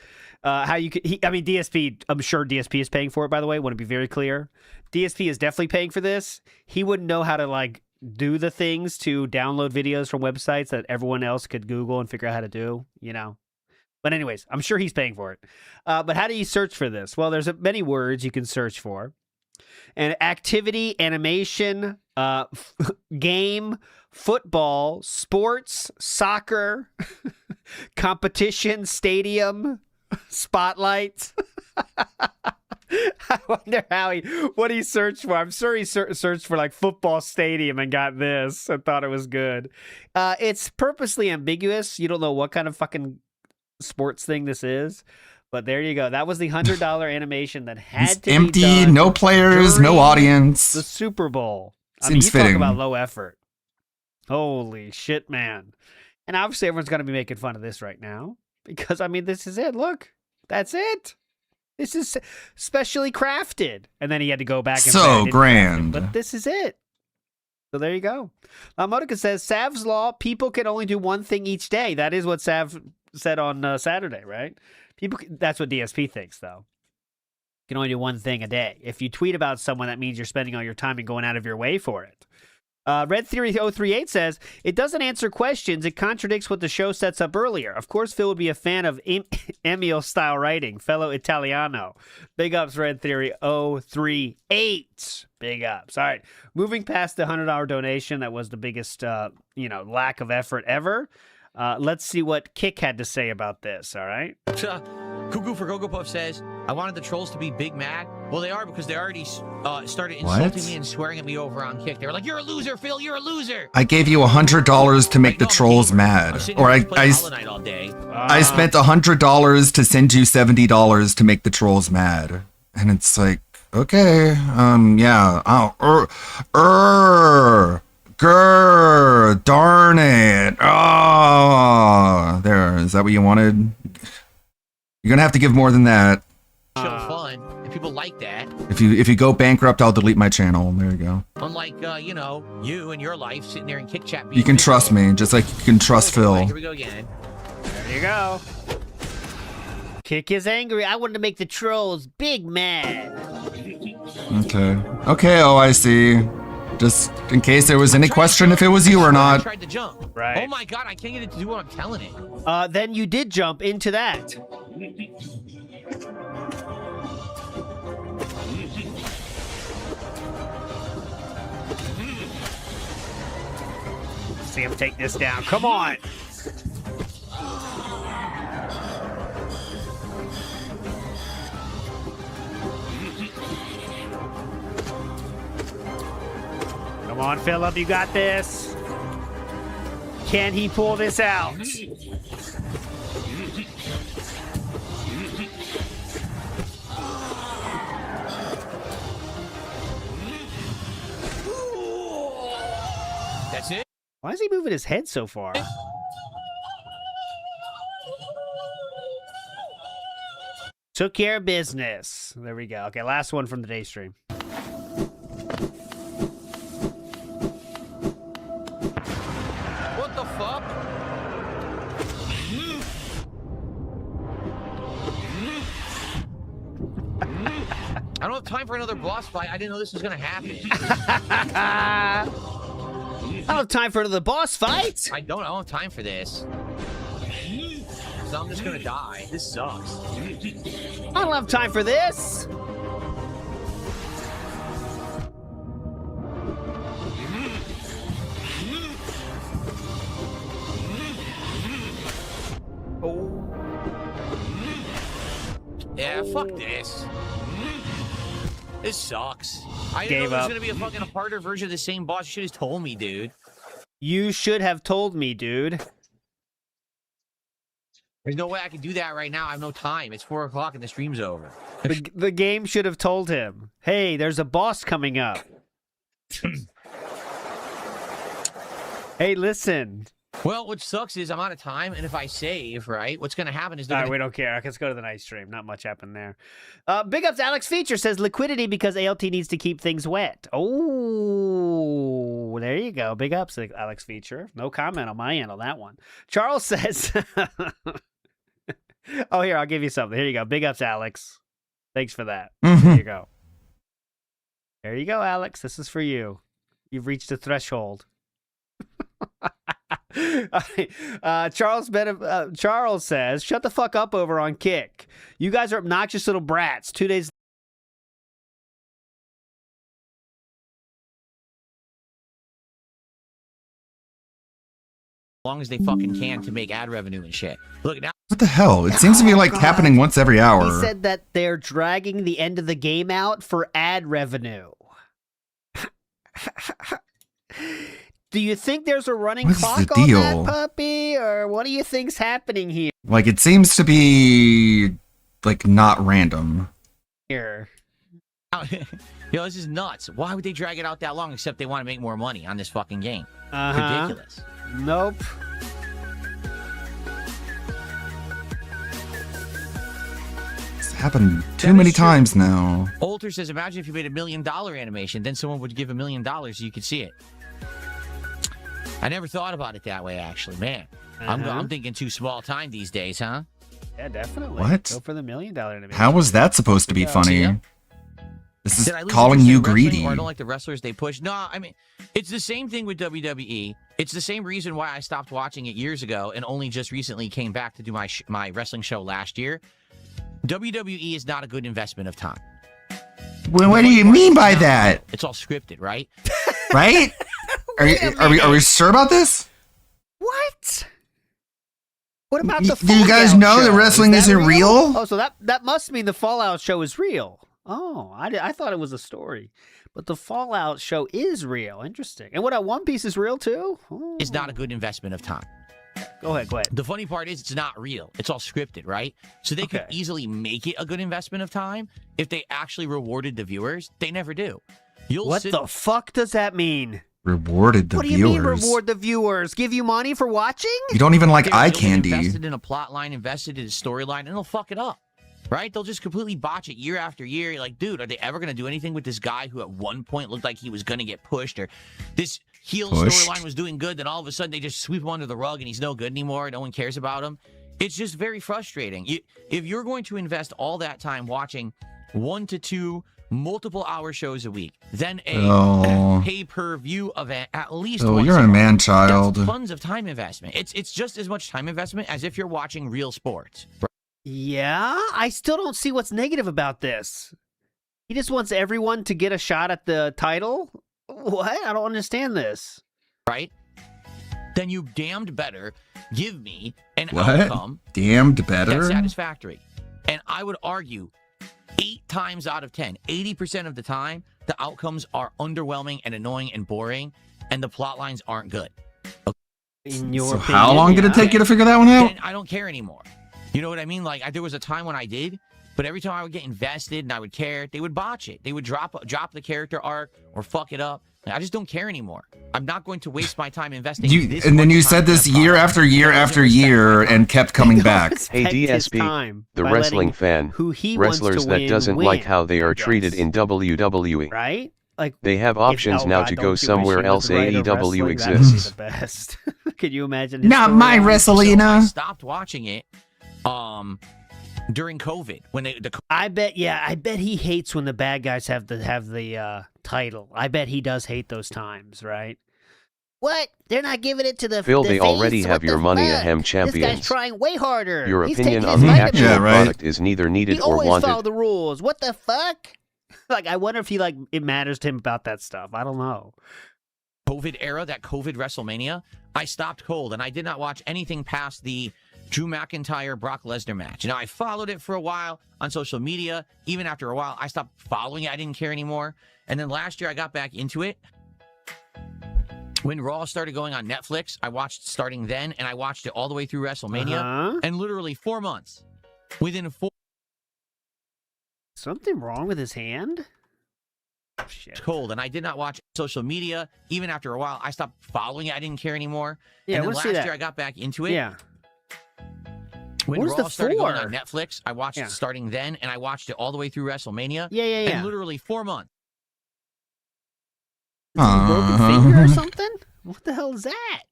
How you could, DSP, I'm sure DSP is paying for it, by the way. Want to be very clear. DSP is definitely paying for this. He wouldn't know how to like do the things to download videos from websites that everyone else could Google and figure out how to do, you know. But anyways, I'm sure he's paying for it. But how do you search for this? Well, there's many words you can search for. And activity, animation, game, football, sports, soccer, competition, stadium, spotlight. I wonder what he searched for. I'm sure he searched for like football stadium and got this and thought it was good. It's purposely ambiguous. You don't know what kind of fucking sports thing this is. But there you go. That was the $100 animation that had It's to empty, be done no players, no during audience. The Super Bowl. I Seems mean, you fitting. talk about low effort. Holy shit, man. And obviously everyone's going to be making fun of this right now. Because, I mean, this is it. Look. That's it. This is specially crafted. And then he had to go back and say, "I So didn't craft it," grand. But this is it. So there you go. Monica says, Sav's law, people can only do one thing each day. That is what Sav said on Saturday, right? That's what DSP thinks, though. You can only do one thing a day. If you tweet about someone, that means you're spending all your time and going out of your way for it. Red Theory 038 says, it doesn't answer questions. It contradicts what the show sets up earlier. Of course, Phil would be a fan of Emil-style writing, fellow Italiano. Big ups, Red Theory 038. Big ups. All right, moving past the $100 donation, that was the biggest, lack of effort ever. Let's see what Kick had to say about this, all right? Cuckoo for Gogo Puff says, I wanted the trolls to be big mad. Well, they are because they already started insulting me and swearing at me over on Kick. They were like, you're a loser, Phil, you're a loser. I gave you $100 to make the trolls mad. Or I Hollow all day. I spent $100 to send you $70 to make the trolls mad. And it's like, okay, yeah. Darn it. Oh, there. Is that what you wanted? You're gonna have to give more than that. Show fun, and people like that. If you go bankrupt, I'll delete my channel. There you go. Unlike, you and your life sitting there in Kick Chat. You can trust me, just like you can trust Phil. Here we go again. There you go. Kick is angry. I wanted to make the trolls big mad. Okay, OIC. Just in case there was any question if it was you or not. I tried to jump. Right. Oh my god, I can't get it to do what I'm telling it. Then you did jump into that. See him take this down. Come on. Come on, Philip, you got this. Can he pull this out? That's it? Why is he moving his head so far? Took care of business. There we go. Okay, last one from the day stream. What the fuck? I don't have time for another boss fight. I didn't know this was gonna happen. I don't have time for another boss fight. I don't have time for this. So I'm just gonna die. This sucks. I don't have time for this. Yeah, fuck this. This sucks. I didn't Gave know there was up. gonna be a fucking harder version of the same boss. You should have told me, dude. You should have told me, dude. There's no way I can do that right now. I have no time. It's 4 o'clock and the stream's over. The game should have told him, hey, there's a boss coming up. Hey, listen. Well, what sucks is I'm out of time, and if I save, right, what's going to happen is... All right, we don't care. Let's go to the night stream. Not much happened there. Big ups, Alex Feature says liquidity because ALT needs to keep things wet. Oh, there you go. Big ups, Alex Feature. No comment on my end on that one. Charles says... Oh, here, I'll give you something. Here you go. Big ups, Alex. Thanks for that. Mm-hmm. There you go. There you go, Alex. This is for you. You've reached a threshold. Charles says, shut the fuck up over on Kick. You guys are obnoxious little brats. 2 days. As long as they fucking can to make ad revenue and shit. Look, now... What the hell? It seems to be like happening once every hour. He said that they're dragging the end of the game out for ad revenue. Do you think there's a running What's clock the on deal? that puppy? Or what do you think's happening here? Like, it seems to be, like, not random. Here. Yo, this is nuts. Why would they drag it out that long except they want to make more money on this fucking game? Uh-huh. Ridiculous. Nope. It's happened too many times now. Olter says, imagine if you made $1 million animation, then someone would give $1 million so you could see it. I never thought about it that way, actually. Man, I'm thinking too small time these days, huh? Yeah, definitely. What? Go for the $1 million animation. How was that supposed to be funny? This is Did I lose calling interest you in wrestling, greedy. Or I don't like the wrestlers they push. No, I mean, it's the same thing with WWE. It's the same reason why I stopped watching it years ago and only just recently came back to do my wrestling show last year. WWE is not a good investment of time. Well, what do you mean by that? It's all scripted, right? Right? Are we sure about this? What? What about the Do you guys Fallout know that show? wrestling Is that isn't real? Oh, so that must mean the Fallout show is real. Oh, I thought it was a story. But the Fallout show is real. Interesting. And what, One Piece is real too? Oh. It's not a good investment of time. Go ahead. The funny part is it's not real. It's all scripted, right? So they could easily make it a good investment of time if they actually rewarded the viewers. They never do. What the fuck does that mean? Rewarded the What do you viewers. mean reward the viewers? Give you money for watching? You don't even like They'll eye be candy. Invested in a plot line, invested in a storyline, and they'll fuck it up. Right? They'll just completely botch it year after year. You're like, dude, are they ever going to do anything with this guy who at one point looked like he was going to get pushed, or this heel storyline was doing good, then all of a sudden they just sweep him under the rug and he's no good anymore. No one cares about him. It's just very frustrating. If you're going to invest all that time watching 1 to 2 multiple-hour shows a week, then a pay-per-view event at least once You're a month, man-child. that's tons of time investment. It's just as much time investment as if you're watching real sports. Yeah, I still don't see what's negative about this. He just wants everyone to get a shot at the title? What? I don't understand this. Right? Then you damned better give me an What? outcome Damned better? that's satisfactory. And I would argue 8 times out of 10, 80% of the time, the outcomes are underwhelming and annoying and boring, and the plot lines aren't good. In your So how long did it take you to figure that one out? Then I don't care anymore. You know what I mean? Like, there was a time when I did, but every time I would get invested and I would care, they would botch it. They would drop the character arc or fuck it up. I just don't care anymore. I'm not going to waste my time investing. And then you said this year after year after year and kept coming back. Hey DSP, the wrestling fan, wrestlers that doesn't like how they are treated in WWE. Right? Like they have options now to go somewhere else. AEW That would be exists. the best. Could you imagine? his Not my storyline? Wrestlina. I stopped watching it during COVID when I bet he hates when the bad guys have the title. I bet he does hate those times, right? What? They're not giving it to the Phil, the they already face? have What your the money fuck? ahem This guy's champions. trying way harder. Your He's opinion taking on his the vitamin. actual product is neither needed He or always wanted. follow the rules. What the fuck? Like, I wonder if it matters to him about that stuff. I don't know. COVID era, that COVID WrestleMania, I stopped cold and I did not watch anything past the Drew McIntyre Brock Lesnar match. Now, I followed it for a while on social media. Even after a while, I stopped following it. I didn't care anymore. And then last year, I got back into it. When Raw started going on Netflix, I watched starting then, and I watched it all the way through WrestleMania. And literally 4 months. Within 4 Something wrong with his hand? Oh, shit. cold, and I did not watch social media. Even after a while, I stopped following it. I didn't care anymore. Yeah, and then let's see last that. year, I got back into it. Yeah. When Where's Raw the started going 4? on Netflix, I watched it starting then, and I watched it all the way through WrestleMania. Yeah. And literally 4 months. Broken finger or something? What the hell is that?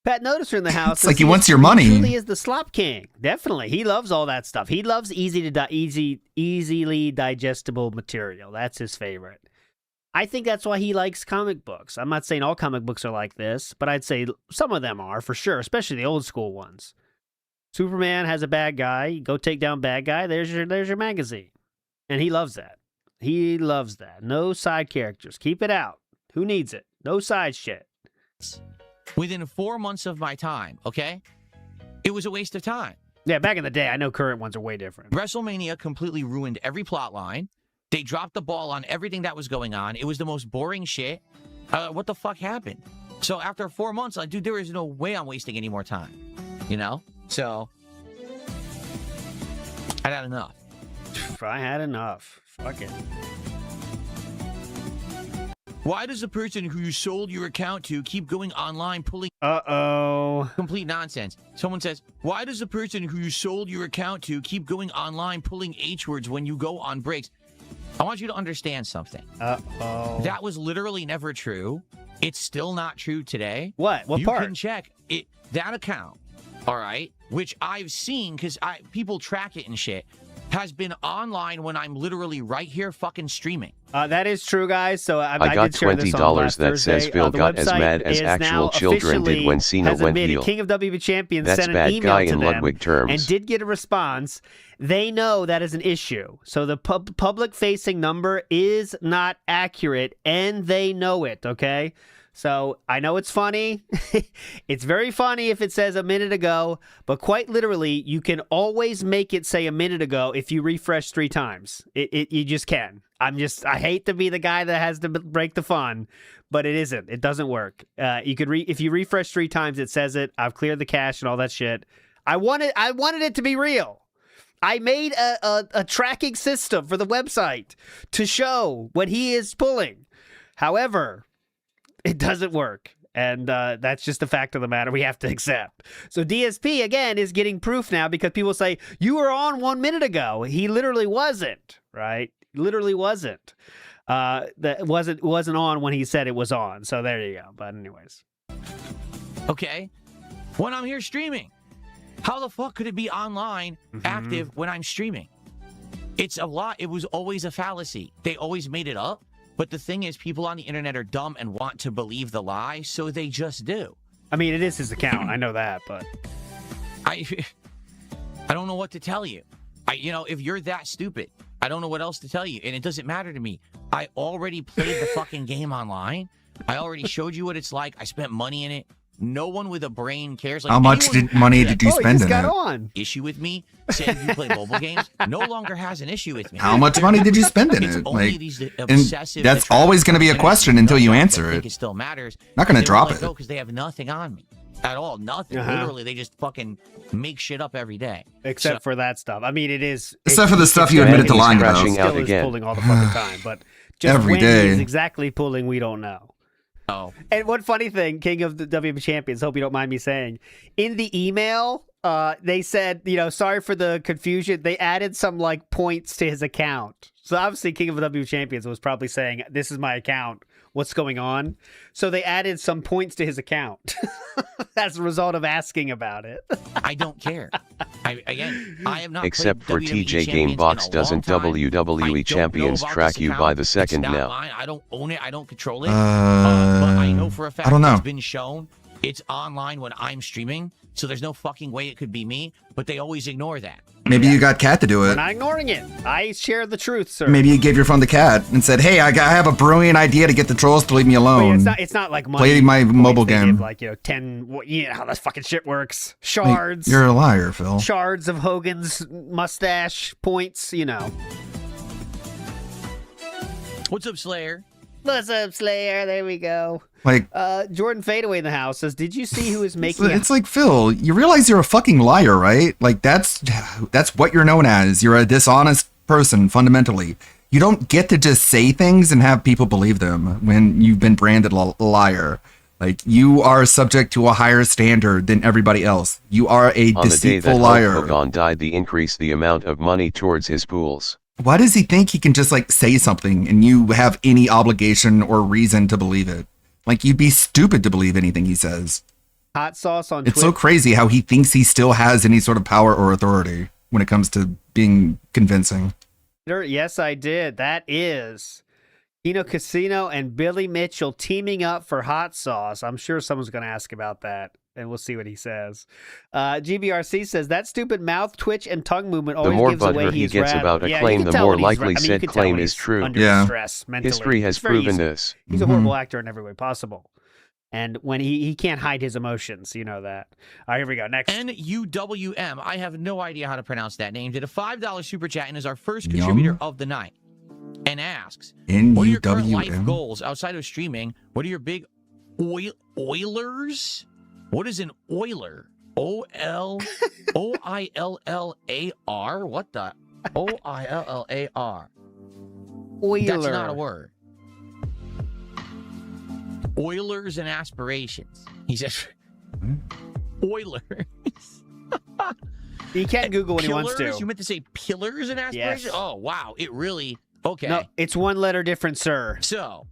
Pat Noticer in the house. It's like he wants your money. He truly is the slop king. Definitely. He loves all that stuff. He loves easily digestible material. That's his favorite. I think that's why he likes comic books. I'm not saying all comic books are like this, but I'd say some of them are for sure, especially the old school ones. Superman has a bad guy. Go take down bad guy. There's your magazine. And he loves that. He loves that. No side characters. Keep it out. Who needs it? No side shit. Within 4 months of my time, okay? It was a waste of time. Yeah, back in the day, I know current ones are way different. WrestleMania completely ruined every plot line. They dropped the ball on everything that was going on. It was the most boring shit. What the fuck happened? So after 4 months, like, dude, there is no way I'm wasting any more time. You know? So, I had enough. I had enough. Fuck it. Why does the person who you sold your account to keep going online pulling... Uh-oh. Complete nonsense. Someone says, why does the person who you sold your account to keep going online pulling H-words when you go on breaks? I want you to understand something. Uh-oh. That was literally never true. It's still not true today. What? What you part? You can check it. That account, all right, which I've seen because people track it and shit. has been online when I'm literally right here fucking streaming. That is true, guys. So I got did share this on $20 last that Thursday. says Phil The got as website mad as is actual now children did when officially Cena has went admitted heel. King of WB Champions That's sent bad an email guy to in them Ludwig terms. and did get a response. They know that is an issue. So the public-facing number is not accurate, and they know it, okay? So I know it's funny. It's very funny if it says a minute ago, but quite literally, you can always make it say a minute ago if you refresh 3 times. You just can. I hate to be the guy that has to break the fun, but it isn't. It doesn't work. You could if you refresh 3 times, it says it. I've cleared the cache and all that shit. I wanted it to be real. I made a tracking system for the website to show what he is pulling. However, it doesn't work. And that's just the fact of the matter we have to accept. So DSP, again, is getting proof now because people say, you were on 1 minute ago. He literally wasn't, right? Literally wasn't. That wasn't on when he said it was on. So there you go. But anyways. Okay? When I'm here streaming. How the fuck could it be online active when I'm streaming? It's a lot. It was always a fallacy. They always made it up. But the thing is, people on the internet are dumb and want to believe the lie, so they just do. I mean, it is his account. I know that, but I don't know what to tell you. If you're that stupid, I don't know what else to tell you, and it doesn't matter to me. I already played the fucking game online. I already showed you what it's like. I spent money in it. No one with a brain cares. Like, how much money did you spend in it? On. Issue with me saying you play mobile games no longer has an issue with me. How much money did you spend in it? Like, and that's always going to be a question until you answer it. It still matters. Not going to drop it. Because they have nothing on me at all. Nothing. Literally, they just fucking make shit up every day. Except for that stuff. I mean, it is. Except for the stuff you admitted to lying about. Still is pulling all the fucking time, but just every when day. he's exactly pulling, we don't know. Oh. And one funny thing, King of the WB Champions, hope you don't mind me saying, in the email, they said, sorry for the confusion. They added some points to his account. So obviously King of the WB Champions was probably saying, this is my account. What's going on? So they added some points to his account. As a result of asking about it. I don't care. I have not Except for WWE TJ Gamebox doesn't WWE Champions track you by the second now. Mine. I don't own it. I don't control it. But I know for a fact it's been shown. It's online when I'm streaming. So there's no fucking way it could be me. But they always ignore that. Maybe you got Cat to do it. We're not ignoring it. I share the truth, sir. Maybe you gave your phone to Cat and said, hey, I have a brilliant idea to get the trolls to leave me alone. Well, it's not like money. Play my mobile game. Give, 10, how that fucking shit works. Shards. You're a liar, Phil. Shards of Hogan's mustache points, What's up, Slayer? What's up, Slayer? There we go. Jordan Fadeaway in the house says, did you see who is making It's like, Phil, you realize you're a fucking liar, right? Like, that's what you're known as. You're a dishonest person, fundamentally. You don't get to just say things and have people believe them when you've been branded a liar. Like, you are subject to a higher standard than everybody else. You are a deceitful liar. On the day that Hogan died, they increased the amount of money towards his pools. Why does he think he can just, say something and you have any obligation or reason to believe it? Like, you'd be stupid to believe anything he says. Hot sauce on Twitter. It's so crazy how he thinks he still has any sort of power or authority when it comes to being convincing. Yes, I did. That is Kino Casino and Billy Mitchell teaming up for hot sauce. I'm sure someone's going to ask about that, and we'll see what he says. GBRC says, that stupid mouth twitch and tongue movement always gives away the more butthurt he gets about a claim, the more likely said claim is true. Under stress mentally. History has proven this. He's a horrible actor in every way possible. And when he can't hide his emotions, you know that. All right, here we go. Next. NUWM. I have no idea how to pronounce that name. Did a $5 super chat and is our first contributor of the night. And asks, what are your current life goals outside of streaming? What are your big Oilers? What is an Oiler? O-I-L-L-A-R? What the? O-I-L-L-A-R. Oiler. That's not a word. Oilers and aspirations. He says, Oilers. He can't Google when he wants to. You meant to say pillars and aspirations? Yes. Oh, wow. It really... Okay. No, it's one letter different, sir. So,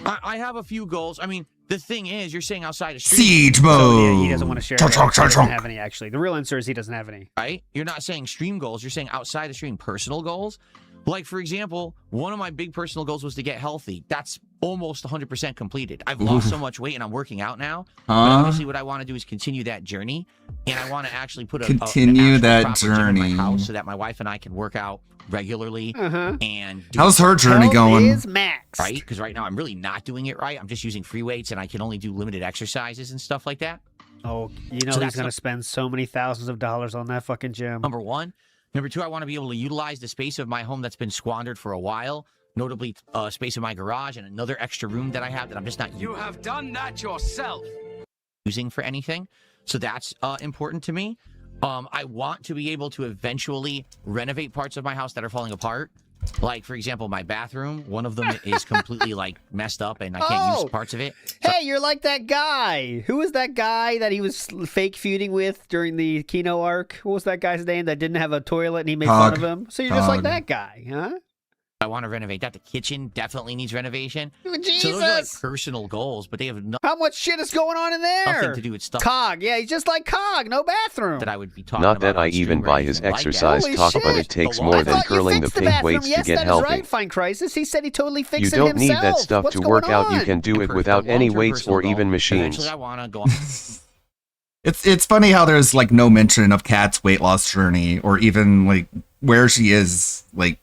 I have a few goals. I mean, the thing is, you're saying outside of stream. Siege So, mode. yeah, he doesn't want to share. Chunk, He chunk, chunk, doesn't chunk. have any, actually. The real answer is he doesn't have any. Right? You're not saying stream goals. You're saying outside of stream personal goals. Like, for example, one of my big personal goals was to get healthy. That's almost 100% completed. I've lost so much weight and I'm working out now. But obviously what I want to do is continue that journey. And I want to actually put Continue an that actual proper gym in journey. my house so that my wife and I can work out regularly. And do How's her journey Health going? is maxed. right? Because right now I'm really not doing it right. I'm just using free weights and I can only do limited exercises and stuff like that. Oh, you know So he's that's going to the- spend so many thousands of dollars on that fucking gym. Number one. Number two, I want to be able to utilize the space of my home that's been squandered for a while, notably space in my garage and another extra room that I have that I'm just not You have done that yourself. using for anything. So that's important to me. I want to be able to eventually renovate parts of my house that are falling apart. Like, for example, my bathroom. One of them is completely, like, messed up, and I can't Oh! use parts of it. Hey, you're like that guy. Who was that guy that he was fake feuding with during the Kino arc? What was that guy's name that didn't have a toilet and he made fun of him? So you're just like Hog. that guy, huh? I want to renovate that. The kitchen definitely needs renovation. Jesus! So those are, like, personal goals, but they have How much shit is going on in there? nothing to do with stuff Cog, yeah, he's just like Cog, no bathroom. that I would be talking Not about that I on stream even or buy anything his like that. exercise Holy talk, but shit. it takes The more wall- than I thought you curling the fixed the pink bathroom. weights Yes, to get that is healthy. right, Fine Crisis. He said he totally You fixed it don't need himself. that stuff What's to going work out. You on? can do it For without any long-term weights or personal even goal, machines. Eventually, I want to go on. It's funny how there's like no mention of Kat's weight loss journey or even like where she is like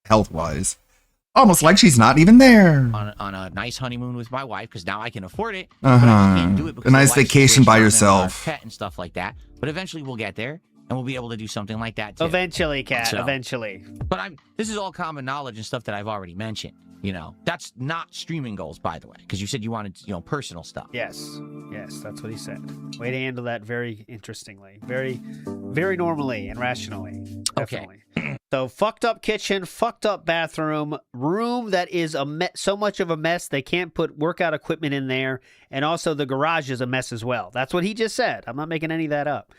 health wise. Almost like she's not even there. on a nice honeymoon with my wife because now I can afford it. But I just can't do it A because nice of the life vacation by situation I'm in with our yourself. pet and stuff like that. But eventually we'll get there and we'll be able to do something like that too. Eventually, Cat, So- eventually. But this is all common knowledge and stuff that I've already mentioned. You know, that's not streaming goals, by the way, because you said you wanted, personal stuff. Yes, yes, that's what he said. Way to handle that very interestingly, very, very normally and rationally. Definitely. So fucked up kitchen, fucked up bathroom, room that is so much of a mess they can't put workout equipment in there, and also the garage is a mess as well. That's what he just said. I'm not making any of that up.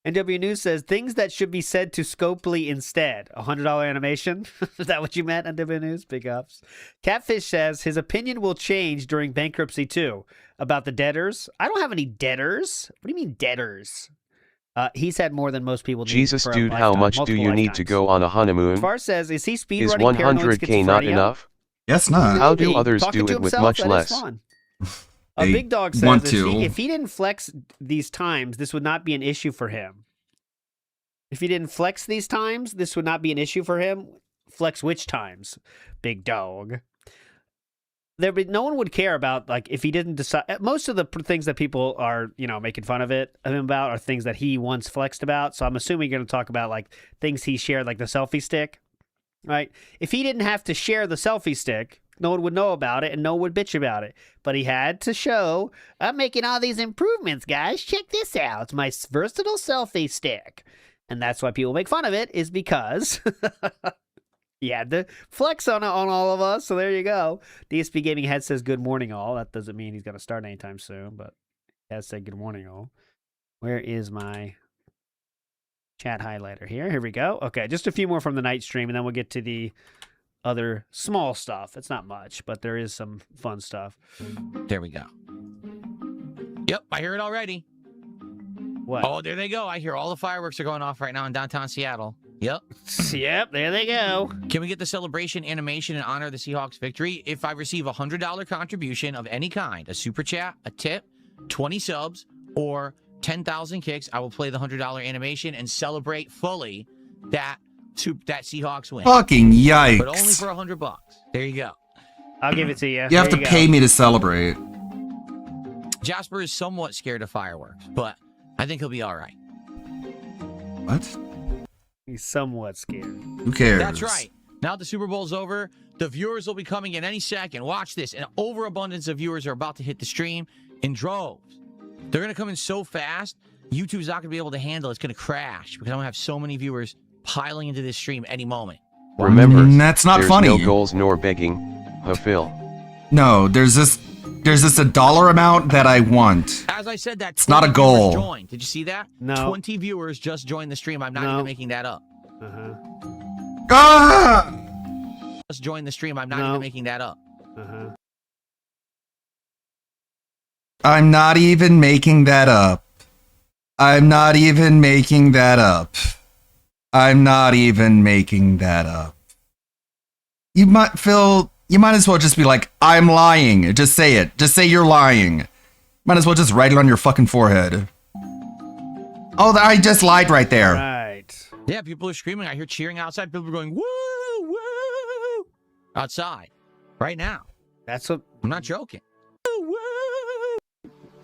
NW News says things that should be said to Scopely instead. $100 animation? Is that what you meant, NW News? Big ups. Catfish says his opinion will change during bankruptcy too. About the debtors. I don't have any debtors. What do you mean debtors? He's had more than most people. Jesus, for a dude, how lifetime, much do multiple you need lifetimes. to go on a honeymoon? Far says, is he Is speedrunning paranoid 100K not schizophrenia? enough? Yes, not. How do Maybe. others Talking do to it with himself, much that is less? fun. They Big Dog want says to. if he didn't flex these times, this would not be an issue for him. If he didn't flex these times, this would not be an issue for him. Flex which times? Big Dog. No one would care about, like, if he didn't decide. Most of the things that people are, making fun of him about are things that he once flexed about. So I'm assuming you're going to talk about, like, things he shared, like the selfie stick, right? If he didn't have to share the selfie stick, no one would know about it and no one would bitch about it. But he had to show, I'm making all these improvements, guys. Check this out. It's my versatile selfie stick. And that's why people make fun of it, is because he had to flex on all of us. So there you go. DSP Gaming Head says good morning all. That doesn't mean he's going to start anytime soon, but he has said good morning all. Where is my chat highlighter here? Here we go. Okay, just a few more from the night stream, and then we'll get to the other small stuff. It's not much, but there is some fun stuff. There we go. Yep, I hear it already. What? Oh, there they go. I hear all the fireworks are going off right now in downtown Seattle. Yep. Yep, there they go. Can we get the celebration animation in honor of the Seahawks victory? If I receive a $100 contribution of any kind, a super chat, a tip, 20 subs, or 10,000 kicks, I will play the $100 animation and celebrate fully that Seahawks win. Fucking yikes. But only for $100. There you go. I'll give it to you. You have to pay me to celebrate. Jasper is somewhat scared of fireworks, but I think he'll be all right. What? He's somewhat scared. Who cares? That's right. Now the Super Bowl's over. The viewers will be coming in any second. Watch this. An overabundance of viewers are about to hit the stream in droves. They're going to come in so fast, YouTube's not going to be able to handle it. It's going to crash because I'm going to have so many viewers piling into this stream any moment. Remember, that's not there's funny. no goals nor begging. Phil. No, there's this a dollar amount that I want. As I said, that it's not a 20 goal. viewers joined. Did you see that? No. 20 viewers just joined the stream. I'm not even making that up. Uh-huh. Ah! Just joined the stream. I'm not even making that up. Uh-huh. I'm not even making that up. I'm not even making that up. I'm not even making that up. You might, Phil, you might as well just be like, I'm lying. Just say it. Just say you're lying. Might as well just write it on your fucking forehead. Oh, I just lied right there. Right. Yeah, people are screaming. I hear cheering outside. People are going, woo, woo, outside right now. That's what I'm not joking. Woo, woo.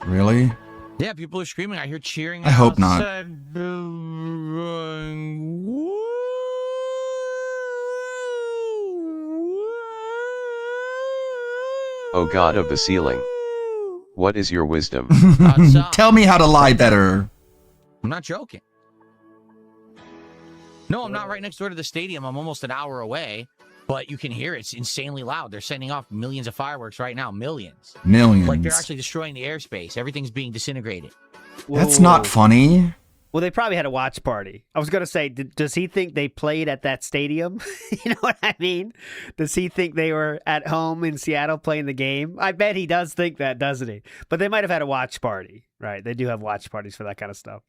Really? Yeah, people are screaming. I hear cheering. I hope not. outside. Going, woo. O God of the ceiling. What is your wisdom? Tell me how to lie better. I'm not joking. No, I'm not right next door to the stadium. I'm almost an hour away, but you can hear it. It's insanely loud. They're sending off millions of fireworks right now. Millions. Like they're actually destroying the airspace. Everything's being disintegrated. That's not funny. Well, they probably had a watch party. I was going to say, does he think they played at that stadium? You know what I mean? Does he think they were at home in Seattle playing the game? I bet he does think that, doesn't he? But they might have had a watch party, right? They do have watch parties for that kind of stuff.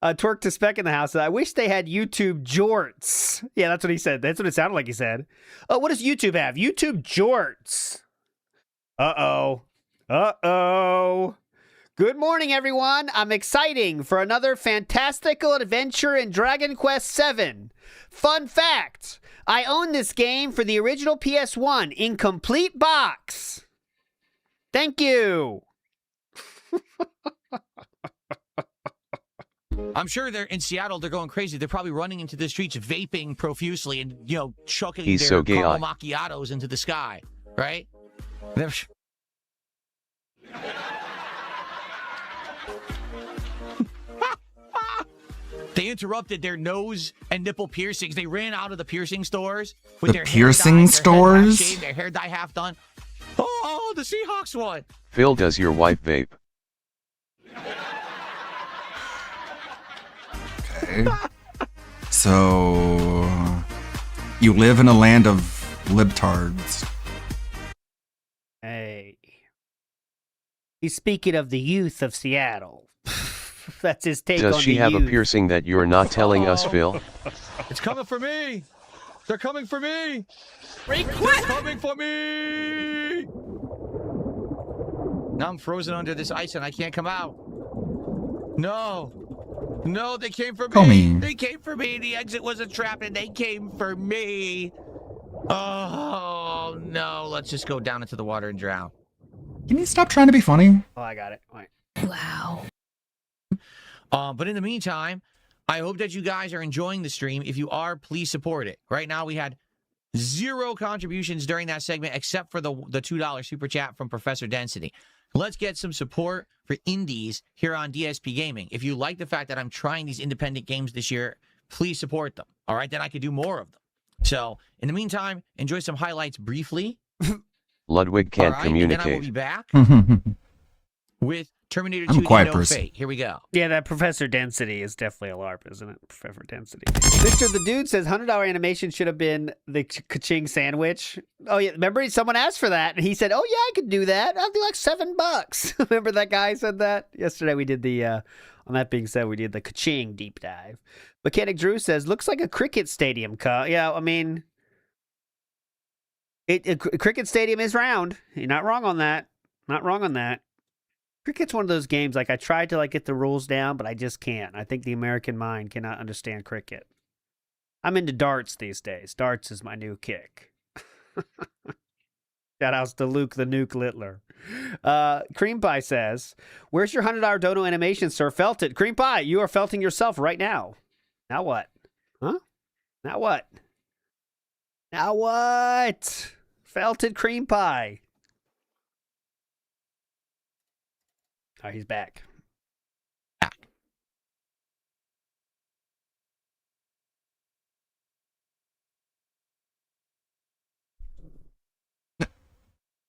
Twerk to Spec in the house. I wish they had YouTube jorts. Yeah, that's what he said. That's what it sounded like he said. Oh, what does YouTube have? YouTube jorts. Uh-oh. Uh-oh. Good morning, everyone. I'm exciting for another fantastical adventure in Dragon Quest VII. Fun fact, I own this game for the original PS1 in complete box. Thank you. I'm sure they're in Seattle. They're going crazy. They're probably running into the streets, vaping profusely and, you know, chucking He's their so gay. caramel macchiatos into the sky, right? They're... They interrupted their nose and nipple piercings. They ran out of the piercing stores with their piercing hair dyed, stores? their head half shaved, their hair dye half done. Oh, the Seahawks won. Phil, does your wife vape? Okay. So, you live in a land of libtards. Hey. He's speaking of the youth of Seattle. That's his take on Does she the have youth. a piercing that you're not telling us, Phil? It's coming for me. They're coming for me. They're coming for me. Now I'm frozen under this ice and I can't come out. No. No, they came for me. They came for me. The exit was a trap and they came for me. Oh, no. Let's just go down into the water and drown. Can you stop trying to be funny? Oh, I got it. Wait. Wow. But in the meantime, I hope that you guys are enjoying the stream. If you are, please support it. Right now, we had 0 contributions during that segment, except for the $2 super chat from Professor Density. Let's get some support for indies here on DSP Gaming. If you like the fact that I'm trying these independent games this year, please support them. All right, then I could do more of them. So, in the meantime, enjoy some highlights briefly. Ludwig can't communicate. And then I will be back with Terminator 2 I'm a quiet No person. Fate. Here we go. Yeah, that Professor Density is definitely a LARP, isn't it? Professor Density. Mr. The Dude says $100 animation should have been the ka-ching sandwich. Oh, yeah. Remember, someone asked for that, and he said, oh, yeah, I could do that. I'll do like $7. Remember that guy said that? Yesterday we did the, on that being said, we did the ka-ching deep dive. Mechanic Drew says, looks like a cricket stadium. Yeah, I mean, cricket stadium is round. You're not wrong on that. Not wrong on that. Cricket's one of those games, like, I tried to, like, get the rules down, but I just can't. I think the American mind cannot understand cricket. I'm into darts these days. Darts is my new kick. Shout outs to Luke the Nuke Littler. Cream Pie says, where's your $100 dono animation, sir? Felt it. Cream Pie, you are felting yourself right now. Now what? Huh? Now what? Now what? Felted Cream Pie. Oh, he's back.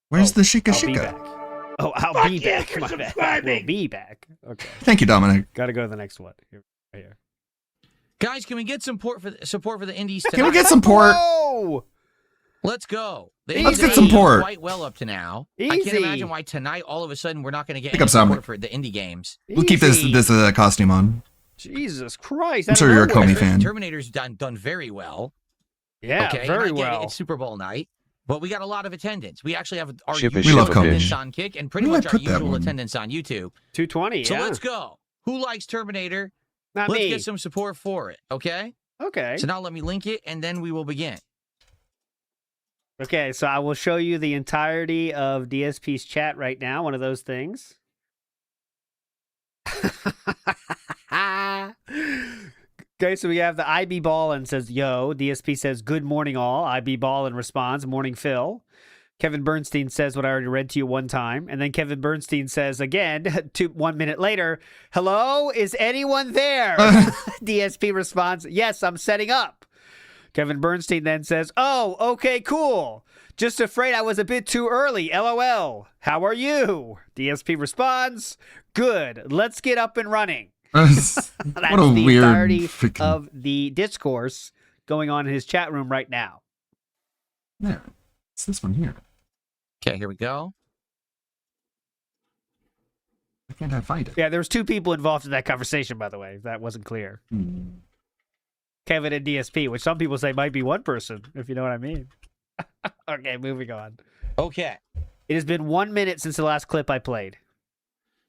Where's the Shika I'll be Shika? back. Oh, I'll be back. My bad. We'll be back. Okay. Thank you, Dominic. Got to go to the next one. Here. Right here. Guys, can we get some support for the indies tonight? Can we get some support? Whoa! Let's go. Let's get some support. Quite well up to now. I can't imagine why tonight, all of a sudden, we're not going to get Pick any up some. support for the indie games. We'll keep this costume on. Jesus Christ! I'm sure you're a Comey fan. Terminator's done very well. Yeah, okay, very I get it, well. It's Super Bowl night, but we got a lot of attendance. We actually have our We usual love attendance Comey. on Kick and pretty Where much did I our put that usual one? attendance on YouTube. 220. So yeah. let's go. Who likes Terminator? Not Let's me. get some support for it. Okay. Okay. So now let me link it, and then we will begin. Okay, so I will show you the entirety of DSP's chat right now. One of those things. Okay, so we have the IB Ballin says, yo. DSP says, good morning all. IB Ballin responds, morning Phil. Kevin Bernstein says what I already read to you one time. And then Kevin Bernstein says again, 1 minute later, hello, is anyone there? DSP responds, yes, I'm setting up. Kevin Bernstein then says, oh, okay, cool. Just afraid I was a bit too early, LOL. How are you? DSP responds, good, let's get up and running. That's what a the weird entirety freaking... of the discourse going on in his chat room right now. There. It's this one here. Okay, here we go. Why can't I find it? Yeah, there was two people involved in that conversation, by the way, if that wasn't clear. Kevin and DSP, which some people say might be one person, if you know what I mean. Okay, moving on. Okay. It has been 1 minute since the last clip I played.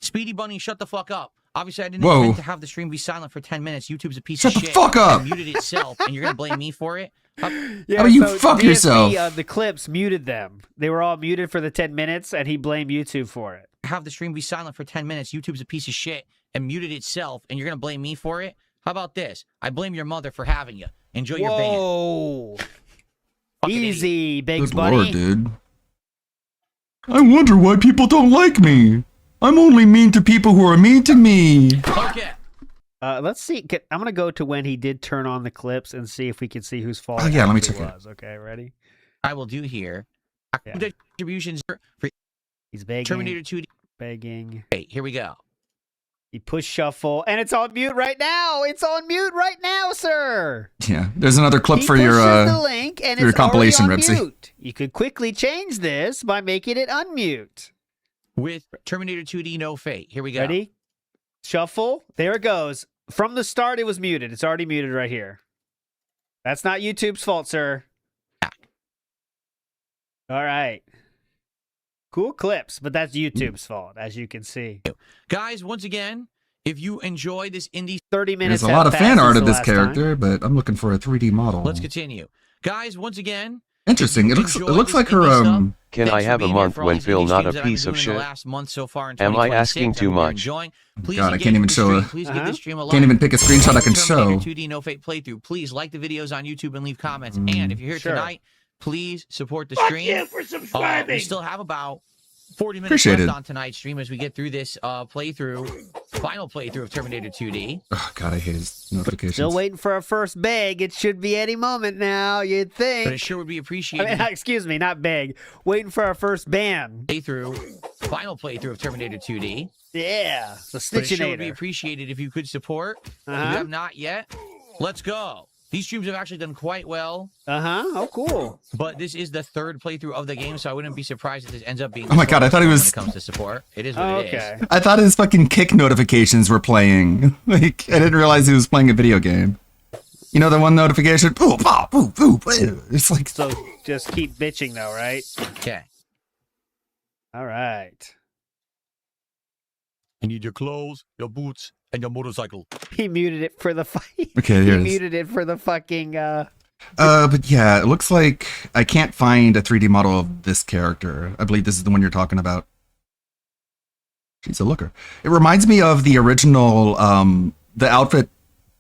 Speedy Bunny, shut the fuck up. Obviously, I didn't Whoa. intend to have the stream be silent for 10 minutes. YouTube's a piece Shut of the shit. fuck up! It muted itself, and you're going to blame me for it? Yeah, How about you fuck DSP, yourself? The clips muted them. They were all muted for the 10 minutes, and he blamed YouTube for it. Have the stream be silent for 10 minutes. YouTube's a piece of shit and muted itself, and you're going to blame me for it? How about this? I blame your mother for having you. Enjoy your band. Whoa. Fucking Easy, Biggs Good Bunny. lord, dude. I wonder why people don't like me. I'm only mean to people who are mean to me. Okay. Let's see. I'm going to go to when he did turn on the clips and see if we can see whose fault Oh, yeah, let me actually check it. was. Okay, ready? I will do here. Yeah. Distributions for He's begging. Terminator 2D. Begging. Hey, here we go. He push shuffle, and it's on mute right now. It's on mute right now, sir. Yeah, there's another clip He for your pushes the link, and for your it's compilation, already on Ripsy. mute. You could quickly change this by making it unmute. With Terminator 2D No Fate. Here we go. Ready? Shuffle. There it goes. From the start, it was muted. It's already muted right here. That's not YouTube's fault, sir. All right. Cool clips, but that's YouTube's fault, as you can see. Guys, once again, if you enjoy this indie 30 minutes. There's a lot of have fan passed art since of the this last time. character, but I'm looking for a 3D model. Let's continue. Guys, once again, Interesting. It looks like her Can I have a month when Phil not a piece of shit? Am I asking too much? God, I can't even show a Please give this stream a like. can't even pick a screenshot I can show. Terminator 2D No Fate playthrough. Please like the videos on YouTube and leave comments. And if you're here Sure. tonight, please support the stream. you for subscribing. We still have about 40 minutes Appreciate left it. on tonight's stream as we get through this final playthrough of Terminator 2D. Oh, God, I hate his notifications. Still waiting for our first bag. It should be any moment now, you'd think. But it sure would be appreciated. Excuse me, not bag. Waiting for our first ban. Final playthrough of Terminator 2D. Yeah, the But it sure would be Snitchinator. appreciated if you could support. If you Uh-huh. have not yet, let's go. These streams have actually done quite well. Uh-huh. Oh, cool. But this is the third playthrough of the game, so I wouldn't be surprised if this ends up being. Oh my God, I thought he when was- it comes to support. It is what it is. I thought his fucking Kick notifications were playing. Like, I didn't realize he was playing a video game. You know the one notification? Ooh, pop, ooh, ooh, ooh. It's like So just keep bitching, though, right? Okay. All right. I need your clothes, your boots, and your motorcycle. He muted it for the fight. Okay, He here it is. muted it for the fucking. But yeah, it looks like I can't find a 3D model of this character. I believe this is the one you're talking about. She's a looker. It reminds me of the original, the outfit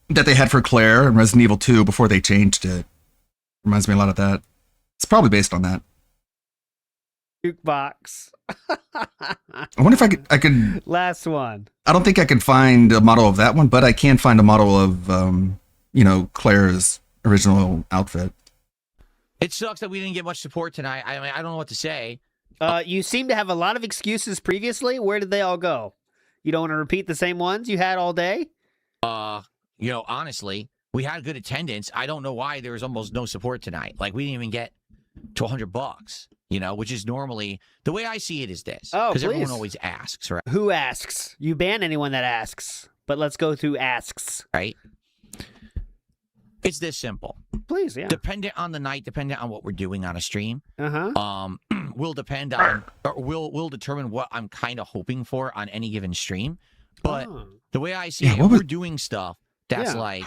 that they had for Claire in Resident Evil 2 before they changed it. Reminds me a lot of that. It's probably based on that. Jukebox. I wonder if I could. Last one. I don't think I can find a model of that one, but I can find a model of, Claire's original outfit. It sucks that we didn't get much support tonight. I mean, I don't know what to say. You seem to have a lot of excuses previously. Where did they all go? You don't want to repeat the same ones you had all day? Honestly, we had good attendance. I don't know why there was almost no support tonight. Like, we didn't even get to $100, you know, which is normally the way I see it is this. Oh, because everyone please. always asks, right? Who asks? You ban anyone that asks. But let's go through asks. Right? It's this simple. Please, yeah. Dependent on the night, dependent on what we're doing on a stream. Will depend on, or will determine what I'm kind of hoping for on any given stream. But the way I see it, if we're doing stuff that's like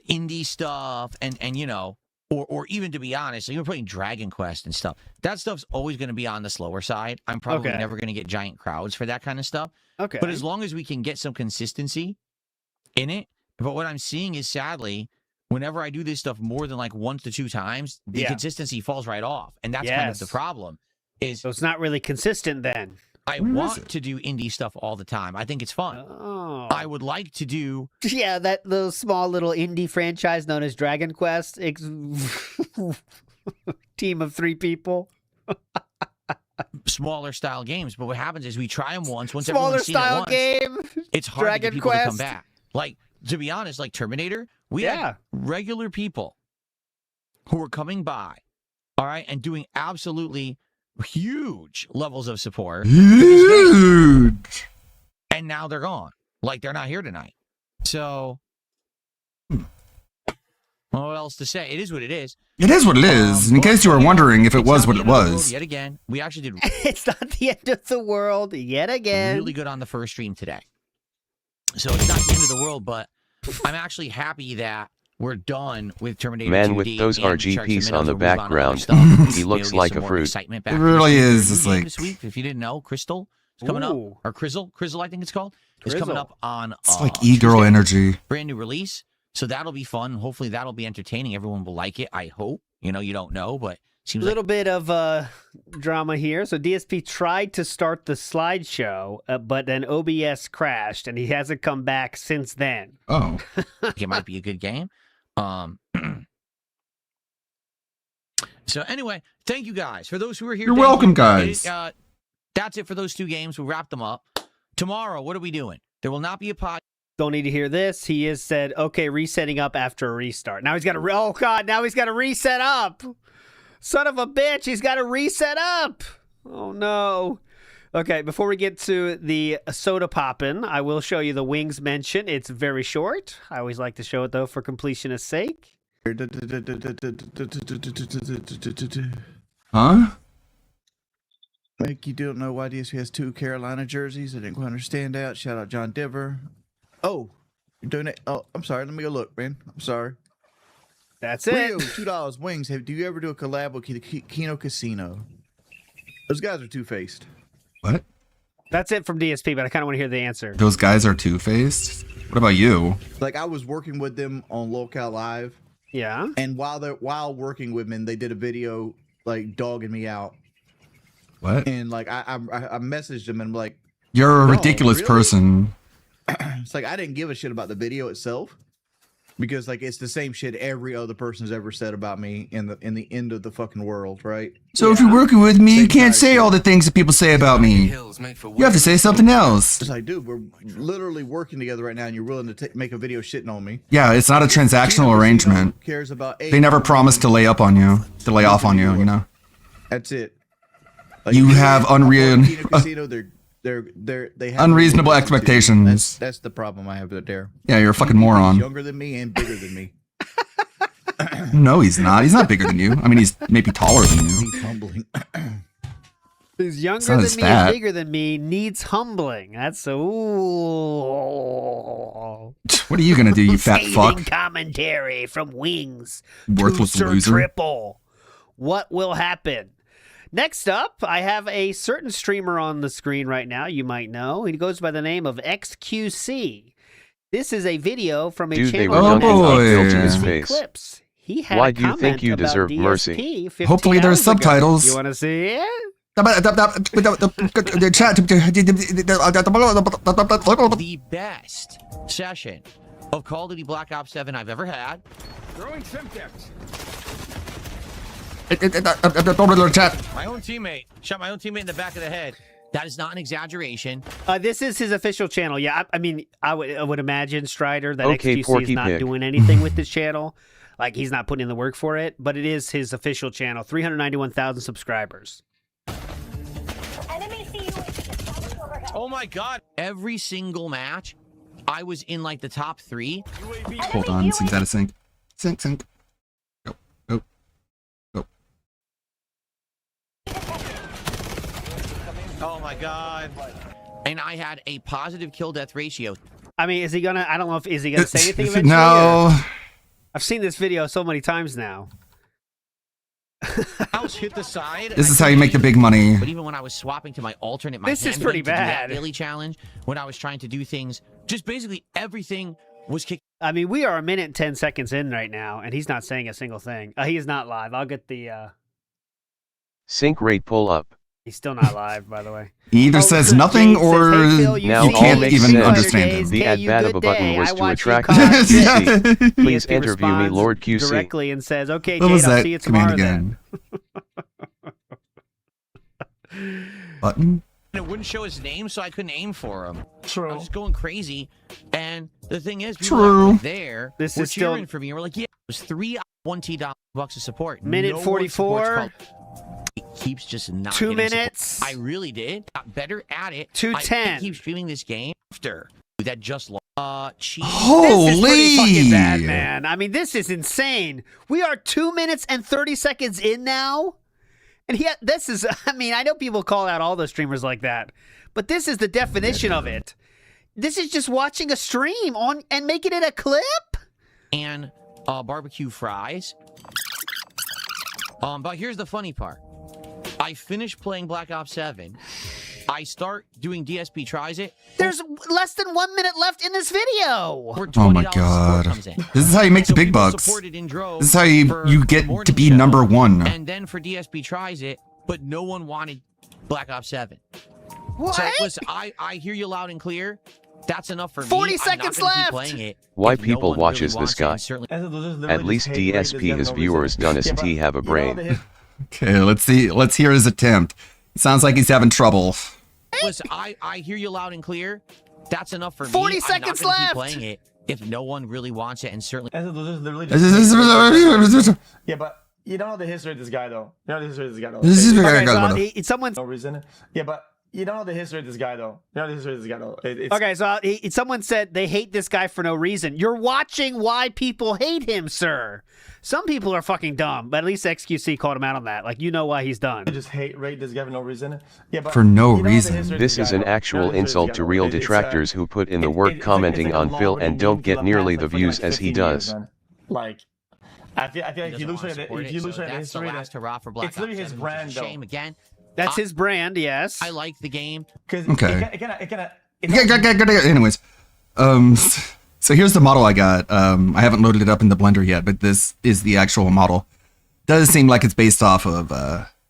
indie stuff and you know, or even to be honest, you're playing Dragon Quest and stuff. That stuff's always going to be on the slower side. I'm probably never going to get giant crowds for that kind of stuff. Okay. But as long as we can get some consistency in it, but what I'm seeing is sadly, whenever I do this stuff more than like 1 to 2 times, the consistency falls right off. And that's kind of the problem. So it's not really consistent then. I want to do indie stuff all the time. I think it's fun. Oh. I would like to do... Yeah, that little small little indie franchise known as Dragon Quest. Team of 3 people. Smaller style games. But what happens is we try them once Smaller everyone's seen style it once, game. it's hard Dragon to get people Quest. to come back. Like, to be honest, like Terminator, we had regular people who were coming by, all right, and doing absolutely huge levels of support. Huge. And now they're gone. Like, they're not here tonight. So, what else to say? It is what it is. It is what it is. In case you were wondering if it was what it was. Yet again, we actually did It's not the end of the world yet again. really good on the first stream today. So it's not the end of the world, but I'm actually happy that we're done with Terminator 2D. Man with those and Shark RGPs Cement on the as we move on to other background, stuff. he looks Get like some a more fruit. excitement back It to really this is. new It's game like- this week. If you didn't know, Crystal is coming up, or Crizzle, I think it's called, is coming Crizzle. up on. It's like e-girl Tuesday. energy. Brand new release, so that'll be fun. Hopefully, that'll be entertaining. Everyone will like it. I hope. You know, you don't know, but seems A little bit of drama here. So DSP tried to start the slideshow, but then OBS crashed, and he hasn't come back since then. Oh. like it might be a good game. So anyway, thank you guys for those who are here. You're thank welcome, you. guys. That's it for those 2 games. We wrapped them up. Tomorrow, what are we doing? There will not be a pod. Don't need to hear this. He has said, okay, resetting up after a restart. Now he's got to, oh God, now he's got to reset up. Son of a bitch, he's got to reset up. Oh no. Okay, before we get to the soda poppin', I will show you the Wings mention. It's very short. I always like to show it though for completionist sake. Huh? Like you don't know why DSP has 2 Carolina jerseys. I didn't quite understand that. Shout out John Diver. Oh, you're doing it. Oh, I'm sorry. Let me go look, man. I'm sorry. That's Rio, it. $2 Wings. Do you ever do a collab with Kino Casino? Those guys are two-faced. What? That's it from DSP, but I kind of want to hear the answer. Those guys are two-faced? What about you? Like I was working with them on Locale Live. Yeah. And while working with them, they did a video like dogging me out. What? And like I messaged them and I'm like, You're a "No, ridiculous really?" person. It's like I didn't give a shit about the video itself because like it's the same shit every other person's ever said about me in the end of the fucking world, right? So if you're working with me, you can't say all the things that people say about me. You have to say something else. It's like, dude, we're literally working together right now, and you're willing to make a video shitting on me. Yeah, it's not a transactional arrangement. Cares about They never promised to lay up on you, to lay off on you, you know? That's it. You have Kino Casino, they have unreasonable expectations. That's the problem I have there. Yeah, you're a fucking He's moron. younger than me and bigger than me. No, he's not. He's not bigger than you. I mean, he's maybe taller than you. He's humbling. Who's younger not than his me fat. and bigger than me needs humbling. That's ooh. What are you gonna do, you fat Scathing fuck? commentary from Wings. Worthless to Sir loser. Triple. What will happen? Next up, I have a certain streamer on the screen right now. You might know. He goes by the name of XQC. This is a video from a Dude, they channel were known dunking as up Bill to his DSP face. Clips. He had Why a do you think comment you about deserve DSP mercy? 15 Hopefully there's hours ago. subtitles. You want to see it? The best session of Call of Duty Black Ops 7 I've ever had. Throwing Semtex. My own teammate shot my own teammate in the back of the head. That is not an exaggeration. This is his official channel. Yeah, I mean, I would imagine, Strider, that Okay, XQC is Porky not Pig. doing anything with this channel. Like, he's not putting in the work for it, but it is his official channel. 391,000 subscribers. Oh my god. Every single match, I was in like the top 3. Hold on, sync's out of sync. Sync. Go. Oh my god. And I had a positive kill death ratio. I mean, is he gonna? I don't know if is he gonna say anything eventually. No. Or? I've seen this video so many times now. Mouse hit the side. This is how you make the big money. But even when I was swapping to my alternate, my this is pretty bad. Daily challenge. When I was trying to do things, just basically everything was kicked. I mean, we are 1 minute and 10 seconds in right now, and he's not saying a single thing. He is not live. I'll get the sync rate pull up. He's still not live, by the way. He either says nothing or says, hey, Phil, now you can't even understand him. The add Badaba button was to attract QC. Please interview me, Lord QC. Directly and says, okay, what Jade, was I'll that see you command tomorrow again? then. Button? And it wouldn't show his name, so I couldn't aim for him. True. I was just going crazy. And the thing is, people True. that were there This were is still cheering for me. And we're like, yeah, it was 3 $20 of support. Minute No one 44. supports Call- It keeps just not 2 getting minutes. support. I really did. Got better at it. 2:10. I keep streaming this game after that just lost. Cheese. This is pretty fucking bad, Holy! man. I mean, this is insane. We are 2 minutes and 30 seconds in now. And this is, I mean, I know people call out all the streamers like that, but this is the definition of it. This is just watching a stream on and making it a clip. And barbecue fries. But here's the funny part. I finished playing Black Ops 7. I start doing DSP tries it. There's less than 1 minute left in this video. Oh my god. This is how you make the big bucks. This is how you get to be number 1. And then for DSP tries it, but no one wanted Black Ops 7. What? So listen, I hear you loud and clear. That's enough for me. 40 I'm seconds not gonna left. Keep playing it. Why If no people one watches really this wants it, guy? and At least DSP his viewers done as T have a brain. Okay, let's see. Let's hear his attempt. It sounds like he's having trouble. Listen, I hear you loud and clear. That's enough for 40 me. seconds I'm not gonna left. Keep playing it if no one really wants it, and certainly. Yeah, but you don't know the history of this guy, though. You know the history of this guy, though. Someone. No reason. Yeah, but you don't know the history of this guy, though. You know the history of this guy, though. Okay, so someone said they hate this guy for no reason. You're watching why people hate him, sir. Some people are fucking dumb, but at least XQC called him out on that. Like, you know why he's done. You just rate this guy for no reason. Yeah, but For no reason. This is an actual insult to real detractors who put in the work commenting on Phil and don't get nearly the views as he does. Like, I feel like if you lose That's the last hurrah for Black it's literally Ops his 7, brand, which is a though. shame again. That's his brand, yes. I like the game. Okay. It Anyways, so here's the model I got. I haven't loaded it up in the Blender yet, but this is the actual model. Does seem like it's based off of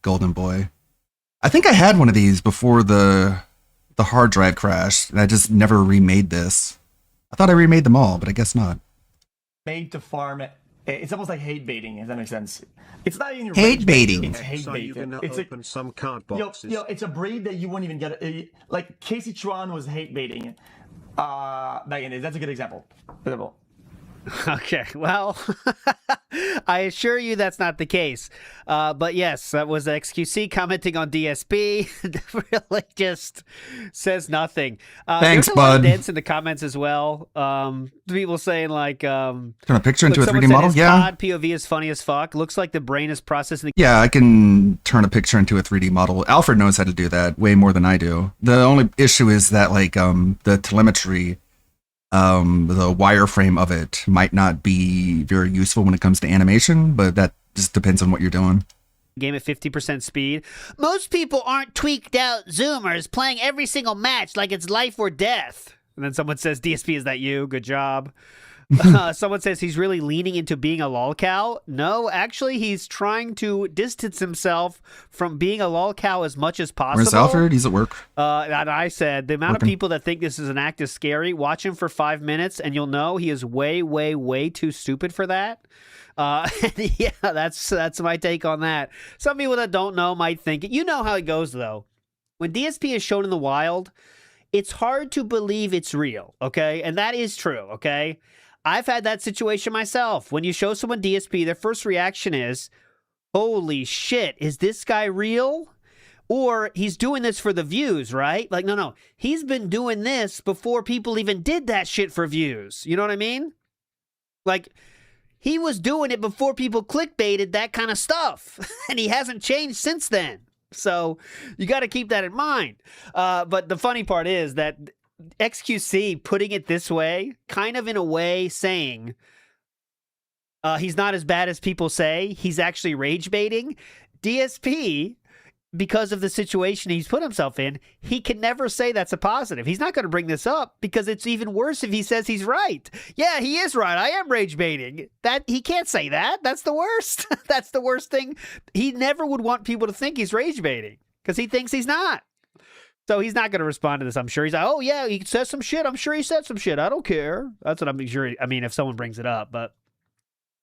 Golden Boy. I think I had one of these before the hard drive crashed, and I just never remade this. I thought I remade them all, but I guess not. made to farm it. It's almost like hate baiting, if that makes sense. It's not even hate baiting. It's hate So you're baiting. gonna It's open some card boxes. It's a breed that you wouldn't even get. Like Casey Tron was hate baiting back in the day. That's a good example. Okay, well, I assure you that's not the case. But yes, that was XQC commenting on DSP. Really just says nothing. Thanks, there's a lot of bud. dents in the comments as well. People saying like, Turn a picture into a someone 3D said model? his Yeah. COD POV is funny as fuck. Looks like the brain is processing. Yeah, I can turn a picture into a 3D model. Alfred knows how to do that way more than I do. The only issue is that like the telemetry, the wireframe of it might not be very useful when it comes to animation, but that just depends on what you're doing. Game at 50% speed. Most people aren't tweaked out Zoomers playing every single match like it's life or death. And then someone says, DSP, is that you? Good job. Someone says he's really leaning into being a lolcow. No, actually, he's trying to distance himself from being a lolcow as much as possible. Where's Alfred? He's at work. And I said, the amount Working. of people that think this is an act is scary, watch him for 5 minutes and you'll know he is way, way, way too stupid for that. Yeah, that's my take on that. Some people that don't know might think it. You know how it goes, though. When DSP is shown in the wild, it's hard to believe it's real, okay? And that is true, okay? I've had that situation myself. When you show someone DSP, their first reaction is, holy shit, is this guy real? Or he's doing this for the views, right? Like, no. He's been doing this before people even did that shit for views. You know what I mean? Like, he was doing it before people clickbaited that kind of stuff. And he hasn't changed since then. So you got to keep that in mind. But the funny part is that XQC putting it this way, kind of in a way saying he's not as bad as people say, he's actually rage baiting. DSP, because of the situation he's put himself in, he can never say that's a positive. He's not going to bring this up because it's even worse if he says he's right. Yeah, he is right. I am rage baiting. That he can't say that. That's the worst. That's the worst thing. He never would want people to think he's rage baiting because he thinks he's not. So he's not going to respond to this, I'm sure. He's like, oh, yeah, he says some shit. I'm sure he said some shit. I don't care. That's what I'm sure. I mean, if someone brings it up. But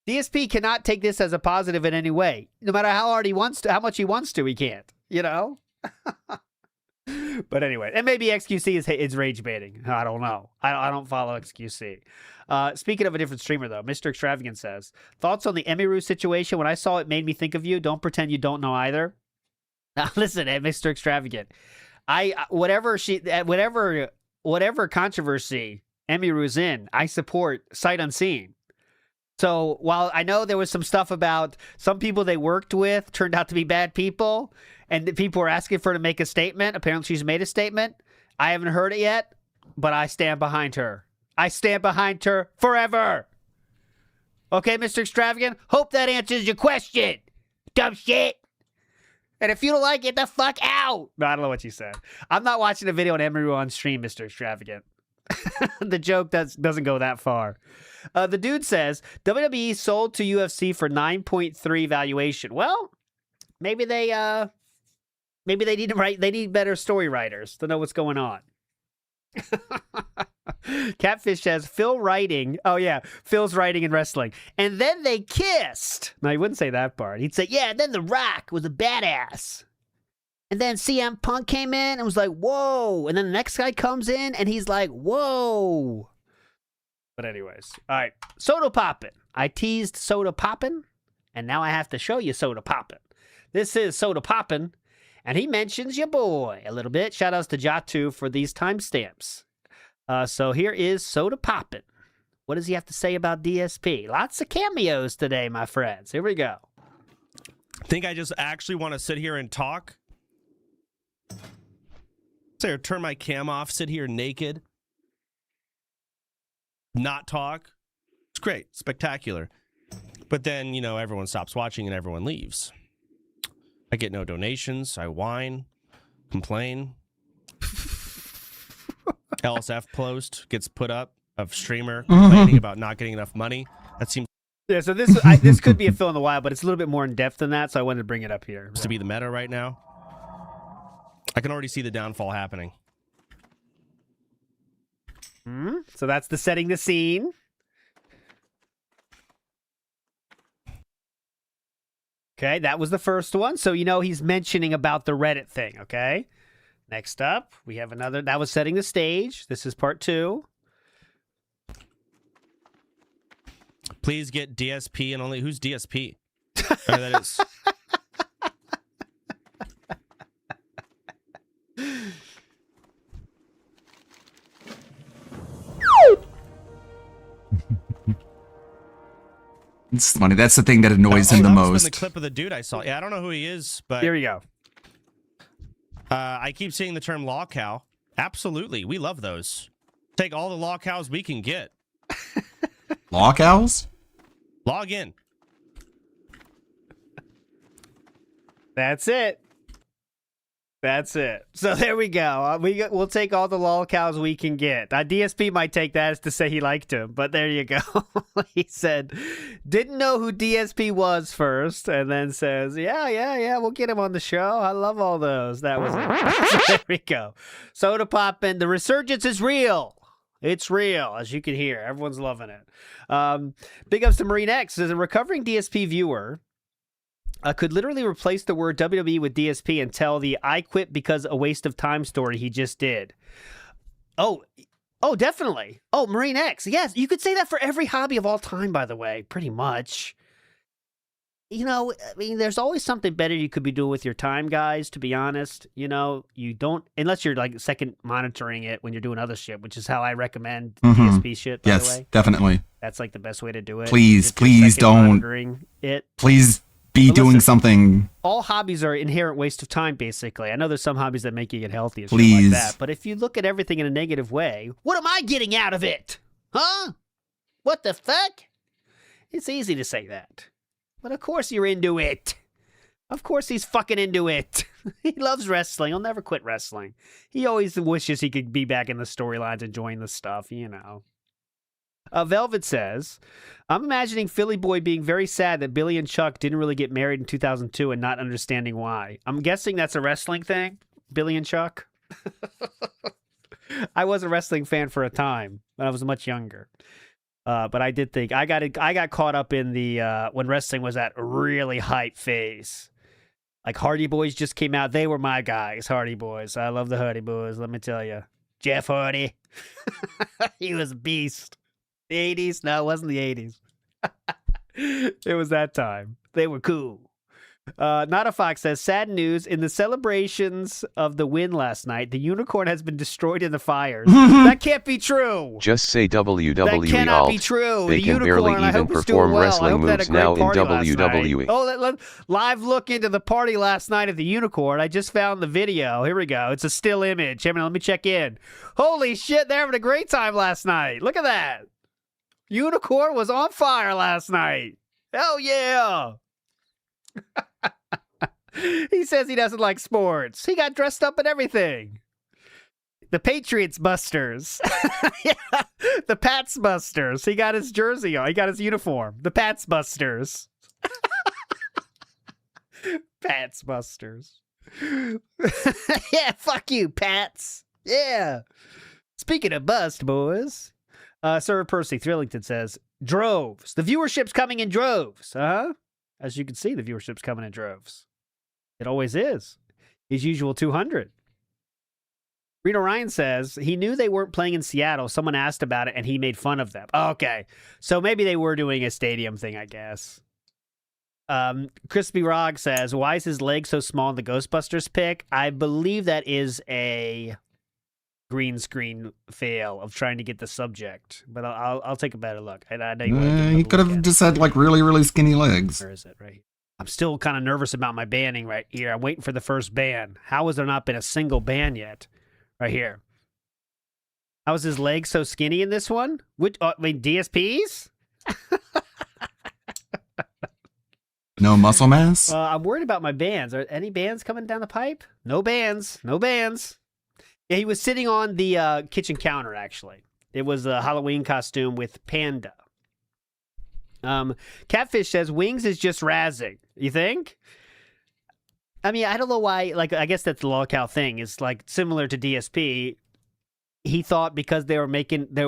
DSP cannot take this as a positive in any way. No matter how hard he wants to, how much he wants to, he can't. You know? But anyway, and maybe XQC is rage baiting. I don't know. I don't follow XQC. Speaking of a different streamer, though, Mr. Extravagant says, thoughts on the Emiru situation? When I saw it, made me think of you. Don't pretend you don't know either. Now, listen, Mr. Extravagant. Whatever controversy Emiru's in, I support sight unseen. So while I know there was some stuff about some people they worked with turned out to be bad people, and the people were asking for her to make a statement, apparently she's made a statement. I haven't heard it yet, but I stand behind her. I stand behind her forever. Okay, Mr. Extravagant? Hope that answers your question. Dumb shit. And if you don't like it, the fuck out. No, I don't know what you said. I'm not watching a video on Emiru on stream, Mr. Extravagant. The joke doesn't go that far. The dude says, WWE sold to UFC for 9.3 valuation. Well, maybe they need better story writers to know what's going on. Catfish says, Phil writing. Oh, yeah. Phil's writing and wrestling. And then they kissed. No, he wouldn't say that part. He'd say, yeah, and then The Rock was a badass. And then CM Punk came in and was like, whoa. And then the next guy comes in and he's like, whoa. But anyways. All right. Soda Poppin'. I teased Soda Poppin'. And now I have to show you Soda Poppin'. This is Soda Poppin'. And he mentions your boy a little bit. Shout outs to Jatu for these timestamps. So here is Soda Poppin'. What does he have to say about DSP? Lots of cameos today, my friends. Here we go. Think I just actually want to sit here and talk? Say, turn my cam off, sit here naked, not talk. It's great, spectacular. But then, you know, everyone stops watching and everyone leaves. I get no donations. I whine, complain. LSF post gets put up of streamer complaining about not getting enough money. That seems. Yeah, so this could be a fill in the wild, but it's a little bit more in depth than that, so I wanted to bring it up here. To be the meta right now. I can already see the downfall happening. So that's the setting the scene. Okay, that was the first one. So, you know, he's mentioning about the Reddit thing, okay? Next up, we have another. That was setting the stage. This is part 2. Please get DSP and only... Who's DSP? That is... It's funny. That's the thing that annoys him the most. The clip of the dude I saw. Yeah, I don't know who he is, but here we go. I keep seeing the term law cow. Absolutely, we love those. Take all the law cows we can get. Law cows? Log in. That's it. That's it. So there we go. We'll take all the lol cows we can get. DSP might take that as to say he liked him, but there you go. He said, didn't know who DSP was first, and then says, yeah, we'll get him on the show. I love all those. That was it. There we go. Soda Poppin', the resurgence is real. It's real, as you can hear. Everyone's loving it. Big ups to Marine X. As a recovering DSP viewer, could literally replace the word WWE with DSP and tell the I quit because a waste of time story he just did. Oh, Oh, definitely. Oh, Marine X. Yes, you could say that for every hobby of all time, by the way, pretty much. You know, I mean, there's always something better you could be doing with your time, guys, to be honest. You know, you don't, unless you're like second monitoring it when you're doing other shit, which is how I recommend DSP shit, by the way. Yes, definitely. That's like the best way to do it. Please, If you're please second don't. monitoring it. Please be But doing listen, something. All hobbies are inherent waste of time, basically. I know there's some hobbies that make you get healthy and shit Please. like that. But if you look at everything in a negative way, what am I getting out of it? Huh? What the fuck? It's easy to say that. But of course you're into it. Of course he's fucking into it. He loves wrestling. He'll never quit wrestling. He always wishes he could be back in the storylines enjoying the stuff, you know. Velvet says, I'm imagining Philly Boy being very sad that Billy and Chuck didn't really get married in 2002 and not understanding why. I'm guessing that's a wrestling thing, Billy and Chuck. I was a wrestling fan for a time when I was much younger. But I did think I got caught up in the when wrestling was at a really hype phase. Like Hardy Boys just came out. They were my guys, Hardy Boys. I love the Hardy Boys, let me tell you. Jeff Hardy. He was a beast. The 80s? No, it wasn't the 80s. It was that time. They were cool. Not a Fox says, sad news. In the celebrations of the win last night, the unicorn has been destroyed in the fires. That can't be true. Just say WWE That cannot alt. be true. They The can barely unicorn, I even hope it's doing perform well. I wrestling hope they had a moves great now in party last night. WWE. Oh, live look into the party last night at the unicorn. I just found the video. Here we go. It's a still image. I mean, let me check in. Holy shit, they're having a great time last night. Look at that. Unicorn was on fire last night. Hell yeah. He says he doesn't like sports. He got dressed up and everything. The Patriots Busters. Yeah. The Pats Busters. He got his jersey on. He got his uniform. The Pats Busters. Pats Busters. Yeah, fuck you, Pats. Yeah. Speaking of bust, boys. Sir Percy Thrillington says, droves. The viewership's coming in droves. As you can see, the viewership's coming in droves. It always is. His usual 200. Reno Ryan says, he knew they weren't playing in Seattle. Someone asked about it, and he made fun of them. Okay. So maybe they were doing a stadium thing, I guess. Crispy Rog says, why is his leg so small in the Ghostbusters pick? I believe that is a green screen fail of trying to get the subject. But I'll take a better look. I know you want to He could have just had like really, really skinny legs. Where is it? Right here. I'm still kind of nervous about my banning right here. I'm waiting for the first ban. How has there not been a single ban yet? Right here. How is his leg so skinny in this one? Which, I mean, DSPs? No muscle mass? I'm worried about my bans. Are any bans coming down the pipe? No bans. No bans. Yeah, he was sitting on the kitchen counter, actually. It was a Halloween costume with Panda. Catfish says, Wings is just razzing. You think? I mean, I don't know why. Like, I guess that's the lolcow thing. It's like similar to DSP. He thought because they were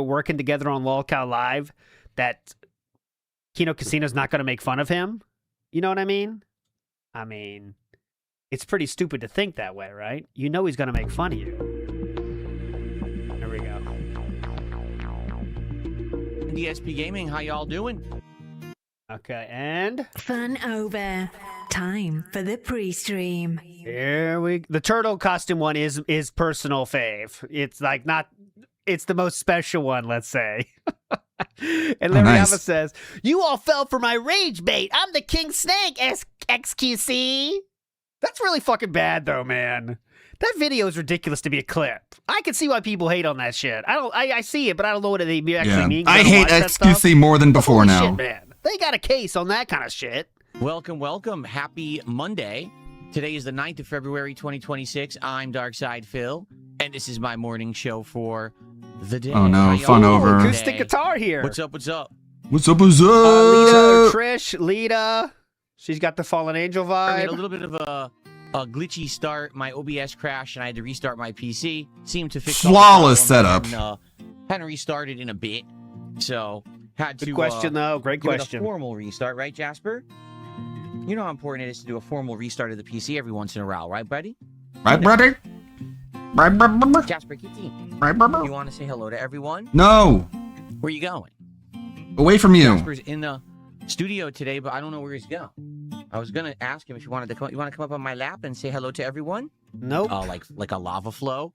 working together on lolcow Live that Kino Casino's not going to make fun of him. You know what I mean? I mean, it's pretty stupid to think that way, right? You know he's going to make fun of you. There we go. DSP Gaming, how y'all doing? Okay, and fun over. Time for the pre-stream. The turtle costume one is personal fave. It's like it's the most special one, let's say. And Larry Alva says, you all fell for my rage bait. I'm the King Snake, XQC. That's really fucking bad though, man. That video is ridiculous to be a clip. I can see why people hate on that shit. I see it, but I don't know what they actually mean. I hate XQC more than before now. Shit, man. They got a case on that kind of shit. Welcome. Happy Monday. Today is the 9th of February, 2026. I'm Darkside Phil, and this is my morning show for the day. Oh no, fun over. Acoustic guitar here. What's up? What's up? Lita. She's got the Fallen Angel vibe. I had a little bit of a glitchy start. My OBS crashed, and I had to restart my PC. Seemed to fix flawless setup. Hadn't restarted in a bit, so had to. Good question, though. Great question. Give it a formal restart, right, Jasper? You know how important it is to do a formal restart of the PC every once in a while, right, buddy? Right, brother? Jasper, keep team. You want to say hello to everyone? No. Where you going? Away from you. Jasper's in the studio today, but I don't know where he's going. I was gonna ask him if you wanted to come. You want to come up on my lap and say hello to everyone? Nope. Like a lava flow.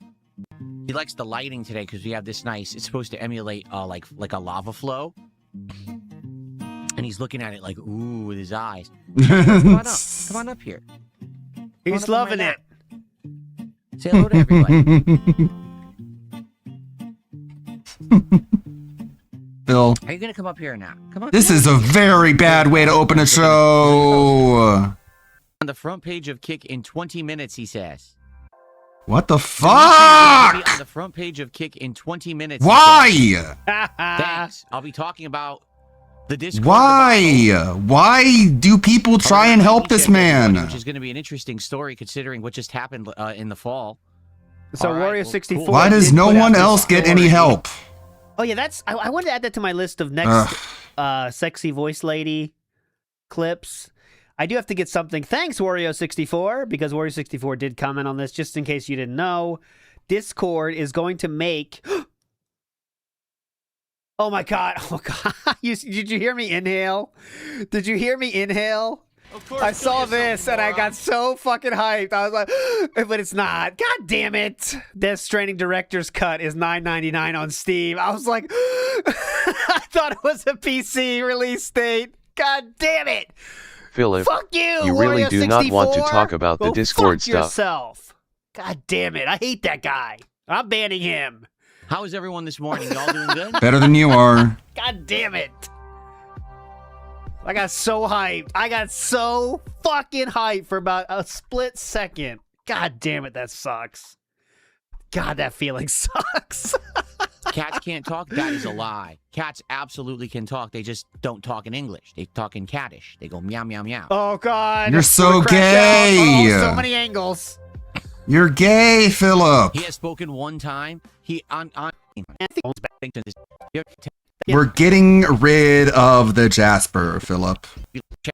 He likes the lighting today because we have this nice. It's supposed to emulate like a lava flow. And he's looking at it like ooh with his eyes. Come on up. Come on up here. He's loving it. Say hello to everybody. Phil. Are you gonna come up here now? Come on. This is a very bad way to open a show. On the front page of Kick in 20 minutes, he says. What the Be fuck? on the front page of Kick in 20 minutes. he Why? says. Thanks. I'll be talking about the Discord. Why? Why do people try and help this man? Which is going to be an interesting story considering what just happened in the fall. So Wario 64. Why does no one else get any help? Oh yeah, that's. I wanted to add that to my list of next sexy voice lady clips. I do have to get something. Thanks, Wario64, because Wario64 did comment on this. Just in case you didn't know, Discord is going to make. Oh my god! Oh god! Did you hear me inhale? Did you hear me inhale? Of course, I saw this and I got so fucking hyped. I was like, but it's not. God damn it! Death Stranding Director's Cut is $9.99 on Steam. I was like, I thought it was a PC release date. God damn it! Philip, Fuck you! you really Wario do not want to 64? talk about the Go Discord fuck stuff. yourself. God damn it! I hate that guy. I'm banning him. How is everyone this morning? Y'all doing good? Better than you are. God damn it! I got so hyped. I got so fucking hyped for about a split second. God damn it, that sucks. God, that feeling sucks. Cats can't talk? That is a lie. Cats absolutely can talk. They just don't talk in English. They talk in cattish. They go meow, meow, meow. Oh, God. You're so gay. Oh, so many angles. You're gay, Philip. He has spoken one time. We're getting rid of the Jasper, Philip.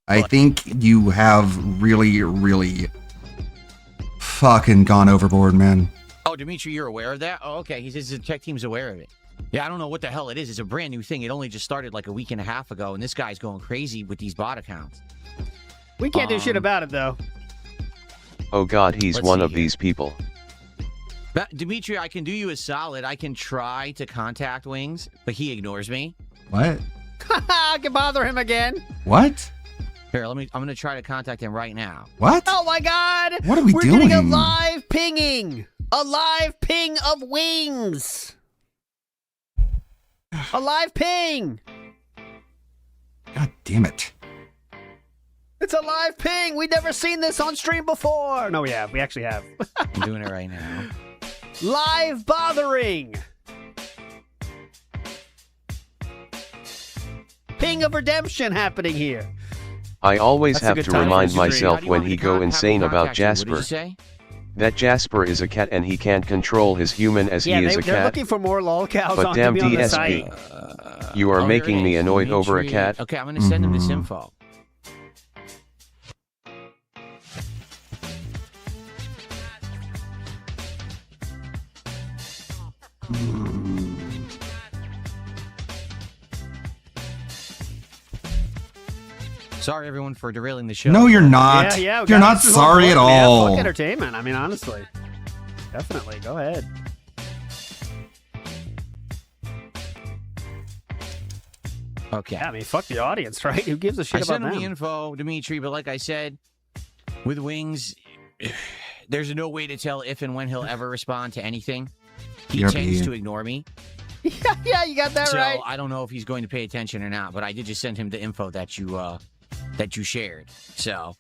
I think you have really, really fucking gone overboard, man. Oh, Dimitri, you're aware of that? Oh, okay. He says the tech team's aware of it. Yeah, I don't know what the hell it is. It's a brand new thing. It only just started like a week and a half ago, and this guy's going crazy with these bot accounts. We can't do shit about it, though. Oh god, he's one of these people. But, Dimitri, I can do you a solid. I can try to contact Wings, but he ignores me. What? I can bother him again. What? Here, I'm gonna try to contact him right now. What? Oh my god! What are we We're doing? getting a live pinging! A live ping of Wings! A live ping! God damn it. It's a live ping! We've never seen this on stream before! No, we have. We actually have. I'm doing it right now. Live bothering! Ping of redemption happening here. I always That's a have good to time remind for the stream. How myself do you when want me he to go have insane him about contact you? What did Jasper. you say? That Jasper is a cat and he can't control his human as Yeah, he is a they're cat. looking for more lolcows But on damn to be on the DSP, site. you are Oh, making here it me is. annoyed over a Dimitri. cat. Okay, I'm gonna send him this info. Sorry, everyone, for derailing the show. No, you're not. Yeah, You're not this is sorry at on board, man. all. Fuck entertainment. I mean, honestly. Definitely. Go ahead. Okay. Yeah, I mean, fuck the audience, right? Who gives a shit I about sent him them? the info, Dimitri, but like I said, with Wings, there's no way to tell if and when he'll ever respond to anything. He BRB. tends to ignore me. Yeah, you got that So right. I don't know if he's going to pay attention or not, but I did just send him the info that you shared. So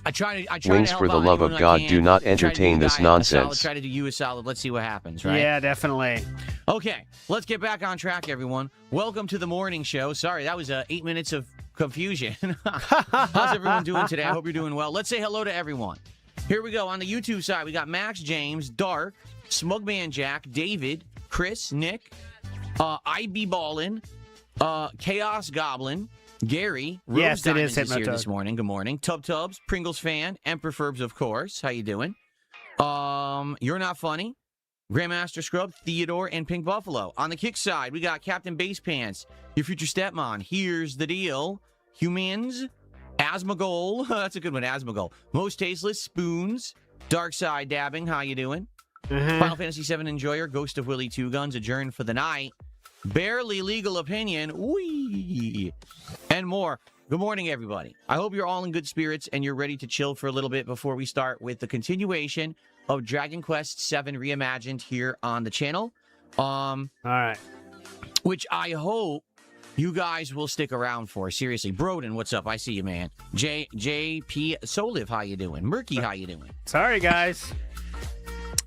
I try to Wings, help for the out love anyone of I God, can. do not Try to do entertain you this guys a solid, nonsense. try to do you a solid. Let's see what happens, right? Yeah, definitely. Okay, let's get back on track, everyone. Welcome to the morning show. Sorry, that was 8 minutes of confusion. How's everyone doing today? I hope you're doing well. Let's say hello to everyone. Here we go. On the YouTube side, we got Max James, Dark, Smugman Jack, David, Chris, Nick, IB Ballin, Chaos Goblin, Gary, Rose Yes, it Diamonds is here Hypnotoad. this morning. Good morning. Tub Tubs, Pringles fan, Emperor Ferbs, of course. How you doing? You're Not Funny, Grandmaster Scrub, Theodore, and Pink Buffalo. On the kick side, we got Captain Base Pants, Your Future Stepmom, Here's the Deal, Humans, Asmagol, that's a good one, Asmagol, Most Tasteless, Spoons, Dark Side Dabbing, how you doing? Final Fantasy VII Enjoyer, Ghost of Willie Two Guns, Adjourn for the Night, Barely Legal Opinion, wee, and more. Good morning, everybody. I hope you're all in good spirits and you're ready to chill for a little bit before we start with the continuation of Dragon Quest VII Reimagined here on the channel. All right. Which I hope you guys will stick around for. Seriously. Broden, what's up? I see you, man. JP Soliv, how you doing? Murky, how you doing? Sorry, guys.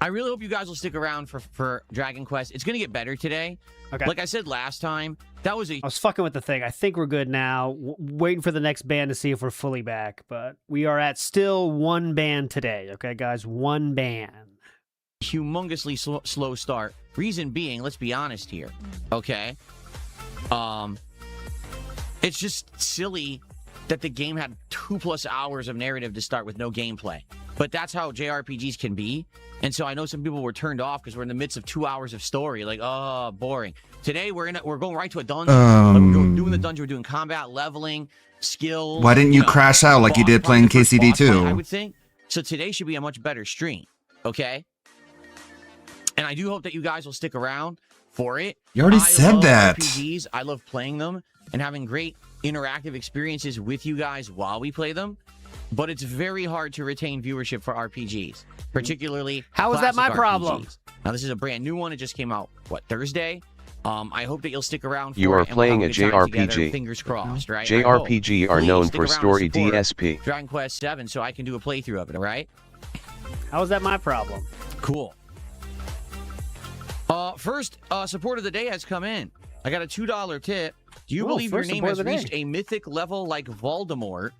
I really hope you guys will stick around for Dragon Quest. It's going to get better today. Okay. Like I said last time, that was I was fucking with the thing. I think we're good now. Waiting for the next band to see if we're fully back. But we are at still one band today. Okay, guys? One band. Humongously slow start. Reason being, let's be honest here. Okay? It's just silly that the game had 2+ hours of narrative to start with no gameplay. But that's how JRPGs can be. And so I know some people were turned off because we're in the midst of 2 hours of story. Like, oh, boring. Today, we're going right to a dungeon. We're doing the dungeon. We're doing combat, leveling, skills. Why didn't you crash out like you did playing KCD 2? I would think. So today should be a much better stream. Okay? And I do hope that you guys will stick around for it. You already said that. RPGs. I love playing them and having great interactive experiences with you guys while we play them. But it's very hard to retain viewership for RPGs, particularly How is that my classic problem? RPGs. Now, this is a brand new one. It just came out, Thursday? I hope that you'll stick around for You it, are and we'll playing a have good time together, JRPG. fingers crossed, right? JRPG are Please known stick for around and story support DSP. Dragon Quest VII, so I can do a playthrough of it, all right? How is that my problem? Cool. First support of the day has come in. I got a $2 tip. Do you believe your first name support has of the reached day. a mythic level like Voldemort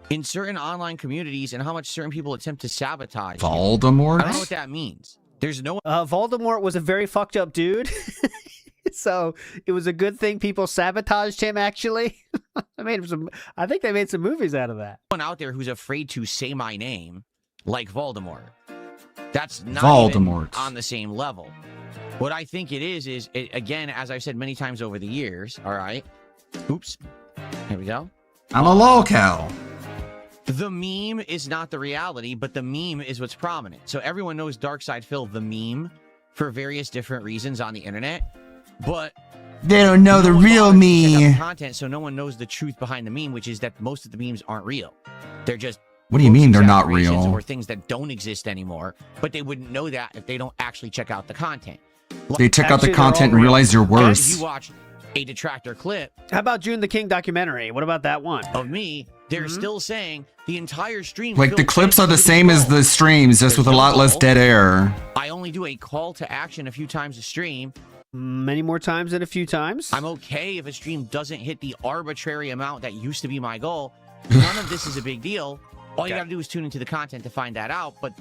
in certain online communities, and how much certain people attempt to sabotage you? Voldemort? I don't know what that means. There's no... Voldemort was a very fucked up dude. So it was a good thing people sabotaged him, actually. I think they made some movies out of that. one out there who's afraid to say my name like Voldemort. That's not Voldemort. even on the same level. What I think it is again, as I've said many times over the years, all right? Oops. Here we go. I'm a lolcow. The meme is not the reality, but the meme is what's prominent. So everyone knows Darkside Phil, the meme, for various different reasons on the internet. But they don't know the real me. Content, so no one knows the truth behind the meme, which is that most of the memes aren't real. They're just What do you mean they're not real? or things that don't exist anymore. But they wouldn't know that if they don't actually check out the content. They check out the content and realize you're If worse. you watch a detractor clip How about June the King documentary? What about that one? of me, they're still saying the entire stream. Like the Phil clips said are the is same as wrong. the streams, just with a lot less dead air. I only do a call to action a few times a stream. Many more times than a few times. I'm okay if a stream doesn't hit the arbitrary amount that used to be my goal. None of this is a big deal. All you got to do is tune into the content to find that out, but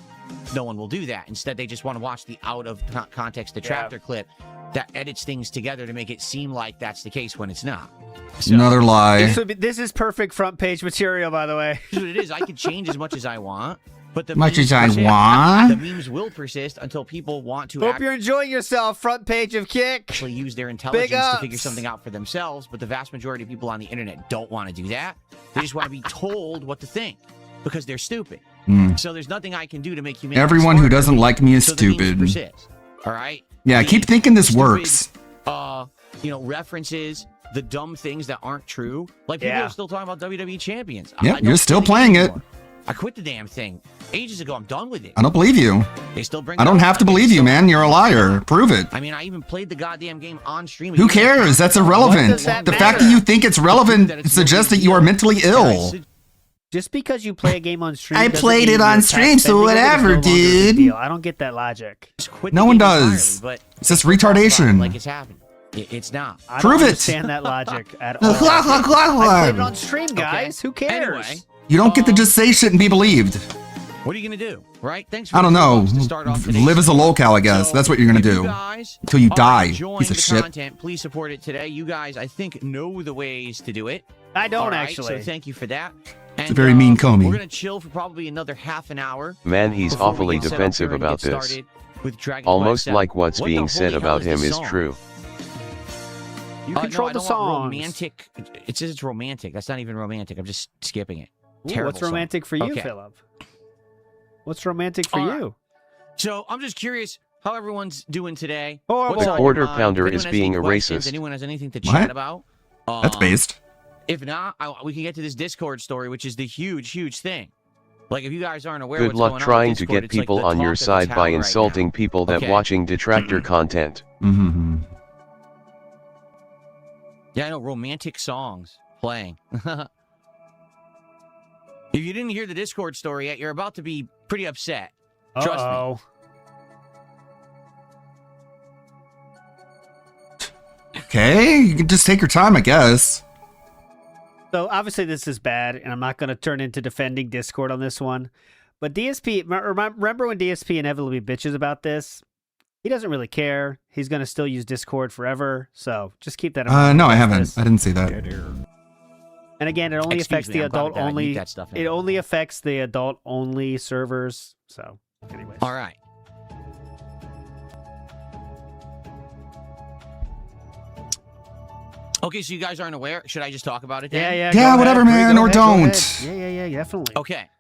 no one will do that. Instead, they just want to watch the out of context detractor clip that edits things together to make it seem like that's the case when it's not. So, Another lie. This is perfect front page material, by the way. here's what it is. I can change as much as I want, but the Much memes as I persist. want? The memes will persist until people want to Hope you're enjoying yourself. Front page of Kick. actually use their intelligence to ups. figure something out for themselves, but the vast majority of people on the internet don't want to do that. They just want to be told what to think because they're stupid. So there's nothing I can do to make humanity Everyone who smarter. doesn't like me is So the memes stupid. persist, all right? Yeah, The keep thinking this stupid, works. References, the dumb things that aren't true. Like people Yeah. are still talking about WWE champions. Yeah, I don't you're still play the playing game it. anymore. I quit the damn thing ages ago. I'm done with it. I don't believe you. They still bring. I it don't up. have to believe you, man. You're a liar. Prove it. I mean, I even played the goddamn game on stream. Who cares? That's irrelevant. The fact that you think it's relevant suggests that you are mentally ill. Just because you play a game on stream, I doesn't played mean it on your stream, attack so spending limit is whatever, no longer a big dude. deal. I don't get that logic. No one does. It's just retardation. Like it's happening. It's not. I Prove don't it. understand that logic at all. I played it on stream, guys. Who cares? Anyway, You don't get to just say shit and be believed. what are you gonna do? Right? Thanks for I don't the know. to start off today's Live as a lolcow, I guess. That's what you're gonna if you do. guys Until you are die, enjoying piece of the shit. content, please support it today. You guys, I think, know the ways to do it. I don't All right, actually. So thank you for that. It's a very mean Comey. We're gonna chill for probably another half an hour. Man, he's before we awfully get set up defensive here and about get this. started with Dragon Almost Quest like what's What being the said holy hell about him this is song? true. You No, control I the don't want songs. romantic. It says it's romantic. That's not even romantic. I'm just skipping it. Ooh, Terrible what's romantic for song. you, Okay. Philip? What's romantic for All right. you? So I'm just curious how everyone's doing today. Horrible. What's on your Quarter mind? pounder If anyone is has being any a questions, racist. Anyone has anything to What? chat about? That's based. If not, we can get to this Discord story, which is the huge thing. Like, if you guys aren't aware, Good what's luck going on trying with to Discord, get it's like people the on your talk of the side town by right insulting now. people that Okay. watching detractor content. Mm-hmm. Yeah, I know, romantic songs playing. If you didn't hear the Discord story yet, you're about to be pretty upset. Trust me. Okay, you can just take your time, I guess. So obviously this is bad, and I'm not going to turn into defending Discord on this one. But DSP, remember when DSP inevitably bitches about this? He doesn't really care. He's going to still use Discord forever. So just keep that in mind. No, I That's haven't. this. I didn't see that. And again, it only Excuse affects me, the I'm probably adult gonna mute only. that stuff in. It only affects the adult only servers. So, anyways. All right. Okay, so you guys aren't aware. Should I just talk about it then? Yeah. Yeah, go whatever, ahead. man, Go or ahead, go don't. ahead. Yeah, definitely. Okay.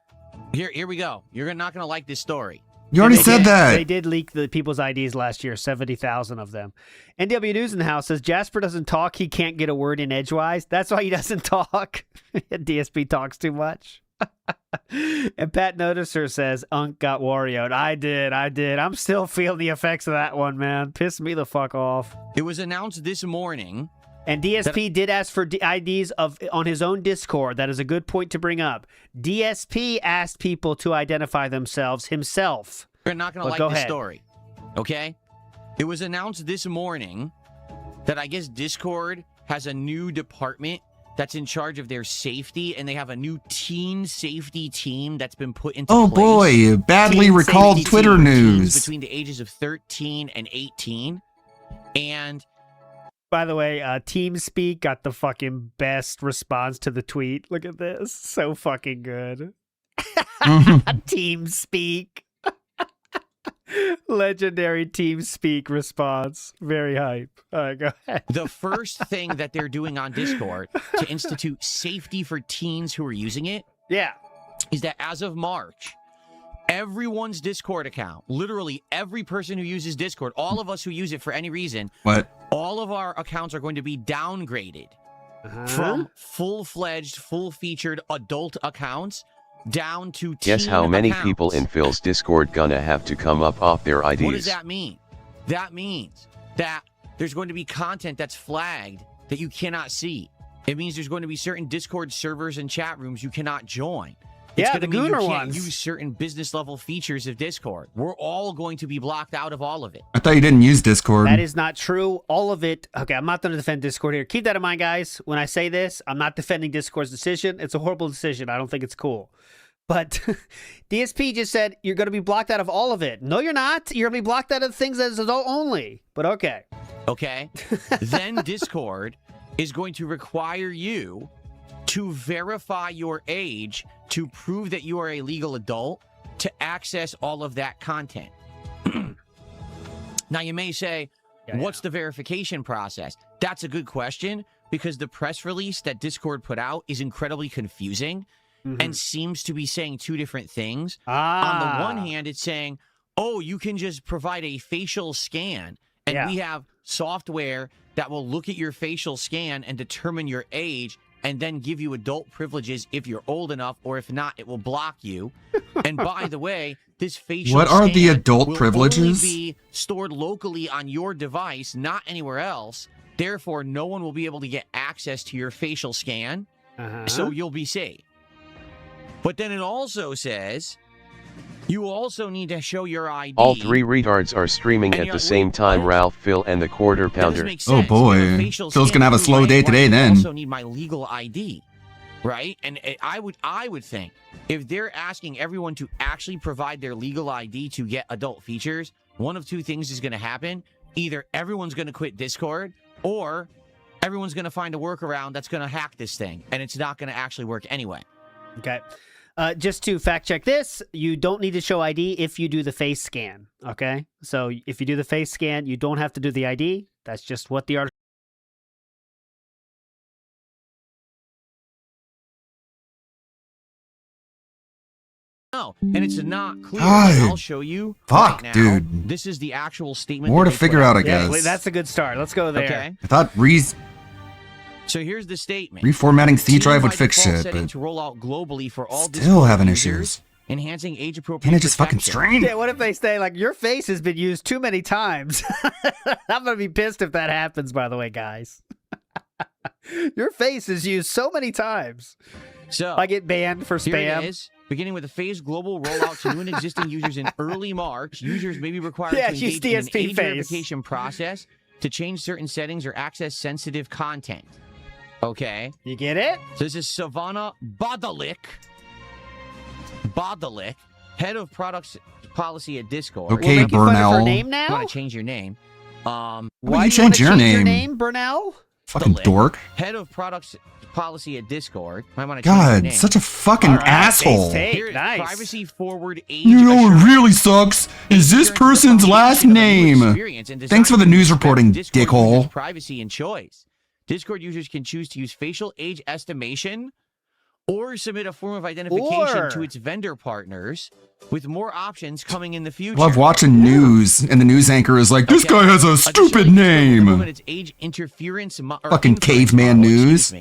Here we go. You're not going to like this story. You already They said did- that. They did leak the people's IDs last year, 70,000 of them. NW News in the house says Jasper doesn't talk. He can't get a word in edgewise. That's why he doesn't talk. DSP talks too much. And Pat Noticer says Unk got Wario'd. I did. I'm still feeling the effects of that one, man. Pissed me the fuck off. It was announced this morning. And DSP did ask for IDs on his own Discord. That is a good point to bring up. DSP asked people to identify themselves himself. You're not going to But like go this ahead. story. Okay? It was announced this morning that I guess Discord has a new department that's in charge of their safety, and they have a new teen safety team that's been put into Oh place. boy, badly Teen recalled safety Twitter team for teens news. between the ages of 13 and 18. And By the way, TeamSpeak got the fucking best response to the tweet. Look at this. So fucking good. TeamSpeak. Legendary TeamSpeak response. Very hype. All right, go ahead. the first thing that they're doing on Discord to institute safety for teens who are using it Yeah. is that as of March, everyone's Discord account, literally every person who uses Discord, all of us who use it for any reason, What? all of our accounts are going to be downgraded from full-fledged, full-featured adult accounts down to teen Guess how many accounts. people in Phil's Discord gonna have to come up off their IDs? What does that mean? That means that there's going to be content that's flagged that you cannot see. It means there's going to be certain Discord servers and chat rooms you cannot join. It's Yeah, going to the mean you Gooner can't ones. use certain business level features of Discord. We're all going to be blocked out of all of it. I thought you didn't use Discord. That is not true. All of it. Okay, I'm not going to defend Discord here. Keep that in mind, guys. When I say this, I'm not defending Discord's decision. It's a horrible decision. I don't think it's cool. But DSP just said you're going to be blocked out of all of it. No, you're not. You're going to be blocked out of things as adult only. But okay. Okay? Then Discord is going to require you to verify your age to prove that you are a legal adult to access all of that content. Now, you may say, what's the verification process? That's a good question because the press release that Discord put out is incredibly confusing and seems to be saying two different things. On the one hand, it's saying, oh, you can just provide a facial scan, and we have software that will look at your facial scan and determine your age and then give you adult privileges if you're old enough, or if not, it will block you. And by the way, this facial What are the scan adult will privileges? only be stored locally on your device, not anywhere else. Therefore, no one will be able to get access to your facial scan, so you'll be safe. But then it also says you also need to show your ID. All three retards are streaming And at you're the like, same time. Ralph, Phil, and the Quarter Pounder. Make Oh sense. boy, You have a facial Phil's scan gonna have a too, slow right? day Why today. do you Then also need my legal ID, right? And I would think if they're asking everyone to actually provide their legal ID to get adult features, one of two things is going to happen: either everyone's going to quit Discord, or everyone's going to find a workaround that's going to hack this thing, and it's not going to actually work anyway. Okay. Just to fact check this, you don't need to show ID if you do the face scan. Okay. So if you do the face scan, you don't have to do the ID. That's just what the article. No, and it's not clear. God. I'll show you. Fuck, right now. dude. This is the actual statement. More that to they figure put out, I Yeah, guess. that's a good start. Let's go there. Okay. I thought So here's the statement. reformatting C Team drive would by fix default shit, setting but to roll out globally for all still Discord having users, issues. enhancing age appropriate. Can't I just fucking strain? Yeah, what if they say, like, your face has been used too many times? I'm going to be pissed if that happens, by the way, guys. Your face is used so many times. So I get banned for Here spam. it is. Beginning with a phased global rollout to new and existing users in early March, users may be required Yeah, to use engage in an DSP age face. verification process to change certain settings or access sensitive content. Okay. You get it? So this is Savannah Bodalik, head of products policy at Discord. Okay, We're making fun of her Burnell. name now? You want to change your name? Why do you you change wanna your change name? Burnell? Fucking dork. Head of products policy at Discord. Might want to change your God, name. such a fucking asshole. Here, Nice. privacy forward age. You know what really sucks is this person's last name. Thanks for the news reporting, dickhole. Privacy and choice. Discord users can choose to use facial age estimation or submit a form of identification Or- to its vendor partners, with more options coming in the future. Love watching news, and the news anchor is like, this guy has a stupid name. It's age interference. Fucking caveman news.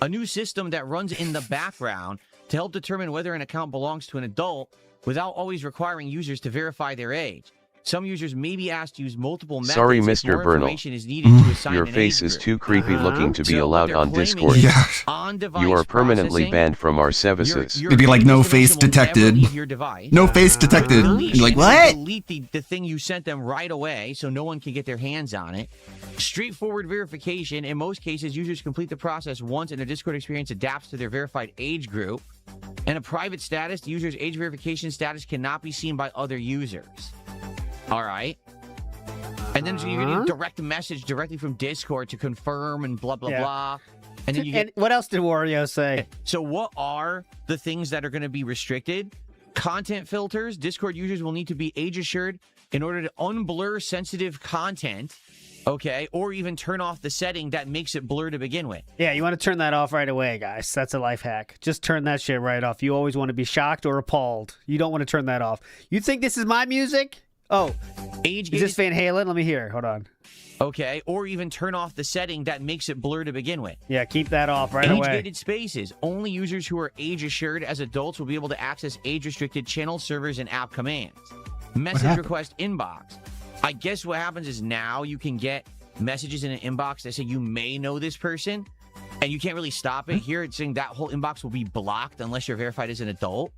A new system that runs in the background to help determine whether an account belongs to an adult without always requiring users to verify their age. Some users may be asked to use multiple methods. Sorry, if Mr. more Bernal. information is needed to assign Your an face age is group. too creepy looking to be So what allowed they're on claiming Discord. is Yeah. on-device You are permanently processing, banned from our services. your It'd be like face no information face will never detected. leave your device. No face detected. You're like, Deletion what? will delete the thing you sent them right away so no one can get their hands on it. Straightforward verification. In most cases, users complete the process once and their Discord experience adapts to their verified age group. And a private status, the user's age verification status cannot be seen by other users. All right. And then so you're getting a direct message directly from Discord to confirm and blah, blah, Yeah. blah. And then you get. And what else did Wario say? So what are the things that are going to be restricted? Content filters. Discord users will need to be age assured in order to unblur sensitive content, okay? Or even turn off the setting that makes it blur to begin with. Yeah, you want to turn that off right away, guys. That's a life hack. Just turn that shit right off. You always want to be shocked or appalled. You don't want to turn that off. You think this is my music? Oh, Age is this Van Halen? Let me hear. Hold on. Okay, or even turn off the setting that makes it blur to begin with. Yeah, keep that off right away. Age-gated spaces. Only users who are age-assured as adults will be able to access age-restricted channel servers and app commands. Message request inbox. I guess what happens is now you can get messages in an inbox that say you may know this person, and you can't really stop it. Here it's saying that whole inbox will be blocked unless you're verified as an adult.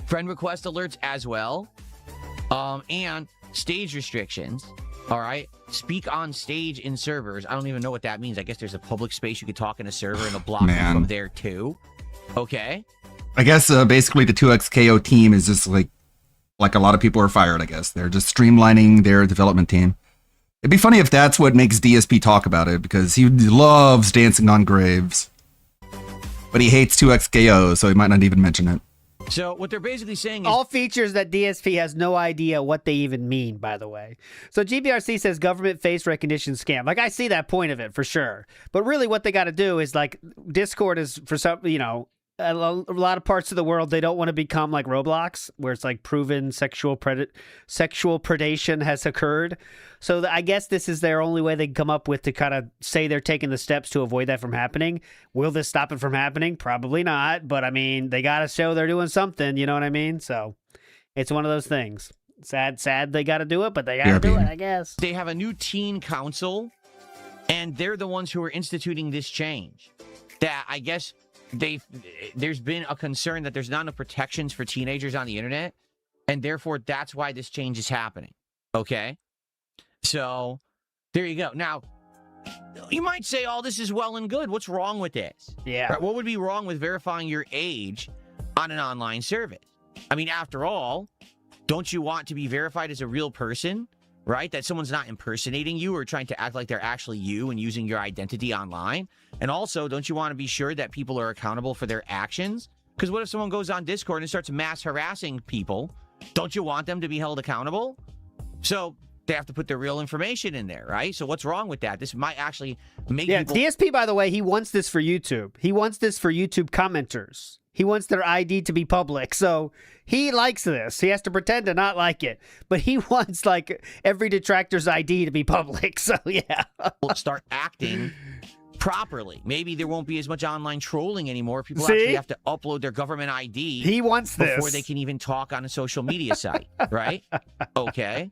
Friend request alerts as well. And stage restrictions. All right. Speak on stage in servers. I don't even know what that means. I guess there's a public space you could talk in a server and they'll block you from there too. Okay. I guess basically the 2XKO team is just like a lot of people are fired, I guess. They're just streamlining their development team. It'd be funny if that's what makes DSP talk about it, because he loves dancing on graves. But he hates 2XKO, so he might not even mention it. So what they're basically saying is all features that DSP has no idea what they even mean, by the way. So GBRC says government face recognition scam. Like, I see that point of it for sure. But really what they got to do is, like, Discord is for some, you know, a lot of parts of the world, they don't want to become like Roblox, where it's like proven sexual predation has occurred. So I guess this is their only way they can come up with to kind of say they're taking the steps to avoid that from happening. Will this stop it from happening? Probably not. But I mean, they got to show they're doing something. You know what I mean? So it's one of those things. Sad they got to do it, but they got to do it, I guess. they have a new teen council, and they're the ones who are instituting this change. That I guess there's been a concern that there's not enough protections for teenagers on the internet, and therefore that's why this change is happening. Okay? So, there you go. Now, you might say, oh, this is well and good. What's wrong with this? Yeah. Right? What would be wrong with verifying your age on an online service? I mean, after all, don't you want to be verified as a real person, right? That someone's not impersonating you or trying to act like they're actually you and using your identity online? And also, don't you want to be sure that people are accountable for their actions Because what if someone goes on Discord and starts mass harassing people? Don't you want them to be held accountable? So they have to put their real information in there, right? So what's wrong with that? This might actually make people... DSP, by the way, he wants this for YouTube. He wants this for YouTube commenters. He wants their ID to be public. So he likes this. He has to pretend to not like it. But he wants, like, every detractor's ID to be public. So, yeah. Start acting properly. Maybe there won't be as much online trolling anymore. People actually have to upload their government ID. He wants this before they can even talk on a social media site, right? Okay.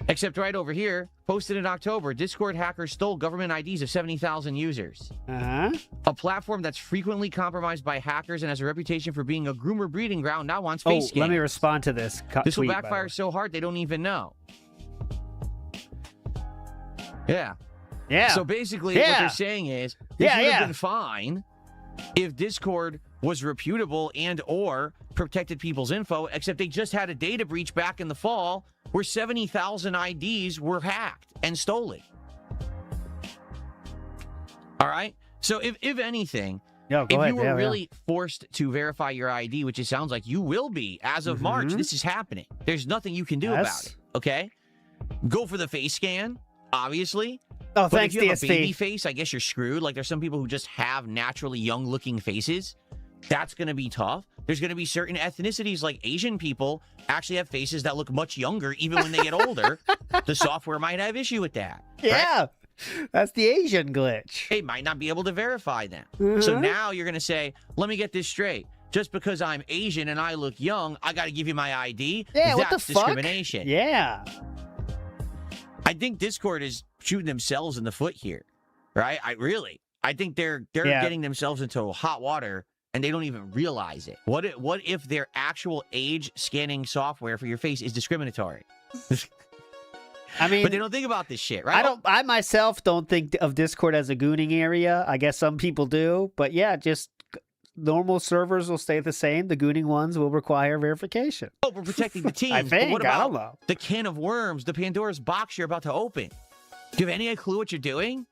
Except right over here, posted in October, Discord hackers stole government IDs of 70,000 users. A platform that's frequently compromised by hackers and has a reputation for being a groomer breeding ground now wants face scans. Let me respond to this. This will tweet, backfire so hard they don't even know. Yeah. Yeah. So basically, what they're saying is, this would have been fine if Discord was reputable and or protected people's info, except they just had a data breach back in the fall where 70,000 IDs were hacked and stolen. All right? So if anything, if you were really forced to verify your ID, which it sounds like you will be as of March, this is happening. There's nothing you can do about it, okay? Go for the face scan, obviously. Oh, but thanks, if you have DSP. a baby face, I guess you're screwed. Like, there's some people who just have naturally young-looking faces. That's going to be tough. There's going to be certain ethnicities, like Asian people, actually have faces that look much younger, even when they get older. The software might have issue with that. Yeah, right? That's the Asian glitch. They might not be able to verify them. So now you're going to say, let me get this straight. Just because I'm Asian and I look young, I got to give you my ID? Yeah, That's what the fuck? discrimination. Yeah. I think Discord is shooting themselves in the foot here, right? I think they're getting themselves into hot water and they don't even realize it. What if their actual age scanning software for your face is discriminatory? I mean, but they don't think about this shit, right? I myself don't think of Discord as a gooning area. I guess some people do, but yeah, just normal servers will stay the same. The gooning ones will require verification. Oh, we're protecting the teams. I think. But what I don't about know. the can of worms, the Pandora's box you're about to open? Do you have any clue what you're doing?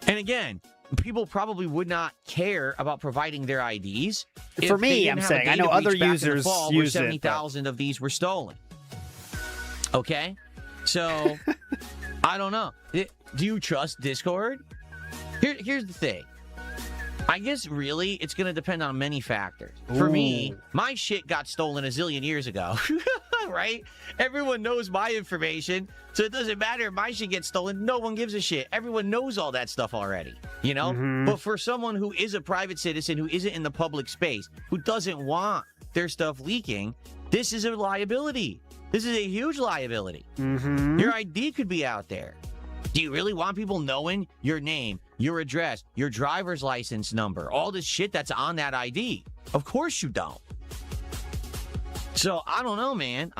And again, people probably would not care about providing their IDs. For me, I'm saying, I know other users use it. 70,000 of these were stolen. Okay? So, I don't know. Do you trust Discord? Here's the thing. I guess really it's going to depend on many factors. For me, my shit got stolen a zillion years ago, right? Everyone knows my information, so it doesn't matter if my shit gets stolen. No one gives a shit. Everyone knows all that stuff already, you know? But for someone who is a private citizen, who isn't in the public space, who doesn't want their stuff leaking, this is a liability. This is a huge liability. Your ID could be out there. Do you really want people knowing your name, your address, your driver's license number, all this shit that's on that ID? Of course you don't. So I don't know, man.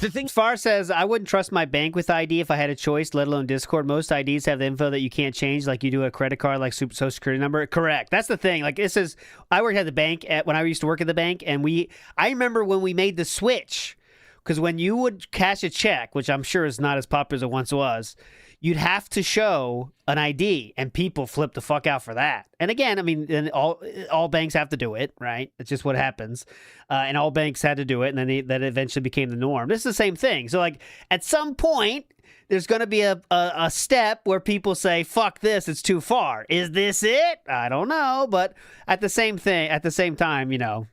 The thing Far says, I wouldn't trust my bank with ID if I had a choice, let alone Discord. Most IDs have the info that you can't change, like you do a credit card, like social security number. Correct. That's the thing. Like, it says, I worked at the bank when I used to work at the bank, and I remember when we made the switch, because when you would cash a check, which I'm sure is not as popular as it once was, you'd have to show an ID, and people flip the fuck out for that. And again, I mean, all banks have to do it, right? It's just what happens. And all banks had to do it, and then that eventually became the norm. This is the same thing. So, like, at some point, there's going to be a step where people say, fuck this, it's too far. Is this it? I don't know. But at the same time, you know,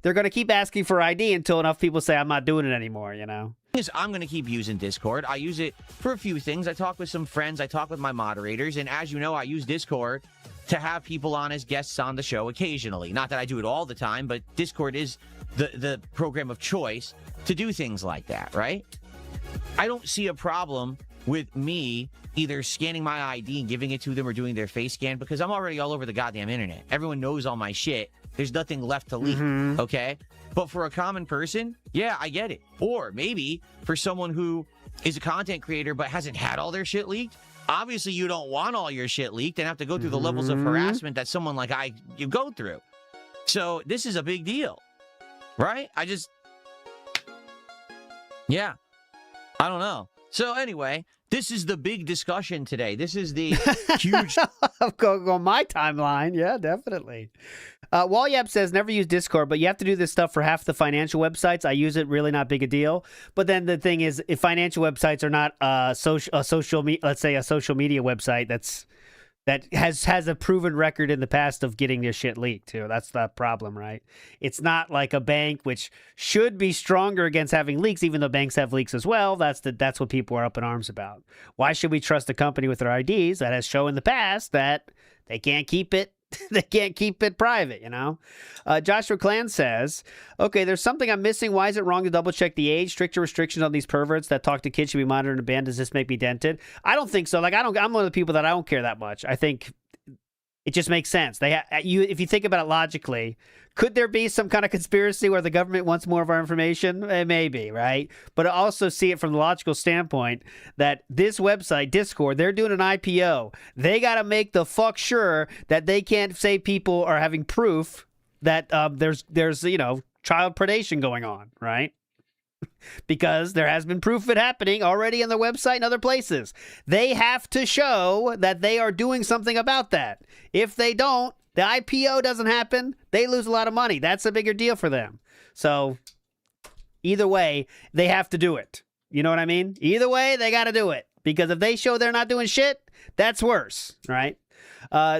they're going to keep asking for ID until enough people say, I'm not doing it anymore, you know? I'm going to keep using Discord. I use it for a few things. I talk with some friends. I talk with my moderators. And as you know, I use Discord to have people on as guests on the show occasionally. Not that I do it all the time, but Discord is the program of choice to do things like that, right? I don't see a problem with me either scanning my ID and giving it to them or doing their face scan, because I'm already all over the goddamn internet. Everyone knows all my shit. There's nothing left to leak, okay? But for a common person, yeah, I get it. Or maybe for someone who is a content creator but hasn't had all their shit leaked, obviously you don't want all your shit leaked and have to go through the levels of harassment that someone like you go through. So this is a big deal, right? Yeah, I don't know. So anyway, This is the big discussion today. This is the huge. Go on my timeline. Yeah, definitely. Walyap says, never use Discord, but you have to do this stuff for half the financial websites. I use it, really not big a deal. But then the thing is, if financial websites are not let's say a social media website that has a proven record in the past of getting their shit leaked too. That's the problem, right? It's not like a bank, which should be stronger against having leaks, even though banks have leaks as well. That's what people are up in arms about. Why should we trust a company with their IDs that has shown in the past that they can't keep it? They can't keep it private, you know? Joshua Clan says, okay, there's something I'm missing. Why is it wrong to double check the age? Stricter restrictions on these perverts that talk to kids should be monitored and banned. Does this make me dented? I don't think so. Like, I'm one of the people that I don't care that much. I think it just makes sense. If you think about it logically, could there be some kind of conspiracy where the government wants more of our information? Maybe, right? But I also see it from the logical standpoint that this website, Discord, they're doing an IPO. They got to make the fuck sure that they can't say people are having proof that there's child predation going on, right? Because there has been proof of it happening already on their website and other places. They have to show that they are doing something about that. If they don't, the IPO doesn't happen, they lose a lot of money. That's a bigger deal for them. So either way, they have to do it. You know what I mean? Either way, they got to do it. Because if they show they're not doing shit, that's worse, right?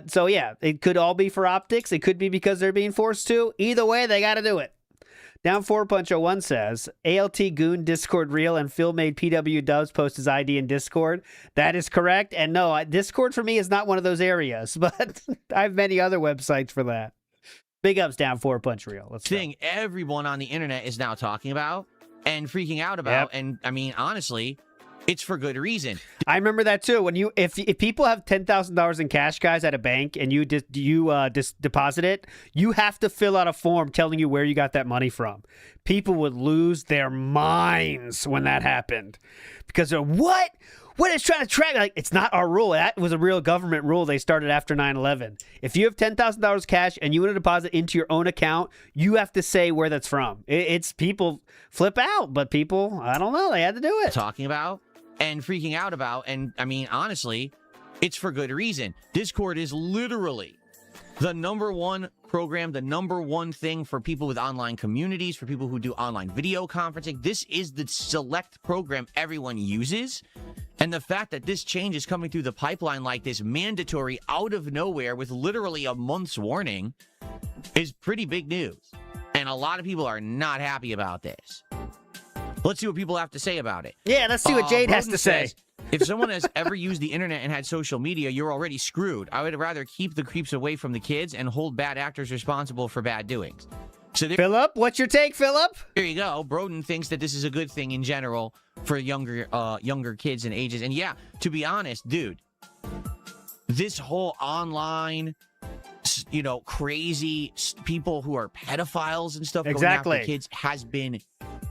So yeah, it could all be for optics. It could be because they're being forced to. Either way, they got to do it. Down 4punch01 says, ALT Goon Discord real and Phil made PW Dubs post his ID in Discord. That is correct. And no, Discord for me is not one of those areas, but I have many other websites for that. Big ups Down 4punch real. Let's go. Everyone on the internet is now talking about and freaking out about. Yep. And I mean, honestly, it's for good reason. I remember that too. When if people have $10,000 in cash, guys, at a bank, and you deposit it, you have to fill out a form telling you where you got that money from. People would lose their minds when that happened because they're what is trying to track? Like, it's not our rule. That was a real government rule they started after 9/11. If you have $10,000 cash and you want to deposit into your own account, you have to say where that's from. It's people flip out, but people, I don't know, they had to do it. Talking about and freaking out about, and I mean, honestly, it's for good reason. Discord is literally the number one program, the number one thing for people with online communities, for people who do online video conferencing. This is the select program everyone uses. And the fact that this change is coming through the pipeline like this, mandatory, out of nowhere, with literally a month's warning, is pretty big news. And a lot of people are not happy about this. Let's see what people have to say about it. Yeah, let's see what Jade has to say. If someone has ever used the internet and had social media, you're already screwed. I would rather keep the creeps away from the kids and hold bad actors responsible for bad doings. So Philip, what's your take, Philip? There you go. Broden thinks that this is a good thing in general for younger kids and ages. And yeah, to be honest, dude, this whole online, crazy people who are pedophiles and stuff going after kids has been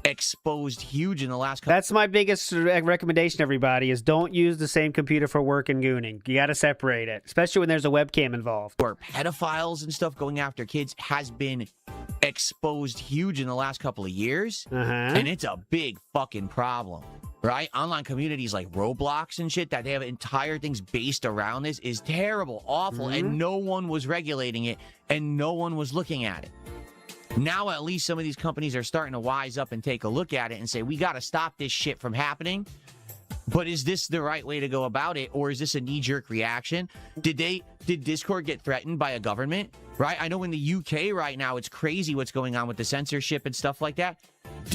exposed huge in the last couple. That's my biggest recommendation, everybody, is don't use the same computer for work and gooning. You got to separate it, especially when there's a webcam involved. Or pedophiles and stuff going after kids has been exposed huge in the last couple of years, and it's a big fucking problem, right? Online communities like Roblox and shit that they have entire things based around this is terrible, awful, and no one was regulating it, and no one was looking at it. Now at least some of these companies are starting to wise up and take a look at it and say, we got to stop this shit from happening. But is this the right way to go about it, or is this a knee-jerk reaction? Did Discord get threatened by a government? Right? I know in the UK right now, it's crazy what's going on with the censorship and stuff like that.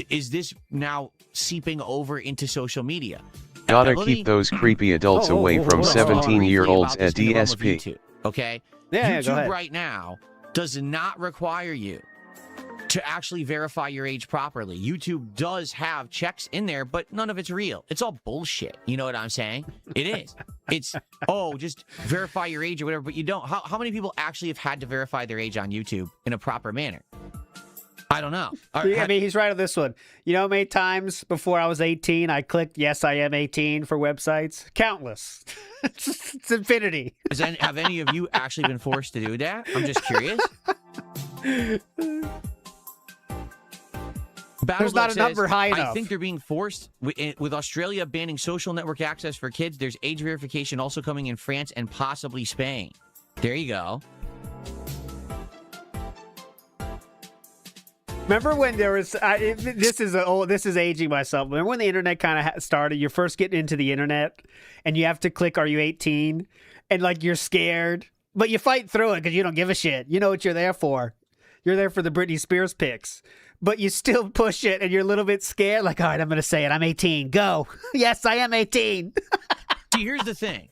Is this now seeping over into social media? Gotta keep those creepy adults away from 17-year-olds at DSP. Okay? Yeah, YouTube right now does not require you to actually verify your age properly. YouTube does have checks in there, but none of it's real. It's all bullshit. You know what I'm saying? It is. It's, just verify your age or whatever, but you don't. How many people actually have had to verify their age on YouTube in a proper manner? I don't know. I mean, he's right on this one. You know how many times before I was 18, I clicked, yes, I am 18 for websites? Countless. It's infinity. Have any of you actually been forced to do that? I'm just curious. Battle not a says, number high I enough. think they're being forced with Australia banning social network access for kids. There's age verification also coming in France and possibly Spain. There you go. Remember when there was this is aging myself. Remember when the internet kind of started? You're first getting into the internet, and you have to click "Are you 18?" and like you're scared, but you fight through it because you don't give a shit. You know what you're there for. You're there for the Britney Spears pics, but you still push it, and you're a little bit scared. Like, all right, I'm gonna say it. I'm 18. Go. Yes, I am 18. See, here's the thing.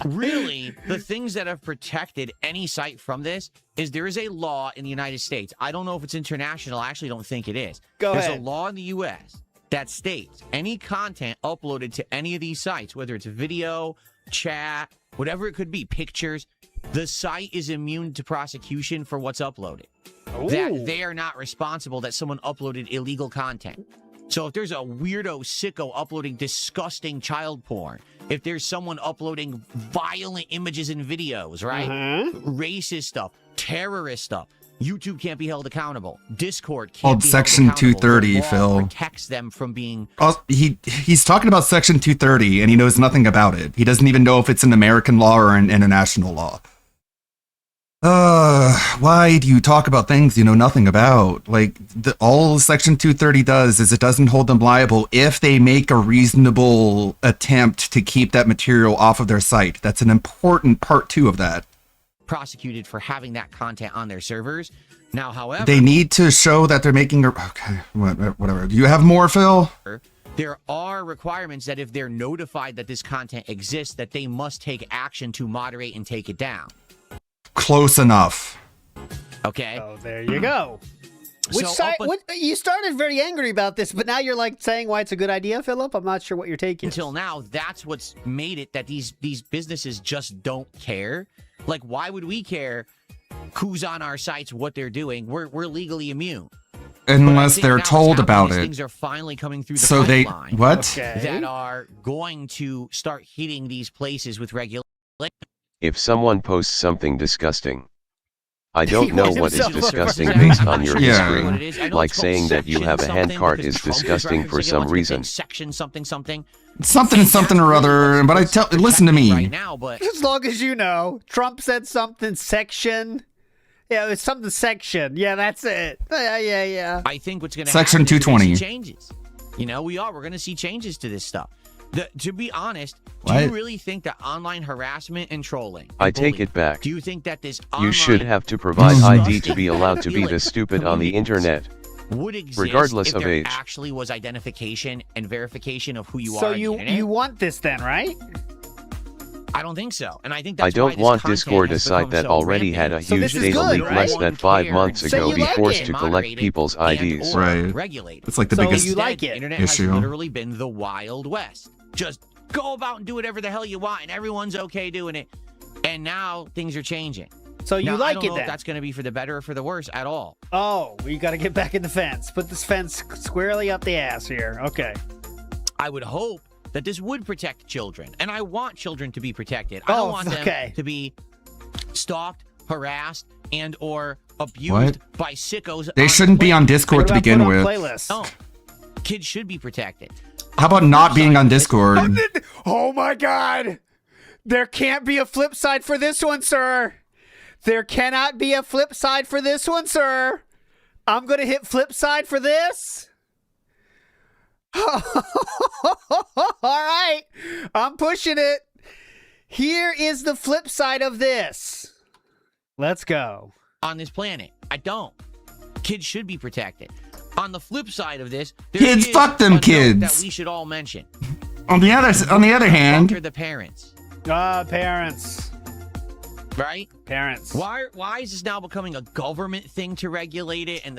Really, the things that have protected any site from this is there is a law in the United States. I don't know if it's international. I actually don't think it is. There's a law in the U.S. that states any content uploaded to any of these sites, whether it's video, chat, whatever it could be, pictures, the site is immune to prosecution for what's uploaded. That they are not responsible that someone uploaded illegal content. So if there's a weirdo sicko uploading disgusting child porn, if there's someone uploading violent images and videos, right? Racist stuff, terrorist stuff, YouTube can't be held accountable. Discord can't Called be Section held accountable. 230, The law Phil. protects them from being... He's talking about Section 230, and he knows nothing about it. He doesn't even know if it's an American law or an international law. Why do you talk about things you know nothing about? Like, all Section 230 does is it doesn't hold them liable if they make a reasonable attempt to keep that material off of their site. That's an important part 2 of that. prosecuted for having that content on their servers. Now, however... They need to show that they're making... Okay, whatever. Do you have more, Phil? There are requirements that if they're notified that this content exists, that they must take action to moderate and take it down. Close enough. Okay. Oh, there you go. Which So side? up What, you started very angry about this, but now you're like saying why it's a good idea, Philip. I'm not sure what your take is. Until now, that's what's made it that these businesses just don't care. Like, why would we care who's on our sites, what they're doing? We're legally immune. Unless they're told about these it. things are finally coming through the So they... pipeline. What? That are going to start hitting these places with regulation. If someone posts something disgusting, I don't He know was what is himself disgusting representing. based I'm on not your sure exactly what it is. I history, know like it's called saying that you section have a hand something cart because is Trump is disgusting for referencing it some once, but reason. then Section something. Something or other, but listen to me. Right now, but As long as you know, Trump said something section. Yeah, it's something section. Yeah, that's it. Yeah. I think what's going to Section happen is we're gonna 220. see changes. You know, we're going to see changes to this stuff. To be honest, do What? you really think that online harassment and trolling? I take it back. Do you think that this You should have to provide ID to be allowed to be this stupid on the internet, would exist regardless if of there age. actually was identification and verification of who you So are? on the you internet? want this then, right? I don't think so, and I think that's I why don't this want content Discord, a has site become that so already had a rampant. huge data leak less than 5 months ago, be forced to collect people's IDs. Regulated. It's like the biggest Instead, the internet issue. has literally been the Wild West. Just go about and do whatever the hell you want, and everyone's okay doing it. And now things are changing. So you Now, like I don't it know then? if that's going to be for the better or for the worse at all. Oh, we got to get back in the fence. Put this fence squarely up the ass here. Okay. I would hope that this would protect children, and I want children to be protected. I don't want them to be stalked, harassed, and or abused by sickos. They shouldn't be on Discord to begin with. No, kids should be protected. How about not being on Discord? Oh my God! There can't be a flip side for this one, sir. There cannot be a flip side for this one, sir. I'm going to hit flip side for this. All right. I'm pushing it. Here is the flip side of this. Let's go. On this planet, I don't. Kids should be protected. On the flip side of this, there Kids, is fuck them a note kids. that we should all mention. On the other hand, Fuck the parents. Parents. Right? Parents. Why is this now becoming a government thing to regulate it? And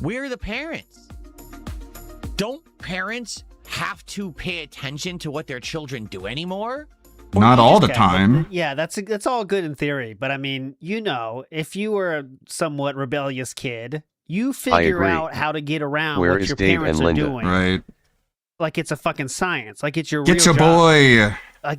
where are the parents? Don't parents have to pay attention to what their children do anymore? not all the Okay, time. but yeah, that's all good in theory. But I mean, if you were a somewhat rebellious kid, you figure agree. out how to get around Where what is your Dave parents and Linda? are doing. Right. Like it's a fucking science. Like it's your Get real your job. boy. Like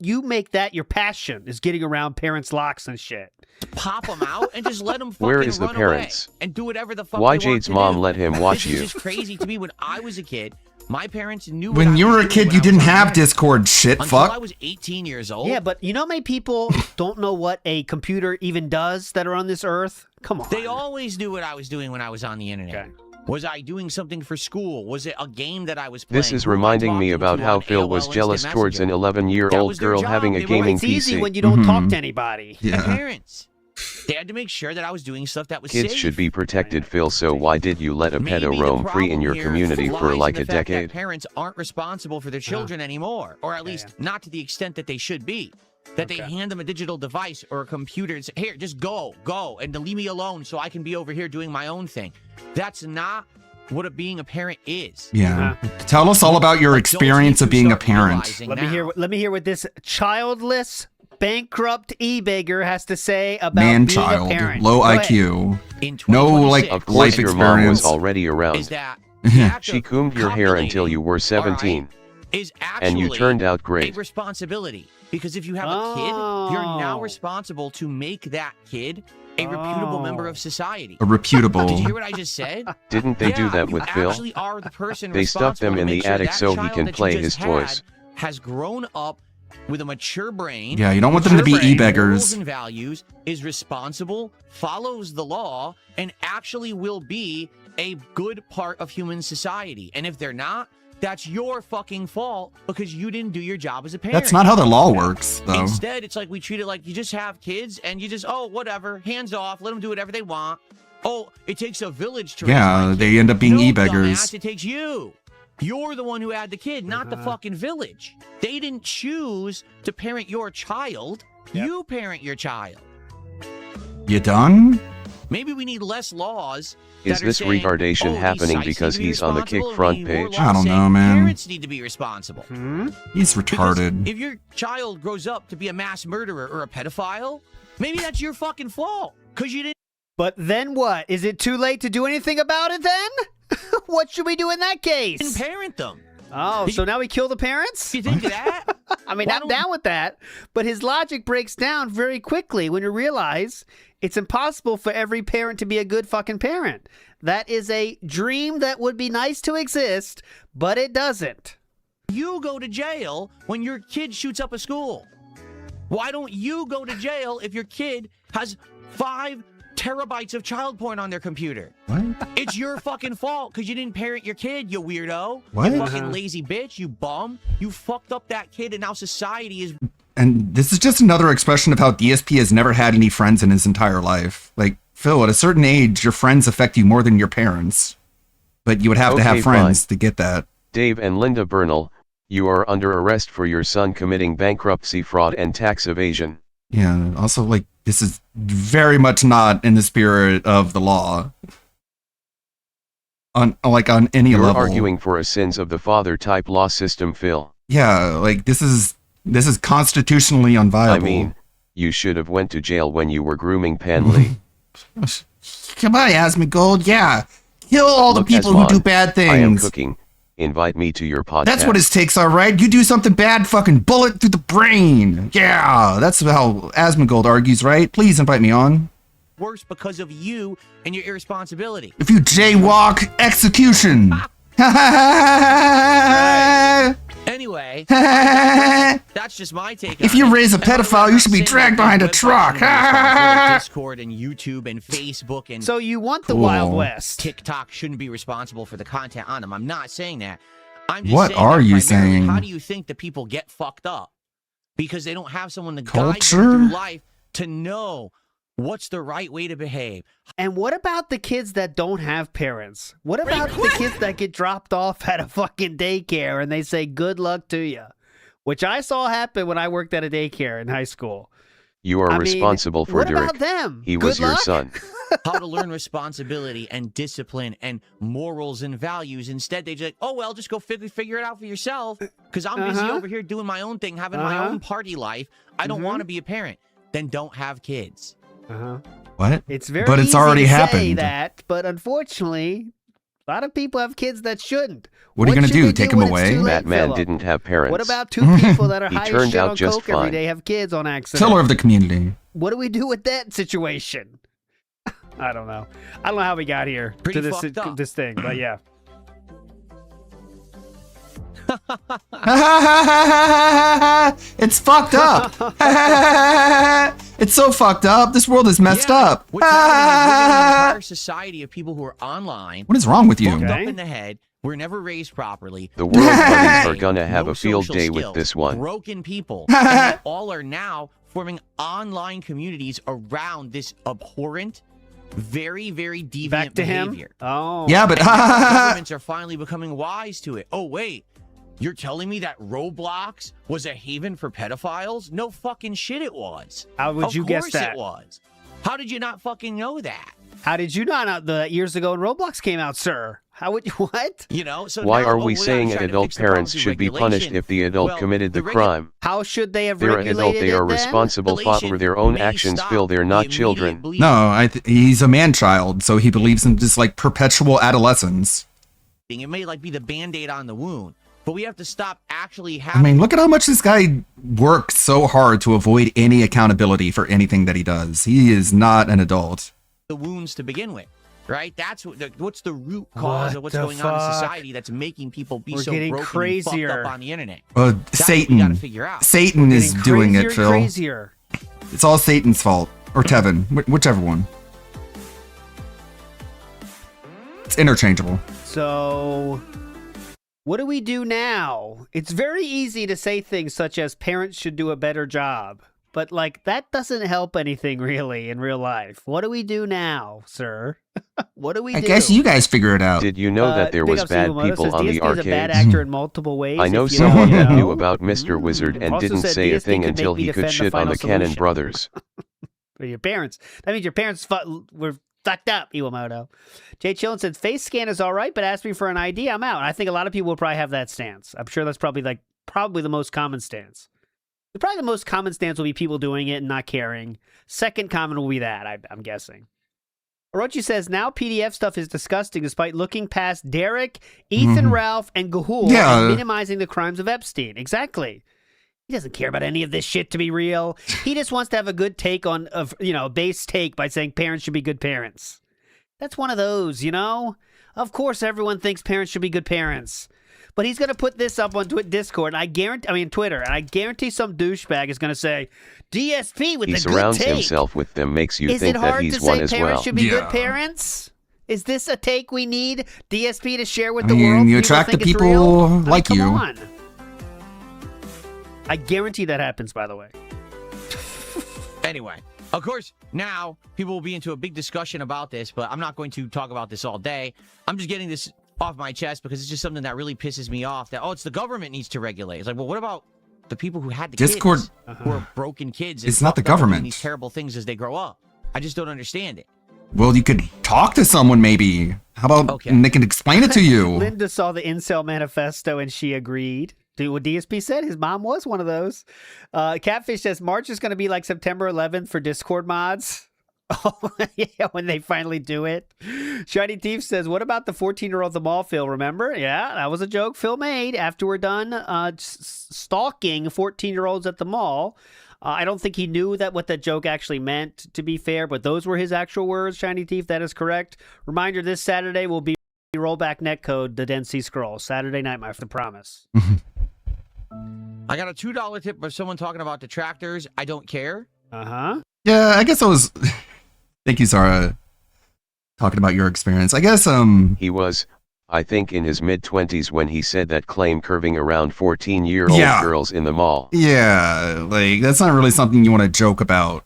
you make that your passion is getting around parents' locks and shit. Pop them out and just let them fucking Where is the run parents? away and do whatever the fuck Why they want Jade's to mom do. let him watch This you? is just crazy to me. When I was a kid, my parents knew When you were a kid, you didn't have Discord, shit, until fuck. I was 18 years old. Yeah, but you know how many people don't know what a computer even does that are on this earth? Come on. They always knew what I was doing when I was on the internet. Was I doing something for school? Was it a game that I was playing? This is Who am I reminding me talking about to how on Phil AOL was Instant jealous towards an Messenger? 11-year-old was their girl job. having a They were gaming It's easy PC. when you don't talk to anybody. My Yeah. parents. They had to make sure that I was doing stuff that was Kids safe. should be protected, Phil, so why did you let a Maybe pedo the roam free in problem your here community for lies like in a the fact that decade? parents aren't responsible for their children anymore, or at least not to the extent that they should be. That they hand them a digital device or a computer and say, here, just go, and to leave me alone so I can be over here doing my own thing. That's not what being a parent is. Yeah. Tell us all about your experience of being a parent. Let me hear what this childless, bankrupt e-beggar has to say about being a Man-child, parent. low Go ahead. IQ, no like Of course, life your mom was experience. already around. Is that She combed your hair until you were 17. is actually And you turned out a great. responsibility. Because if you have a kid, you're now responsible to make that kid a reputable member of society. A reputable. Did you hear what I just said? Didn't they do that with you Phil? actually are the person They stuffed him responsible in to the make sure attic that so he child can that you play just his had toys. Has grown up with a mature brain. Yeah, you don't want them to be mature brain, e-beggars. morals and values, is responsible, follows the law, and actually will be a good part of human society. And if they're not, that's your fucking fault because you didn't do your job as a parent. That's not how the law works, though. Instead, it's like we treat it like you just have kids and you just, oh, whatever, hands off, let them do whatever they want. Oh, it takes a village to raise my Yeah, kid. they end up being No, e-beggars. dumbass, it takes you. You're the one who had the kid, not the fucking village. They didn't choose to parent your child. You parent your child. You done? Maybe we need less laws. Is that are this saying, retardation oh, these happening sites because need to be he's on the kick responsible, front and we need more page? laws I don't saying know, man. Parents need to be responsible. He's retarded. If your child grows up to be a mass murderer or a pedophile, maybe that's your fucking fault because you didn't. But then what? Is it too late to do anything about it then? What should we do in that case? Parent them. Oh, so now we kill the parents? You think of that? I mean, I'm down with that, but his logic breaks down very quickly when you realize it's impossible for every parent to be a good fucking parent. That is a dream that would be nice to exist, but it doesn't. You go to jail when your kid shoots up a school. Why don't you go to jail if your kid has 5 terabytes of child porn on their computer? What? It's your fucking fault because you didn't parent your kid, you weirdo. What? You fucking lazy bitch, you bum. You fucked up that kid and now society is... And this is just another expression of how DSP has never had any friends in his entire life. Like, Phil, at a certain age, your friends affect you more than your parents. But you would have to have Okay, friends fine. to get that. Dave and Linda Bernal, you are under arrest for your son committing bankruptcy fraud and tax evasion. Yeah, also, like, this is very much not in the spirit of the law. On any You're level. arguing for a sins of the father type law system, Phil. Yeah, like, this is constitutionally unviable. I mean, you should have went to jail when you were grooming Pan Lee. Come on, Asmongold, yeah. Kill all the Look, people who Asmon, do bad things. I am cooking. Invite me to your podcast. That's what his takes are, right? You do something bad, fucking bullet through the brain. Yeah, that's how Asmongold argues, right? Please invite me on. worse because of you and your irresponsibility. If you jaywalk, execution. Anyway, that's just my take. If on you it. raise a And I'm pedophile, not you should be saying dragged that behind a websites truck. shouldn't be responsible for Discord and YouTube and Facebook and So you want the Wild West? TikTok shouldn't be responsible for the content on them. I'm not saying that. I'm just What saying are that you primarily, saying? How do you think that people get fucked up? Because they don't have someone to guide them Culture? through life to know what's the right way to behave. And what about the kids that don't have parents? What about the kids that get dropped off at a fucking daycare and they say good luck to you? Which I saw happen when I worked at a daycare in high school. You are I mean, responsible for what Derek. about them? He Good was your luck? son. How to learn responsibility and discipline and morals and values. Instead, they just, oh, well, just go figure it out for yourself because I'm busy Uh-huh. over here doing my own thing, having my own party life. I don't want to be a parent. Then don't have kids. Uh-huh. What? It's very But it's easy already to say happened. that, but unfortunately, A lot of people have kids that shouldn't. What are you gonna should do? they Take when them it's away? too late, That man Philip? didn't have parents. What about two people that are He high as turned shit out on just coke every fine. day, have kids on accident? Pillar of the community. What do we do with that situation? I don't know. I don't know how we got here Pretty to fucked up. this thing, but yeah. It's fucked up. It's so fucked up. This world is messed up. What's happening is we're getting an entire society of people who are online. What is wrong with you? Fucked up in the head. We're never raised properly. The world buddies are gonna have No a field social day with skills, this one. Broken people. And they all are now forming online communities around this abhorrent, very, very deviant Back to him? behavior. Oh. Yeah, but And now the governments are finally becoming wise to it. Oh, wait. You're telling me that Roblox was a haven for pedophiles? No fucking shit it was. How would you guess Of that? course it was. How did you not fucking know that? How did you not know that years ago when Roblox came out, sir? How would you, what? You know, so Why now, are oh, we we're saying trying to adult fix the problem parents through should be punished regulation. if the adult Well, committed the the crime? How should they have They're an adult, regulated they are it then? responsible for their own actions, Phil, they're not children. No, he's a man-child, so he believes in just like perpetual adolescence. It may like be the Band-Aid on the wound, but we have to stop actually I having mean, look at how much this guy works so hard to avoid any accountability for anything that he does. He is not an adult. the wounds to begin with. Right? That's what's the root cause of what's the going on in fuck? society that's making people be We're so getting broken crazier. and fucked up on the internet. Uh, That's what we Satan. gotta figure out. Satan is Getting doing crazier it, and Phil. Crazier. It's all Satan's fault. Or Tevin. Whichever one. It's interchangeable. So, what do we do now? It's very easy to say things such as parents should do a better job, but like that doesn't help anything really in real life. What do we do now, sir? What do we I do? guess you guys figure it out. Did you know that there Big was Up bad Subamoto people says on the DSP is a bad arcades? actor in multiple ways. I know if you someone don't that know. knew about Mr. Wizard and Also didn't said say a DSP thing could until make me he could defend the shit on final the Cannon solution. brothers. For your parents. That means your parents were fucked up, Iwamoto. Jay Chillin said, face scan is all right, but ask me for an ID, I'm out. I think a lot of people will probably have that stance. I'm sure that's probably the most common stance. Probably the most common stance will be people doing it and not caring. Second common will be that, I'm guessing. Orochi says, now PDF stuff is disgusting despite looking past Derek, Ethan Ralph, and Gahul Yeah. and minimizing the crimes of Epstein. Exactly. He doesn't care about any of this shit to be real. He just wants to have a good take on, a base take by saying parents should be good parents. That's one of those, you know? Of course everyone thinks parents should be good parents. But he's going to put this up on Discord, and Twitter, and I guarantee some douchebag is going to say, DSP with He the good surrounds take. himself with them, makes you Is think it that hard he's to one say as parents well. should be Yeah. good parents? Is this a take we need DSP to share with I the mean, world? you People attract the think it's people real? I mean, like come you. on. I guarantee that happens, by the way. Anyway, of course, now people will be into a big discussion about this, but I'm not going to talk about this all day. I'm just getting this off my chest because it's just something that really pisses me off. That, it's the government needs to regulate. It's like, well, what about the people who had the Discord- kids, who are broken kids? and It's not the fucked up and doing government. These terrible things as they grow up. I just don't understand it. Well, you could talk to someone maybe. How about and they can explain it to you? Linda saw the incel manifesto and she agreed. Do what DSP said. His mom was one of those. Catfish says March is going to be like September 11th for Discord mods. Oh, yeah, when they finally do it. Shiny Thief says, what about the 14-year-old at the mall, Phil? Remember? Yeah, that was a joke Phil made after we're done stalking 14-year-olds at the mall. I don't think he knew what that joke actually meant, to be fair, but those were his actual words, Shiny Thief. That is correct. Reminder, this Saturday will be rollback netcode, the Dead Sea Scrolls. Saturday night, my promise. I got a $2 tip for someone talking about detractors. I don't care. Uh-huh. Yeah, I guess I was. Thank you, Zara. Talking about your experience. I guess, He was, I think, in his mid-20s when he said that claim curving around 14-year-old Yeah. girls in the mall. Yeah, like, that's not really something you want to joke about.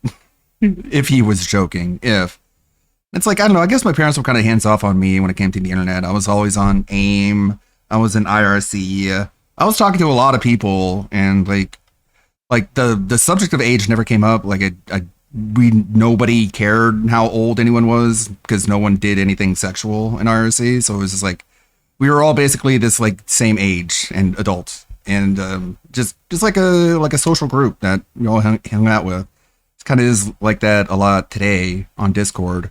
If he was joking. It's like, I don't know, I guess my parents were kind of hands off on me when it came to the internet. I was always on AIM. I was in IRC. I was talking to a lot of people, and like the subject of age never came up. Like, nobody cared how old anyone was because no one did anything sexual in IRC. So it was just like, we were all basically this like same age and adult, and just like a social group that we all hung out with. It kind of is like that a lot today on Discord.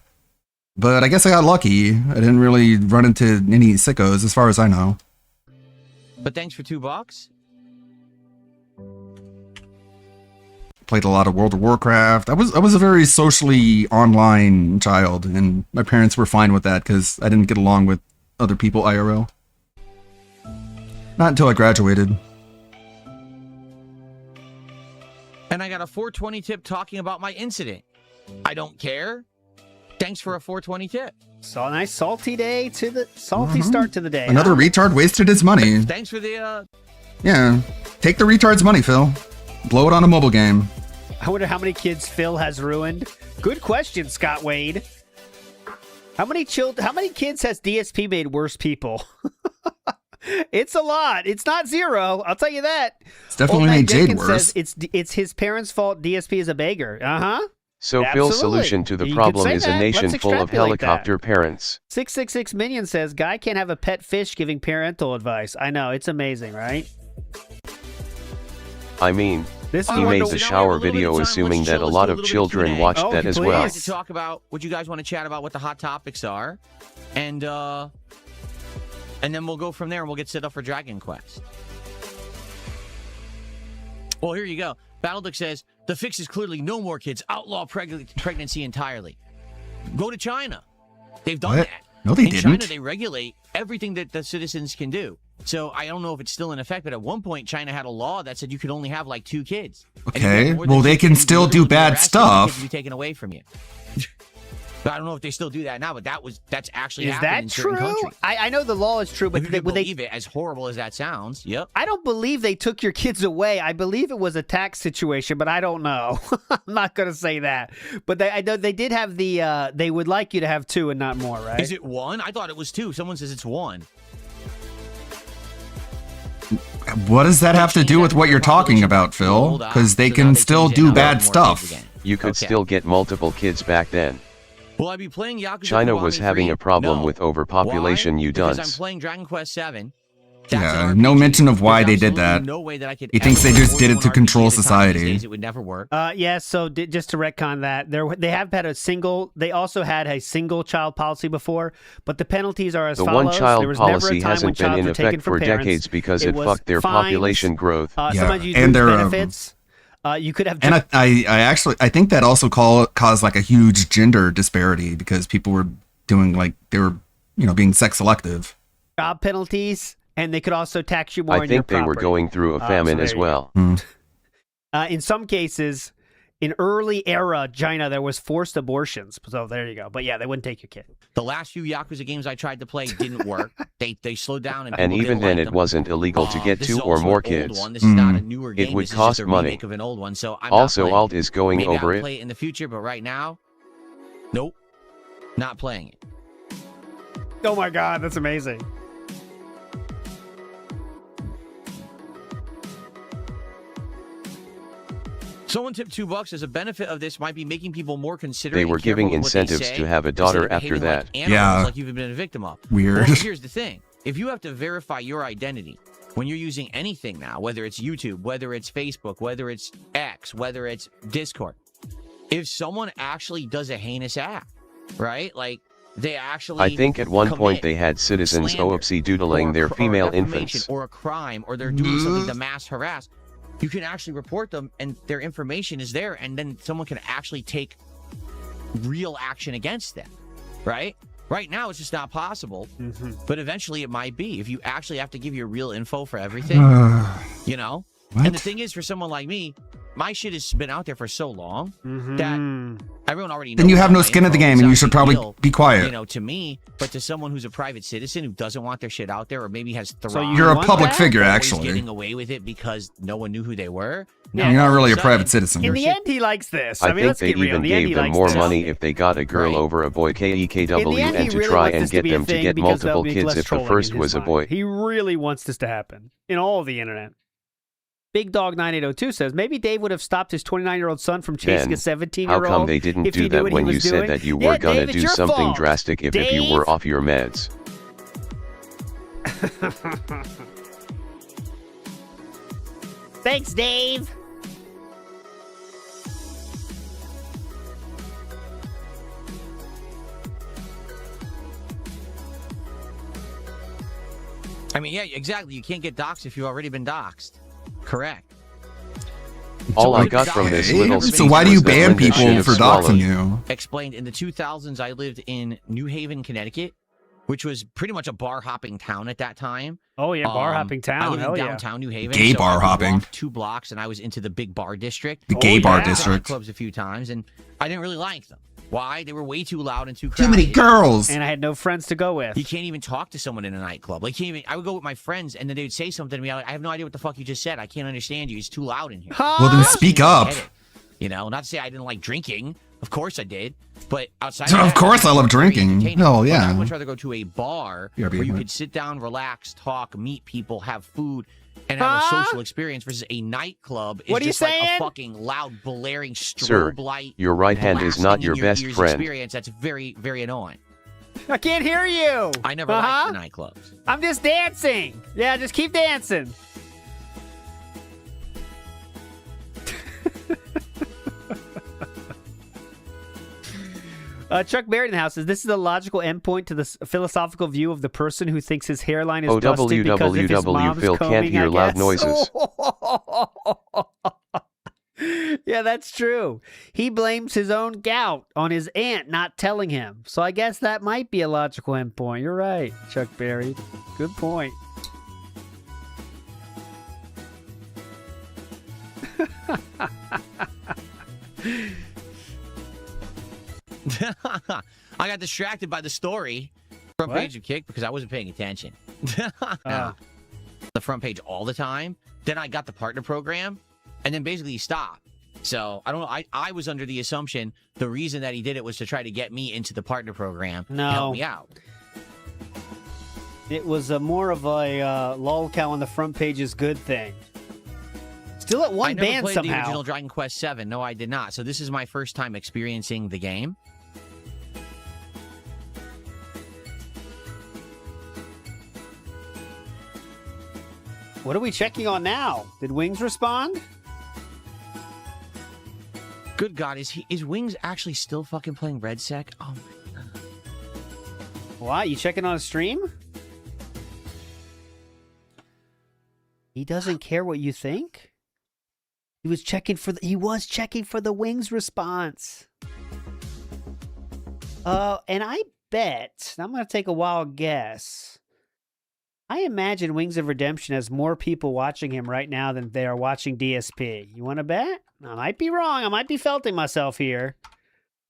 But I guess I got lucky. I didn't really run into any sickos as far as I know. But thanks for $2. Played a lot of World of Warcraft. I was a very socially online child, and my parents were fine with that because I didn't get along with other people IRL. Not until I graduated. And I got a 420 tip talking about my incident. I don't care. Thanks for a 420 tip. So a nice salty day to the salty start to the day. Another retard wasted his money. Thanks for the Yeah, take the retard's money, Phil. Blow it on a mobile game. I wonder how many kids Phil has ruined. Good question, Scott Wade. How many kids has DSP made worse people? It's a lot. It's not zero. I'll tell you that. It's definitely made Jade Jenkins worse. says it's his parents' fault. DSP is a beggar. So Phil's solution to the You problem could say is a that. nation Let's full of extrapolate that. helicopter parents. 666 Minion says, guy can't have a pet fish giving parental advice. I know. It's amazing, right? I mean, This he made the shower video assuming that a lot of children watched that as well. To talk about what you guys want to chat about, what the hot topics are, and then we'll go from there and we'll get set up for Dragon Quest. Well, here you go. Battleduck says the fix is clearly no more kids. Outlaw pregnancy entirely. Go to China. They've done What? that. No, they in didn't. China, they regulate everything that the citizens can do. So I don't know if it's still in effect, but at one point, China had a law that said you could only have like 2 kids. And if you Okay, have more well, than they 2 can kids, still you do literally bad arrested and the kids stuff. will be taken away from you. But I don't know if they still do that now, but that's actually Is happened that in certain true? countries. I know the law is true, but If you can believe it, as horrible as that sounds, yep. I don't believe they took your kids away. I believe it was a tax situation, but I don't know. I'm not going to say that. But I know they did have the, they would like you to have 2 and not more, right? Is it 1? I thought it was 2. Someone says it's 1. What does that have to do with what you're talking about, Phil? Because they can still do bad stuff. You could still get multiple kids back then. Will I be playing Yakuza China was Kiwami having 3? a problem No. with overpopulation, Why? you Because I'm dunce. playing Dragon Quest 7. Yeah, no mention of why they did that. No way that I could He thinks ever they just play did it one to RPG control at a time. These society. days, it would never work. Yeah, so just to retcon that, they have had a single, they also had a single child policy before, but the penalties are as The follows. one-child There was never a policy time when hasn't been childs in were taken effect from for parents. decades because it was fucked their fines, population growth. Sometimes you and lose their benefits. You could have And I think that also caused like a huge gender disparity because people were doing like they were being sex selective. job penalties, and they could also tax you more I on your think they were property. going through a So famine there as you well. In some cases, in early era China, there was forced abortions. So there you go. But yeah, they wouldn't take your kid. The last few Yakuza games I tried to play didn't work. They slowed down, and And people even didn't then, like it them. wasn't illegal to get This 2 is or also more an old kids. one. This is not a newer game. It would This is cost just a money. remake of an old one. So I'm Also, not playing Alt is going Maybe over I'll it. play it in the future, but right now, nope, not playing it. Oh my God, that's amazing. Someone tipped $2 as a benefit of this might be making people more considerate. They and were careful giving with what they incentives say to have a instead daughter of after behaving that. Like animals, Yeah. like you've been a victim of. Weird. Well, here's the thing: if you have to verify your identity when you're using anything now, whether it's YouTube, whether it's Facebook, whether it's X, whether it's Discord, if someone actually does a heinous act, right? Like they actually, I think at one point commit they had citizens slander OOPC doodling or their or female defamation infants. or a crime, or they're doing something to mass harass, you can actually report them and their information is there, and then someone can actually take real action against them, right? Right now, it's just not possible, but eventually it might be if you actually have to give your real info for everything, you know? What? And the thing is, for someone like me, my shit has been out there for so long that everyone already knows. Then you have no my skin in the info. game, It's and not you a should big probably deal, be quiet. You know, to me, but to someone who's a private citizen who doesn't want their shit out there, or maybe has thrived. You're a public figure, always actually. getting away with it because no one knew who they were. You're not really a private citizen. In the end, he likes this. I mean, think let's they get real. even In the end, gave he them likes more this. money if they got a girl over a boy In the KEKW end, and he to really try wants and this to get be a them to thing get because that'll multiple make kids less if the trolling first in his was a mind. boy. He really wants this to happen in all of the internet. Big Dog 9802 says maybe Dave would have stopped his 29-year-old son from chasing Then, a 17-year-old. how come they didn't if he do knew that what he when you was said doing? that you Yeah, were gonna Dave, it's do your something fault. drastic if you Dave? were off your meds? Thanks, Dave. I mean, yeah, exactly. You can't get doxxed if you've already been doxxed. Correct. All I got from this little So speech why do you was that ban Linda people should have for swallowed. doxing you? Explained in the 2000s, I lived in New Haven, Connecticut, which was pretty much a bar hopping town at that time. Oh yeah, bar hopping town. I lived Hell in yeah. downtown New Haven. Gay so bar I would hopping. walk 2 blocks, and I was into the big bar district. The gay bar I was district. clubs a few times, and I didn't really like them. Why? They were way too loud and too Too crowded. many girls. And I had no friends to go with. You can't even talk to someone in a nightclub. Like, can't even. I would go with my friends, and then they would say something to me. I'm like, I have no idea what the fuck you just said. I can't understand you. It's too loud in here. Well, then speak up. Get it. You know, not to say I didn't like drinking. Of course I did. But outside So of of that, course I love it was very drinking. entertaining. Hell But yeah. I'd much rather go to a bar Yeah, where you but- could sit down, relax, talk, meet people, have food, and have a social experience versus a nightclub. Is What are you just like saying? a fucking loud, blaring Sir, strobe light. your right hand is not blasting your in best ears friend. Experience that's very, very annoying. I can't hear you. I never liked the nightclubs. I'm just dancing. Yeah, just keep dancing. Chuck Barrett in the house says this is a logical endpoint to the philosophical view of the person who thinks his hairline is busted because of his mom's Phil combing, can't hear I loud guess. noises. Yeah, that's true. He blames his own gout on his aunt not telling him. So I guess that might be a logical endpoint. You're right, Chuck Berry. Good point. I got distracted by the story. Front What? page of Kick because I wasn't paying attention. Oh. The front page all the time. Then I got the partner program, and then basically he stopped. So I don't know. I was under the assumption the reason that he did it was to try to get me into the partner program to No. help me out. It was more of a lolcow on the front page is good thing. Still at I one never band played the somehow. original Dragon Quest VII. No, I did not. So this is my first time experiencing the game. What are we checking on now? Did Wings respond? Good God, is Wings actually still fucking playing Red Sec? Oh my. Why? You checking on a stream? He doesn't care what you think? He was checking for the Wings response. And I bet, I'm going to take a wild guess. I imagine Wings of Redemption has more people watching him right now than they are watching DSP. You want to bet? I might be wrong. I might be felting myself here.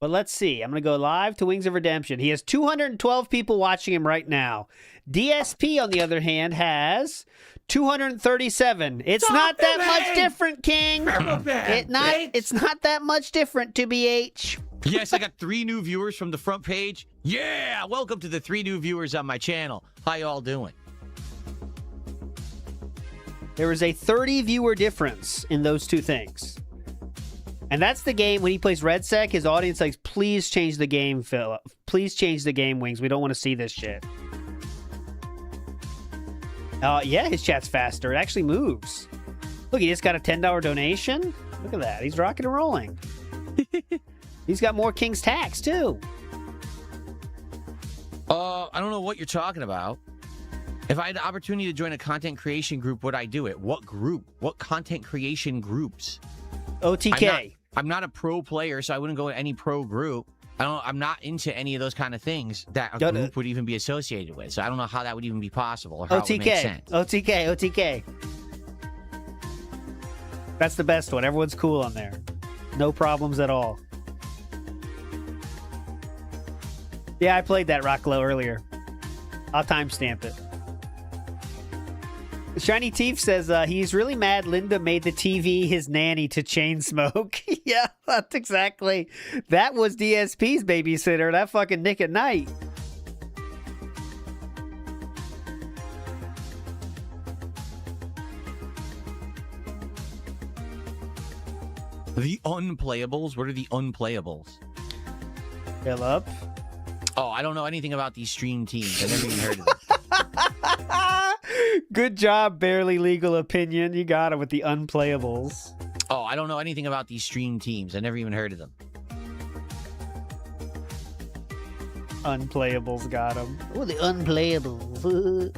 But let's see. I'm going to go live to Wings of Redemption. He has 212 people watching him right now. DSP, on the other hand, has 237. It's not that much different, King. It's not that much different, to BH. Yes, I got 3 new viewers from the front page. Yeah, welcome to the 3 new viewers on my channel. How y'all doing? There is a 30 viewer difference in those two things. And that's the game. When he plays Red Sec, his audience likes, please change the game, Phil. Please change the game, Wings. We don't want to see this shit. Yeah, his chat's faster. It actually moves. Look, he just got a $10 donation. Look at that. He's rocking and rolling. He's got more King's Tax, too. I don't know what you're talking about. If I had the opportunity to join a content creation group, would I do it? What group? What content creation groups? OTK. I'm not a pro player, so I wouldn't go to any pro group. I'm not into any of those kind of things that a group would even be associated with. So I don't know how that would even be possible or how it would make sense. OTK. That's the best one. Everyone's cool on there. No problems at all. Yeah, I played that Rocklow earlier. I'll timestamp it. Shiny Teeth says he's really mad Linda made the TV his nanny to chain smoke. Yeah, that's exactly. That was DSP's babysitter, that fucking Nick at Night. The unplayables? What are the unplayables? Philip? Oh, I don't know anything about these stream teams. I've never even heard of them. Good job, Barely Legal Opinion. You got it with the unplayables. Oh, I don't know anything about these stream teams. I've never even heard of them. Unplayables got him. Oh, the unplayables.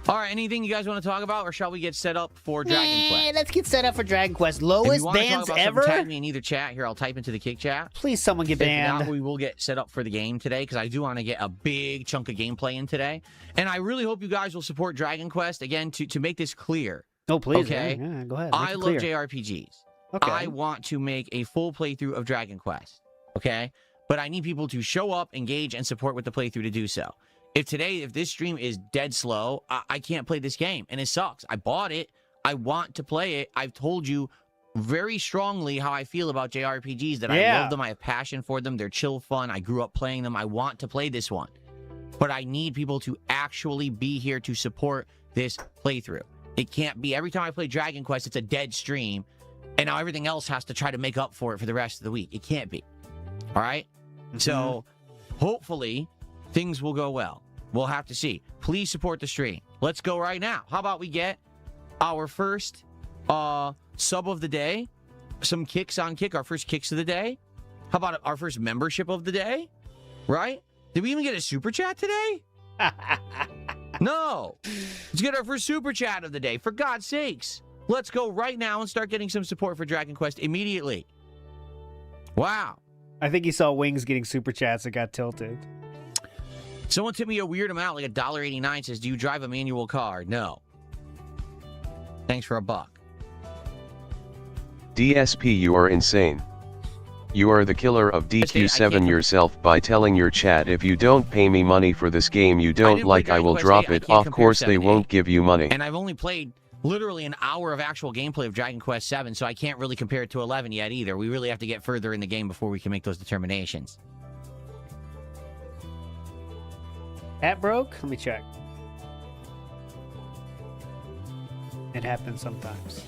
All right, anything you guys want to talk about, or shall we get set up for Dragon Quest? Let's get set up for Dragon Quest. If Lowest you want to bans talk about ever? something, tag me in either chat. Here, I'll type into the kick chat. Please, someone get If not, banned. we will get set up for the game today, because I do want to get a big chunk of gameplay in today. And I really hope you guys will support Dragon Quest, again, to make this clear. Oh, please. Okay? Yeah, go ahead. Make I it love clear. JRPGs. Okay. I want to make a full playthrough of Dragon Quest. Okay? But I need people to show up, engage, and support with the playthrough to do so. If this stream is dead slow, I can't play this game, and it sucks. I bought it. I want to play it. I've told you very strongly how I feel about JRPGs, that I love them. I have passion for them. They're chill fun. I grew up playing them. I want to play this one. But I need people to actually be here to support this playthrough. It can't be every time I play Dragon Quest, it's a dead stream, and now everything else has to try to make up for it for the rest of the week. It can't be. All right? So hopefully things will go well. We'll have to see. Please support the stream. Let's go right now. How about we get our first sub of the day? Some kicks on Kick, our first kicks of the day. How about our first membership of the day? Right? Did we even get a super chat today? No. Let's get our first super chat of the day. For God's sakes. Let's go right now and start getting some support for Dragon Quest immediately. Wow. I think he saw Wings getting super chats and got tilted. Someone tipped me a weird amount, like $1.89, says, do you drive a manual car? No. Thanks for $1. DSP, you are insane. You are the killer of DQ7 yourself by telling your chat, if you don't pay me money for this game you don't like, I will drop it. Of course they won't give you money. And I've only played literally an hour of actual gameplay of Dragon Quest 7, so I can't really compare it to 11 yet either. We really have to get further in the game before we can make those determinations. App broke? Let me check. It happens sometimes.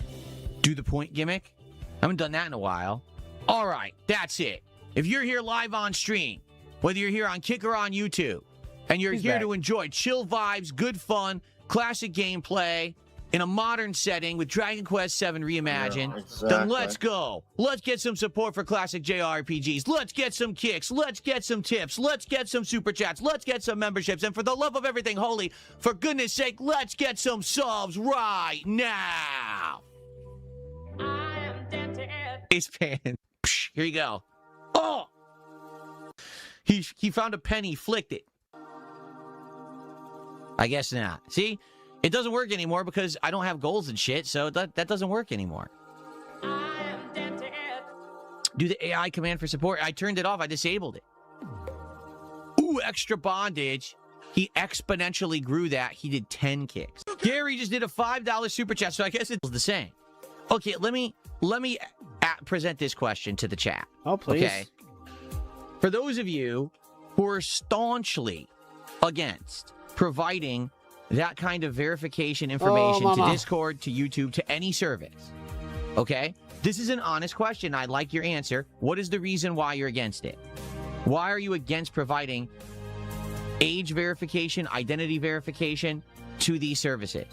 Do the point gimmick? I haven't done that in a while. All right, that's it. If you're here live on stream, whether you're here on Kick or on YouTube, and you're here to enjoy chill vibes, good fun, classic gameplay, in a modern setting with Dragon Quest VII Reimagined, then let's go. Let's get some support for classic JRPGs. Let's get some kicks. Let's get some tips. Let's get some super chats. Let's get some memberships. And for the love of everything holy, for goodness sake, let's get some subs right now. Ace Pan. Here you go. Oh! He found a penny, flicked it. I guess not. See? It doesn't work anymore because I don't have goals and shit, so that doesn't work anymore. Do the AI command for support. I turned it off. I disabled it. Ooh, extra bondage. He exponentially grew that. He did 10 kicks. Gary just did a $5 super chat, so I guess it's the same. Okay, let me present this question to the chat. Oh, please. Okay. For those of you who are staunchly against providing that kind of verification information to Discord, to YouTube, to any service. Okay? This is an honest question. I'd like your answer. What is the reason why you're against it? Why are you against providing age verification, identity verification to these services?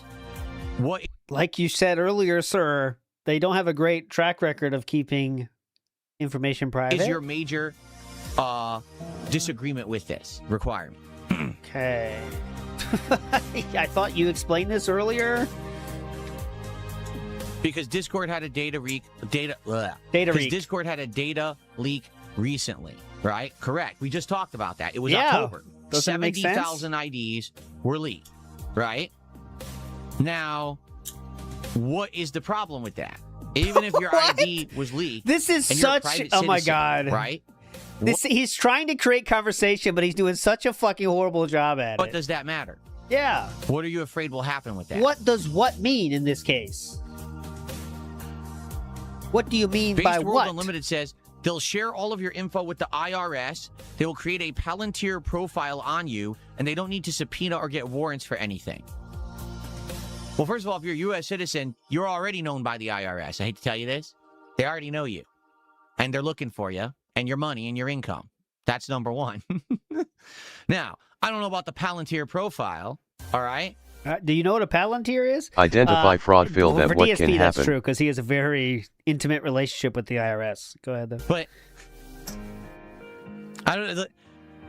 What? Like you said earlier, sir, they don't have a great track record of keeping information private. Is your major disagreement with this requirement? Okay. I thought you explained this earlier. Because Discord had a data leak. Discord had a data leak recently, right? Correct. We just talked about that. It was October. 70,000 IDs were leaked, right? Now, what is the problem with that? Even if your ID was leaked, this is such. Oh my god! Right? He's trying to create conversation, but he's doing such a fucking horrible job at it. What does that matter? Yeah. What are you afraid will happen with that? What does what mean in this case? What do you mean by World what? Unlimited says they'll share all of your info with the IRS. They will create a Palantir profile on you, and they don't need to subpoena or get warrants for anything. Well, first of all, if you're a U.S. citizen, you're already known by the IRS. I hate to tell you this. They already know you, and they're looking for you. And your money and your income. That's number one. Now, I don't know about the Palantir profile, all right? Do you know what a Palantir is? Identify fraud, Phil, that what DSP, can happen. that's true, because he has a very intimate relationship with the IRS. Go ahead, though. But, I don't know,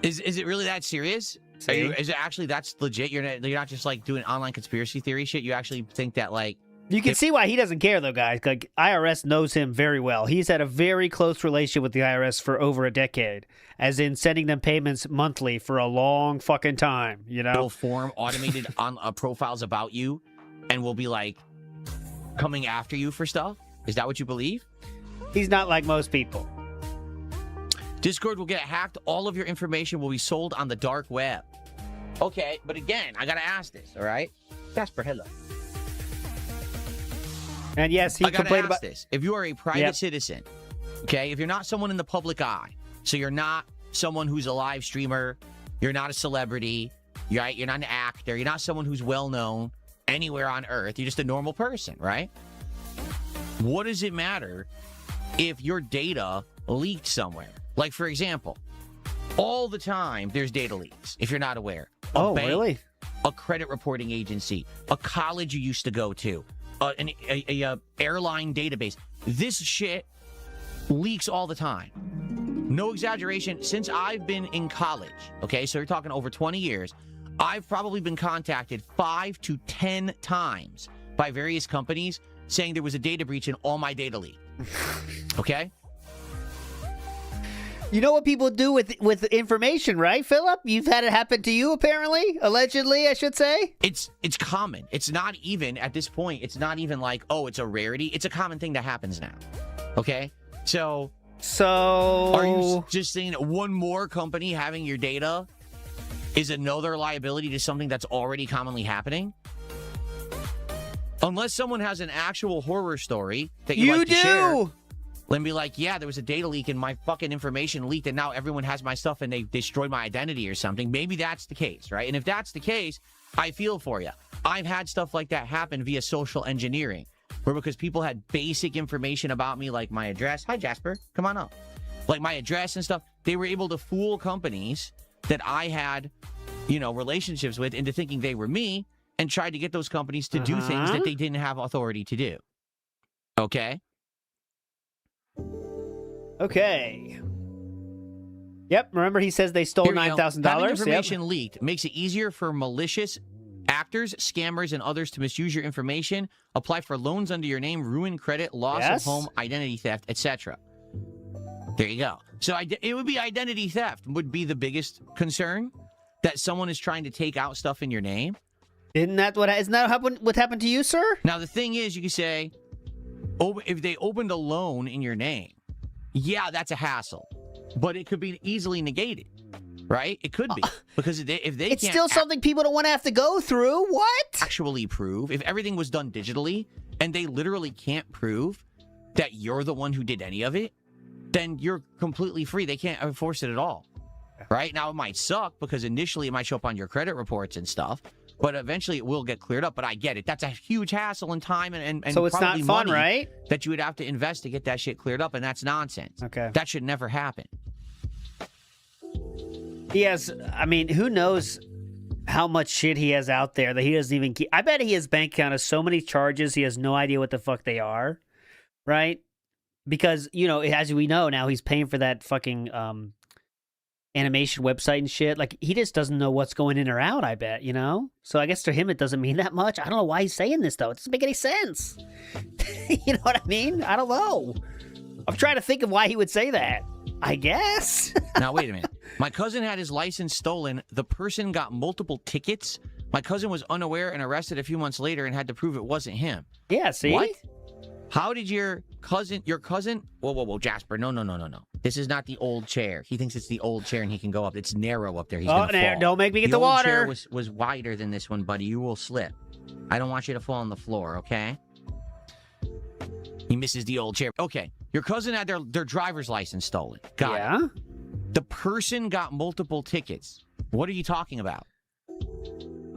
is it really that serious? Is it actually that's legit? You're not just like doing online conspiracy theory shit. You actually think that like You can see why he doesn't care, though, guys. Like, IRS knows him very well. He's had a very close relationship with the IRS for over a decade, as in sending them payments monthly for a long fucking time, you know? Will form automated on profiles about you and will be, like, coming after you for stuff? Is that what you believe? He's not like most people. Discord will get hacked. All of your information will be sold on the dark web. Okay, but again, I gotta ask this, all right? Jasper, hello. And yes, he complained about this. If you are a private citizen, okay, if you're not someone in the public eye, so you're not someone who's a live streamer, you're not a celebrity, right? You're not an actor, you're not someone who's well known anywhere on earth. You're just a normal person, right? What does it matter if your data leaked somewhere? Like, for example, all the time there's data leaks, if you're not aware. A bank, really? A credit reporting agency, a college you used to go to, an airline database. This shit leaks all the time. No exaggeration. Since I've been in college, okay, so you're talking over 20 years, I've probably been contacted 5 to 10 times by various companies saying there was a data breach and all my data leaked. Okay? You know what people do with information, right, Philip? You've had it happen to you, apparently? Allegedly, I should say? It's common. It's not even, at this point, it's not even like, oh, it's a rarity. It's a common thing that happens now. Okay? So... Are you just saying that one more company having your data is another liability to something that's already commonly happening? Unless someone has an actual horror story that you like to share. Then be like, yeah, there was a data leak and my fucking information leaked and now everyone has my stuff and they destroyed my identity or something. Maybe that's the case, right? And if that's the case, I feel for you. I've had stuff like that happen via social engineering, where because people had basic information about me, like my address. Hi, Jasper. Come on up. Like my address and stuff. They were able to fool companies that I had, you know, relationships with into thinking they were me and tried to get those companies to do things that they didn't have authority to do. Okay? Okay. Yep, remember he says they stole $9,000? Having information leaked makes it easier for malicious actors, scammers, and others to misuse your information, apply for loans under your name, ruin credit, loss of home, identity theft, etc. There you go. So it would be identity theft would be the biggest concern, that someone is trying to take out stuff in your name. Isn't that what happened to you, sir? Now, the thing is, you can say, if they opened a loan in your name, yeah, that's a hassle, but it could be easily negated, right? It could be, because if they it's can't still something people don't want to have to go through. What? Actually prove, if everything was done digitally and they literally can't prove that you're the one who did any of it, then you're completely free. They can't enforce it at all, right? Now, it might suck because initially it might show up on your credit reports and stuff, but eventually it will get cleared up. But I get it. That's a huge hassle and time and so it's not fun, money right? That you would have to invest to get that shit cleared up, and that's nonsense. Okay. That should never happen. He has, I mean, who knows how much shit he has out there that he doesn't even keep. I bet his bank account has so many charges, he has no idea what the fuck they are, right? Because, you know, as we know now, he's paying for that fucking animation website and shit. Like, he just doesn't know what's going in or out, I bet, you know? So I guess to him it doesn't mean that much. I don't know why he's saying this, though. It doesn't make any sense. You know what I mean? I don't know. I'm trying to think of why he would say that. I guess. Now, wait a minute. My cousin had his license stolen. The person got multiple tickets. My cousin was unaware and arrested a few months later and had to prove it wasn't him. Yeah, see? What? How did your cousin... Whoa, Jasper. No. This is not the old chair. He thinks it's the old chair and he can go up. It's narrow up there. He's gonna fall. Don't make me get the old water. Chair was wider than this one, buddy. You will slip. I don't want you to fall on the floor, okay? He misses the old chair. Okay. Your cousin had their driver's license stolen. Got it. The person got multiple tickets. What are you talking about?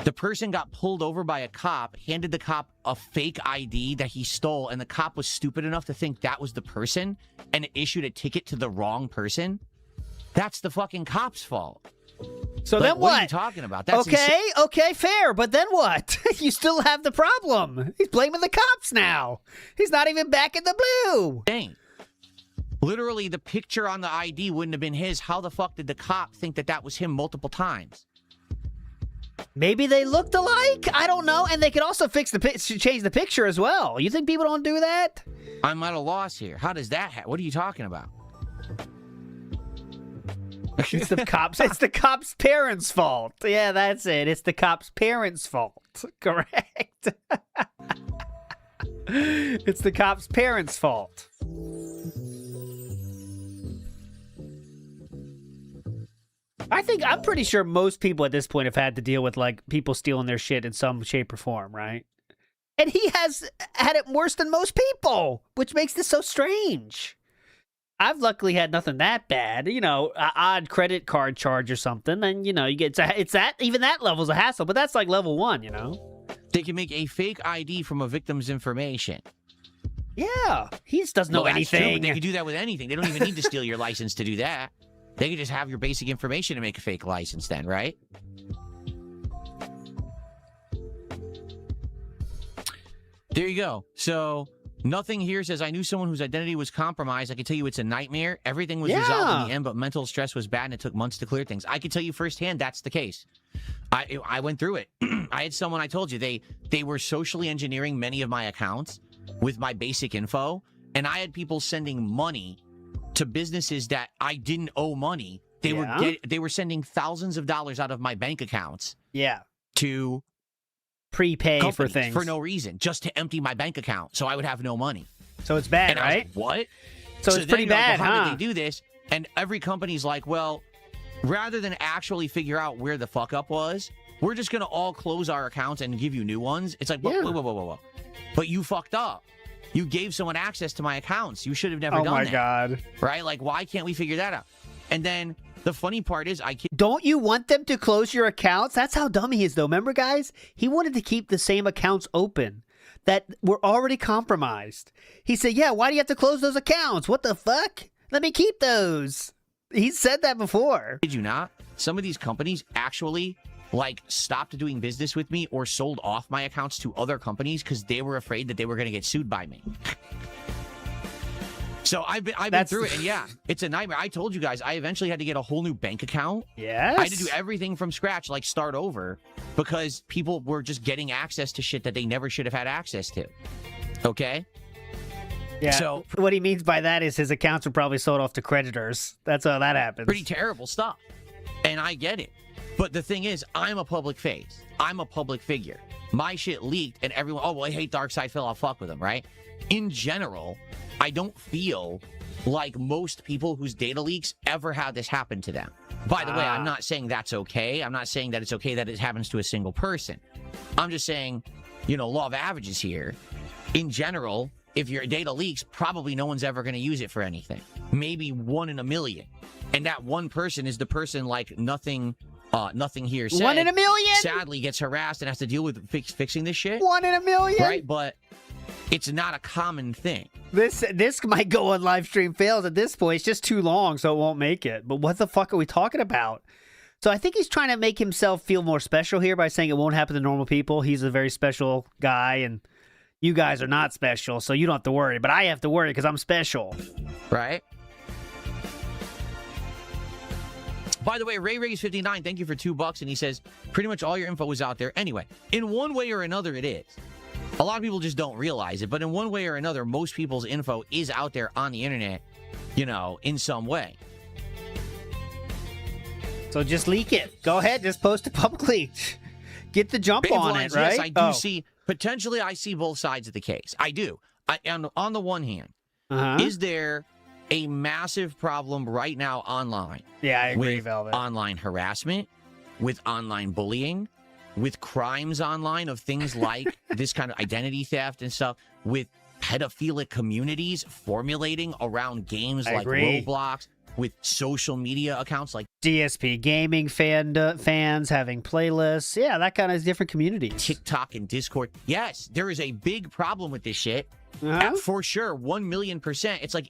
The person got pulled over by a cop, handed the cop a fake ID that he stole, and the cop was stupid enough to think that was the person and issued a ticket to the wrong person. That's the fucking cop's fault. So like, then what? What are you talking about? That's okay, fair. But then what? You still have the problem. He's blaming the cops now. He's not even back in the blue. Dang. Literally, the picture on the ID wouldn't have been his. How the fuck did the cop think that was him multiple times? Maybe they looked alike. I don't know. And they could also change the picture as well. You think people don't do that? I'm at a loss here. How does that happen? What are you talking about? It's the cops. It's the cops' parents' fault. Yeah, that's it. It's the cops' parents' fault. Correct. It's the cops' parents' fault. I'm pretty sure most people at this point have had to deal with like people stealing their shit in some shape or form, right? And he has had it worse than most people, which makes this so strange. I've luckily had nothing that bad, you know, an odd credit card charge or something, and you know, you get it's that even that level's a hassle, but that's like level 1, you know. They can make a fake ID from a victim's information. Yeah, he just doesn't know That's anything. true, but they can do that with anything. They don't even need to steal your license to do that. They can just have your basic information to make a fake license then, right? There you go. So nothing here says, I knew someone whose identity was compromised. I can tell you it's a nightmare. Everything was resolved in the end, but mental stress was bad and it took months to clear things. I can tell you firsthand that's the case. I went through it. I had someone, I told you, they were socially engineering many of my accounts with my basic info, and I had people sending money to businesses that I didn't owe money. They were sending thousands of dollars out of my bank accounts. Yeah. To prepay for things for no reason, just to empty my bank account, so I would have no money. So it's bad, and right? I was like, what? So it's pretty bad, like, well, huh? how did they do this? And every company's like, well, rather than actually figure out where the fuck up was, we're just gonna all close our accounts and give you new ones. It's like, whoa. But you fucked up. You gave someone access to my accounts. You should have never done that. Oh my God. Right? Like, why can't we figure that out? And then the funny part is, don't you want them to close your accounts? That's how dumb he is, though. Remember, guys? He wanted to keep the same accounts open that were already compromised. He said, yeah, why do you have to close those accounts? What the fuck? Let me keep those. He said that before. Did you not? Some of these companies actually like stopped doing business with me or sold off my accounts to other companies because they were afraid that they were going to get sued by me. So I've been through it, and yeah, it's a nightmare. I told you guys, I eventually had to get a whole new bank account. Yes. I had to do everything from scratch, like start over, because people were just getting access to shit that they never should have had access to. Okay? Yeah. So what he means by that is his accounts were probably sold off to creditors. That's how that happens. Pretty terrible stuff. And I get it. But the thing is, I'm a public face. I'm a public figure. My shit leaked, and everyone, oh, well, I hate Darkseid Phil, I'll fuck with him, right? In general, I don't feel like most people whose data leaks ever had this happen to them. By the way, I'm not saying that's okay. I'm not saying that it's okay that it happens to a single person. I'm just saying, you know, law of averages here. In general, if your data leaks, probably no one's ever going to use it for anything. Maybe 1 in a million. And that one person is the person like nothing here said. 1 in a million? Sadly gets harassed and has to deal with fixing this shit. 1 in a million? Right, but it's not a common thing. This might go on live stream fails at this point. It's just too long, so it won't make it. But what the fuck are we talking about? So I think he's trying to make himself feel more special here by saying it won't happen to normal people. He's a very special guy, and you guys are not special, so you don't have to worry. But I have to worry because I'm special. Right? By the way, RayRays59, thank you for $2, and he says, pretty much all your info is out there. Anyway, in one way or another, it is. A lot of people just don't realize it, but in one way or another, most people's info is out there on the internet, you know, in some way. So just leak it. Go ahead, just post it publicly. Get the jump Big on lines, it, right? Yes, I do see, potentially I see both sides of the case. I do. On the one hand, is there a massive problem right now online? Yeah, I agree, with Velvet. Online harassment, with online bullying, with crimes online of things like this kind of identity theft and stuff, with pedophilic communities formulating around games like Roblox, with social media accounts like DSP Gaming fans having playlists. Yeah, that kind of different communities. TikTok and Discord. Yes, there is a big problem with this shit. For sure, 1,000,000%. It's like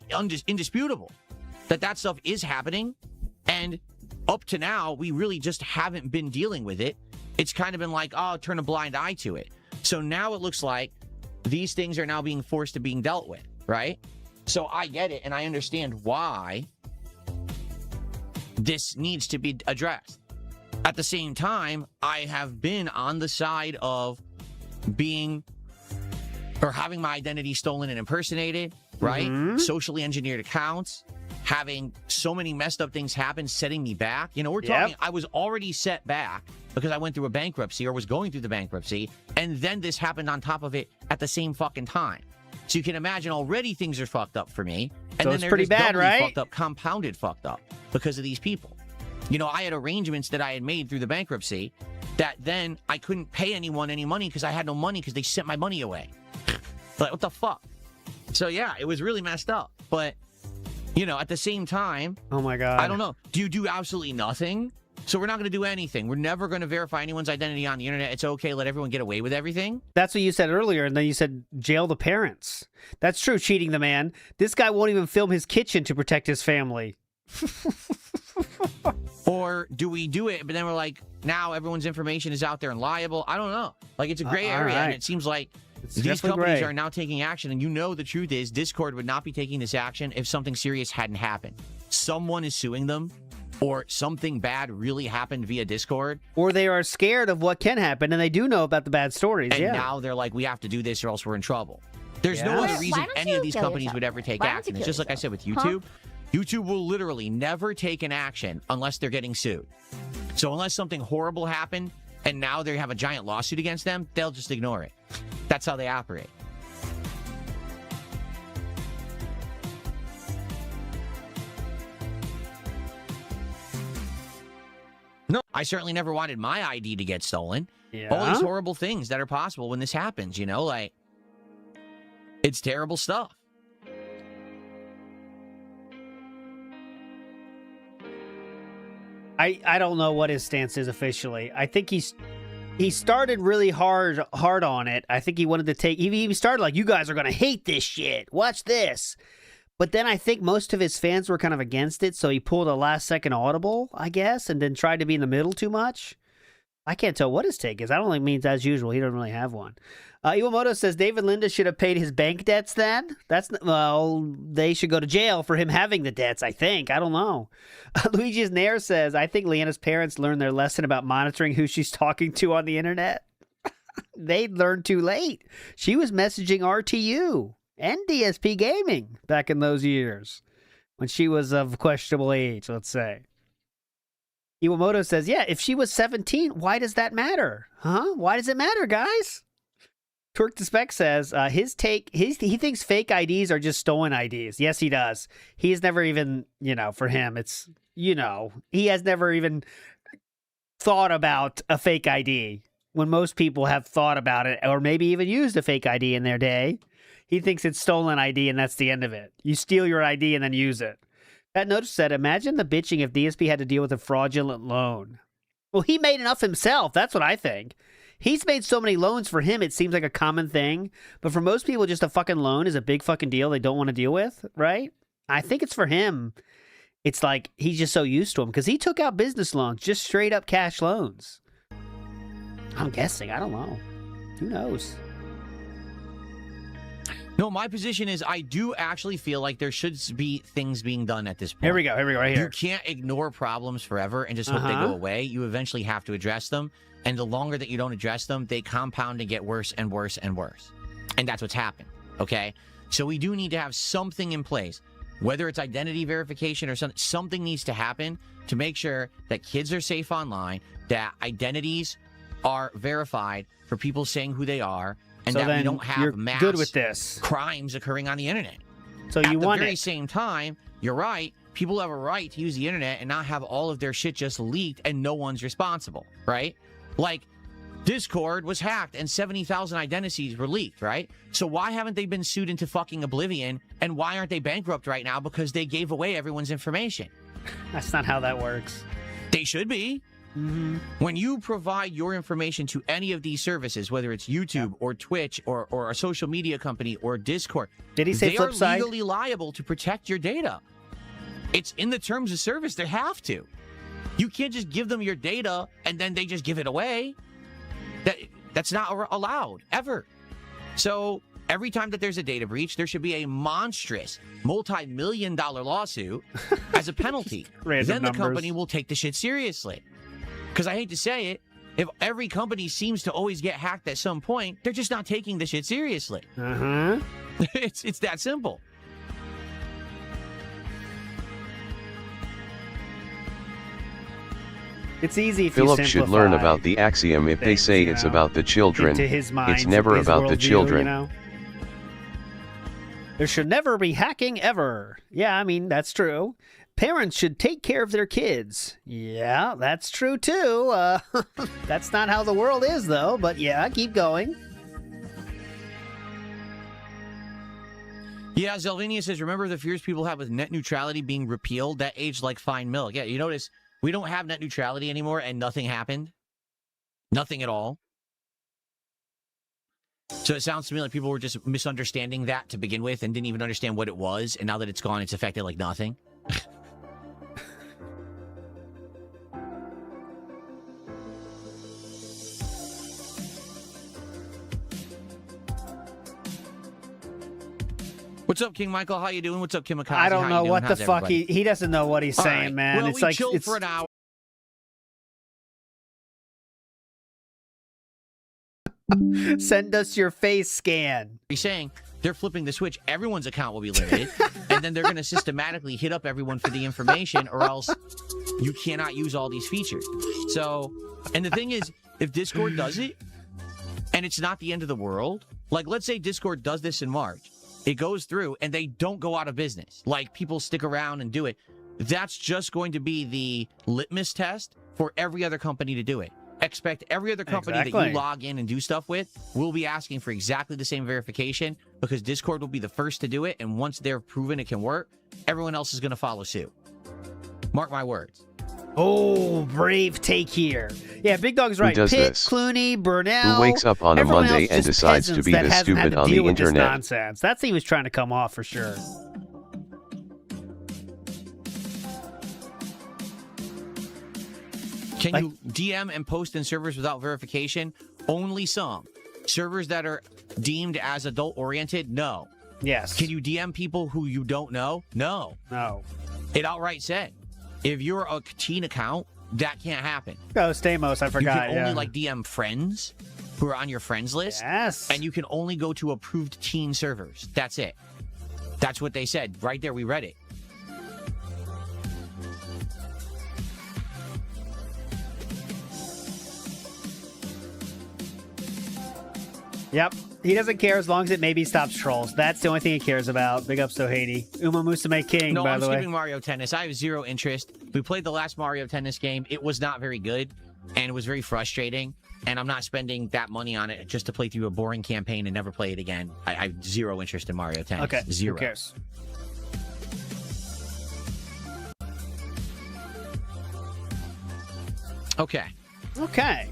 indisputable that stuff is happening. And up to now, we really just haven't been dealing with it. It's kind of been like, oh, turn a blind eye to it. So now it looks like these things are now being forced to being dealt with, right? So I get it, and I understand why this needs to be addressed. At the same time, I have been on the side of being or having my identity stolen and impersonated, right? Socially engineered accounts, having so many messed up things happen, setting me back. You know, we're talking, I was already set back because I went through a bankruptcy or was going through the bankruptcy. And then this happened on top of it at the same fucking time. So you can imagine already things are fucked up for me. And So then it's they're pretty just bad, doubly right? fucked up, compounded fucked up because of these people. You know, I had arrangements that I had made through the bankruptcy that then I couldn't pay anyone any money because I had no money because they sent my money away. Like, what the fuck? So, yeah, it was really messed up. But, you know, at the same time... Oh, my God. I don't know. Do you do absolutely nothing? So we're not going to do anything. We're never going to verify anyone's identity on the internet. It's okay. Let everyone get away with everything. That's what you said earlier, and then you said jail the parents. That's true, cheating the man. This guy won't even film his kitchen to protect his family. Or do we do it, but then we're like, now everyone's information is out there and liable? I don't know. Like, it's a gray area, and it seems like these definitely companies gray. are now taking action, and you know the truth is Discord would not be taking this action if something serious hadn't happened. Someone is suing them, or something bad really happened via Discord. Or they are scared of what can happen, and they do know about the bad stories, And yeah. now they're like, we have to do this or else we're in trouble. There's no Yes. other reason Why don't any you of these kill companies yourself? would ever take Why don't you action. It's kill just like I said with yourself? YouTube. YouTube will literally never take an action unless they're getting sued. So unless something horrible happened and now they have a giant lawsuit against them, they'll just ignore it. That's how they operate. No, I certainly never wanted my ID to get stolen. All these horrible things that are possible when this happens, you know, like, it's terrible stuff. I don't know what his stance is officially. I think he started really hard on it. I think he wanted to take. He started like, you guys are gonna hate this shit. Watch this. But then I think most of his fans were kind of against it, so he pulled a last second audible, I guess, and then tried to be in the middle too much. I can't tell what his take is. I don't think it means as usual. He doesn't really have one. Iwamoto says David Linda should have paid his bank debts then. Well, they should go to jail for him having the debts, I think. I don't know. Luigi's Nair says, I think Leanna's parents learned their lesson about monitoring who she's talking to on the internet. They learned too late. She was messaging RTU and DSP Gaming back in those years when she was of questionable age, let's say. Iwamoto says, yeah, if she was 17, why does that matter? Huh? Why does it matter, guys? Twerk the Spec says, his take, he thinks fake IDs are just stolen IDs. Yes, he does. He's never even, for him, it's, he has never even thought about a fake ID when most people have thought about it or maybe even used a fake ID in their day. He thinks it's stolen ID and that's the end of it. You steal your ID and then use it. That note said, imagine the bitching if DSP had to deal with a fraudulent loan. Well, he made enough himself. That's what I think. He's made so many loans for him, it seems like a common thing. But for most people, just a fucking loan is a big fucking deal they don't want to deal with, right? I think it's for him. It's like he's just so used to them because he took out business loans, just straight up cash loans. I'm guessing. I don't know. Who knows? No, my position is I do actually feel like there should be things being done at this point. Here we go, right here. You can't ignore problems forever and just hope they go away. You eventually have to address them. And the longer that you don't address them, they compound and get worse and worse and worse. And that's what's happened, okay? So we do need to have something in place, whether it's identity verification or something. Something needs to happen to make sure that kids are safe online, that identities are verified for people saying who they are, and So that we then don't have you're mass good with this. crimes occurring on the internet. So At you the want very it. same time, you're right. People have a right to use the internet and not have all of their shit just leaked and no one's responsible, right? Like, Discord was hacked and 70,000 identities were leaked, right? So why haven't they been sued into fucking oblivion? And why aren't they bankrupt right now? Because they gave away everyone's information. That's not how that works. They should be. Mm-hmm. When you provide your information to any of these services, whether it's YouTube or Twitch or a social media company or Discord, Did he say they flip are side? legally liable to protect your data. It's in the terms of service. They have to. You can't just give them your data and then they just give it away. That's not allowed, ever. So every time that there's a data breach, there should be a monstrous multi-million-dollar lawsuit as a penalty. Random Then the numbers. company will take the shit seriously. Because I hate to say it, if every company seems to always get hacked at some point, they're just not taking the shit seriously. It's that simple. It's easy if Philip you should learn simplify about the axiom if they say it's about the children, into his mind, it's never his about the worldview, children. You know? There should never be hacking ever. Yeah, I mean, that's true. Parents should take care of their kids. Yeah, that's true too. That's not how the world is, though. But yeah, keep going. Yeah, Zelvinia says, remember the fears people have with net neutrality being repealed? That aged like fine milk. Yeah, you notice we don't have net neutrality anymore and nothing happened. Nothing at all. So it sounds to me like people were just misunderstanding that to begin with and didn't even understand what it was. And now that it's gone, it's affected like nothing. What's up, King Michael? How you doing? What's up, Kim Akazi? I don't know what the How's fuck everybody? he doesn't know what he's All saying, right. man. Well, It's we like chilled it's for an hour. Send us your face scan. He's saying they're flipping the switch. Everyone's account will be limited, and then they're going to systematically hit up everyone for the information, or else you cannot use all these features. So, and the thing is, if Discord does it, and it's not the end of the world, like let's say Discord does this in March, it goes through, and they don't go out of business. Like people stick around and do it. That's just going to be the litmus test for every other company to do it. Expect every other company that you log in and do stuff with will be asking for exactly the same verification, because Discord will be the first to do it, and once they're proven it can work, everyone else is going to follow suit. Mark my words. Oh, brave take here. Yeah, Big Dog's right. does Pitt, this? Clooney, Burnell. Who wakes up on a everyone Monday else and just decides to peasants be that this hasn't had stupid to on deal the with this internet? nonsense. That's what he was trying to come off for sure. Can you DM and post in servers without verification? Only some. Servers that are deemed as adult-oriented? No. Yes. Can you DM people who you don't know? No. No. It outright said, if you're a teen account, that can't happen. Oh, Stamos, I forgot. You can only yeah. like DM friends who are on your friends list. Yes. And you can only go to approved teen servers. That's it. That's what they said. Right there, we read it. Yep. He doesn't care as long as it maybe stops trolls. That's the only thing he cares about. Big up Sohady. Uma Musume King, No, by I'm the way. skipping Mario Tennis. I have zero interest. We played the last Mario Tennis game. It was not very good, and it was very frustrating. And I'm not spending that money on it just to play through a boring campaign and never play it again. I have zero interest in Mario Tennis. Okay. Zero. Who cares? Okay. Okay.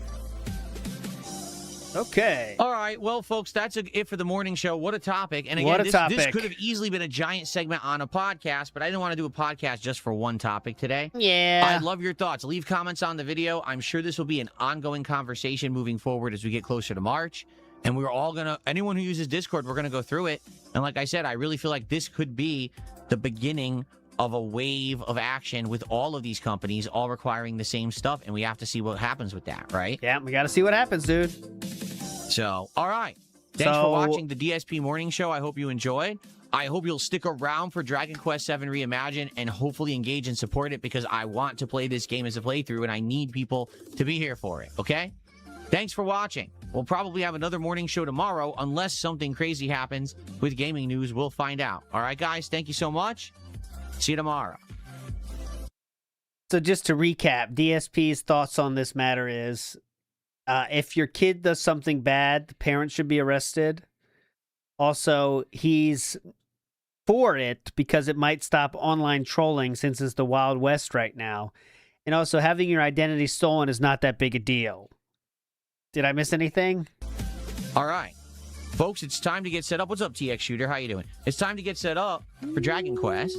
Okay. All right. Well, folks, that's it for the morning show. What a topic. And What again, a this topic. could have easily been a giant segment on a podcast, but I didn't want to do a podcast just for one topic today. Yeah. I'd love your thoughts. Leave comments on the video. I'm sure this will be an ongoing conversation moving forward as we get closer to March. And we're all going to, anyone who uses Discord, we're going to go through it. And like I said, I really feel like this could be the beginning of a wave of action with all of these companies all requiring the same stuff. And we have to see what happens with that, right? Yeah, we got to see what happens, dude. So, all right. Thanks So- for watching the DSP Morning Show. I hope you enjoyed. I hope you'll stick around for Dragon Quest VII Reimagined and hopefully engage and support it, because I want to play this game as a playthrough and I need people to be here for it, okay? Thanks for watching. We'll probably have another morning show tomorrow unless something crazy happens with gaming news. We'll find out. All right, guys, thank you so much. See you tomorrow. So just to recap, DSP's thoughts on this matter is, if your kid does something bad, the parent should be arrested. Also, he's for it because it might stop online trolling since it's the Wild West right now. And also, having your identity stolen is not that big a deal. Did I miss anything? All right. Folks, it's time to get set up. What's up, TX Shooter? How you doing? It's time to get set up for Dragon Quest.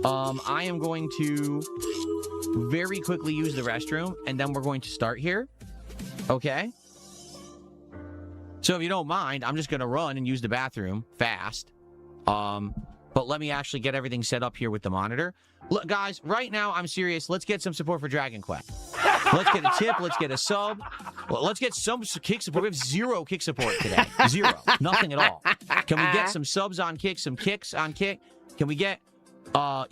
I am going to very quickly use the restroom, and then we're going to start here. Okay? So if you don't mind, I'm just going to run and use the bathroom fast. But let me actually get everything set up here with the monitor. Look, guys, right now, I'm serious. Let's get some support for Dragon Quest. Let's get a tip. Let's get a sub. Well, let's get some kick support. We have 0 kick support today. 0. Nothing at all. Can we get some subs on kick, some kicks on kick? Can we get, a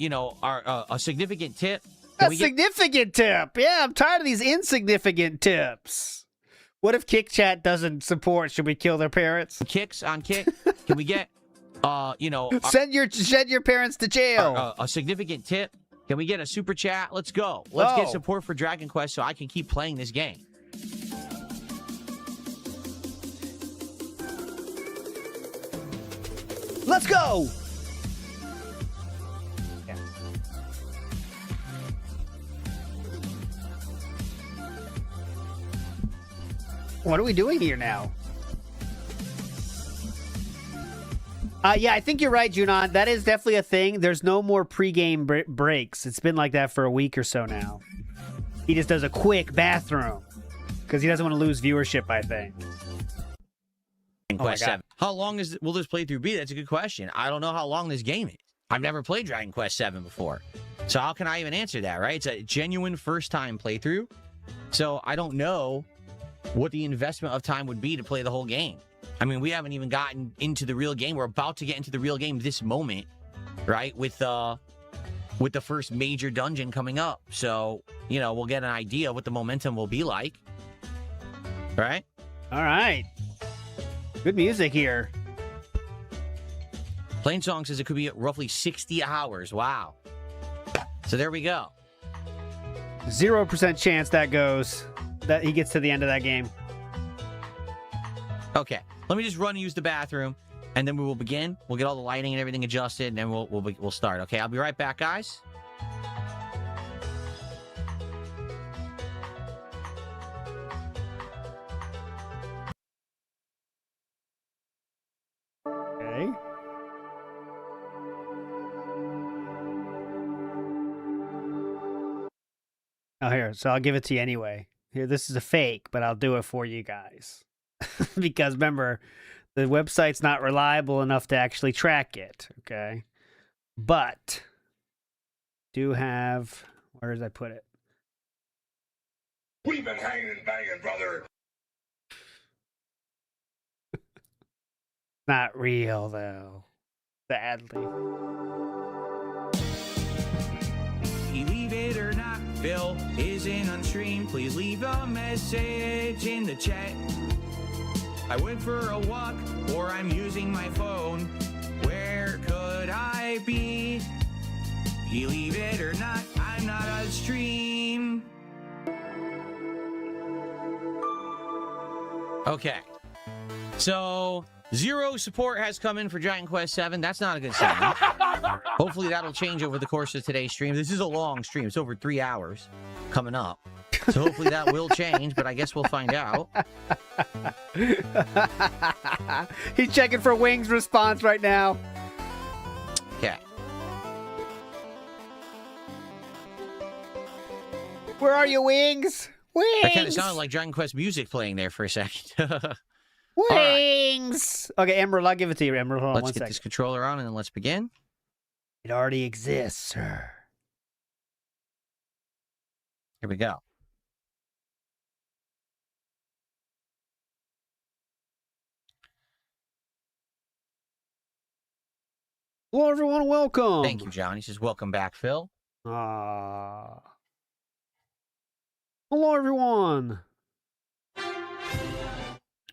significant tip? A significant tip. Yeah, I'm tired of these insignificant tips. What if Kick Chat doesn't support? Should we kill their parents? Kicks on kick. Can we get, send your parents to jail. A significant tip. Can we get a super chat? Let's go. Let's get support for Dragon Quest so I can keep playing this game. Let's go. What are we doing here now? Yeah, I think you're right, Junon. That is definitely a thing. There's no more pregame breaks. It's been like that for a week or so now. He just does a quick bathroom because he doesn't want to lose viewership, I think. Quest 7. How long will this playthrough be? That's a good question. I don't know how long this game is. I've never played Dragon Quest 7 before. So how can I even answer that, right? It's a genuine first-time playthrough. So I don't know what the investment of time would be to play the whole game. I mean, we haven't even gotten into the real game. We're about to get into the real game this moment, right? With the first major dungeon coming up. So, we'll get an idea of what the momentum will be like. Right? All right. Good music here. Plainsong says it could be roughly 60 hours. Wow. So there we go. 0% chance that he gets to the end of that game. Okay. Let me just run and use the bathroom, and then we will begin. We'll get all the lighting and everything adjusted, and then we'll start. Okay, I'll be right back, guys. Okay. Oh, here. So I'll give it to you anyway. Here, this is a fake, but I'll do it for you guys. Because remember, the website's not reliable enough to actually track it, okay? But do have, where did I put it? We've been hanging and banging, brother. Not real though. Sadly. Believe it or not, Phil isn't on stream. Please leave a message in the chat. I went for a walk, or I'm using my phone. Where could I be? Believe it or not, I'm not on stream. Okay. So, 0 support has come in for Dragon Quest 7. That's not a good sign. Hopefully that'll change over the course of today's stream. This is a long stream. It's over 3 hours coming up. So hopefully that will change, but I guess we'll find out. He's checking for Wings' response right now. Okay. Where are you, Wings? Wings! That kind of sounded like Dragon Quest music playing there for a second. Wings! Right. Okay, Emerald, I'll give it to you, Emerald. Hold on let's get this controller on and then let's begin. It already exists, sir. Here we go. Hello, everyone. Welcome. Thank you, John. He says, welcome back, Phil. Hello, everyone.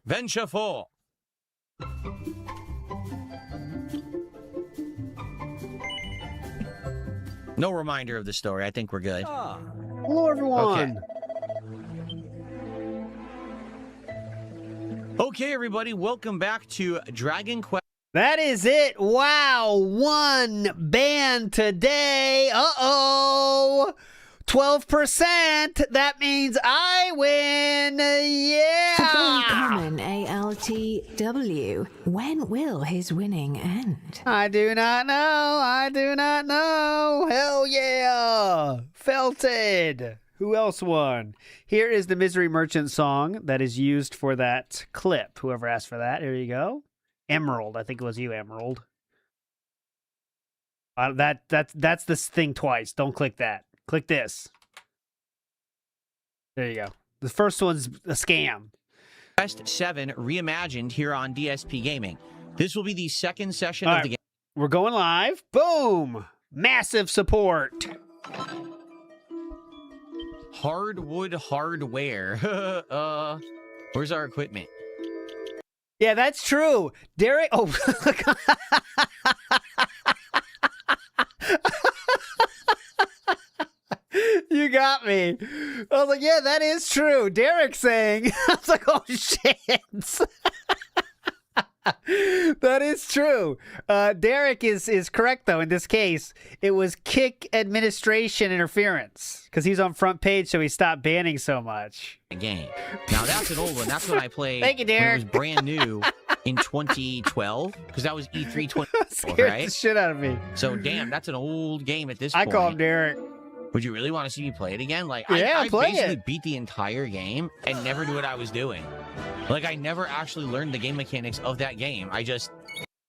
Venture 4. No reminder of the story. I think we're good. Hello, everyone. Okay, everybody. Welcome back to Dragon Quest. That is it. Wow. 1 ban today. Uh-oh. 12%. That means I win. Yeah. Common ALTW. When will his winning end? I do not know. I do not know. Hell yeah. Felted. Who else won? Here is the Misery Merchant song that is used for that clip. Whoever asked for that. Here you go. Emerald. I think it was you, Emerald. That's this thing twice. Don't click that. Click this. There you go. The first one's a scam. Quest 7 reimagined here on DSP Gaming. This will be the second session All of right, the game. We're going live. Boom! Massive support. Hardwood hardware. Where's our equipment? Yeah, that's true. Derek. Oh. You got me. I was like, yeah, that is true. Derek saying. I was like, oh, shit. That is true. Derek is correct, though. In this case, it was kick administration interference because he's on front page, so he stopped banning so much. Game. Now, that's an old one. That's when I played. Thank you, when Derek. it was brand new in 2012 because that was E3 2012, Scared right? the shit out of me. So, damn, that's an old game at this I point. call him Derek. Would you really want to see me play it again? Like, Yeah, I play basically it. beat the entire game and never knew what I was doing. Like, I never actually learned the game mechanics of that game. I just...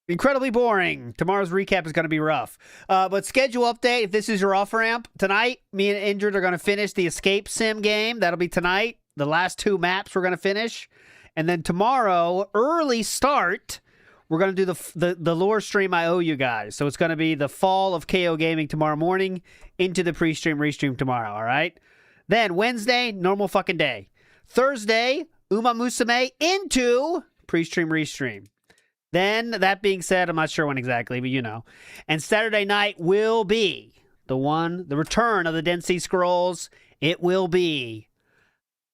Incredibly boring. Tomorrow's recap is going to be rough. But schedule update, if this is your off-ramp, tonight, me and Injured are going to finish the Escape Sim game. That'll be tonight. The last 2 maps we're going to finish. And then tomorrow, early start, we're going to do the lore stream I owe you guys. So it's going to be the fall of KO Gaming tomorrow morning into the pre-stream, restream tomorrow, all right? Then Wednesday, normal fucking day. Thursday, Uma Musume into pre-stream, restream. Then, that being said, I'm not sure when exactly, but you know. And Saturday night will be the return of the Dead Sea Scrolls. It will be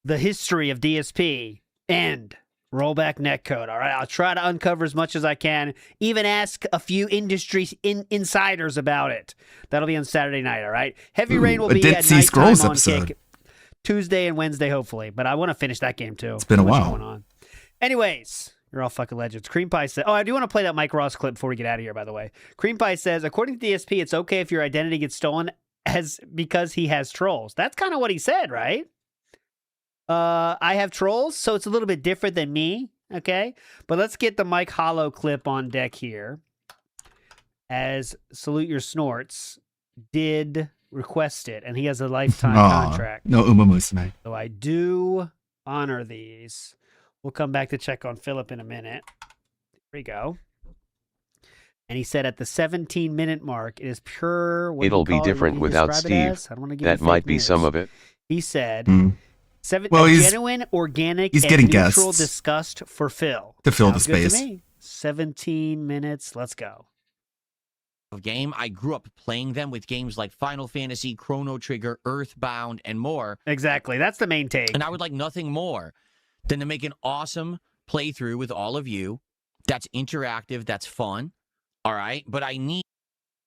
the history of DSP and rollback netcode. All right, I'll try to uncover as much as I can. Even ask a few industry insiders about it. That'll be on Saturday night. All right. Heavy Rain will a be Dead at Sea nighttime Scrolls on episode. Kick Tuesday and Wednesday, hopefully. But I want to finish that game too. It's been a Too much while. going on. Anyways, you're all fucking legends. Cream Pie said, oh, I do want to play that Mike Ross clip before we get out of here, by the way. Cream Pie says, according to DSP, it's okay if your identity gets stolen because he has trolls. That's kind of what he said, right? I have trolls, so it's a little bit different than me, okay? But let's get the Mike Hollow clip on deck here. As Salute Your Snorts did request it, and he has a lifetime contract. No Uma Musume. So I do honor these. We'll come back to check on Philip in a minute. Here we go. And he said at the 17-minute mark, it is pure... what do you It'll be call it? different What do you without describe it Steve. as? I don't want to give That you might fake be news. some of it. He said, Well, he's- genuine, organic, he's and getting neutral guests disgust for Phil. to fill the Sounds good to space. me. 17 minutes. Let's go. game. I grew up playing them with games like Final Fantasy, Chrono Trigger, Earthbound, and more. Exactly. That's the main take. And I would like nothing more than to make an awesome playthrough with all of you that's interactive, that's fun. All right. But I'm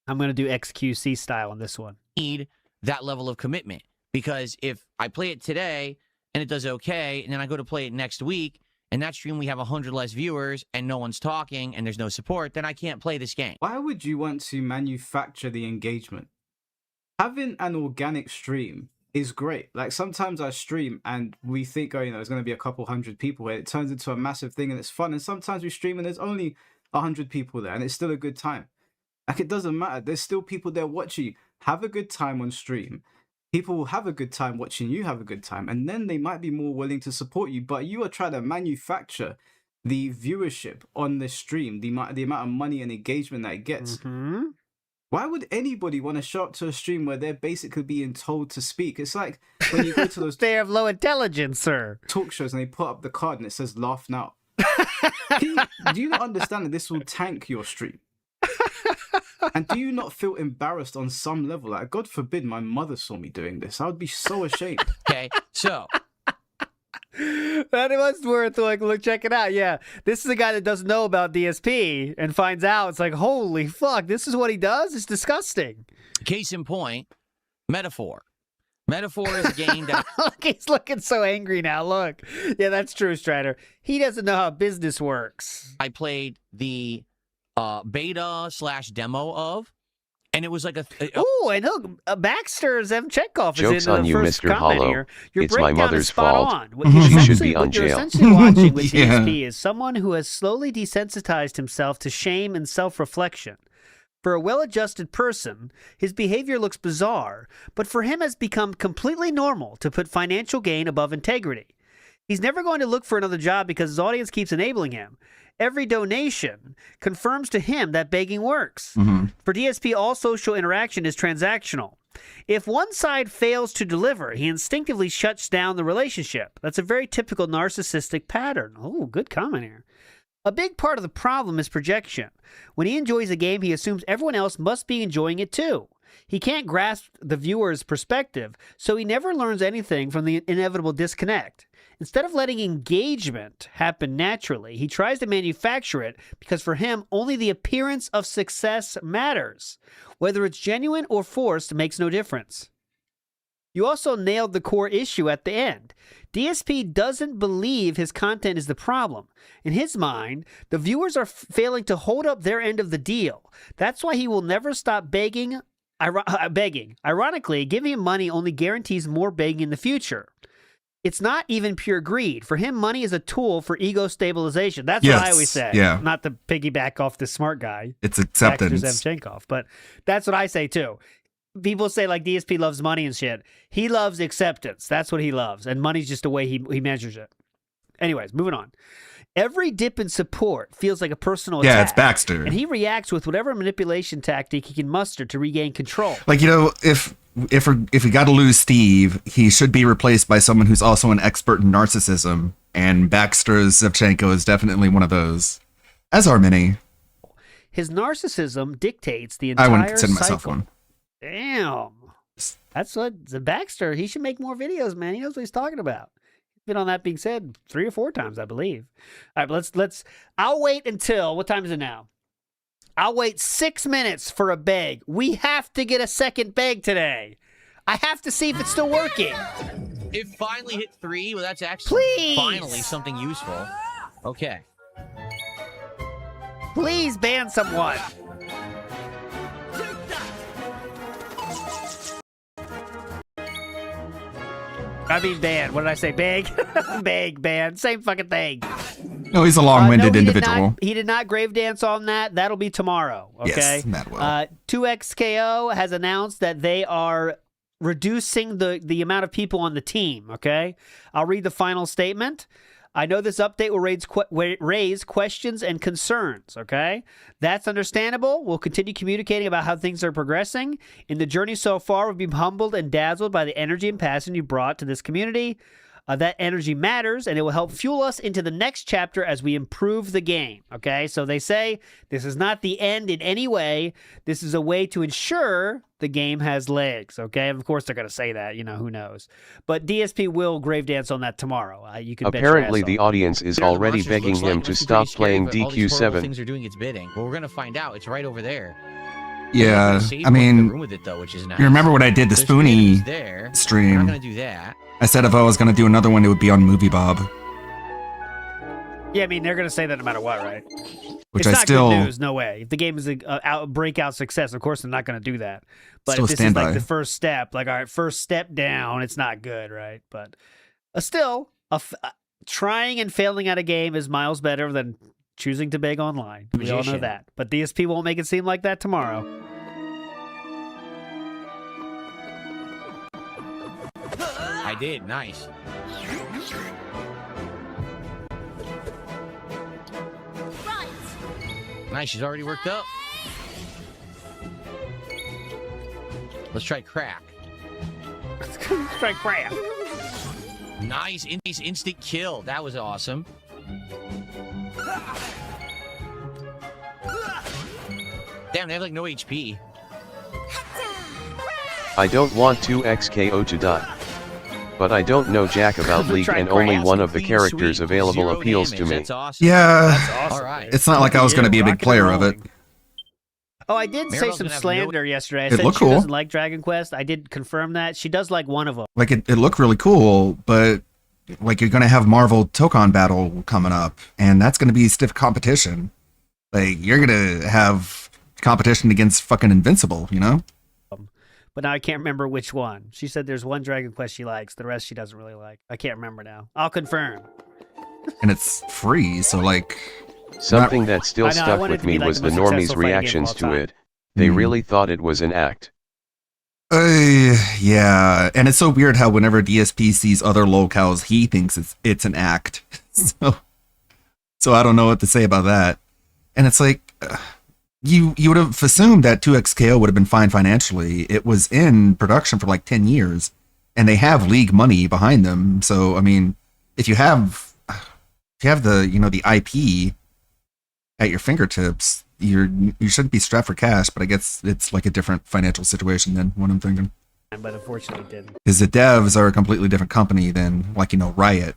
going to do XQC style on this one. Need that level of commitment, because if I play it today and it does okay, and then I go to play it next week, and that stream we have 100 less viewers and no one's talking and there's no support, then I can't play this game. Why would you want to manufacture the engagement? Having an organic stream is great. Like sometimes I stream and we think, oh, you know, there's going to be a couple hundred people here. It turns into a massive thing and it's fun. And sometimes we stream and there's only 100 people there and it's still a good time. Like it doesn't matter. There's still people there watching you. Have a good time on stream. People will have a good time watching you have a good time, and then they might be more willing to support you. But you are trying to manufacture the viewership on the stream, the amount of money and engagement that it gets. Mm-hmm. Why would anybody want to show up to a stream where they're basically being told to speak? It's like when you go to those they have low intelligence, sir. Talk shows and they put up the card and it says "laugh now." Do you not understand that this will tank your stream? And do you not feel embarrassed on some level? Like, God forbid my mother saw me doing this. I would be so ashamed. Okay, so that was worth look check it out. Yeah, this is a guy that doesn't know about DSP and finds out. It's like, holy fuck, this is what he does. It's disgusting. Case in point, Metaphor. Metaphor is a game that look, he's looking so angry now. Look, yeah, that's true, Strider. He doesn't know how business works. I played the beta/demo of, and it was like oh, and look, Baxter Zemchenkov is Joke's in the on you, first Mr. comment Hollow. here. Your It's my breakdown mother's is spot fault. on. What you're She should essentially- be on what you're jail. essentially watching with Yeah. DSP is someone who has slowly desensitized himself to shame and self-reflection. For a well-adjusted person, his behavior looks bizarre, but for him has become completely normal to put financial gain above integrity. He's never going to look for another job because his audience keeps enabling him. Every donation confirms to him that begging works. For DSP, all social interaction is transactional. If one side fails to deliver, he instinctively shuts down the relationship. That's a very typical narcissistic pattern. Oh, good comment here. A big part of the problem is projection. When he enjoys a game, he assumes everyone else must be enjoying it too. He can't grasp the viewer's perspective, so he never learns anything from the inevitable disconnect. Instead of letting engagement happen naturally, he tries to manufacture it because for him, only the appearance of success matters. Whether it's genuine or forced makes no difference. You also nailed the core issue at the end. DSP doesn't believe his content is the problem. In his mind, the viewers are failing to hold up their end of the deal. That's why he will never stop begging. Ironically, giving him money only guarantees more begging in the future. It's not even pure greed. For him, money is a tool for ego stabilization. That's what I always say. Yeah. Not to piggyback off the smart guy. It's acceptance. Baxter Zemchenkov. But that's what I say too. People say like DSP loves money and shit. He loves acceptance. That's what he loves. And money's just the way he measures it. Anyways, moving on. Every dip in support feels like a personal attack. Yeah, it's Baxter. And he reacts with whatever manipulation tactic he can muster to regain control. Like, you know, if we got to lose Steve, he should be replaced by someone who's also an expert in narcissism. And Baxter Zemchenko is definitely one of those. As are many. His narcissism dictates the entire I wouldn't consider myself cycle. one. Damn. That's what the Baxter, he should make more videos, man. He knows what he's talking about. Been on that being said 3 or 4 times, I believe. All right, but let's I'll wait until, what time is it now? I'll wait 6 minutes for a beg. We have to get a second beg today. I have to see if it's still working. It finally hit 3. Well, that's actually Please. finally something useful. Okay. Please ban someone. I mean ban. What did I say? Beg? Beg, ban. Same fucking thing. No, he's a long-winded individual. He did not grave dance on that. That'll be tomorrow. Okay. Yes, Matt will. 2XKO has announced that they are reducing the amount of people on the team. Okay. I'll read the final statement. I know this update will raise questions and concerns, okay? That's understandable. We'll continue communicating about how things are progressing. In the journey so far, we've been humbled and dazzled by the energy and passion you brought to this community. That energy matters, and it will help fuel us into the next chapter as we improve the game, okay? So they say this is not the end in any way. This is a way to ensure the game has legs, okay? And of course, they're going to say that, you know, who knows. But DSP will grave dance on that tomorrow. You can bet your Apparently, ass the off. audience is already begging him to stop playing All these horrible DQ7. things are doing its bidding. Well, we're gonna find out. It's right over there. Yeah, Save I one in the mean, room with it, though, which is nice. you remember what I did the There's Spoonie videos there. We're not stream? gonna do that. I said if I was going to do another one, it would be on Movie Bob. Yeah, I mean, they're going to say that no matter what, right? Which it's I not still- good news, no way. If the game is a breakout success, of course they're not going to do that. But Still if this stand is like by. the first step, like, all right, first step down, it's not good, right? But still, trying and failing at a game is miles better than choosing to beg online. We all know Magician. that. But DSP won't make it seem like that tomorrow. I did. Nice. Nice. She's already worked up. Let's try crack. Let's try crack. Nice. Instant kill. That was awesome. Damn, they have like no HP. I don't want 2XKO to die. But I don't know jack about League and only one of the characters available appeals to me. Yeah, All right. it's not like I was going to be a big player of it. Oh, I did say Meryl's some gonna have slander yesterday. I It said looked she cool. doesn't like Dragon Quest. I did confirm that. She does like one of them. Like it looked really cool, but like you're going to have Marvel Tokon Battle coming up, and that's going to be stiff competition. Like you're going to have competition against fucking Invincible, you know? But now I can't remember which one. She said there's one Dragon Quest she likes. The rest she doesn't really like. I can't remember now. I'll confirm. And it's free, so like Something that still I know, I stuck want it with to be me like was the the most normies' successful fighting game of reactions all to time. it. They really thought it was an act. Yeah, and it's so weird how whenever DSP sees other locales, he thinks it's an act. So I don't know what to say about that. And it's like, you would have assumed that 2XKO would have been fine financially. It was in production for like 10 years, and they have League money behind them. So I mean, if you have the the IP at your fingertips, you shouldn't be strapped for cash. But I guess it's like a different financial situation than what I'm thinking. But unfortunately, it didn't. Because the devs are a completely different company than Riot.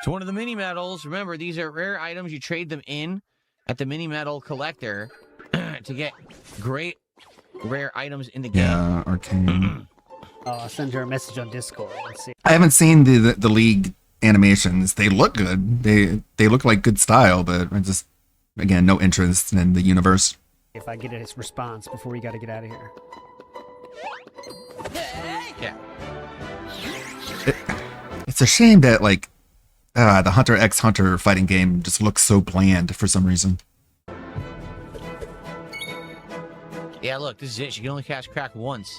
So one of the mini medals, remember, these are rare items. You trade them in at the mini medal collector to get great rare items in the game. Yeah, Arcane. I'll send her a message on Discord. Let's see. I haven't seen the League animations. They look good. They look like good style, but I just, again, no interest in the universe. If I get his response before we got to get out of here. Yeah. It's a shame that the Hunter x Hunter fighting game just looks so bland for some reason. Yeah, look, this is it. You can only cast crack once.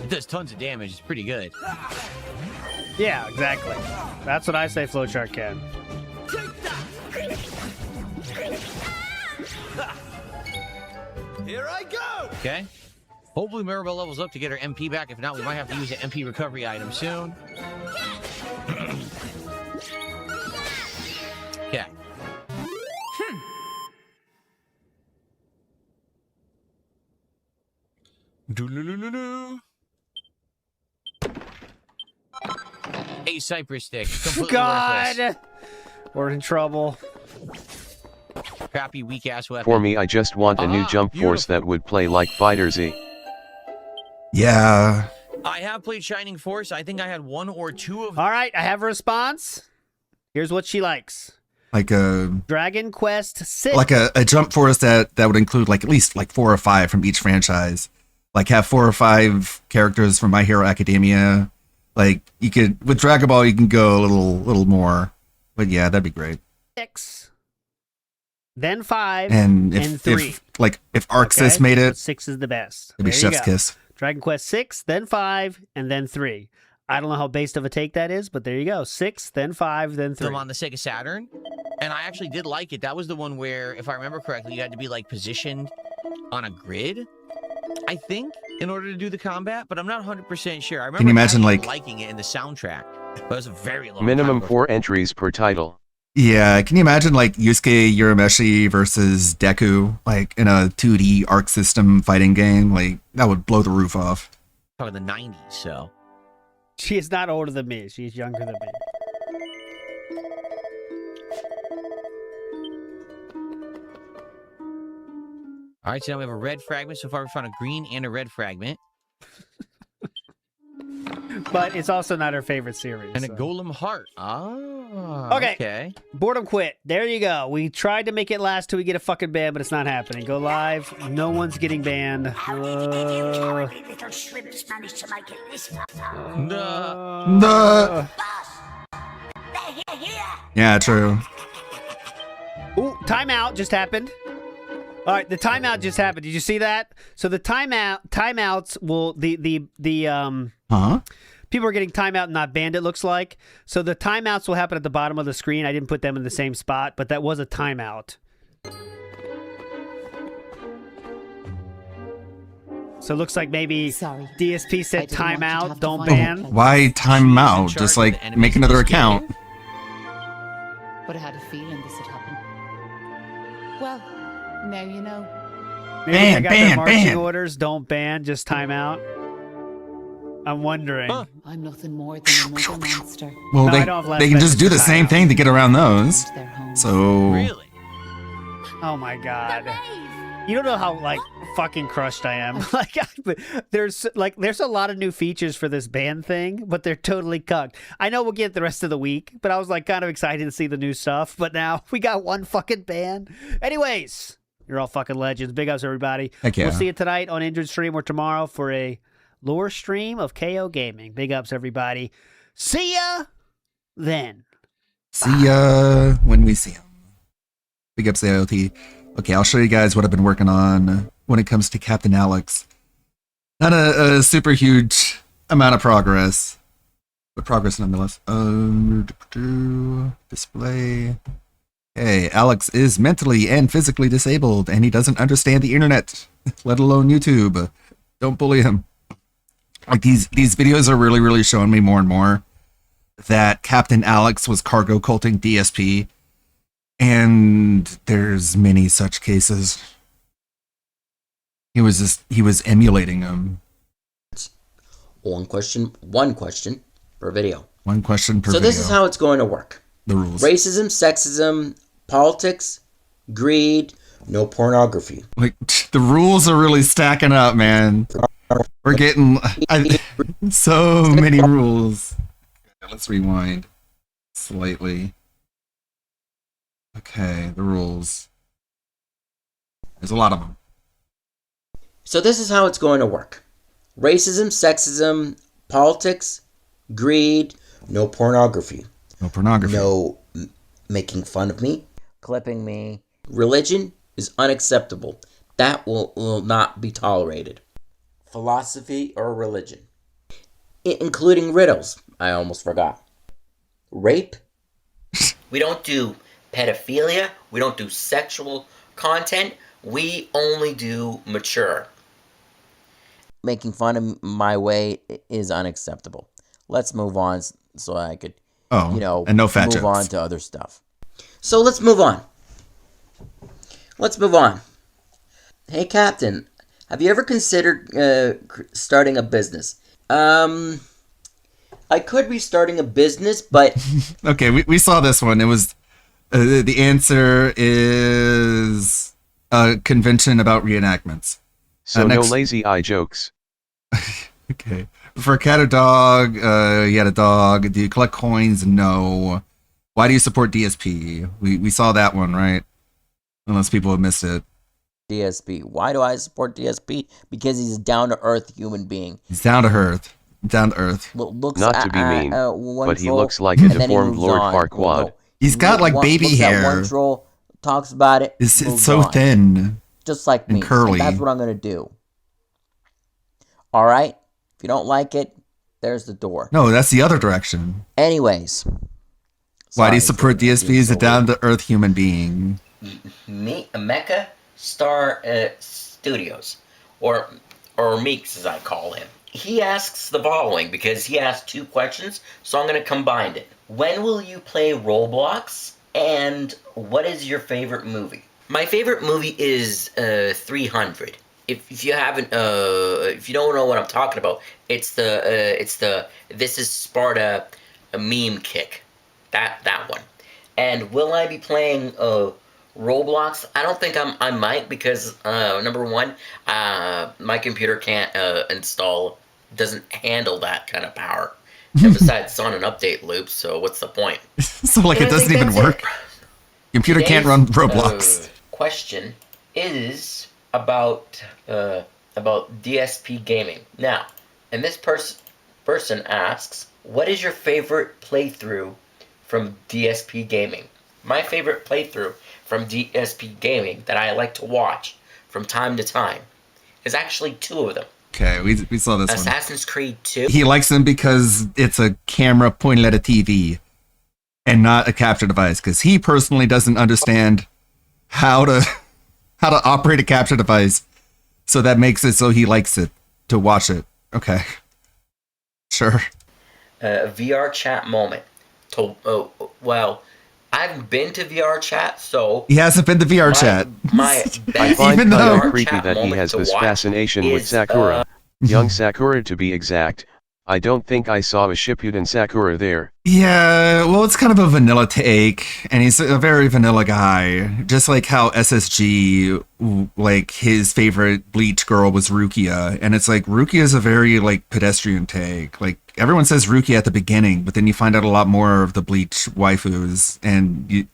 It does tons of damage. It's pretty good. Yeah, exactly. That's what I say Flowchart can. Here I go! Okay. Hopefully Maribel levels up to get her MP back. If not, we might have to use an MP recovery item soon. Okay. A Cypress stick. Completely God! worthless. We're in trouble. Crappy, weak-ass weapon. For me, I just want a new Jump Force that would play like Fighter Z. Yeah. I have played Shining Force. I think I had one or two of them. All right, I have a response. Here's what she likes. Like a Dragon Quest 6. like a Jump Force that would include at least 4 or 5 from each franchise. Have 4 or 5 characters from My Hero Academia. You could, with Dragon Ball, you can go a little more. But yeah, that'd be great. 6. Then 5. And and 3. If ArcSys made it, 6 is the best. it'd be There you Chef's go. Kiss. Dragon Quest 6, then 5, and then 3. I don't know how based of a take that is, but there you go. 6, then 5, then 3. Them on the Sega Saturn, and I actually did like it. That was the one where, if I remember correctly, you had to be positioned on a grid, I think, in order to do the combat. But I'm not 100% sure. I remember Can you imagine liking it in the soundtrack, but it was a very long Minimum time 4 entries per title. Yeah, can you imagine Yusuke Urameshi versus Deku in a 2D Arc System fighting game? That would blow the roof off. Talking the 90s, so. She is not older than me. She's younger than me. All right, so now we have a red fragment. So far, we found a green and a red fragment. But it's also not her favorite series. And a so. golem heart. Oh, Okay. Boredom quit. There you go. We tried to make it last till we get a fucking ban, but it's not happening. Go live. No one's getting banned. Little shrimps managed to make it this far. No. Yeah, true. Ooh, timeout just happened. All right, the timeout just happened. Did you see that? So the timeouts will people are getting timeout and not banned, it looks like. So the timeouts will happen at the bottom of the screen. I didn't put them in the same spot, but that was a timeout. So it looks like maybe DSP said timeout, don't ban. Why time out? Just make another account. But I had a feeling this would happen. Well, now you know. Maybe they got their marching orders, don't ban, just timeout. I'm wondering. I'm nothing more than another monster. Well, No, they can just do the same thing to get around those. So Really? Oh my god. You don't know how fucking crushed I am. There's a lot of new features for this band thing, but they're totally cucked. I know we'll get the rest of the week, but I was kind of excited to see the new stuff, but now we got one fucking band. Anyways, you're all fucking legends. Big ups, everybody. Heck yeah. We'll see you tonight on Injured Stream or tomorrow for a lore stream of KO Gaming. Big ups, everybody. See ya then. See ya when we see 'em. Big ups to the IoT. Okay, I'll show you guys what I've been working on when it comes to Captain Alex. Not a super huge amount of progress, but progress nonetheless. Display. Hey, Alex is mentally and physically disabled, and he doesn't understand the internet, let alone YouTube. Don't bully him. Like these videos are really showing me more and more that Captain Alex was cargo culting DSP, and there's many such cases. He was emulating him. One question per video. One question per video. So this video. is how it's going to work. The rules. Racism, sexism, politics, greed, no pornography. Like, the rules are really stacking up, man. We're getting so many rules. Okay, let's rewind slightly. Okay, the rules. There's a lot of them. So this is how it's going to work. Racism, sexism, politics, greed, no pornography. No pornography. No making fun of me, clipping me. Religion is unacceptable. That will not be tolerated. Philosophy or religion. Including riddles. I almost forgot. Rape. We don't do pedophilia. We don't do sexual content. We only do mature. Making fun of my way is unacceptable. Let's move on so I could, and no fat move jokes. on to other stuff. So let's move on. Hey, Captain, have you ever considered starting a business? I could be starting a business, but... Okay, we saw this one. It was... the answer is a convention about reenactments. So no lazy eye jokes. Okay. For a cat or dog, you had a dog. Do you collect coins? No. Why do you support DSP? We saw that one, right? Unless people have missed it. DSP. Why do I support DSP? Because he's a down-to-earth human being. He's down to earth. Down to earth. Not to be mean, but he looks like a deformed Lord Farquaad. He's got like baby hair. One troll talks about it. It's so thin. Just like me. And curly. And that's what I'm going to do. All right? If you don't like it, there's the door. No, that's the other direction. Anyways. Why do you support DSP? He's a down-to-earth human being. Mecca Star Studios. Or Meeks, as I call him. He asks the following because he asked 2 questions, so I'm going to combine it. When will you play Roblox? And what is your favorite movie? My favorite movie is 300. If you haven't, if you don't know what I'm talking about, it's the This Is Sparta a meme kick, that one. And will I be playing Roblox? I don't think I might because number one, my computer can't doesn't handle that kind of power. And besides, it's on an update loop, so what's the point? So like it doesn't even work. Computer can't run Roblox. Question is about DSP gaming. Now, and this person asks, what is your favorite playthrough from DSP gaming? My favorite playthrough from DSP gaming that I like to watch from time to time is actually 2 of them. Okay, we saw this one. Assassin's Creed 2. He likes them because it's a camera pointed at a TV and not a capture device, because he personally doesn't understand how to operate a capture device, so that makes it so he likes it to watch it. Okay, sure. VR chat moment. Well, I haven't been to VR chat, so he hasn't been to VR chat. I find it kind of creepy that he has this fascination with Sakura, young Sakura to be exact. I don't think I saw a Shippuden Sakura there. Yeah, well, it's kind of a vanilla take, and he's a very vanilla guy. Just like how SSG, like, his favorite Bleach girl was Rukia, and it's like, Rukia is a very, like, pedestrian take. Like, everyone says Rukia at the beginning, but then you find out a lot more of the Bleach waifus, and you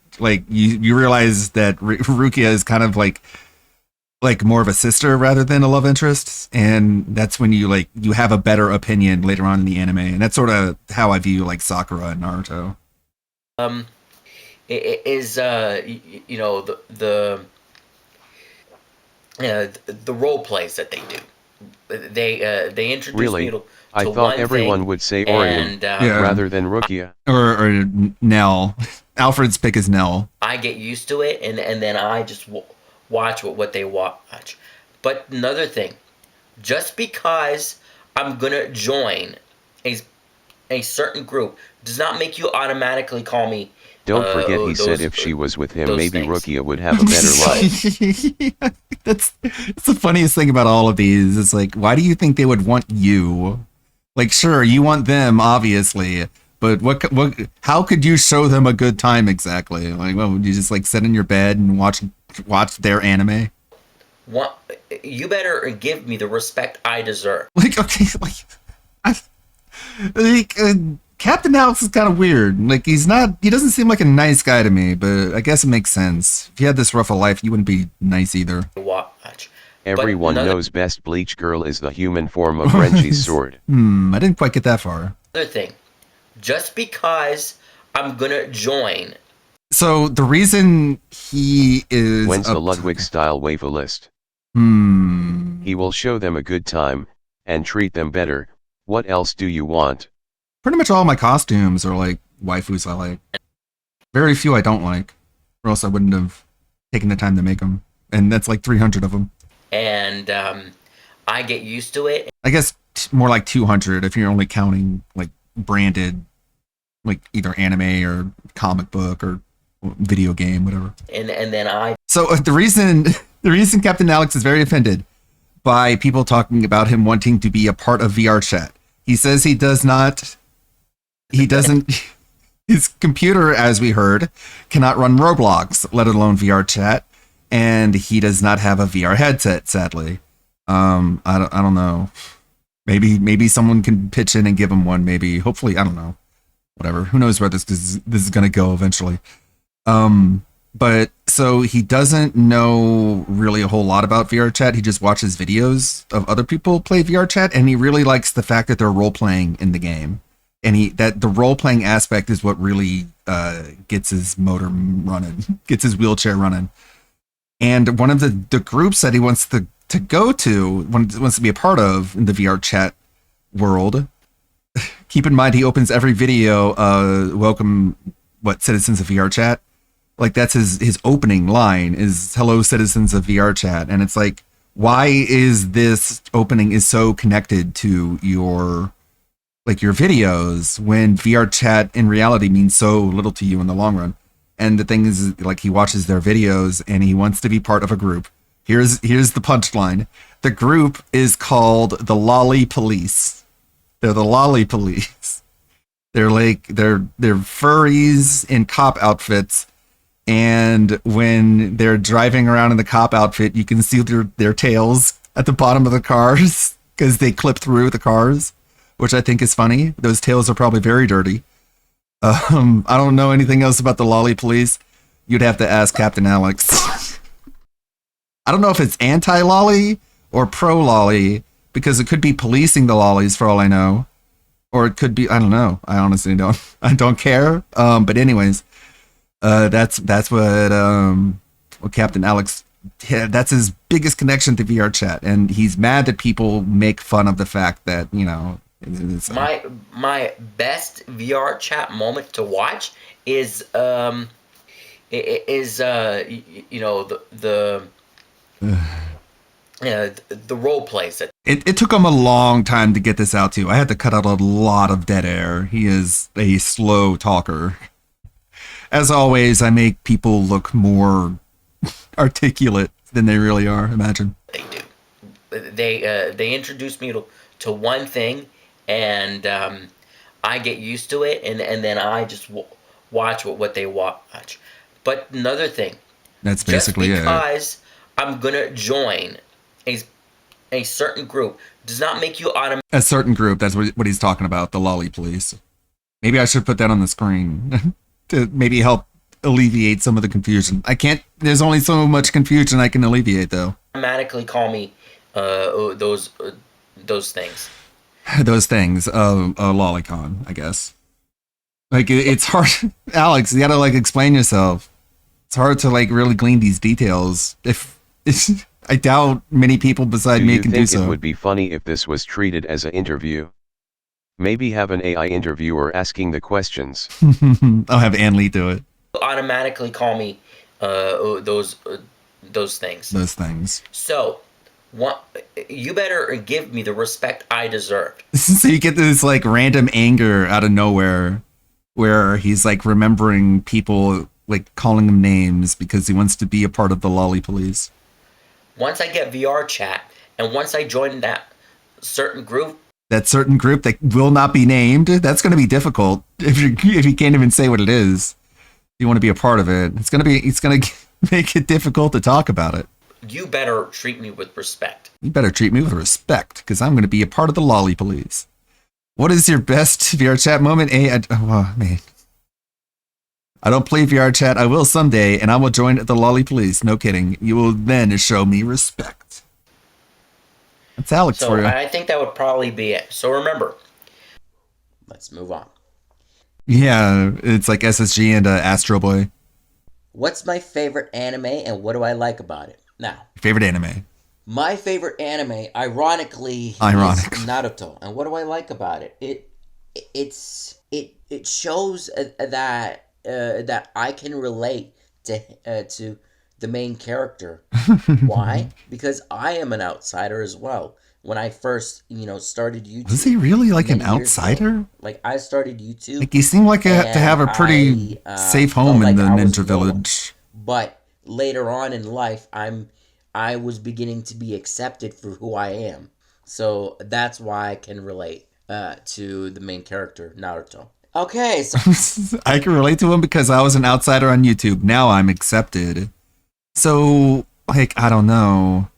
realize that Rukia is kind of like more of a sister rather than a love interest, and that's when you have a better opinion later on in the anime, and that's sort of how I view like Sakura and Naruto. is you know, the role plays that they do. They introduce Really? me to I one thought everyone thing, would say Orion and rather than Rukia. Or Nell. Alfred's pick is Nell. I get used to it, and then I just watch what they watch. But another thing, just because I'm gonna join a certain group does not make you automatically call me. Don't forget he said if she was with him, maybe Rukia would have a better life. That's the funniest thing about all of these. It's like, why do you think they would want you? Like, sure, you want them, obviously, but how could you show them a good time exactly? Like, what, would you just like sit in your bed and watch their anime? What, you better give me the respect I deserve. Like, okay, Captain Alex is kind of weird. Like, he doesn't seem like a nice guy to me, but I guess it makes sense. If you had this rough a life, you wouldn't be nice either. Watch. Everyone knows Best Bleach Girl is the human form of Renji's sword. I didn't quite get that far. Another thing, just because I'm gonna join. So the reason he is When's the Ludwig-style waifu list? He will show them a good time, and treat them better. What else do you want? Pretty much all my costumes are like waifus I like. Very few I don't like, or else I wouldn't have taken the time to make them. And that's like 300 of them. And I get used to it. I guess more like 200 if you're only counting like branded, like either anime or comic book or video game, whatever. And then I. So the reason Captain Alex is very offended by people talking about him wanting to be a part of VR chat. He says he doesn't. His computer, as we heard, cannot run Roblox, let alone VR chat, and he does not have a VR headset. Sadly, I don't know. Maybe someone can pitch in and give him one. Maybe, hopefully, I don't know. Whatever. Who knows where this is going to go eventually. But so he doesn't know really a whole lot about VR chat. He just watches videos of other people play VR chat, and he really likes the fact that they're role playing in the game. And that the role playing aspect is what really gets his motor running, gets his wheelchair running. And one of the groups that he wants to go to, wants to be a part of in the VR chat world. Keep in mind, he opens every video, welcome, citizens of VR chat. Like, that's his opening line is, hello, citizens of VR chat. And it's like, why is this opening is so connected to your videos when VR chat in reality means so little to you in the long run? And the thing is, like, he watches their videos and he wants to be part of a group. Here's the punchline. The group is called the Lolly Police. They're the Lolly Police. They're furries in cop outfits. And when they're driving around in the cop outfit, you can see their tails at the bottom of the cars because they clip through the cars, which I think is funny. Those tails are probably very dirty. I don't know anything else about the Lolly Police. You'd have to ask Captain Alex. I don't know if it's anti-lolly or pro-lolly, because it could be policing the lollies for all I know. Or it could be, I don't know. I honestly don't care. But anyways, that's what Captain Alex, that's his biggest connection to VR chat. And he's mad that people make fun of the fact that, it's, my best VR chat moment to watch is the role plays. It took him a long time to get this out too. I had to cut out a lot of dead air. He is a slow talker. As always, I make people look more articulate than they really are. Imagine. They do. They introduced me to one thing, and I get used to it, and then I just watch what they watch. But another thing. That's basically just because I'm gonna join a certain group does not make you automatically. A certain group. That's what he's talking about. The Lolly Police. Maybe I should put that on the screen to maybe help alleviate some of the confusion. I can't. There's only so much confusion I can alleviate, though. Automatically call me those things. Those things. Lolicon, I guess. Like it's hard, Alex. You gotta like explain yourself. It's hard to like really glean these details. If it's, I doubt many people beside me can do You so. think it would be funny if this was treated as an interview? Maybe have an AI interviewer asking the questions. I'll have Ann Lee do it. Automatically call me those things. Those things. So, you better give me the respect I deserved. So you get this like random anger out of nowhere, where he's like remembering people, like calling him names because he wants to be a part of the Lolly Police. Can't get VR chat, and once I join that certain group, That certain group that will not be named, that's going to be difficult if you can't even say what it is. If you want to be a part of it, it's going to make it difficult to talk about it. you better treat me with respect. You better treat me with respect, because I'm going to be a part of the Lolly Police. What is your best VR chat moment? Oh, man. I don't play VR chat. I will someday, and I will join the Lolly Police. No kidding. You will then show me respect. That's Alex So for you. I think that would probably be it. So remember, let's move on. Yeah, it's like SSG and Astro Boy. What's my favorite anime and what do I like about it? Now, Favorite anime? my favorite anime, ironically, is Naruto. And what do I like about it? It shows that I can relate to the main character. Why? Because I am an outsider as well. When I first, started YouTube. Was he really like an many years outsider? ago, like I started YouTube. Like, you seem like to have a pretty and safe felt home in like the I was Ninja no one. Village. But later on in life, I was beginning to be accepted for who I am. So that's why I can relate to the main character, Naruto. Okay, so I can relate to him because I was an outsider on YouTube. Now I'm accepted. So, like, I don't know.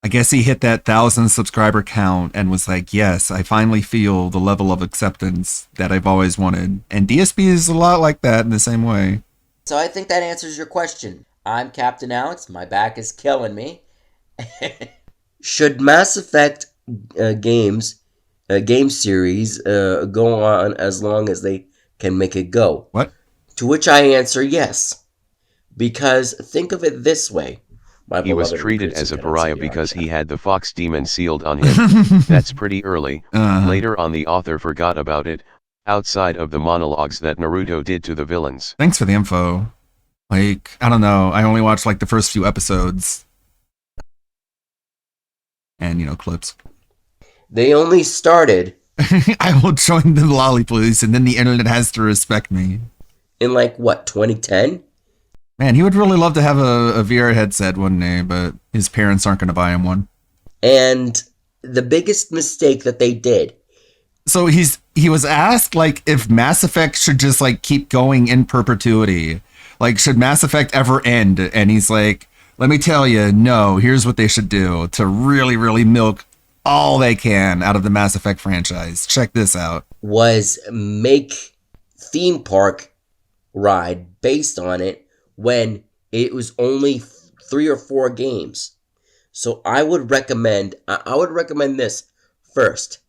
I guess he hit that 1,000 subscriber count and was like, yes, I finally feel the level of acceptance that I've always wanted. And DSP is a lot like that in the same way. So I think that answers your question. I'm Captain Alex. My back is killing me. Should Mass Effect game series go on as long as they can make it go? What? To which I answer yes. Because think of it this way. He was treated as a pariah because he had the fox demon sealed on him. That's pretty early. Later on, the author forgot about it, outside of the monologues that Naruto did to the villains. Thanks for the info. Like, I don't know. I only watched like the first few episodes. And, clips. They only started. I will join the Lolly Police, and then the internet has to respect me. In like, what, 2010? Man, he would really love to have a VR headset one day, but his parents aren't going to buy him one. And the biggest mistake that they did. So he was asked, like, if Mass Effect should just, like, keep going in perpetuity. Like, should Mass Effect ever end? And he's like, let me tell you, no, here's what they should do to really, really milk all they can out of the Mass Effect franchise. Check this out. Was make theme park ride based on it when it was only 3 or 4 games. So I would recommend this first.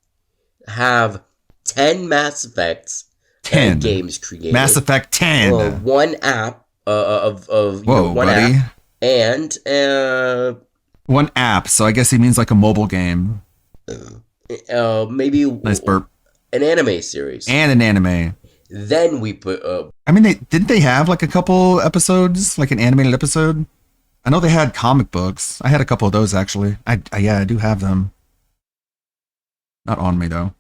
Have 10 Mass Effects 10 games created. Mass Effect 10. One app Whoa, one buddy. app and One app, so I guess he means like a mobile game. Maybe Nice burp. An anime series. And an anime. Then we put I mean, didn't they have like a couple episodes, like an animated episode? I know they had comic books. I had a couple of those actually. I do have them. Not on me though.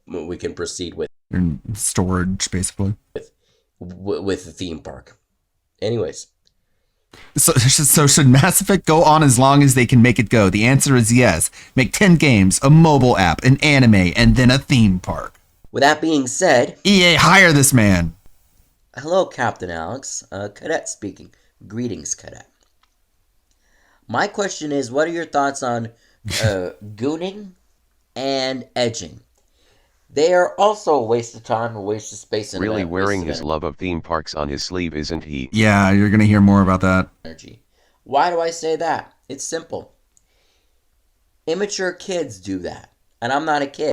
We can proceed with They're in storage, basically. with the theme park. Anyways, So should Mass Effect go on as long as they can make it go? The answer is yes. Make 10 games, a mobile app, an anime, and then a theme park. With that being said, EA, hire this man. Hello, Captain Alex. Cadet speaking. Greetings, Cadet. My question is, what are your thoughts on gooning and edging? They are also a waste of time, a waste of space, and Really a wearing waste of his love of theme parks on his sleeve, isn't he? Yeah, you're going to hear more about that. energy. Why do I say that? It's simple. Immature kids do that, and I'm not a kid.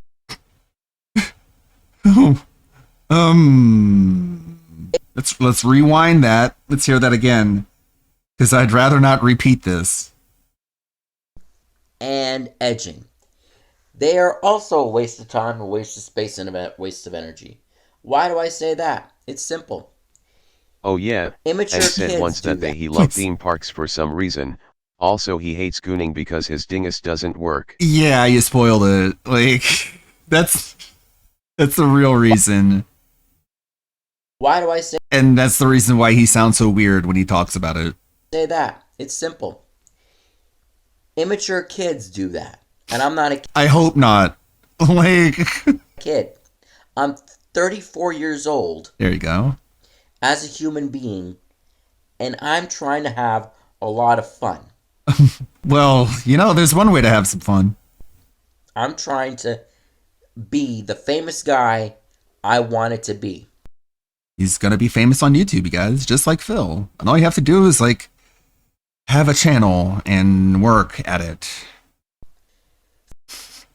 Let's rewind that. Let's hear that again, because I'd rather not repeat this. And edging. They are also a waste of time, a waste of space, and a waste of energy. Why do I say that? It's simple. Oh yeah, Immature Ed said kids once do that that. he loved theme parks for some reason. Also, he hates gooning because his dingus doesn't work. Yeah, you spoiled it. Like, that's the real reason. Why do I say And that's the reason why he sounds so weird when he talks about it. that? It's simple. Immature kids do that. And I'm not a I hope not. Like, kid. I'm 34 years old there you go. as a human being, and I'm trying to have a lot of fun. Well, there's one way to have some fun. I'm trying to be the famous guy I wanted to be. He's gonna be famous on YouTube, you guys, just like Phil. And all you have to do is, like, have a channel and work at it.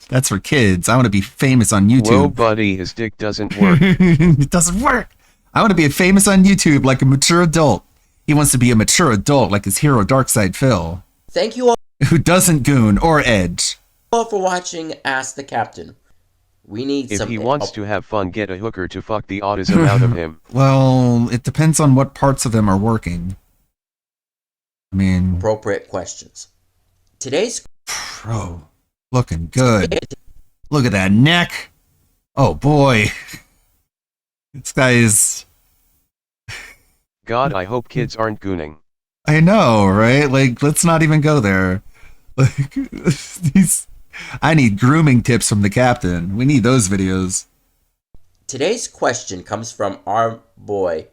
That's for kids. I want to be famous on YouTube. Whoa, buddy, his dick doesn't work. It doesn't work. I want to be famous on YouTube like a mature adult. He wants to be a mature adult like his hero Darkside Phil, Thank you who doesn't goon or edge. all for watching Ask the Captain. We need If some... he wants to have fun, get a hooker to fuck the autism out of him. Well, it depends on what parts of them are working. I mean, appropriate questions. Today's... bro, looking good. Look at that neck. Oh boy. This guy is... God, I hope kids aren't gooning. I know, right? Like, let's not even go there. Like, I need grooming tips from the captain. We need those videos. Today's question comes from our boy,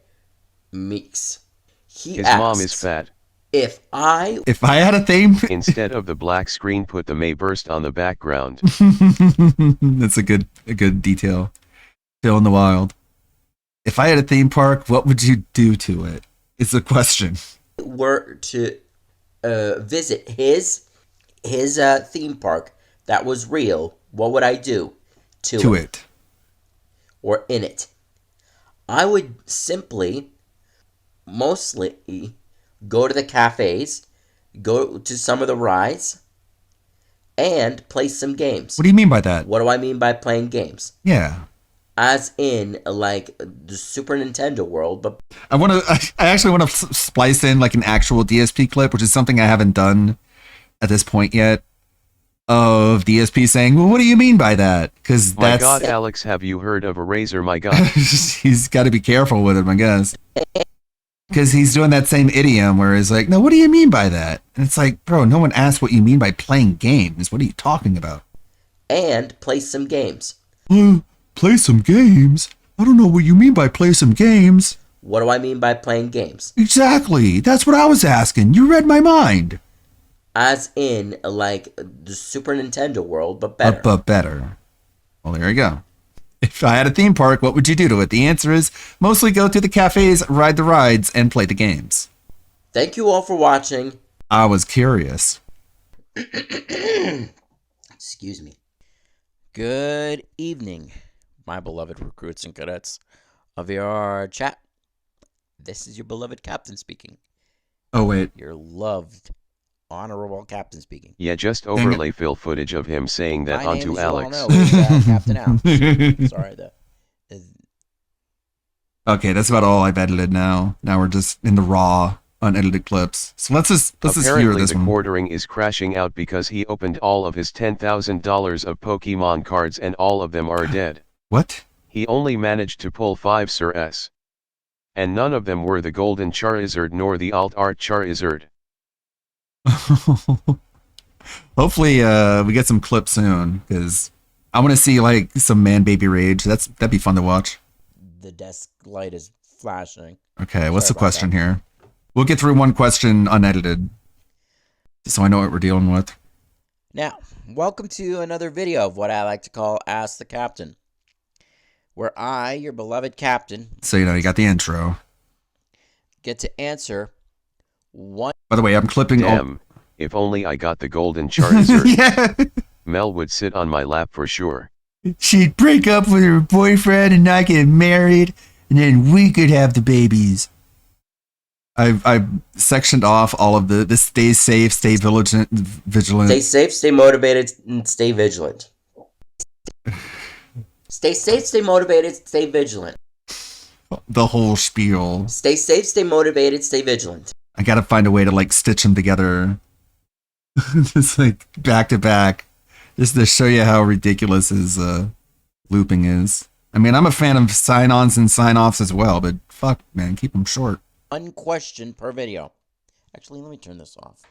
Meeks. He His asks, mom is fat. If I had a theme... Instead of the black screen, put the May burst on the background. That's a good detail. Phil in the wild. If I had a theme park, what would you do to it? Is the question. were to visit his theme park that was real, what would I do to it? Or in it? I would simply, mostly, go to the cafes, go to some of the rides, and play some games. What do you mean by that? What do I mean by playing games? Yeah. As in, like, the Super Nintendo world, but... I actually want to splice in, like, an actual DSP clip, which is something I haven't done at this point yet, of DSP saying, well, what do you mean by that? Because My that's... God, Alex, have you heard of a razor? My God. He's got to be careful with him, I guess. Because he's doing that same idiom where he's like, no, what do you mean by that? And it's like, bro, no one asked what you mean by playing games. What are you talking about? And play some games. Play some games? I don't know what you mean by play some games. What do I mean by playing games? Exactly. That's what I was asking. You read my mind. As in, like, the Super Nintendo world, but better. But better. Well, there you go. If I had a theme park, what would you do to it? The answer is mostly go to the cafes, ride the rides, and play the games. Thank you all for watching. I was curious. Excuse me. Good evening, my beloved recruits and cadets of your chat. This is your beloved captain speaking. Oh, wait. Your loved, honorable captain speaking. Yeah, just overlay Phil footage of him saying that My onto name, as you all Alex. know, is, Captain Alex. Sorry, Okay, that's about all I've edited now. Now we're just in the raw, unedited clips. So let's just hear Apparently this the one. quartering is crashing out because he opened all of his $10,000 of Pokemon cards and all of them are dead. What? He only managed to pull 5 Sir S. And none of them were the Golden Charizard nor the Alt Art Charizard. Hopefully, we get some clips soon, because I want to see, like, some man-baby rage. That'd be fun to watch. The desk light is flashing. Okay, what's Sorry the about question that. here? We'll get through one question unedited, so I know what we're dealing with. Now, welcome to another video of what I like to call Ask the Captain, where I, your beloved captain, So, you got the intro. get to answer one... By the way, I'm clipping all... Damn, if only I got the Golden Charizard. Yeah. Mel would sit on my lap for sure. She'd break up with her boyfriend and not get married, and then we could have the babies. I've sectioned off all of the stay safe, stay vigilant. Stay safe, stay motivated, and stay vigilant. Stay safe, stay motivated, stay vigilant. The whole spiel. Stay safe, stay motivated, stay vigilant. I gotta find a way to like stitch them together. Just like back to back. Just to show you how ridiculous his looping is. I mean, I'm a fan of sign-ons and sign-offs as well, but fuck, man, keep them short. One question per video. Actually, let me turn this off.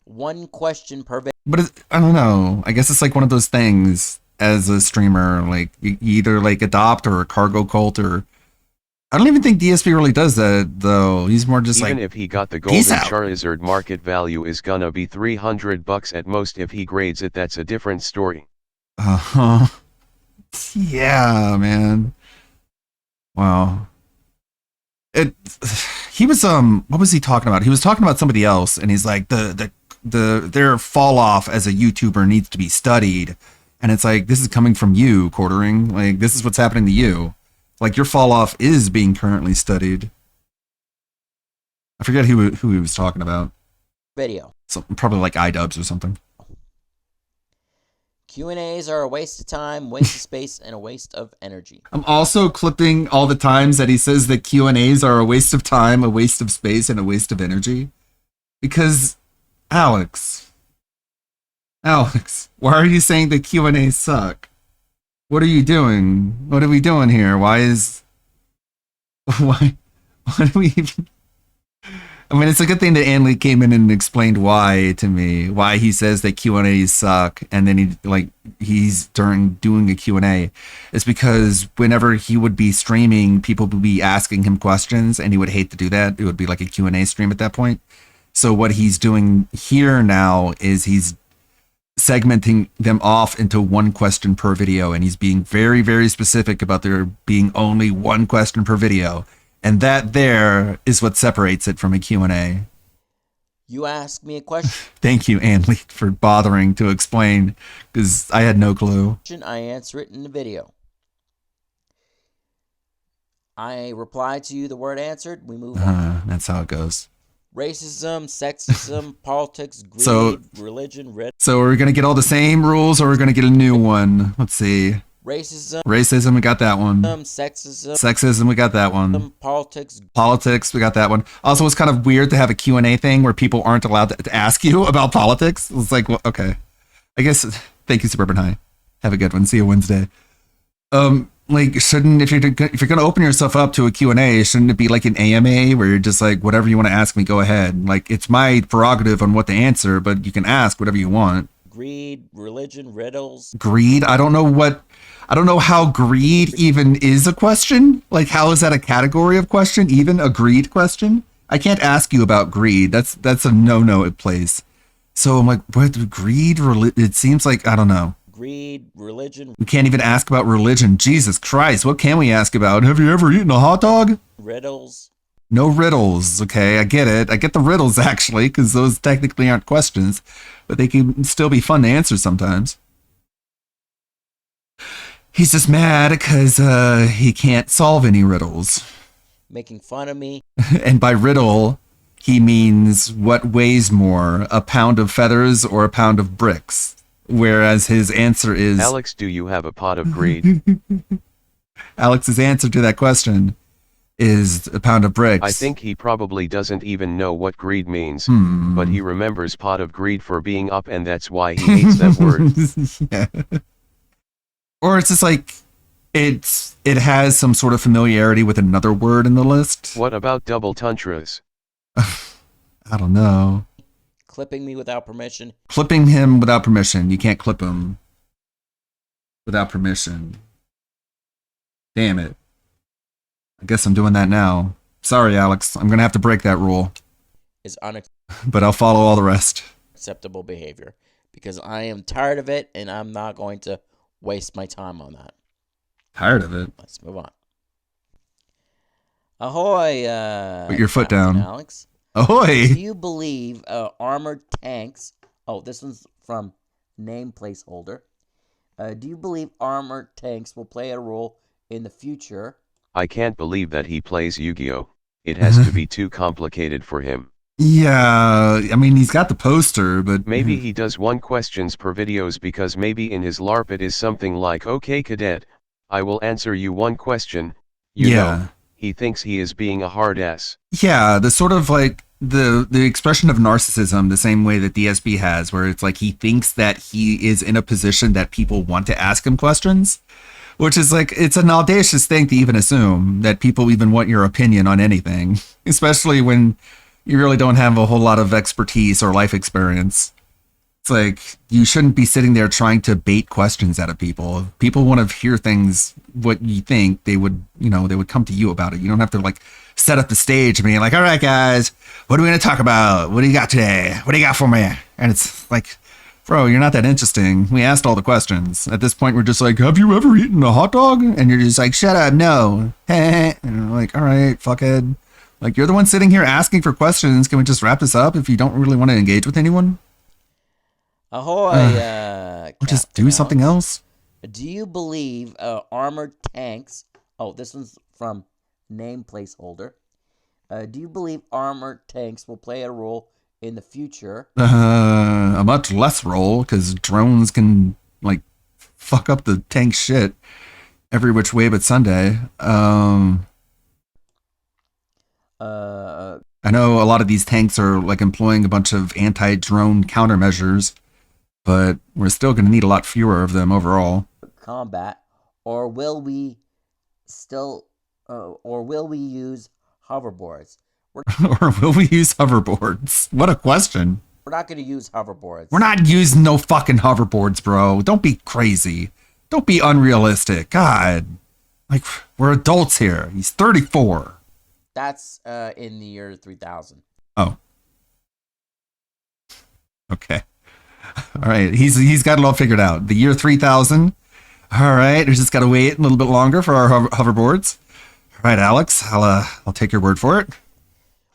One question per video. But I don't know. I guess it's like one of those things as a streamer, like you either like adopt or a cargo cult, or I don't even think DSP really does that though. He's more just Even like, if he got the golden peace out. Charizard, market value is gonna be $300 at most. If he grades it, that's a different story. Uh-huh. Yeah, man. Wow. He was what was he talking about? He was talking about somebody else, and he's like their fall off as a YouTuber needs to be studied. And it's like, this is coming from you, Quartering. Like, this is what's happening to you. Like, your fall off is being currently studied. I forget who he was talking about. Video. So, probably like iDubbbz or something. Q&As are a waste of time, waste of space, and a waste of energy. I'm also clipping all the times that he says that Q&As are a waste of time, a waste of space, and a waste of energy. Because, Alex, why are you saying that Q&As suck? What are you doing? What are we doing here? Why do we even... I mean, it's a good thing that Anli came in and explained why to me, why he says that Q&As suck, and then he's during doing a Q&A. It's because whenever he would be streaming, people would be asking him questions, and he would hate to do that. It would be like a Q&A stream at that point. So what he's doing here now is he's segmenting them off into one question per video, and he's being very, very specific about there being only one question per video. And that there is what separates it from a Q&A. You ask me a question. Thank you, Anli, for bothering to explain, because I had no clue. I answer it in the video. I reply to you the word answered. We move on. That's how it goes. Racism, sexism, politics, greed, religion, So we're going to get all the same rules, or we're going to get a new one? Let's see. Racism, we got that one. Sexism, we got that one. Politics, we got that one. Also, it's kind of weird to have a Q&A thing where people aren't allowed to ask you about politics. It's like, well, okay. I guess, thank you, Suburban High. Have a good one. See you Wednesday. Like, shouldn't, if you're going to open yourself up to a Q&A, shouldn't it be like an AMA where you're just like, whatever you want to ask me, go ahead. Like, it's my prerogative on what to answer, but you can ask whatever you want. Greed, religion, riddles. Greed? I don't know how greed even is a question. Like, how is that a category of question? Even a greed question? I can't ask you about greed. That's a no-no place. So I'm like, what, greed? It seems like, I don't know. Greed, religion. We can't even ask about religion. Jesus Christ, what can we ask about? Have you ever eaten a hot dog? Riddles. No riddles. Okay, I get it. I get the riddles, actually, because those technically aren't questions, but they can still be fun to answer sometimes. He's just mad because he can't solve any riddles. Making fun of me. And by riddle, he means what weighs more, a pound of feathers or a pound of bricks? Whereas his answer is... Alex, do you have a pot of greed? Alex's answer to that question is a pound of bricks. I think he probably doesn't even know what greed means, but he remembers pot of greed for being up, and that's why he hates that word. Yeah. Or it's just like, it has some sort of familiarity with another word in the list. What about double tantras? I don't know. Clipping me without permission. Clipping him without permission. You can't clip him without permission. Damn it. I guess I'm doing that now. Sorry, Alex. I'm going to have to break that rule. Is but I'll follow all the rest. Unacceptable behavior. Because I am tired of it, and I'm not going to waste my time on that. Tired of it? Let's move on. Ahoy, Put your foot down. Alex. Ahoy! Do you believe armored tanks... Oh, this one's from name placeholder. Do you believe armored tanks will play a role in the future? I can't believe that he plays Yu-Gi-Oh! It has to be too complicated for him. Yeah, I mean, he's got the poster, but Maybe he does 1 questions per videos because maybe in his LARP it is something like, okay cadet, I will answer you 1 question. You know, he thinks he is being a hard ass. Yeah, the sort of like the expression of narcissism, the same way that DSB has, where it's like he thinks that he is in a position that people want to ask him questions, which is like, it's an audacious thing to even assume that people even want your opinion on anything, especially when you really don't have a whole lot of expertise or life experience. It's like, you shouldn't be sitting there trying to bait questions out of people. If people want to hear things, what you think, they would, they would come to you about it. You don't have to like set up the stage and be like, all right, guys, what are we going to talk about? What do you got today? What do you got for me? And it's like, bro, you're not that interesting. We asked all the questions. At this point, we're just like, have you ever eaten a hot dog? And you're just like, shut up, no. And we're like, all right, fuckhead. Like, you're the one sitting here asking for questions. Can we just wrap this up if you don't really want to engage with anyone? Ahoy, or just do something else. Do you believe armored tanks... Oh, this one's from name placeholder. Do you believe armored tanks will play a role in the future? A much less role, because drones can, like, fuck up the tank shit every which way but Sunday. I know a lot of these tanks are, like, employing a bunch of anti-drone countermeasures, but we're still going to need a lot fewer of them overall. Combat, or will we use hoverboards? Or will we use hoverboards? What a question. We're not going to use hoverboards. We're not using no fucking hoverboards, bro. Don't be crazy. Don't be unrealistic. God. Like, we're adults here. He's 34. That's in the year 3000. Oh. Okay. All right. He's got it all figured out. The year 3000. All right. We just got to wait a little bit longer for our hoverboards. All right, Alex. I'll take your word for it.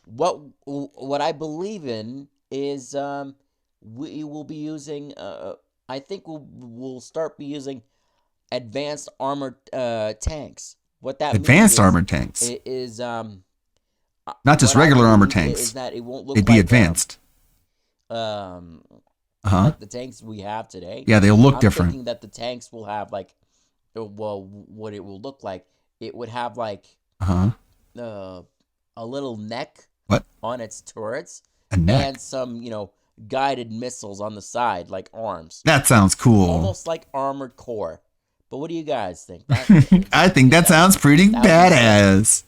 What I believe in is we will be using I think we'll start be using advanced armored tanks. What that advanced means armored tanks is not just regular armored tanks. Is that it won't look They'd be like, advanced. Like the tanks we have today. Yeah, they'll look I'm different. Thinking that the tanks will have like, well, what it will look like. It would have like a little neck. What? On its turrets. A neck? And some, guided missiles on the side, like arms. That sounds cool. Almost like armored core. But what do you guys think? I think that sounds pretty badass.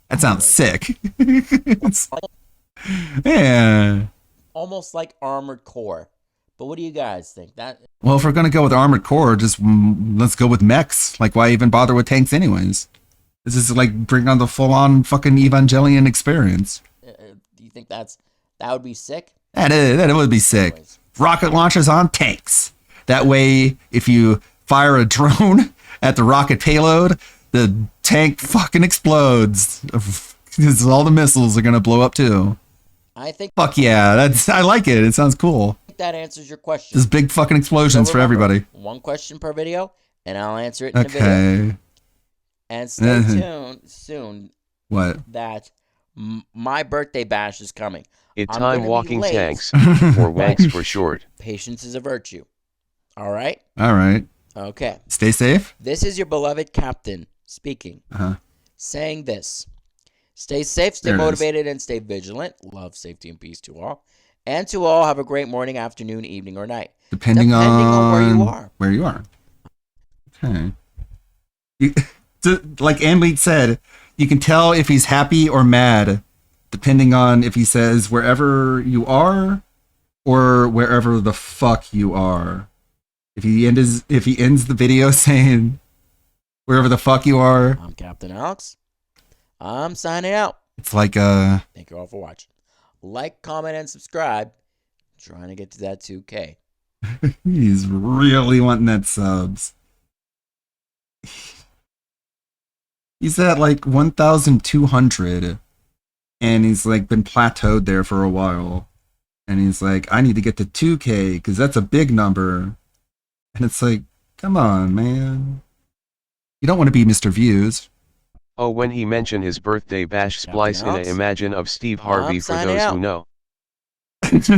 That sounds sick. Yeah. Almost like armored core. But what do you guys think? Well, if we're going to go with armored core, just let's go with mechs. Like, why even bother with tanks anyways? This is like bring on the full-on fucking Evangelion experience. Do you think that would be sick? That would be sick. Rocket launchers on tanks. That way, if you fire a drone at the rocket payload, the tank fucking explodes. Because all the missiles are going to blow up too. I think. Fuck yeah, I like it. It sounds cool. I think that answers your question. Just big fucking explosions for everybody. 1 question per video, and I'll answer it in a video. And stay tuned soon. What? That my birthday bash is coming. It's time walking tanks, or wanks for short. Patience is a virtue. All right? All right. Okay. Stay safe. This is your beloved captain speaking. Saying this. Stay safe, stay motivated, and stay vigilant. Love, safety, and peace to all. And to all, have a great morning, afternoon, evening, or night. Depending on where you are. Where you are. Okay. Like Amleet said, you can tell if he's happy or mad, depending on if he says wherever you are or wherever the fuck you are. If he ends the video saying wherever the fuck you are. I'm Captain Alex. I'm signing out. It's like Thank you all for watching. Like, comment, and subscribe. I'm trying to get to that 2K. He's really wanting that subs. He's at like 1,200 and he's like been plateaued there for a while. And he's like, I need to get to 2K because that's a big number. And it's like, Come on, man. You don't want to be Mr. Views. Oh, when he mentioned his birthday bash, splice in a Alex? imagine of Steve Harvey for signing those out. who know. This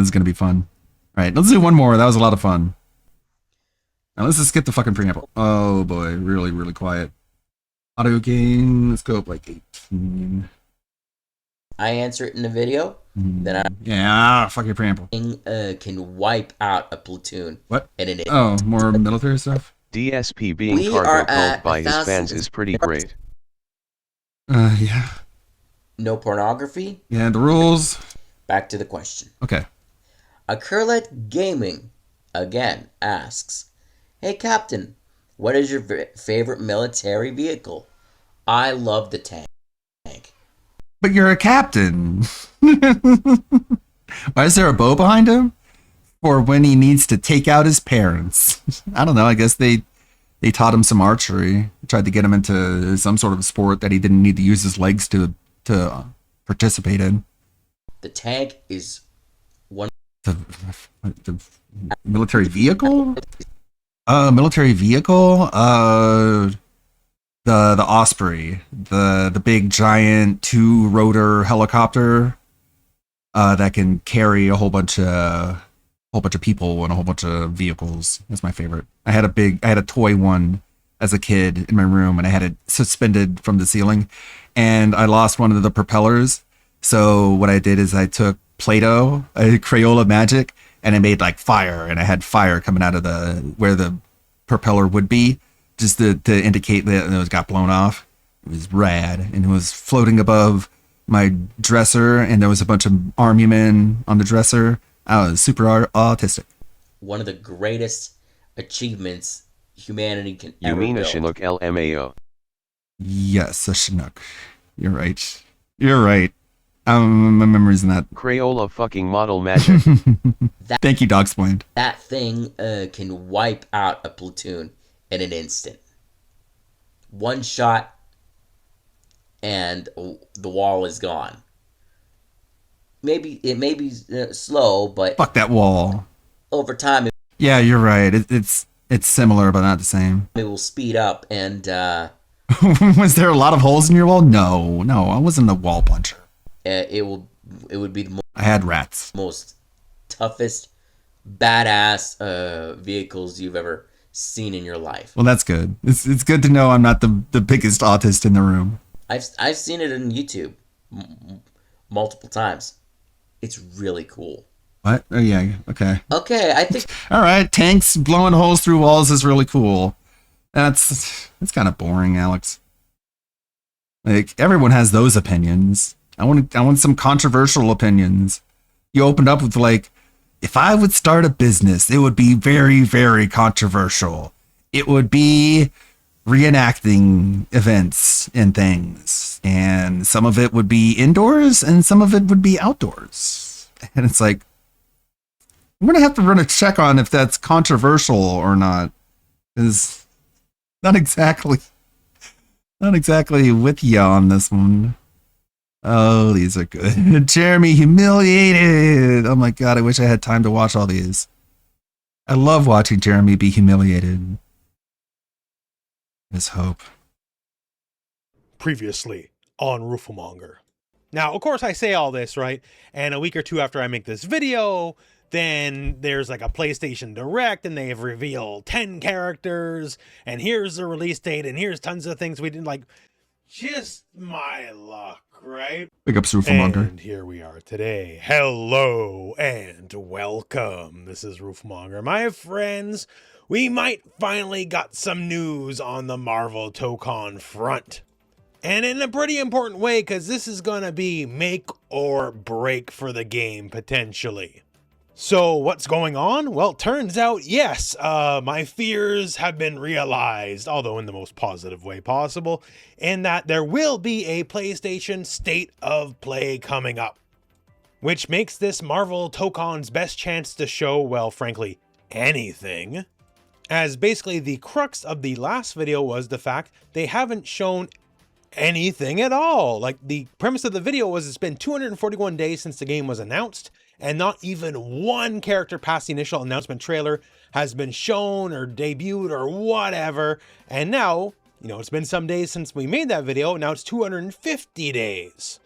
is gonna be fun. All right, let's do one more. That was a lot of fun. Now let's just skip the fucking preamble. Oh boy, really, really quiet. Audio game. Let's go up like 18. I answer it in the video. Then Yeah, fuck your preamble. I can wipe out a platoon. What? In an Oh, more military stuff? DSP being We cargo are called at by his 1,000 fans is pretty great. Yeah. No pornography. Yeah, the rules. Back to the question. Okay. Acrylic Gaming again asks, "Hey Captain, what is your favorite military vehicle?" I love the tank. But you're a captain. Why is there a bow behind him? For when he needs to take out his parents. I don't know. I guess they taught him some archery. Tried to get him into some sort of sport that he didn't need to use his legs to participate in. The tank is one. The military vehicle? Military vehicle? The Osprey, the big giant 2-rotor helicopter that can carry a whole bunch of people and a whole bunch of vehicles. That's my favorite. I had a toy one as a kid in my room, and I had it suspended from the ceiling, and I lost one of the propellers. So what I did is I took Play-Doh, Crayola Magic, and I made like fire, and I had fire coming out of where the propeller would be, just to indicate that it got blown off. It was rad, and it was floating above my dresser, and there was a bunch of army men on the dresser. I was super autistic. One of the greatest achievements humanity can You ever mean a build. Chinook LMAO? Yes, a Chinook. You're right. You're right. I'm memorizing that. Crayola fucking model magic. Thank you, Dogsplained. That thing can wipe out a platoon in an instant. One shot, and the wall is gone. Maybe it may be slow, but Fuck that wall. over time Yeah, you're right. It's similar, but not the same. it will speed up. And Was there a lot of holes in your wall? No, I wasn't a wall puncher. it would be the I had rats. most toughest, badass vehicles you've ever seen in your life. Well, that's good. It's good to know I'm not the biggest autist in the room. I've seen it on YouTube multiple times. It's really cool. What? Oh yeah. Okay. Okay, I think All right. Tanks blowing holes through walls is really cool. That's kind of boring, Alex. Like everyone has those opinions. I want some controversial opinions. You opened up with like, if I would start a business, it would be very, very controversial. It would be reenacting events and things. And some of it would be indoors and some of it would be outdoors. And it's like, I'm going to have to run a check on if that's controversial or not. Is not exactly with you on this one. Oh, these are good. Jeremy humiliated. Oh my god, I wish I had time to watch all these. I love watching Jeremy be humiliated. There's hope. Previously on Rooflemonger. Now, of course, I say all this, right? And a week or two after I make this video, then there's like a PlayStation Direct, and they've revealed 10 characters, and here's the release date, and here's tons of things we didn't like. Just my luck, right? Big ups, Rooflemonger. And here we are today. Hello and welcome. This is Rooflemonger. My friends, we might finally got some news on the Marvel Tokon front. And in a pretty important way, because this is going to be make or break for the game, potentially. So what's going on? Well, turns out, yes, my fears have been realized, although in the most positive way possible, in that there will be a PlayStation State of Play coming up, which makes this Marvel Tokon's best chance to show, well, frankly, anything. As basically the crux of the last video was the fact they haven't shown anything at all. Like, the premise of the video was it's been 241 days since the game was announced, and not even one character past the initial announcement trailer has been shown or debuted or whatever. And now, you know, it's been some days since we made that video. Now it's 250 days.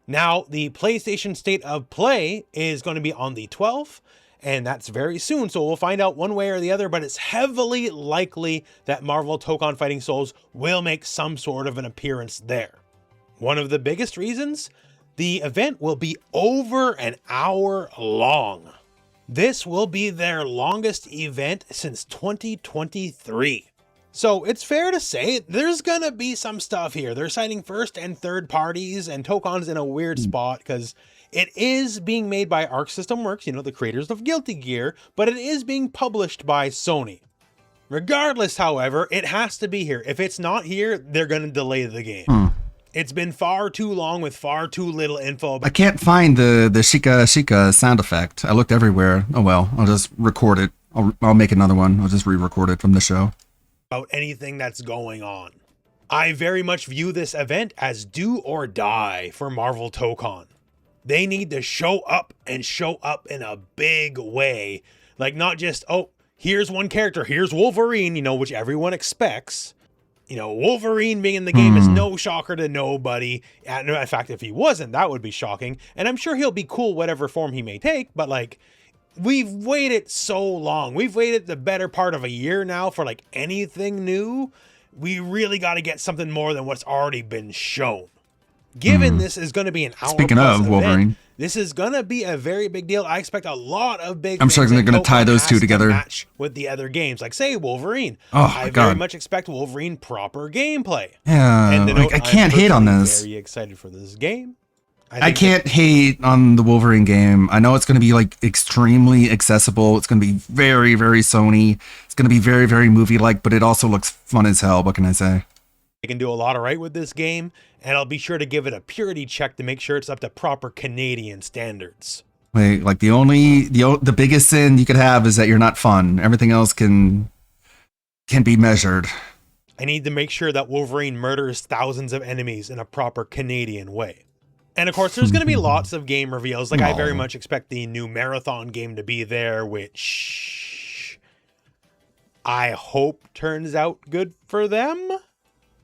Now, the PlayStation State of Play is going to be on the 12th, and that's very soon, so we'll find out one way or the other, but it's heavily likely that Marvel Tokon Fighting Souls will make some sort of an appearance there. One of the biggest reasons? The event will be over an hour long. This will be their longest event since 2023. So it's fair to say there's gonna be some stuff here. They're citing first and third parties, and Tokon's in a weird spot because it is being made by Arc System Works, you know, the creators of Guilty Gear, but it is being published by Sony. Regardless, however, it has to be here. If it's not here, they're gonna delay the game. It's been far too long with far too little info. I can't find the Shika sound effect. I looked everywhere. Oh well, I'll just record it. I'll make another one. I'll just re-record it from the show. About anything that's going on. I very much view this event as do or die for Marvel Tokon. They need to show up and show up in a big way. Like not just, oh, here's one character, here's Wolverine, you know, which everyone expects. You know, Wolverine being in the game is no shocker to nobody. And in fact, if he wasn't, that would be shocking. And I'm sure he'll be cool whatever form he may take, but like, we've waited so long. We've waited the better part of a year now for like anything new. We really got to get something more than what's already been shown. Given this is going to be an hour. Speaking of Wolverine, this is going to be a very big deal. I expect a lot of big. I'm sure they're going to tie those two together. Match with the other games, like say Wolverine. Oh, I God. very much expect Wolverine proper gameplay. Yeah, And like, I can't hate on this. Very excited for this game. I can't hate on the Wolverine game. I know it's going to be like extremely accessible. It's going to be very, very Sony. It's going to be very, very movie-like, but it also looks fun as hell. What can I say? They can do a lot of right with this game, and I'll be sure to give it a purity check to make sure it's up to proper Canadian standards. Wait, like the biggest sin you could have is that you're not fun. Everything else can be measured. I need to make sure that Wolverine murders thousands of enemies in a proper Canadian way. And of course, there's going to be lots of game reveals. Like I very much expect the new Marathon game to be there, which I hope turns out good for them.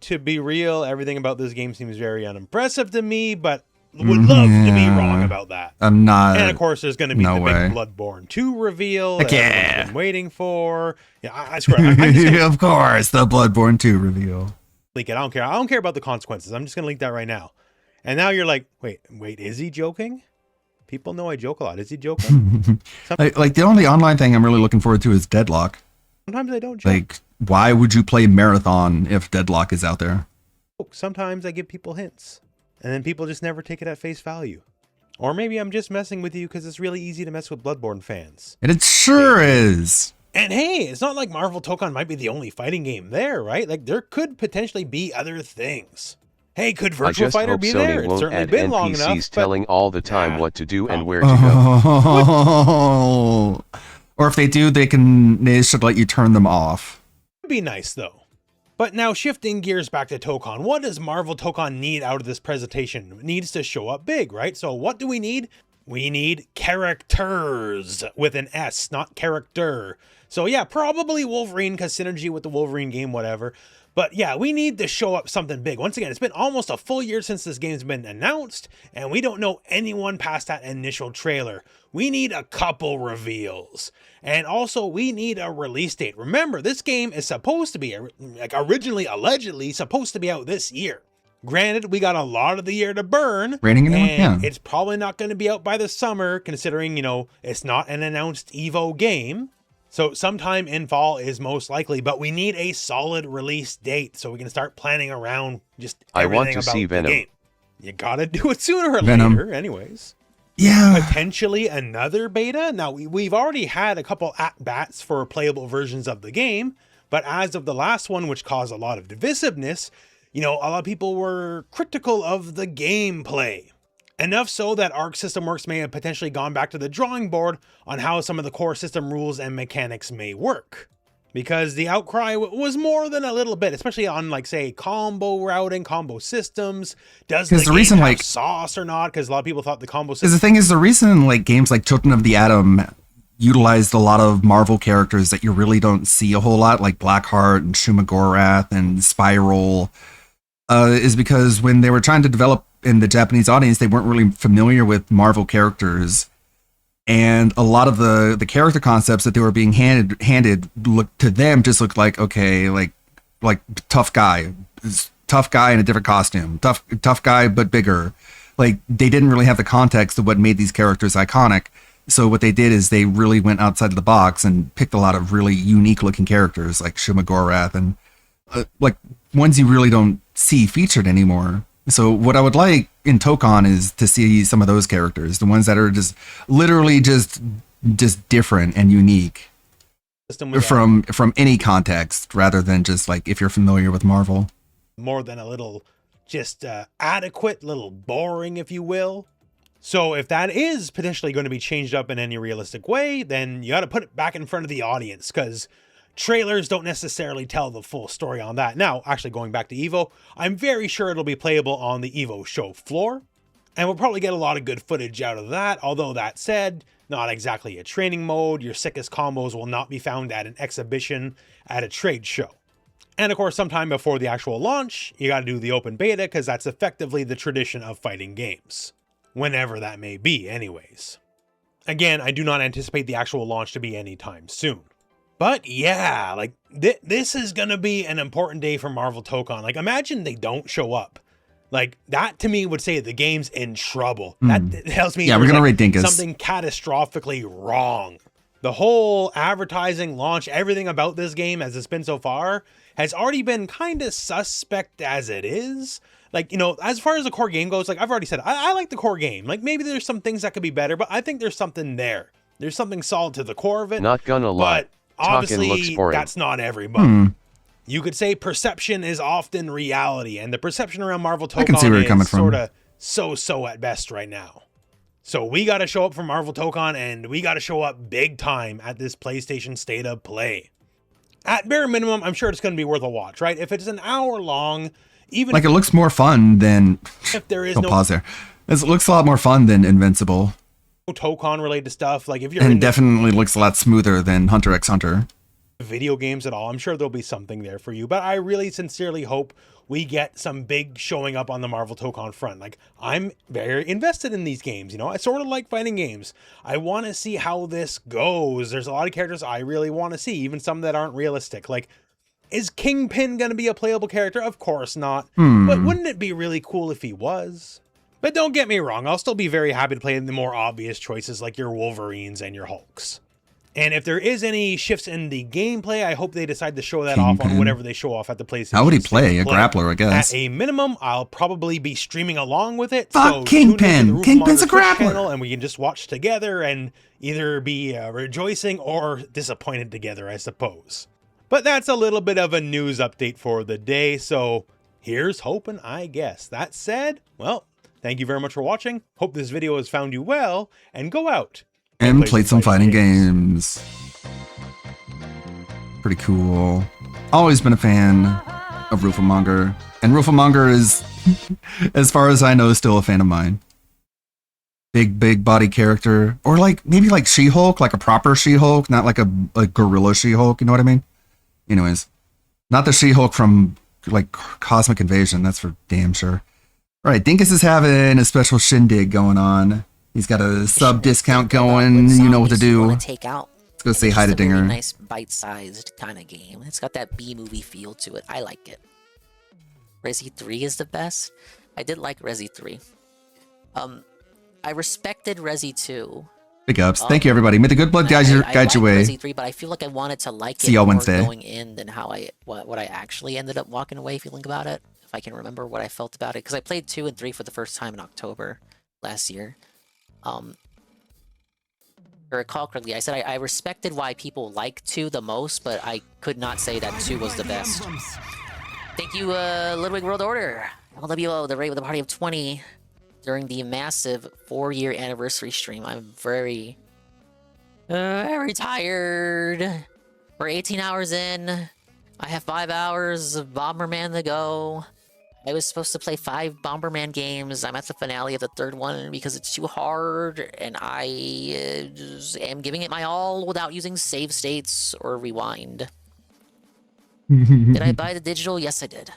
To be real, everything about this game seems very unimpressive to me, but would love to be wrong about that. I'm not. And of course, there's going to be no the way. big Bloodborne 2 reveal Heck that everyone's been waiting for. Yeah, I swear. I'm just gonna Of course, the Bloodborne 2 reveal. leak it. I don't care. I don't care about the consequences. I'm just going to leak that right now. And now you're like, wait, is he joking? People know I joke a lot. Is he joking? like the only online thing I'm really looking forward to is Deadlock. Sometimes I don't joke. Like, why would you play Marathon if Deadlock is out there? Sometimes I give people hints, and then people just never take it at face value. Or maybe I'm just messing with you because it's really easy to mess with Bloodborne fans. And it sure is. And hey, it's not like Marvel Tokon might be the only fighting game there, right? Like, there could potentially be other things. Hey, could I Virtual just Fighter hope be there? Sony It's won't certainly add been long NPCs enough. telling all the time what to do and where to go. Oh. Or if they do, they should let you turn them off. It'd be nice though. But now shifting gears back to Tokon, what does Marvel Tokon need out of this presentation? It needs to show up big, right? So what do we need? We need characters with an S, not character. So yeah, probably Wolverine because synergy with the Wolverine game, whatever. But yeah, we need to show up something big. Once again, it's been almost a full year since this game's been announced, and we don't know anyone past that initial trailer. We need a couple reveals. And also, we need a release date. Remember, this game is supposed to be, like originally, allegedly, supposed to be out this year. Granted, we got a lot of the year to burn, and it's probably not going to be out by the summer, considering, you know, it's not an announced EVO game. So sometime in fall is most likely, but we need a solid release date so we can start planning around just I everything want to about see the Venom. game. You gotta do it sooner or Venom. later, anyways. Yeah. Potentially another beta. Now, we've already had a couple at-bats for playable versions of the game, but as of the last one, which caused a lot of divisiveness, you know, a lot of people were critical of the gameplay. Enough so that Arc System Works may have potentially gone back to the drawing board on how some of the core system rules and mechanics may work. because the outcry was more than a little bit, especially on, like, say, combo routing, combo systems. Does the game reason, have like- sauce or not? Because a lot of people thought the combo Because system... the thing is, the reason like games like Children of the Atom utilized a lot of Marvel characters that you really don't see a whole lot, like Blackheart and Shumagorath and Spiral, is because when they were trying to develop in the Japanese audience, they weren't really familiar with Marvel characters. And a lot of the character concepts that they were being handed looked to them just looked like, okay, like tough guy in a different costume, tough guy but bigger. Like they didn't really have the context of what made these characters iconic. So what they did is they really went outside of the box and picked a lot of really unique looking characters like Shumagorath and like ones you really don't see featured anymore. So what I would like in Tokon is to see some of those characters, the ones that are just literally just different and unique from any context, rather than just like if you're familiar with Marvel. More than a little just adequate, little boring, if you will. So if that is potentially going to be changed up in any realistic way, then you got to put it back in front of the audience, because trailers don't necessarily tell the full story on that. Now, actually going back to EVO, I'm very sure it'll be playable on the EVO show floor, and we'll probably get a lot of good footage out of that. Although that said, not exactly a training mode. Your sickest combos will not be found at an exhibition at a trade show. And of course, sometime before the actual launch, you got to do the open beta, because that's effectively the tradition of fighting games. Whenever that may be anyways. Again, I do not anticipate the actual launch to be anytime soon. But yeah, like this is gonna be an important day for Marvel Tokon. Like imagine they don't show up. Like that to me would say the game's in trouble. That tells me we're gonna like rate Dinkus. something catastrophically wrong. The whole advertising, launch, everything about this game as it's been so far has already been kind of suspect as it is. Like, you know, as far as the core game goes, like I've already said, I like the core game. Like maybe there's some things that could be better, but I think there's something there. There's something solid to the core of it. Not gonna lie. But obviously, that's not everybody. You could say perception is often reality, and the perception around Marvel I can see where Tokon you're coming is from. sort of so-so at best right now. So we got to show up for Marvel Tokon, and we got to show up big time at this PlayStation State of Play. At bare minimum, I'm sure it's going to be worth a watch, right? If it's an hour long, even Like it looks more fun than. if there is Don't no pause there. It looks a lot more fun than Invincible, Tokon related stuff, like if you're and into definitely looks a lot smoother than Hunter x Hunter. video games at all, I'm sure there'll be something there for you. But I really sincerely hope we get some big showing up on the Marvel Tokon front. Like, I'm very invested in these games, you know? I sort of like fighting games. I want to see how this goes. There's a lot of characters I really want to see, even some that aren't realistic. Like, is Kingpin going to be a playable character? Of course not. But wouldn't it be really cool if he was? But don't get me wrong, I'll still be very happy to play the more obvious choices like your Wolverines and your Hulks. And if there is any shifts in the gameplay, I hope they decide to show that off on Kingpin. whatever they show off at the PlayStation. How would he State play? of A grappler, I guess. At a minimum, I'll probably be streaming along with it. Fuck so Kingpin! tune into the Roof Kingpin's a Monitor Twitch grappler! channel, and we can just watch together and either be rejoicing or disappointed together, I suppose. But that's a little bit of a news update for the day, so here's hoping, I guess. That said, well, thank you very much for watching. Hope this video has found you well, and go out And played some fighting games. Pretty cool. Always been a fan of Rooflemonger. And Rooflemonger is, as far as I know, still a fan of mine. Big body character. Or like, maybe like She-Hulk, like a proper She-Hulk, not like a gorilla She-Hulk, you know what I mean? Anyways, not the She-Hulk from like Cosmic Invasion, that's for damn sure. All right, Dinkus is having a special shindig going on. He's got a sub discount going, you know what to do. Want to take out. Let's go say hi to It's a really Dinger. nice bite-sized kind of game. It's got that B-movie feel to it. I like it. Resi 3 is the best. I did like Resi 3. I respected Resi 2. Big ups. Thank you, everybody. May the good blood guide your I way. Resi 3, but I feel like I wanted to like See it y'all more Wednesday. going in than how what I actually ended up walking away feeling about it. If I can remember what I felt about it, because I played 2 and 3 for the first time in October last year. If I recall correctly, I said I respected why people like 2 the most, but I could not say that 2 was the best. Thank you, Ludwig World Order, LWO, the rate with a party of 20 during the massive 4-year anniversary stream. I'm very tired. We're 18 hours in. I have 5 hours of Bomberman to go. I was supposed to play 5 Bomberman games. I'm at the finale of the 3rd one because it's too hard, and I am giving it my all without using save states or rewind. Did I buy the digital? Yes, I did.